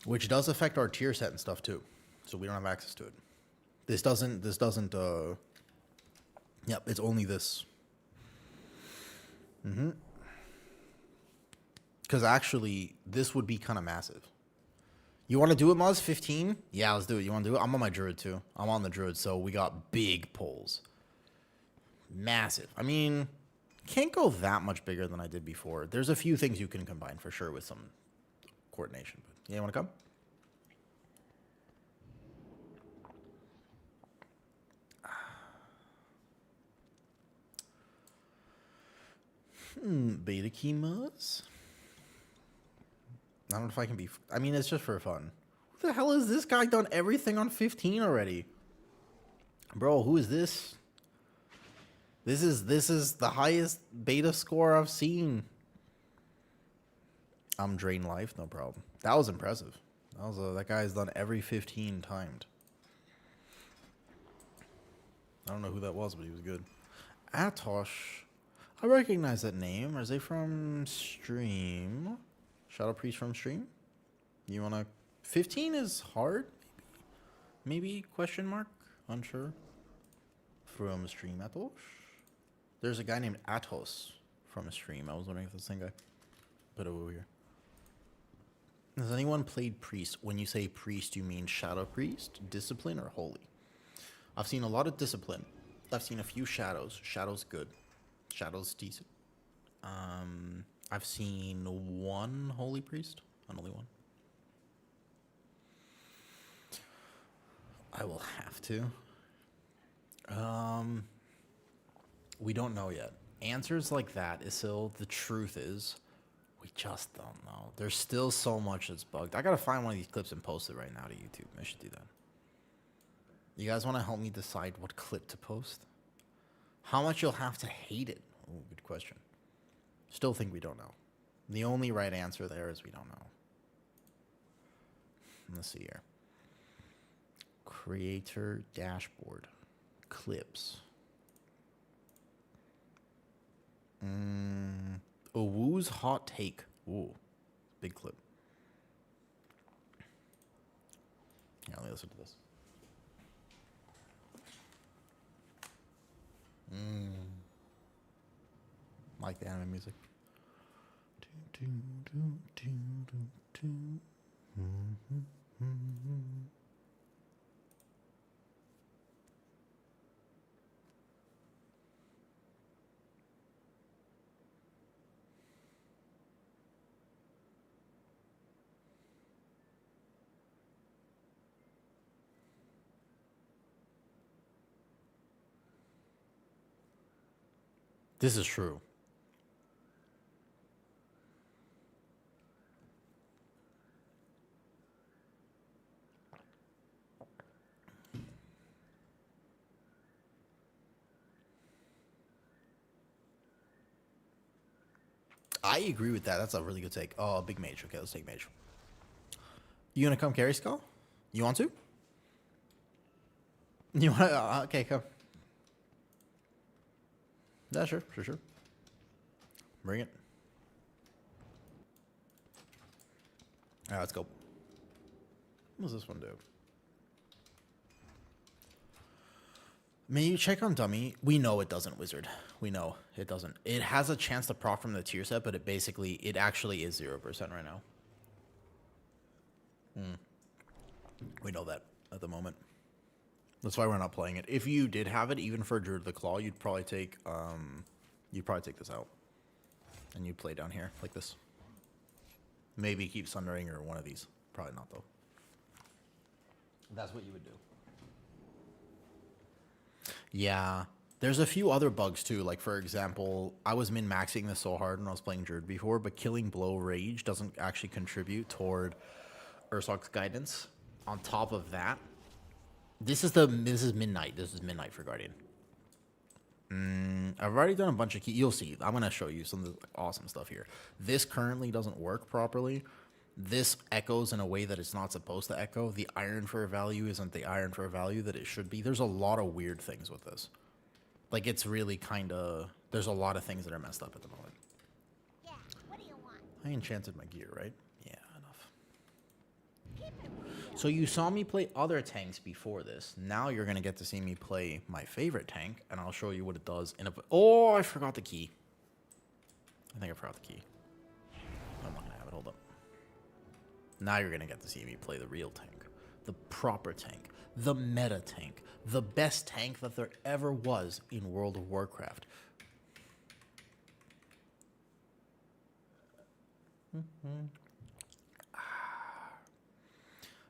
Which does affect our tier set and stuff, too. So we don't have access to it. This doesn't, yep, it's only this. Because actually, this would be kind of massive. You want to do it, Muzz? 15? Yeah, let's do it. You want to do it? I'm on my Druid, too. I'm on the Druid, so we got big pulls. Massive. I mean... Can't go that much bigger than I did before. There's a few things you can combine for sure with some coordination. But yeah, you want to come? Beta Kemas? I don't know if I can be... I mean, it's just for fun. Who the hell is this guy done everything on 15 already? Bro, who is this? This is the highest beta score I've seen. I'm drain life, no problem. That was impressive. That guy's done every 15 timed. I don't know who that was, but he was good. Atosh. I recognize that name. Are they from stream? Shadow Priest from stream? You wanna 15 is hard, maybe question mark, unsure. From stream Atos. There's a guy named Atos from a stream. I was wondering if it's the same guy. But over here. Has anyone played priest? When you say priest, you mean shadow priest, discipline, or holy? I've seen a lot of discipline. I've seen a few shadows. Shadows good. Shadows decent. I've seen one holy priest. Only one. I will have to. We don't know yet. Answers like that, Isil, the truth is, we just don't know. There's still so much that's bugged. I gotta find one of these clips and post it right now to YouTube. I should do that. You guys want to help me decide what clip to post? How much you'll have to hate it? Ooh, good question. Still think we don't know. The only right answer there is we don't know. Let's see here. Creator dashboard. Clips. Owu's hot take. Ooh, big clip. Yeah, let me listen to this. Like the anime music. This is true. I agree with that. That's a really good take. Oh, big mage. Okay, let's take mage. You want to come carry Skull? You want to? You want to? Okay, come. Yeah, sure. Bring it. All right, let's go. What does this one do? May you check on dummy? We know it doesn't, wizard. We know it doesn't. It has a chance to proc from the tier set, but it actually is 0% right now. We know that at the moment. That's why we're not playing it. If you did have it, even for Druid of the Claw, you'd probably take this out, and you'd play down here like this. Maybe keep Sundering or one of these. Probably not though. That's what you would do. Yeah, there's a few other bugs too. Like for example, I was min-maxing this so hard when I was playing Druid before, but killing Blow Rage doesn't actually contribute toward Ursoc's guidance. On top of that, this is midnight. This is midnight for Guardian. I've already done a bunch of key. You'll see. I'm gonna show you some of the awesome stuff here. This currently doesn't work properly. This echoes in a way that it's not supposed to echo. The iron for a value isn't the iron for a value that it should be. There's a lot of weird things with this. Like it's really kind of. There's a lot of things that are messed up at the moment. Yeah, what do you want? I enchanted my gear, right? Yeah, enough. So you saw me play other tanks before this. Now you're going to get to see me play my favorite tank, and I'll show you what it does in a... Oh, I forgot the key. I think I forgot the key. I'm not going to have it. Hold up. Now you're going to get to see me play the real tank. The proper tank. The meta tank. The best tank that there ever was in World of Warcraft.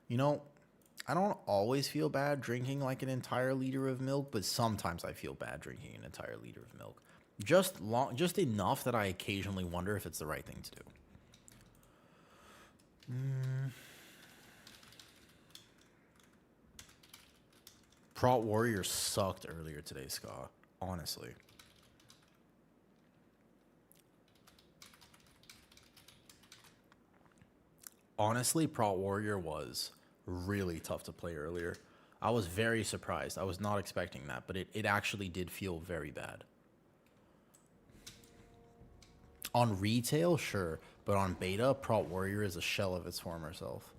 You know, I don't always feel bad drinking like an entire liter of milk, but sometimes I feel bad drinking an entire liter of milk. Just enough that I occasionally wonder if it's the right thing to do. Prot Warrior sucked earlier today, Scott. Honestly. Honestly, Prot Warrior was really tough to play earlier. I was very surprised. I was not expecting that, but it actually did feel very bad. On retail, sure, but on beta, Prot Warrior is a shell of its former self.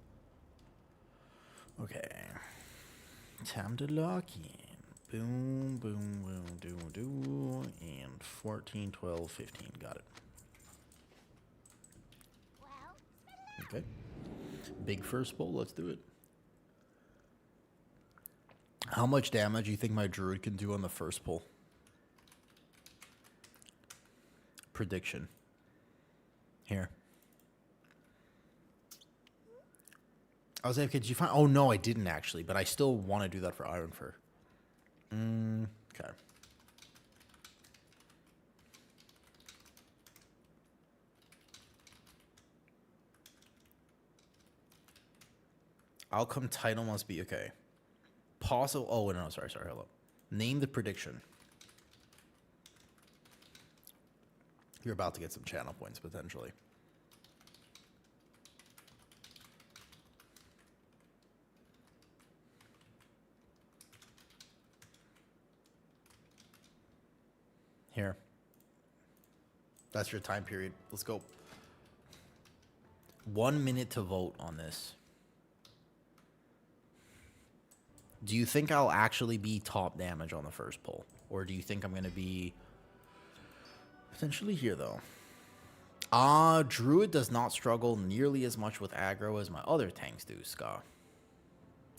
Okay. Time to lock in. Boom, boom, boom, do, do. And 14, 12, 15. Got it. Well, Okay. Big first pull. Let's do it. How much damage do you think my druid can do on the first pull? Prediction. Here. I was like, okay, did you find... Oh, no, I didn't actually, but I still want to do that for Ironfur. Okay. Outcome title must be... Okay. Possible... Oh, no, sorry, hold up. Name the prediction. You're about to get some channel points, potentially. Here. That's your time period. Let's go. 1 minute to vote on this. Do you think I'll actually be top damage on the first pull? Or do you think I'm going to be potentially here, though? Druid does not struggle nearly as much with aggro as my other tanks do, Ska.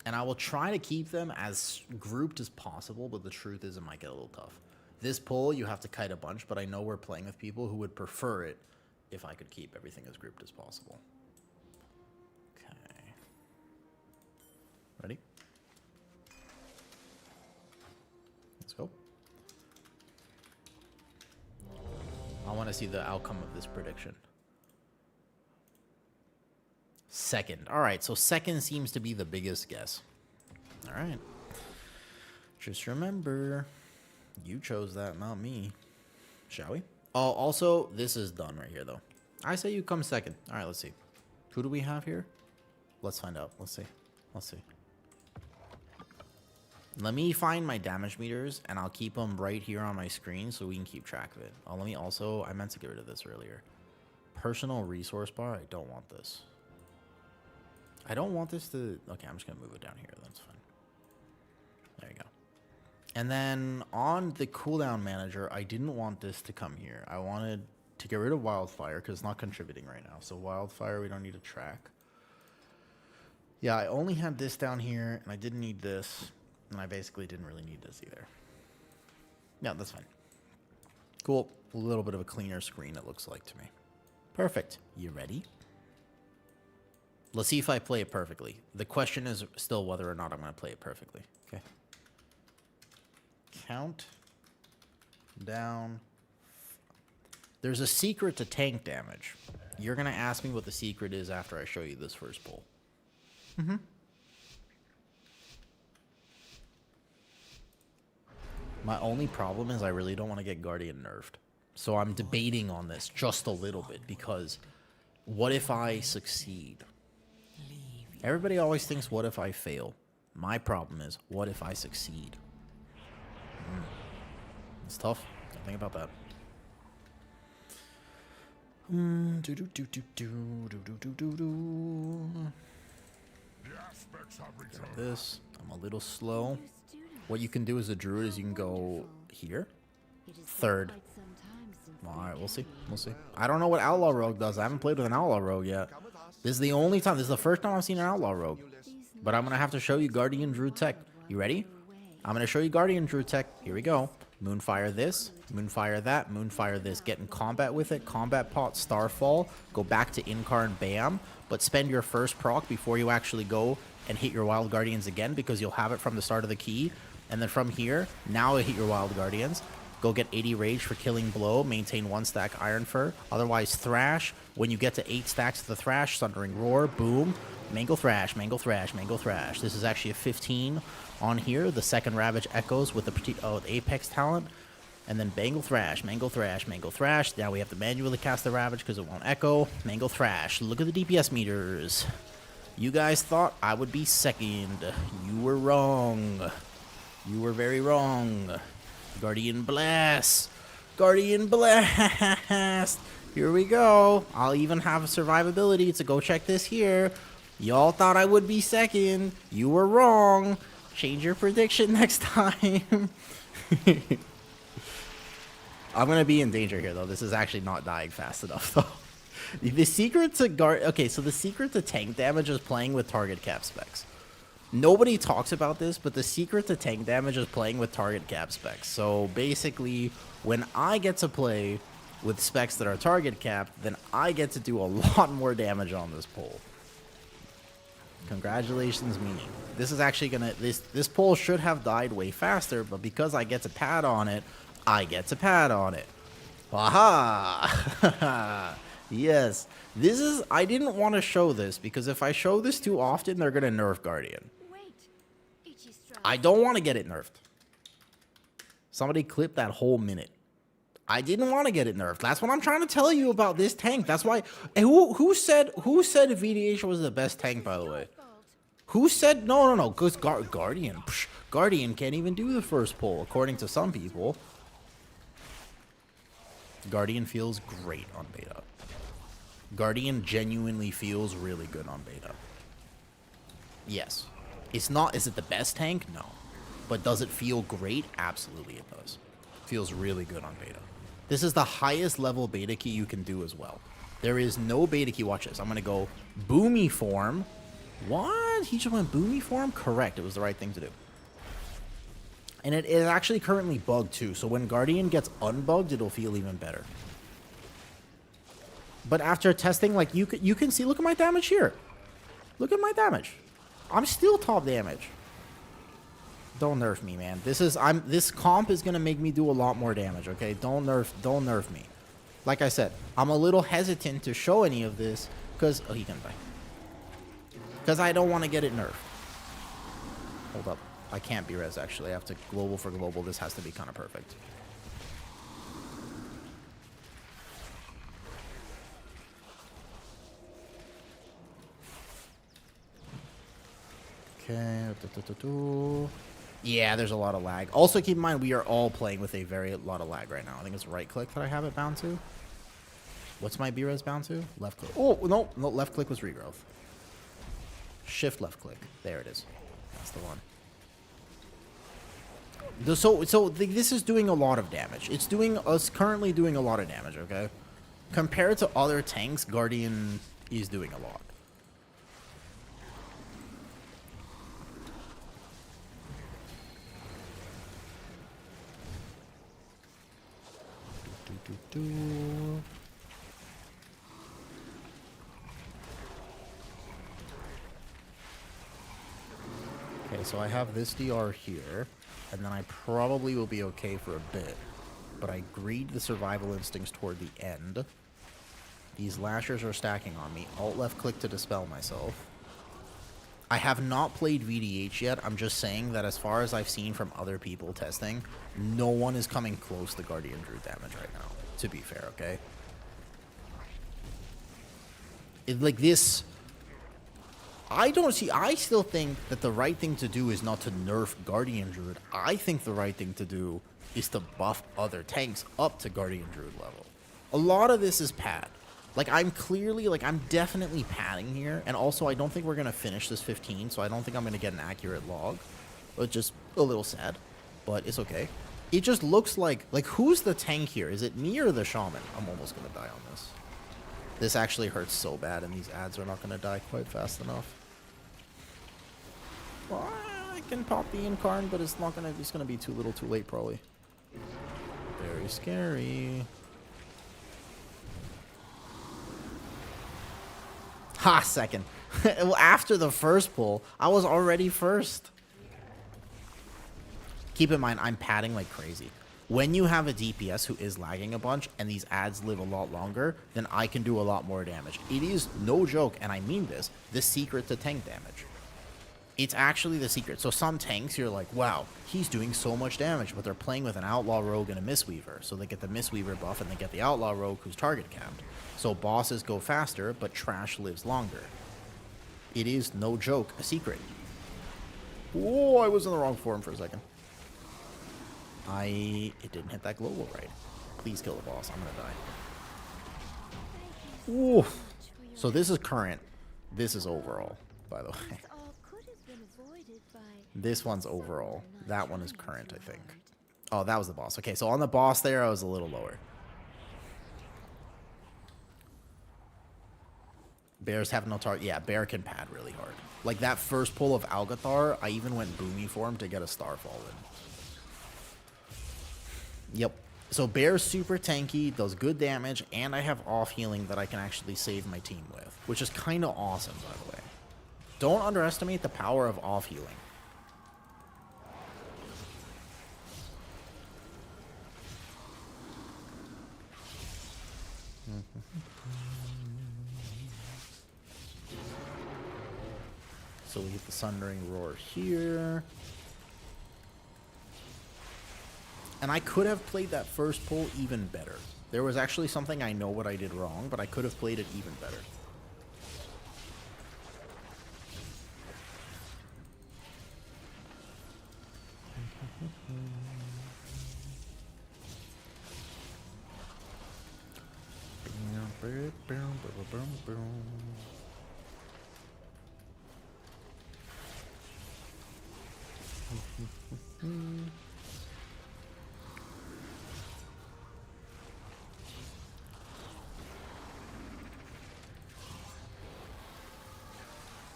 And I will try to keep them as grouped as possible, but the truth is it might get a little tough. This pull, you have to kite a bunch, but I know we're playing with people who would prefer it if I could keep everything as grouped as possible. Okay. Ready? Let's go. I want to see the outcome of this prediction. Second. All right, so second seems to be the biggest guess. All right. Just remember... You chose that, not me. Shall we? Oh, also, this is done right here, though. I say you come second. All right, let's see. Who do we have here? Let's find out. Let's see. Let's see. Let me find my damage meters, and I'll keep them right here on my screen so we can keep track of it. Oh, let me also... I meant to get rid of this earlier. Personal resource bar. I don't want this. I don't want this to... Okay, I'm just going to move it down here. That's fine. There you go. And then on the cooldown manager, I didn't want this to come here. I wanted to get rid of Wildfire because it's not contributing right now. So Wildfire, we don't need to track. Yeah, I only had this down here, and I didn't need this. And I basically didn't really need this either. Yeah, that's fine. Cool. A little bit of a cleaner screen, it looks like to me. Perfect. You ready? Let's see if I play it perfectly. The question is still whether or not I'm going to play it perfectly. Okay. Count down. There's a secret to tank damage. You're going to ask me what the secret is after I show you this first pull. My only problem is I really don't want to get Guardian nerfed. So I'm debating on this just a little bit because what if I succeed? Everybody always thinks, what if I fail? My problem is, what if I succeed? It's tough. Think about that. Got this. I'm a little slow. What you can do as a druid is you can go here. Third. Alright, we'll see. We'll see. I don't know what Outlaw Rogue does. I haven't played with an Outlaw Rogue yet. This is the only time. This is the first time I've seen an Outlaw Rogue. But I'm going to have to show you Guardian Druid tech. You ready? I'm going to show you Guardian Druid tech. Here we go. Moonfire this. Moonfire that. Moonfire this. Get in combat with it. Combat pot. Starfall. Go back to Incarn. Bam. But spend your first proc before you actually go and hit your Wild Guardians again because you'll have it from the start of the key. And then from here, now hit your Wild Guardians. Go get 80 Rage for Killing Blow. Maintain 1 stack Ironfur. Otherwise, Thrash. When you get to 8 stacks of the Thrash, Thundering Roar. Boom. Mangle Thrash, Mangle Thrash, Mangle Thrash. This is actually a 15 on here. The second Ravage Echoes with the Apex talent. And then Mangle Thrash, Mangle Thrash, Mangle Thrash. Now we have to manually cast the Ravage because it won't echo. Mangle Thrash. Look at the DPS meters. You guys thought I would be second. You were wrong. You were very wrong. Guardian Blast. Guardian Blast. Here we go. I'll even have survivability to go check this here. Y'all thought I would be second. You were wrong. Change your prediction next time. I'm gonna be in danger here, though. This is actually not dying fast enough, though. The secret to okay, so the secret to tank damage is playing with target cap specs. Nobody talks about this, but the secret to tank damage is playing with target cap specs. So basically, when I get to play with specs that are target capped, then I get to do a lot more damage on this pole. Congratulations, me. This is actually gonna this pole should have died way faster, but because I get to pad on it, I get to pad on it. Aha! Yes. This is I didn't want to show this because if I show this too often, they're gonna nerf Guardian. Wait. Ichi's I don't want to get it nerfed. Somebody clip that whole minute. I didn't want to get it nerfed. That's what I'm trying to tell you about this tank. That's why. And who said VDH was the best tank, by the way? Who said no? Because Guardian, Guardian can't even do the first pull, according to some people. Guardian feels great on beta. Guardian genuinely feels really good on beta. Yes. It's not, is it the best tank? No. But does it feel great? Absolutely it does. Feels really good on beta. This is the highest level beta key you can do as well. There is no beta key. Watch this. I'm going to go boomy form. What? He just went boomy form? Correct. It was the right thing to do. And it is actually currently bugged too. So when Guardian gets unbugged, it'll feel even better. But after testing, like you can see, look at my damage here. Look at my damage. I'm still top damage. Don't nerf me, man. This comp is gonna make me do a lot more damage, okay? Don't nerf me. Like I said, I'm a little hesitant to show any of this because he can die. Because I don't want to get it nerfed. Hold up. I can't be res actually. I have to global for global. This has to be kind of perfect. Okay. Yeah, there's a lot of lag. Also, keep in mind, we are all playing with a lot of lag right now. I think it's right click that I have it bound to. What's my B-res bound to? Left click. Oh, no, left click was regrowth. Shift left click. There it is. That's the one. So this is doing a lot of damage. It's currently doing a lot of damage, okay? Compared to other tanks, Guardian is doing a lot. Okay, so I have this DR here, and then I probably will be okay for a bit. But I greed the survival instincts toward the end. These lashers are stacking on me. Alt left click to dispel myself. I have not played VDH yet. I'm just saying that as far as I've seen from other people testing, no one is coming close to Guardian Druid damage right now, to be fair, okay? Like this, I still think that the right thing to do is not to nerf Guardian Druid. I think the right thing to do is to buff other tanks up to Guardian Druid level. A lot of this is pad. Like, I'm definitely padding here. And also, I don't think we're going to finish this 15, so I don't think I'm going to get an accurate log. It's just a little sad, but it's okay. It just looks like who's the tank here? Is it me or the shaman? I'm almost going to die on this. This actually hurts so bad, and these ads are not going to die quite fast enough. Well, I can pop the incarn, but it's going to be too little too late, probably. Very scary. Ha, second. Well, after the first pull, I was already first. Keep in mind, I'm padding like crazy. When you have a DPS who is lagging a bunch and these ads live a lot longer, then I can do a lot more damage. It is no joke, and I mean this, the secret to tank damage. It's actually the secret. So some tanks, you're like, wow, he's doing so much damage, but they're playing with an Outlaw Rogue and a Mistweaver. So they get the Mistweaver buff and they get the Outlaw Rogue who's target capped. So bosses go faster, but trash lives longer. It is, no joke, a secret. Oh, I was in the wrong form for a second. It didn't hit that global right. Please kill the boss. I'm gonna die. Ooh. So this is current. This is overall. by the way. This all could have been avoided by This one's overall. someone not That one is trying current, too I think. hard. Oh, that was the boss. Okay, so on the boss there, I was a little lower. Bears have no target. Yeah, Bear can pad really hard. Like that first pull of Algathar, I even went boomy for him to get a Starfall in. Yep. So Bear's super tanky, does good damage, and I have off healing that I can actually save my team with, which is kind of awesome, by the way. Don't underestimate the power of off healing. So we get the Sundering Roar here. And I could have played that first pull even better. There was actually something I know what I did wrong, but I could have played it even better.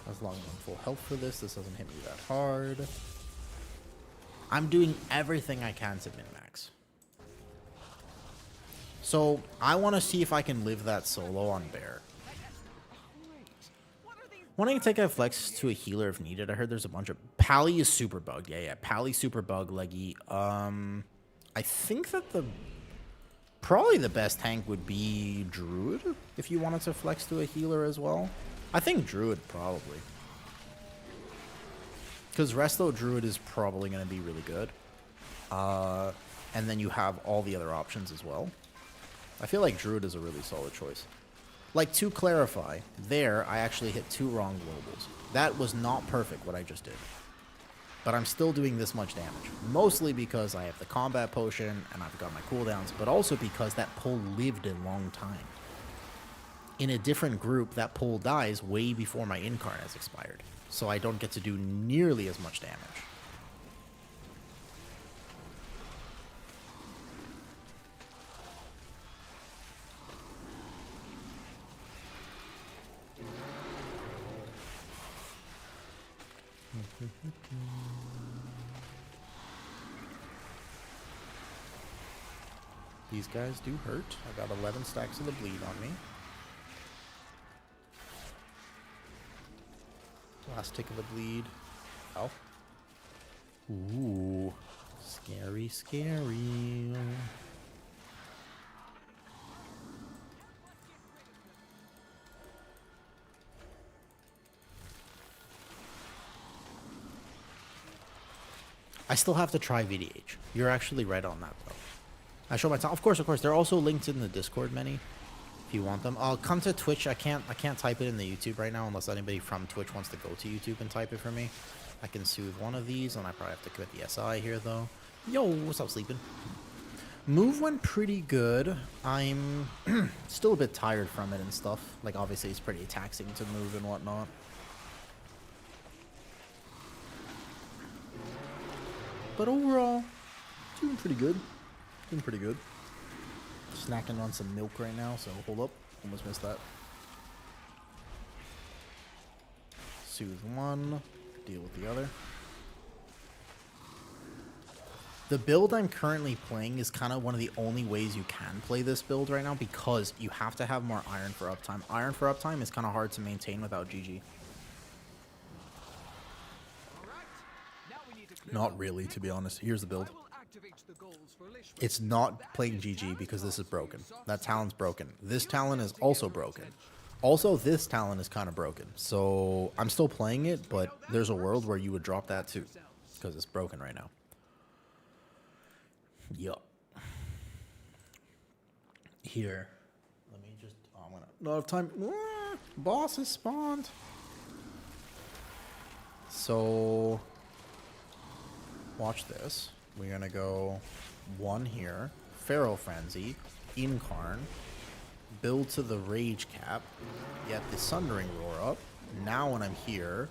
As long as I'm full health for this doesn't hit me that hard. I'm doing everything I can to min-max. So, I want to see if I can live that solo on Bear. Wanting to take a flex to a healer if needed. I heard there's a bunch of... Pally is super bugged. Yeah. Pally super bug leggy. I think that probably the best tank would be Druid, if you wanted to flex to a healer as well. I think Druid, probably. Because Resto Druid is probably going to be really good. And then you have all the other options as well. I feel like Druid is a really solid choice. Like, to clarify, there, I actually hit 2 wrong globals. That was not perfect, what I just did. But I'm still doing this much damage. Mostly because I have the combat potion, and I've got my cooldowns, but also because that pull lived a long time. In a different group, that pull dies way before my incarn has expired. So I don't get to do nearly as much damage. These guys do hurt. I got 11 stacks of the bleed on me. Last tick of the bleed. Oh. Ooh. Scary, scary. I still have to try VDH. You're actually right on that, though. I show my time. Of course. They're also linked in the Discord many. If you want them, I'll come to Twitch. I can't type it in the YouTube right now unless anybody from Twitch wants to go to YouTube and type it for me. I can soothe one of these, and I probably have to quit the SI here though. Yo, what's up, sleeping? Move went pretty good. I'm still a bit tired from it and stuff. Like, obviously, it's pretty taxing to move and whatnot. But overall, doing pretty good. Doing pretty good. Snacking on some milk right now, so hold up. Almost missed that. Soothe one. Deal with the other. The build I'm currently playing is kind of one of the only ways you can play this build right now because you have to have more iron for uptime. Iron for uptime is kind of hard to maintain without GG. Not really, to be honest. Here's the build. It's not playing GG because this is broken. That talent's broken. This talent is also broken. Also, this talent is kind of broken. So I'm still playing it, but there's a world where you would drop that too because it's broken right now. Yup. Here. Let me just... Oh, I'm gonna... Not have time. Boss has spawned. So... Watch this. We're gonna go 1 here. Pharaoh Frenzy. Incarn. Build to the Rage Cap. Get the Sundering Roar up. Now when I'm here,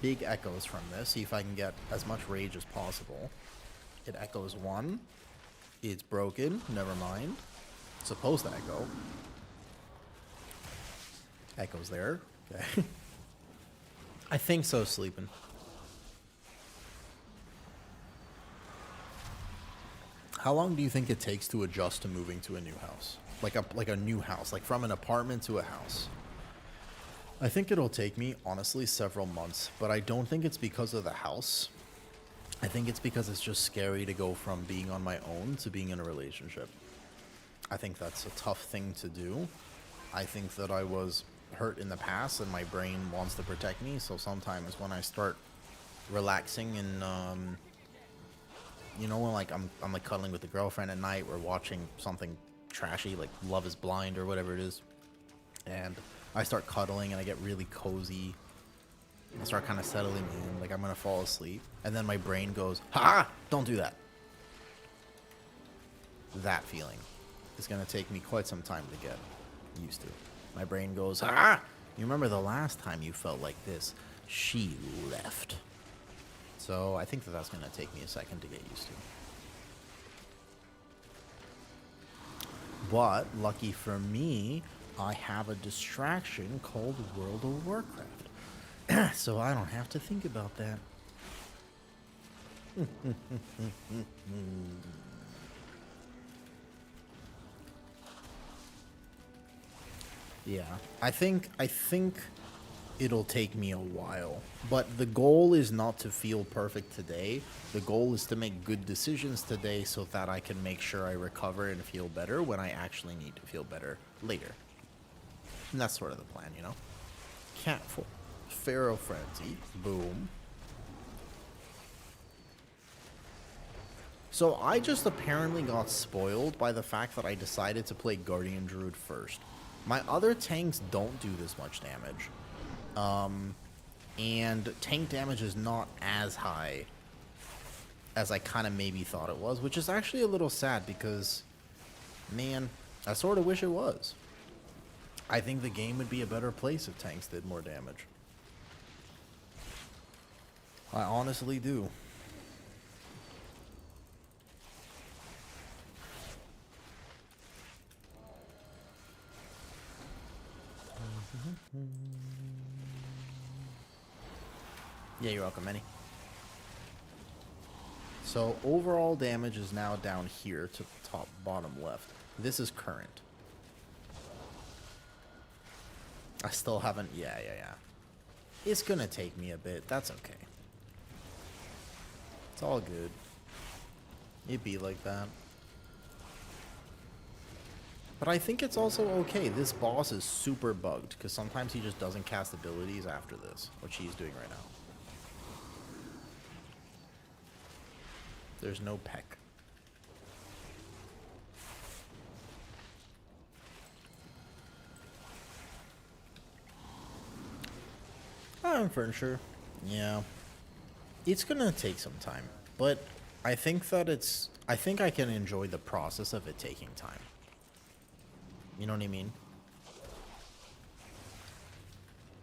big echoes from this. See if I can get as much rage as possible. It echoes 1. It's broken. Never mind. It's supposed to echo. Echoes there. Okay. I think so, sleeping. How long do you think it takes to adjust to moving to a new house? Like a new house, like from an apartment to a house. I think it'll take me, honestly, several months, but I don't think it's because of the house. I think it's because it's just scary to go from being on my own to being in a relationship. I think that's a tough thing to do. I think that I was hurt in the past and my brain wants to protect me, so sometimes when I start relaxing and you know, when like I'm like cuddling with a girlfriend at night, we're watching something trashy like Love is Blind or whatever it is, and I start cuddling and I get really cozy. I start kind of settling in, like I'm gonna fall asleep, and then my brain goes, "Ha! Don't do that." That feeling is gonna take me quite some time to get used to. My brain goes, "Ha! You remember the last time you felt like this? She left." So I think that that's gonna take me a second to get used to. But lucky for me, I have a distraction called World of Warcraft. So I don't have to think about that. Yeah, I think it'll take me a while. But the goal is not to feel perfect today. The goal is to make good decisions today so that I can make sure I recover and feel better when I actually need to feel better later. And that's sort of the plan, you know? Cat for Pharaoh Frenzy. Boom. So I just apparently got spoiled by the fact that I decided to play Guardian Druid first. My other tanks don't do this much damage. And tank damage is not as high as I kind of maybe thought it was, which is actually a little sad because, man, I sort of wish it was. I think the game would be a better place if tanks did more damage. I honestly do. Yeah, you're welcome, Manny. So overall damage is now down here to the top bottom left. This is current. I still haven't... Yeah. It's gonna take me a bit. That's okay. It's all good. It'd be like that. But I think it's also okay. This boss is super bugged, because sometimes he just doesn't cast abilities after this, which he's doing right now. There's no peck. Iron furniture. Yeah. It's gonna take some time. But I think that I think I can enjoy the process of it taking time. You know what I mean?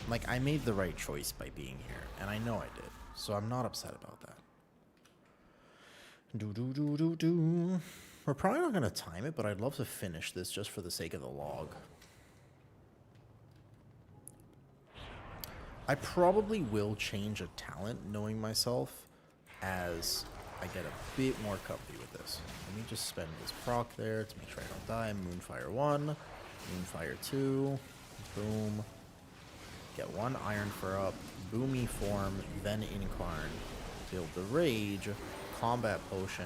Like, I made the right choice by being here, and I know I did. So I'm not upset about that. We're probably not going to time it, but I'd love to finish this just for the sake of the log. I probably will change a talent, knowing myself, as I get a bit more comfy with this. Let me just spend this proc there to make sure I don't die. Moonfire 1, Moonfire 2, boom. Get 1 Iron for up, Boomy form, then Incarn. Build the Rage, Combat Potion.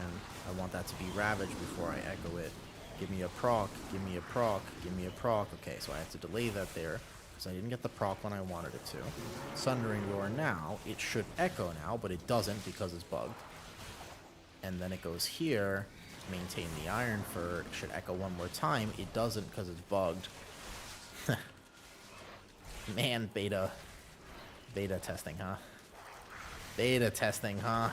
I want that to be Ravage before I echo it. Give me a proc, give me a proc, give me a proc. Okay, so I have to delay that there, because I didn't get the proc when I wanted it to. Sundering Roar now, it should echo now, but it doesn't because it's bugged. And then it goes here, maintain the Iron Fur, it should echo one more time. It doesn't because it's bugged. Man, beta testing, huh? Beta testing, huh?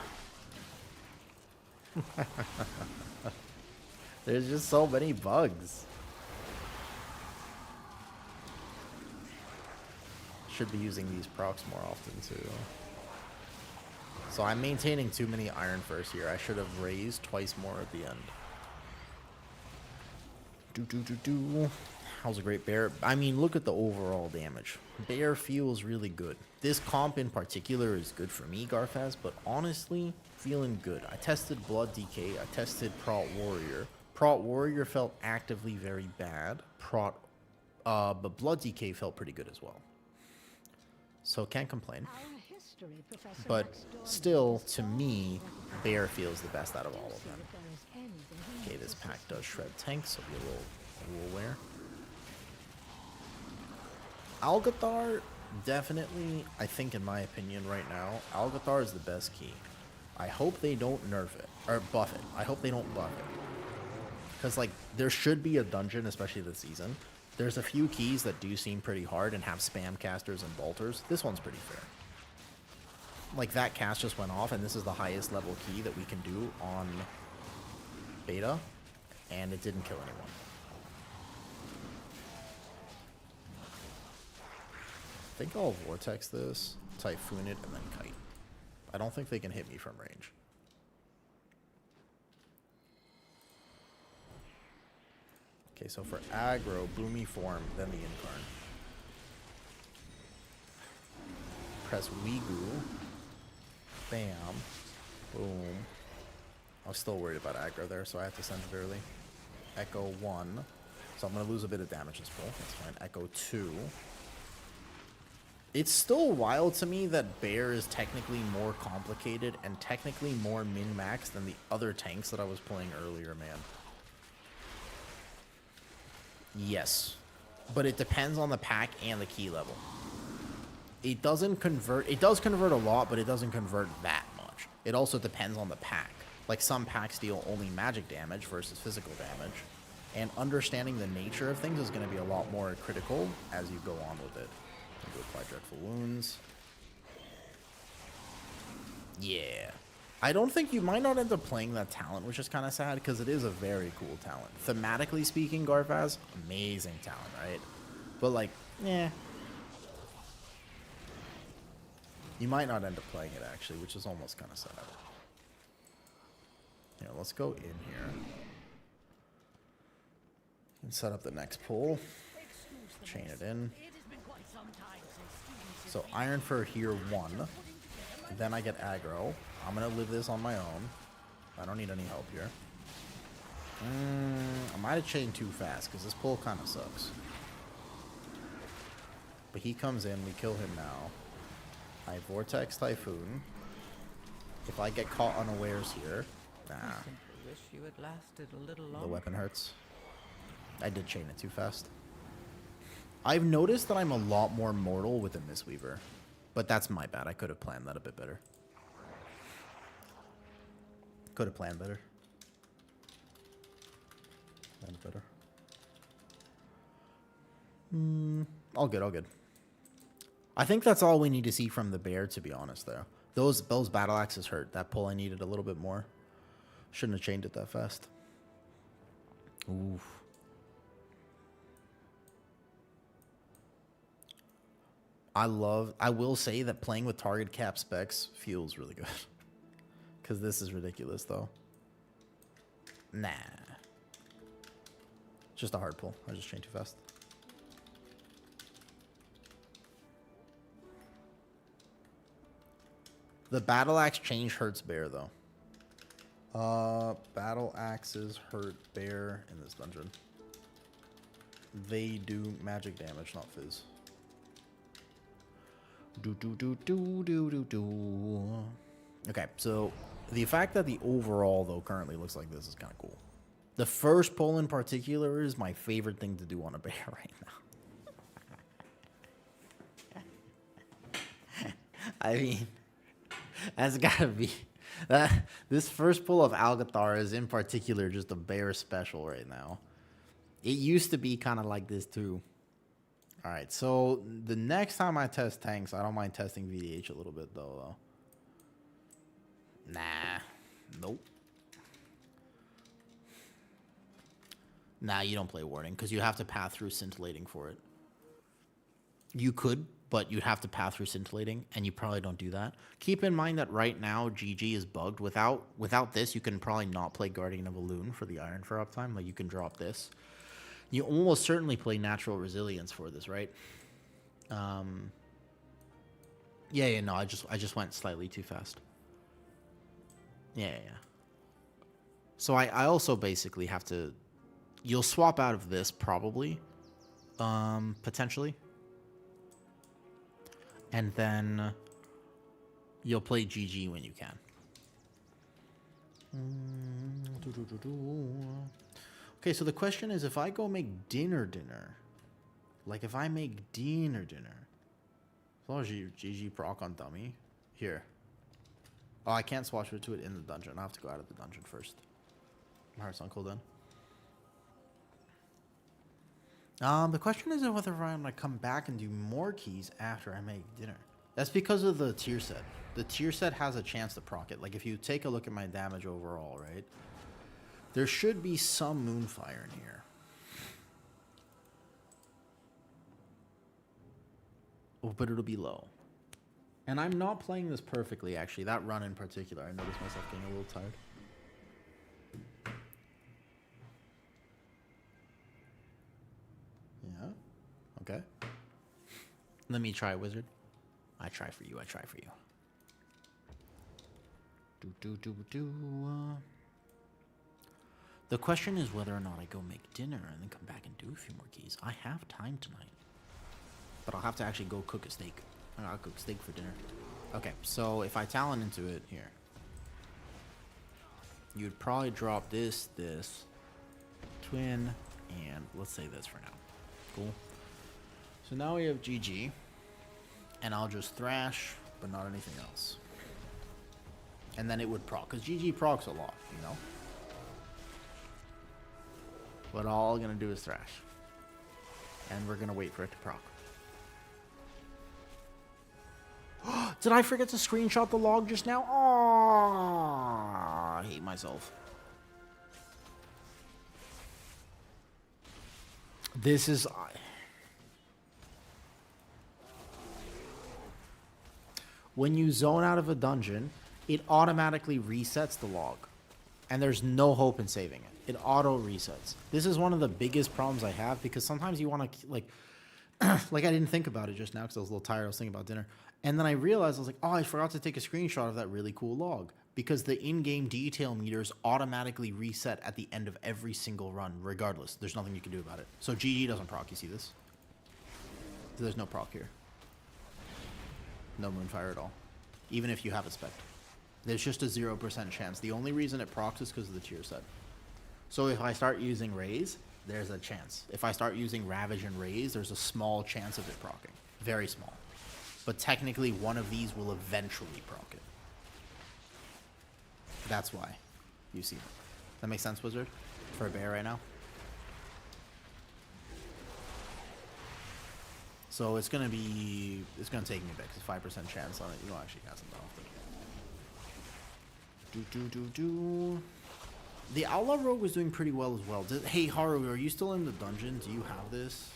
There's just so many bugs. Should be using these procs more often too. So I'm maintaining too many Iron First here. I should have raised twice more at the end. How's a great bear? I mean, look at the overall damage. Bear feels really good. This comp in particular is good for me, Garfaz, but honestly, feeling good. I tested Blood DK. I tested Prot Warrior. Prot Warrior felt actively very bad. But Blood DK felt pretty good as well. So can't complain. Our history professor But Max Dorn still, is to me, Bear feels the best out of all of see them. if there is anything he Okay, needs this pack assistance does shred tanks, so be a little aware. Algathar, definitely, I think in my opinion right now, Algathar is the best key. I hope they don't nerf it, or buff it. I hope they don't buff it. Because, like, there should be a dungeon, especially this season. There's a few keys that do seem pretty hard and have spam casters and bolters. This one's pretty fair. Like, that cast just went off, and this is the highest level key that we can do on beta, and it didn't kill anyone. I think I'll Vortex this, Typhoon it, and then Kite. I don't think they can hit me from range. Okay, so for aggro, Boomy Form, then the Incarn. Press Wigu. Bam. Boom. I was still worried about aggro there, so I have to send it early. Echo 1. So I'm going to lose a bit of damage this pull. That's fine. Echo 2. It's still wild to me that Bear is technically more complicated and technically more min-max than the other tanks that I was playing earlier, man. Yes. But it depends on the pack and the key level. It doesn't convert. It does convert a lot, but it doesn't convert that much. It also depends on the pack. Like, some packs deal only magic damage versus physical damage. And understanding the nature of things is going to be a lot more critical as you go on with it. I'm going to apply Dreadful Wounds. Yeah. I don't think you might not end up playing that talent, which is kind of sad because it is a very cool talent. Thematically speaking, Garfaz, amazing talent, right? But, like, yeah. You might not end up playing it, actually, which is almost kind of sad. Here, let's go in here. And set up the next pull. Chain it in. So Iron Fur here 1. Then I get aggro. I'm going to live this on my own. I don't need any help here. I might have chained too fast because this pull kind of sucks. But he comes in. We kill him now. I Vortex Typhoon. If I get caught unawares here... Nah. I simply wish you had lasted a little longer. The weapon hurts. I did chain it too fast. I've noticed that I'm a lot more mortal with a Mistweaver. But that's my bad. I could have planned that a bit better. Could have planned better. Planned better. All good, all good. I think that's all we need to see from the bear, to be honest, though. Those battle axes hurt. That pull I needed a little bit more. Shouldn't have chained it that fast. Oof. I will say that playing with target cap specs feels really good. Because this is ridiculous, though. Nah. Just a hard pull. I just chained too fast. The battle axe change hurts bear, though. Battle axes hurt bear in this dungeon. They do magic damage, not fizz. Okay, so the fact that the overall, though, currently looks like this is kind of cool. The first pull in particular is my favorite thing to do on a bear right now. I mean, that's gotta be... This first pull of Algathar is in particular just a bear special right now. It used to be kind of like this too. Alright, so the next time I test tanks, I don't mind testing VDH a little bit though. Nah. Nope. Nah, you don't play Warding because you have to path through Scintillating for it. You could but you'd have to path through scintillating, and you probably don't do that. Keep in mind that right now GG is bugged. Without this, you can probably not play Guardian of Elune for the Iron for uptime. Like, you can drop this. You almost certainly play Natural Resilience for this, right? Yeah, no, I just went slightly too fast. Yeah. So I also basically have to... You'll swap out of this, probably. Potentially. And then you'll play GG when you can. Okay, so the question is, if I go make dinner, like if I make dinner, as long as you GG proc on dummy, here. Oh, I can't swatch to it in the dungeon. I have to go out of the dungeon first. My heart's on cooldown. The question is whether I'm gonna come back and do more keys after I make dinner. That's because of the tier set. The tier set has a chance to proc it. Like, if you take a look at my damage overall, right? There should be some Moonfire in here. Oh, but it'll be low. And I'm not playing this perfectly, actually. That run in particular, I noticed myself getting a little tired. Yeah. Okay. Let me try, Wizard. I try for you. The question is whether or not I go make dinner and then come back and do a few more keys. I have time tonight. But I'll have to actually go cook a steak. I'll cook steak for dinner. Okay, so if I talent into it here, you'd probably drop this, twin, and let's say this for now. Cool. So now we have GG, and I'll just thrash, but not anything else. And then it would proc, because GG procs a lot, you know? But all I'm gonna do is thrash. And we're gonna wait for it to proc. Did I forget to screenshot the log just now? Oh, I hate myself. This is... When you zone out of a dungeon, it automatically resets the log. And there's no hope in saving it. It auto resets. This is one of the biggest problems I have, because sometimes you want to, like... like, I didn't think about it just now because I was a little tired. I was thinking about dinner. And then I realized, I was like, oh, I forgot to take a screenshot of that really cool log. Because the in-game detail meters automatically reset at the end of every single run, regardless. There's nothing you can do about it. So GG doesn't proc. You see this? So there's no proc here. No Moonfire at all. Even if you have a spec. There's just a 0% chance. The only reason it procs is because of the tier set. So if I start using Raise, there's a chance. If I start using Ravage and Raise, there's a small chance of it proccing. Very small. But technically, one of these will eventually proc it. That's why you see that. That makes sense, Wizard? For a bear right now? So it's gonna take me a bit. It's 5% chance on it. You don't actually cast them often. The Outlaw Rogue was doing pretty well as well. Hey, Haru, are you still in the dungeon? Do you have this?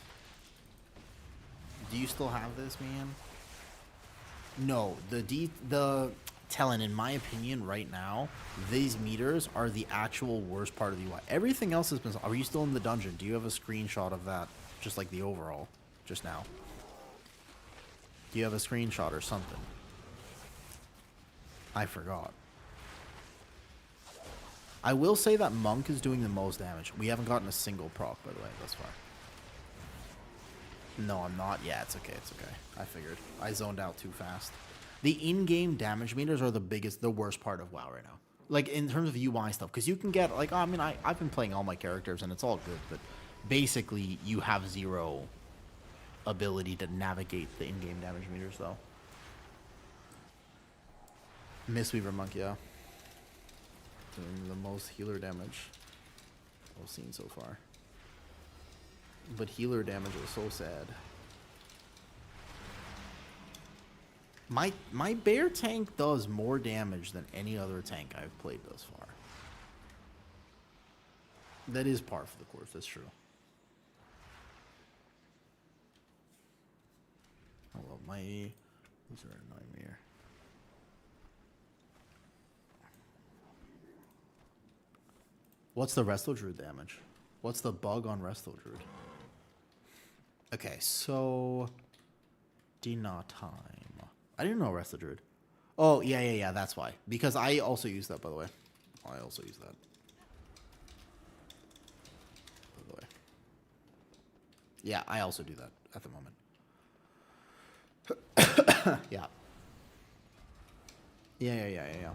Do you still have this, man? No, Talon, in my opinion, right now, these meters are the actual worst part of the UI. Everything else has been... Are you still in the dungeon? Do you have a screenshot of that? Just like the overall, just now. Do you have a screenshot or something? I forgot. I will say that Monk is doing the most damage. We haven't gotten a single proc, by the way, thus far. No, I'm not. Yeah, it's okay. It's okay. I figured. I zoned out too fast. The in-game damage meters are the worst part of WoW right now. Like, in terms of UI stuff. Because you can get, like, I mean, I've been playing all my characters, and it's all good. But basically, you have zero ability to navigate the in-game damage meters, though. Mistweaver Monk, yeah. Doing the most healer damage I've seen so far. But healer damage is so sad. My bear tank does more damage than any other tank I've played thus far. That is par for the course, that's true. Hold up, my... These are annoying me here. What's the Resto Druid damage? What's the bug on Resto Druid? Okay, so... Dinner time. I didn't know Resto Druid. Oh, yeah, that's why. Because I also use that, by the way. I also use that. By the way. Yeah, I also do that at the moment. Yeah. Yeah.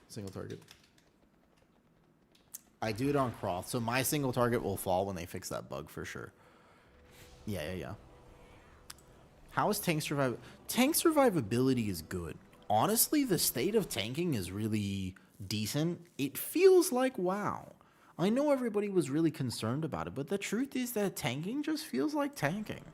Single target. I do it on Croth, so my single target will fall when they fix that bug for sure. Yeah. How is tank survival? Tank survivability is good. Honestly, the state of tanking is really decent. It feels like WoW. I know everybody was really concerned about it, but the truth is that tanking just feels like tanking.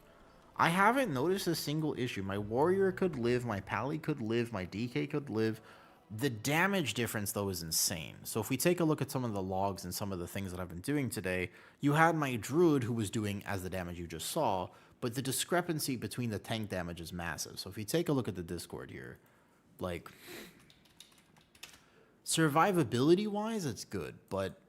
I haven't noticed a single issue. My warrior could live, my pally could live, my DK could live. The damage difference, though, is insane. So if we take a look at some of the logs and some of the things that I've been doing today, you had my druid who was doing as the damage you just saw, but the discrepancy between the tank damage is massive. So if you take a look at the Discord here, like, survivability-wise, it's good, but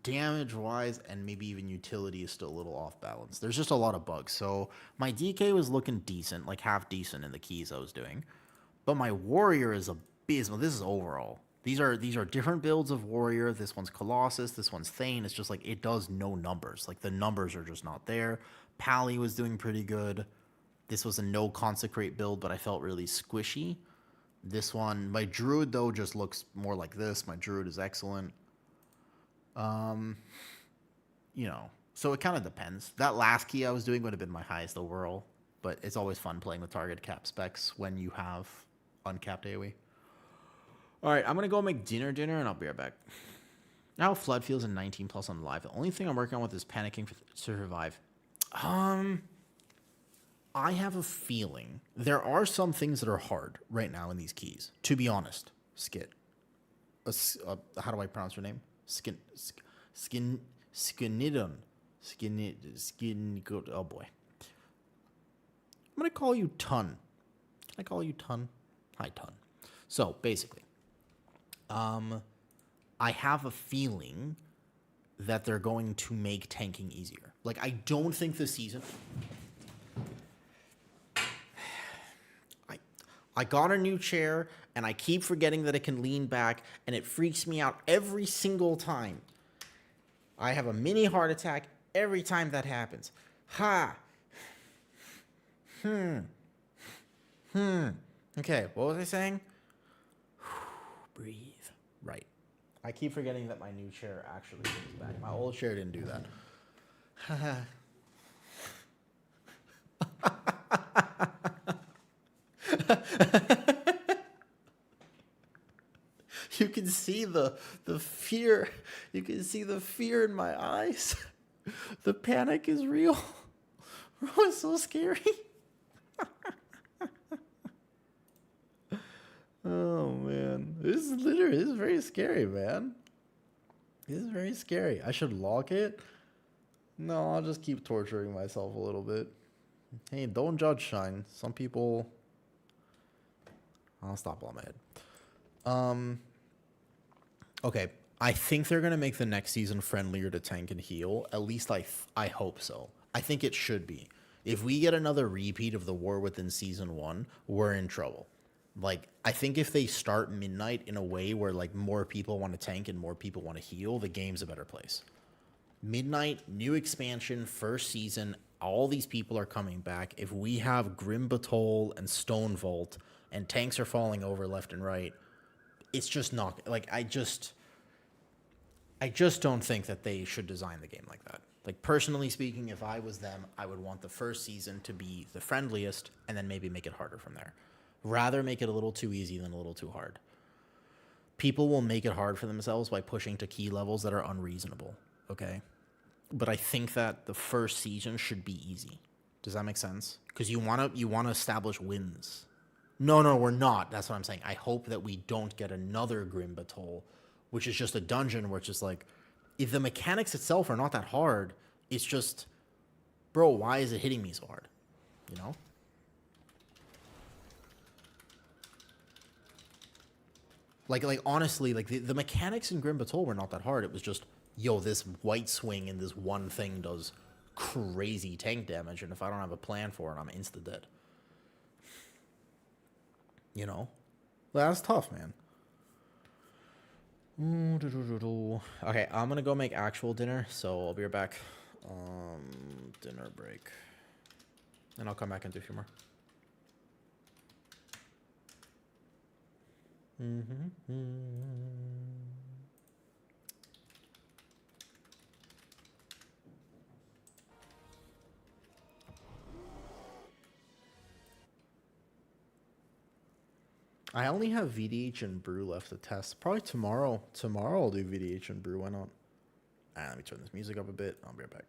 damage-wise and maybe even utility is still a little off balance. There's just a lot of bugs. So my DK was looking decent, like half decent in the keys I was doing, but my warrior is abysmal. This is overall. These are different builds of warrior. This one's Colossus. This one's Thane. It's just like it does no numbers. Like the numbers are just not there. Pally was doing pretty good. This was a no consecrate build, but I felt really squishy. This one, my druid though just looks more like this. My druid is excellent. You know, so it kind of depends. That last key I was doing would have been my highest overall, but it's always fun playing with target cap specs when you have uncapped AoE. All right, I'm going to go make dinner, and I'll be right back. Now Flood feels in 19 plus on live. The only thing I'm working on with is panicking to survive. I have a feeling there are some things that are hard right now in these keys. To be honest, Skit. How do I pronounce your name? Skinidon. Oh boy. I'm going to call you Tun. Can I call you Tun? Hi, Tun. So, basically, I have a feeling that they're going to make tanking easier. Like, I don't think this season... I got a new chair, and I keep forgetting that it can lean back, and it freaks me out every single time. I have a mini heart attack every time that happens. Ha! Okay, what was I saying? Breathe. Right. I keep forgetting that my new chair actually leans back. My old chair didn't do that. You can see the fear. You can see the fear in my eyes. The panic is real. Oh, it's so scary. Oh man, this is very scary, man. This is very scary. I should lock it. No, I'll just keep torturing myself a little bit. Hey, don't judge, Shine. Some people... I'll stop on my head. Okay, I think they're going to make the next season friendlier to tank and heal. At least I hope so. I think it should be. If we get another repeat of the war within Season 1, we're in trouble. Like, I think if they start Midnight in a way where, like, more people want to tank and more people want to heal, the game's a better place. Midnight, new expansion, first season, all these people are coming back. If we have Grim Batol and Stone Vault and tanks are falling over left and right, it's just not... Like, I just don't think that they should design the game like that. Like, personally speaking, if I was them, I would want the first season to be the friendliest and then maybe make it harder from there. Rather make it a little too easy than a little too hard. People will make it hard for themselves by pushing to key levels that are unreasonable, okay? But I think that the first season should be easy. Does that make sense? Because you want to establish wins. No, we're not. That's what I'm saying. I hope that we don't get another Grim Batol, which is just a dungeon where it's just like, if the mechanics itself are not that hard, it's just, bro, why is it hitting me so hard? you know? Like honestly, like the mechanics in Grim Battle were not that hard. It was just, yo, this white swing and this one thing does crazy tank damage, and if I don't have a plan for it, I'm insta dead. You know? That's tough, man. Okay, I'm gonna go make actual dinner, so I'll be right back. Dinner break. And I'll come back and do a few more. I only have VDH and Brew left to test. Probably tomorrow. Tomorrow I'll do VDH and Brew. Why not? Let me turn this music up a bit. I'll be right back.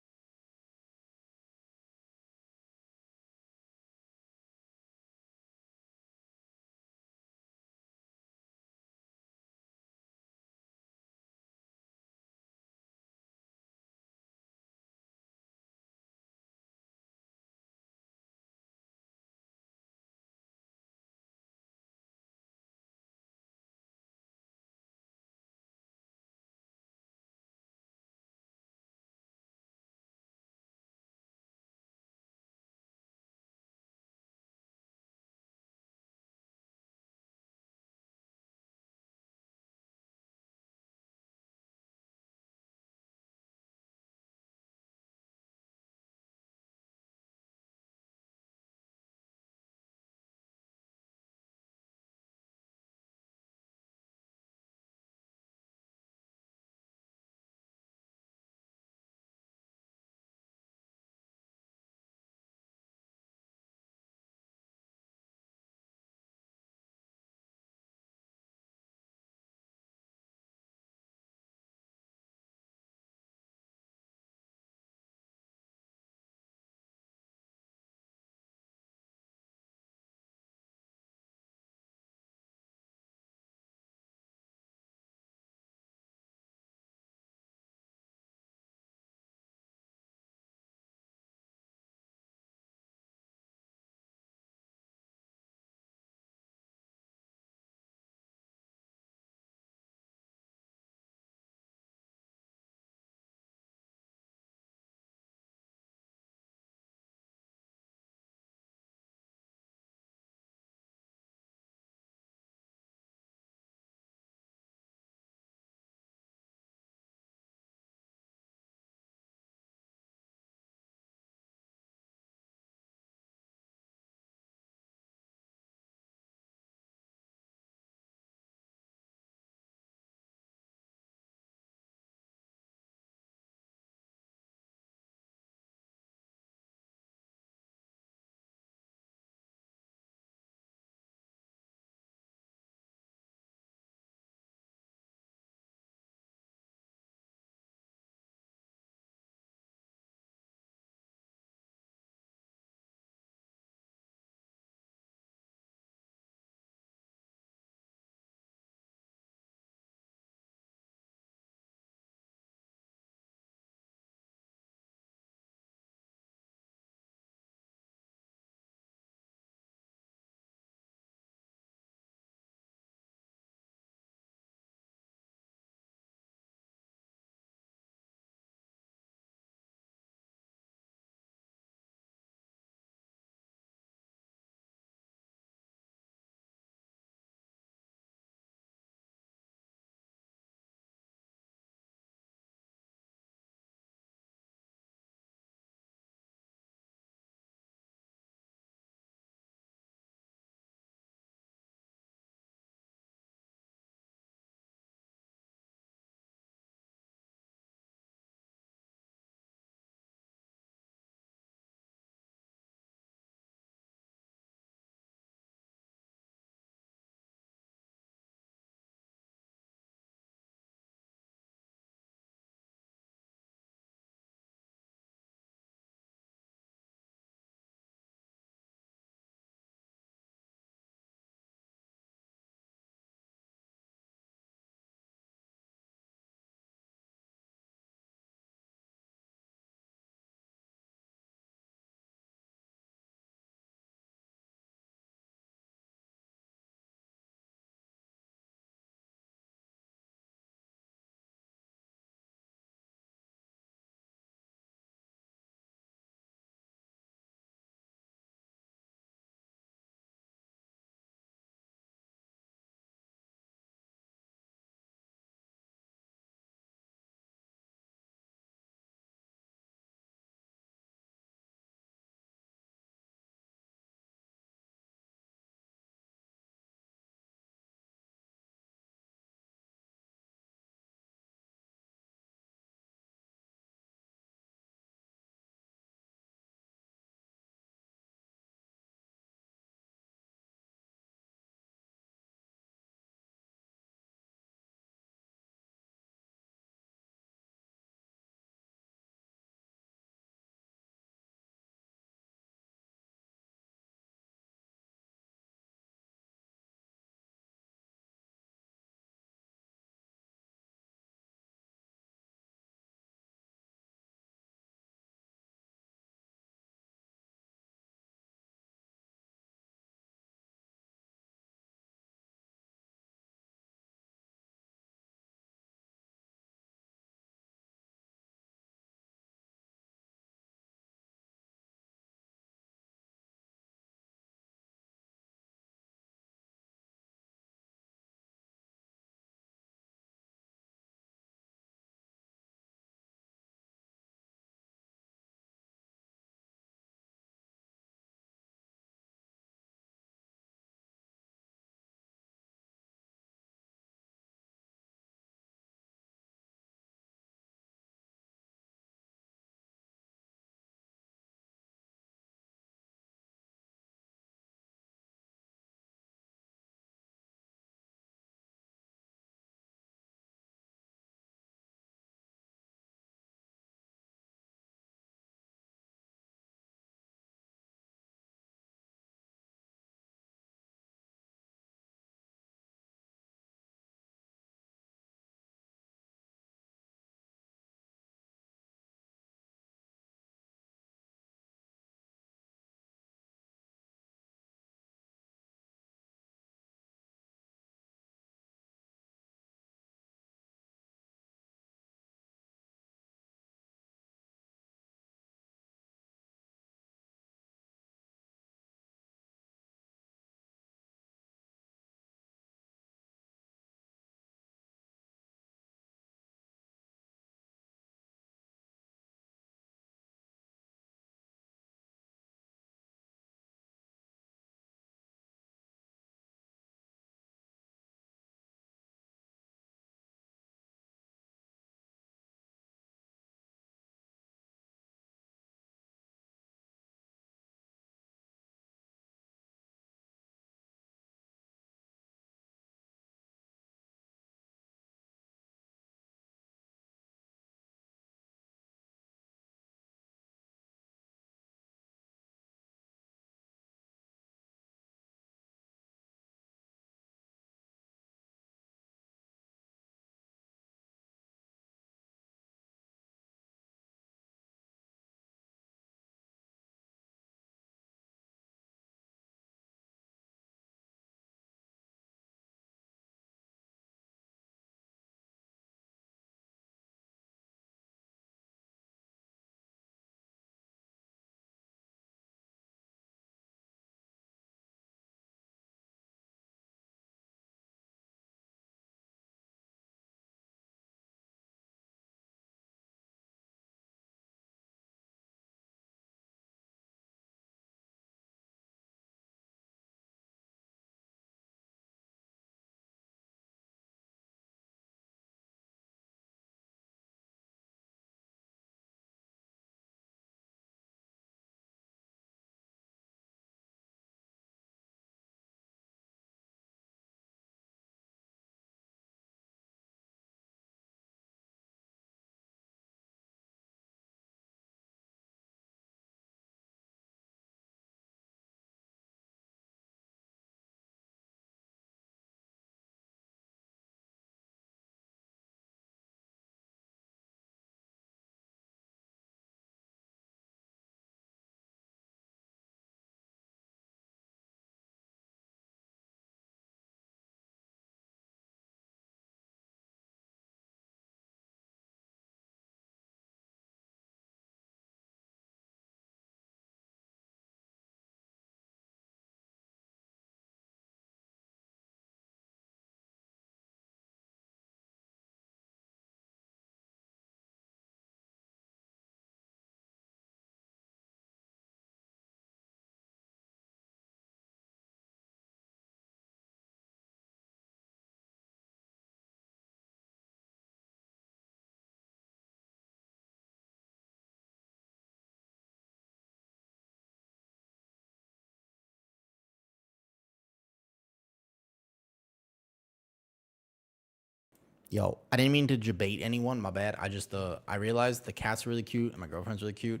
Yo, I didn't mean to debate anyone. My bad. I just I realized the cat's really cute and my girlfriend's really cute,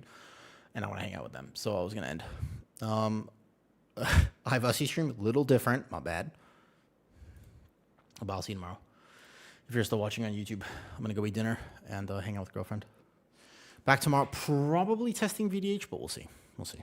and I want to hang out with them. So I was gonna end. High Velocity stream, little different. My bad. But I'll see you tomorrow. If you're still watching on YouTube, I'm gonna go eat dinner and hang out with girlfriend. Back tomorrow, probably testing VDH, but we'll see. We'll see.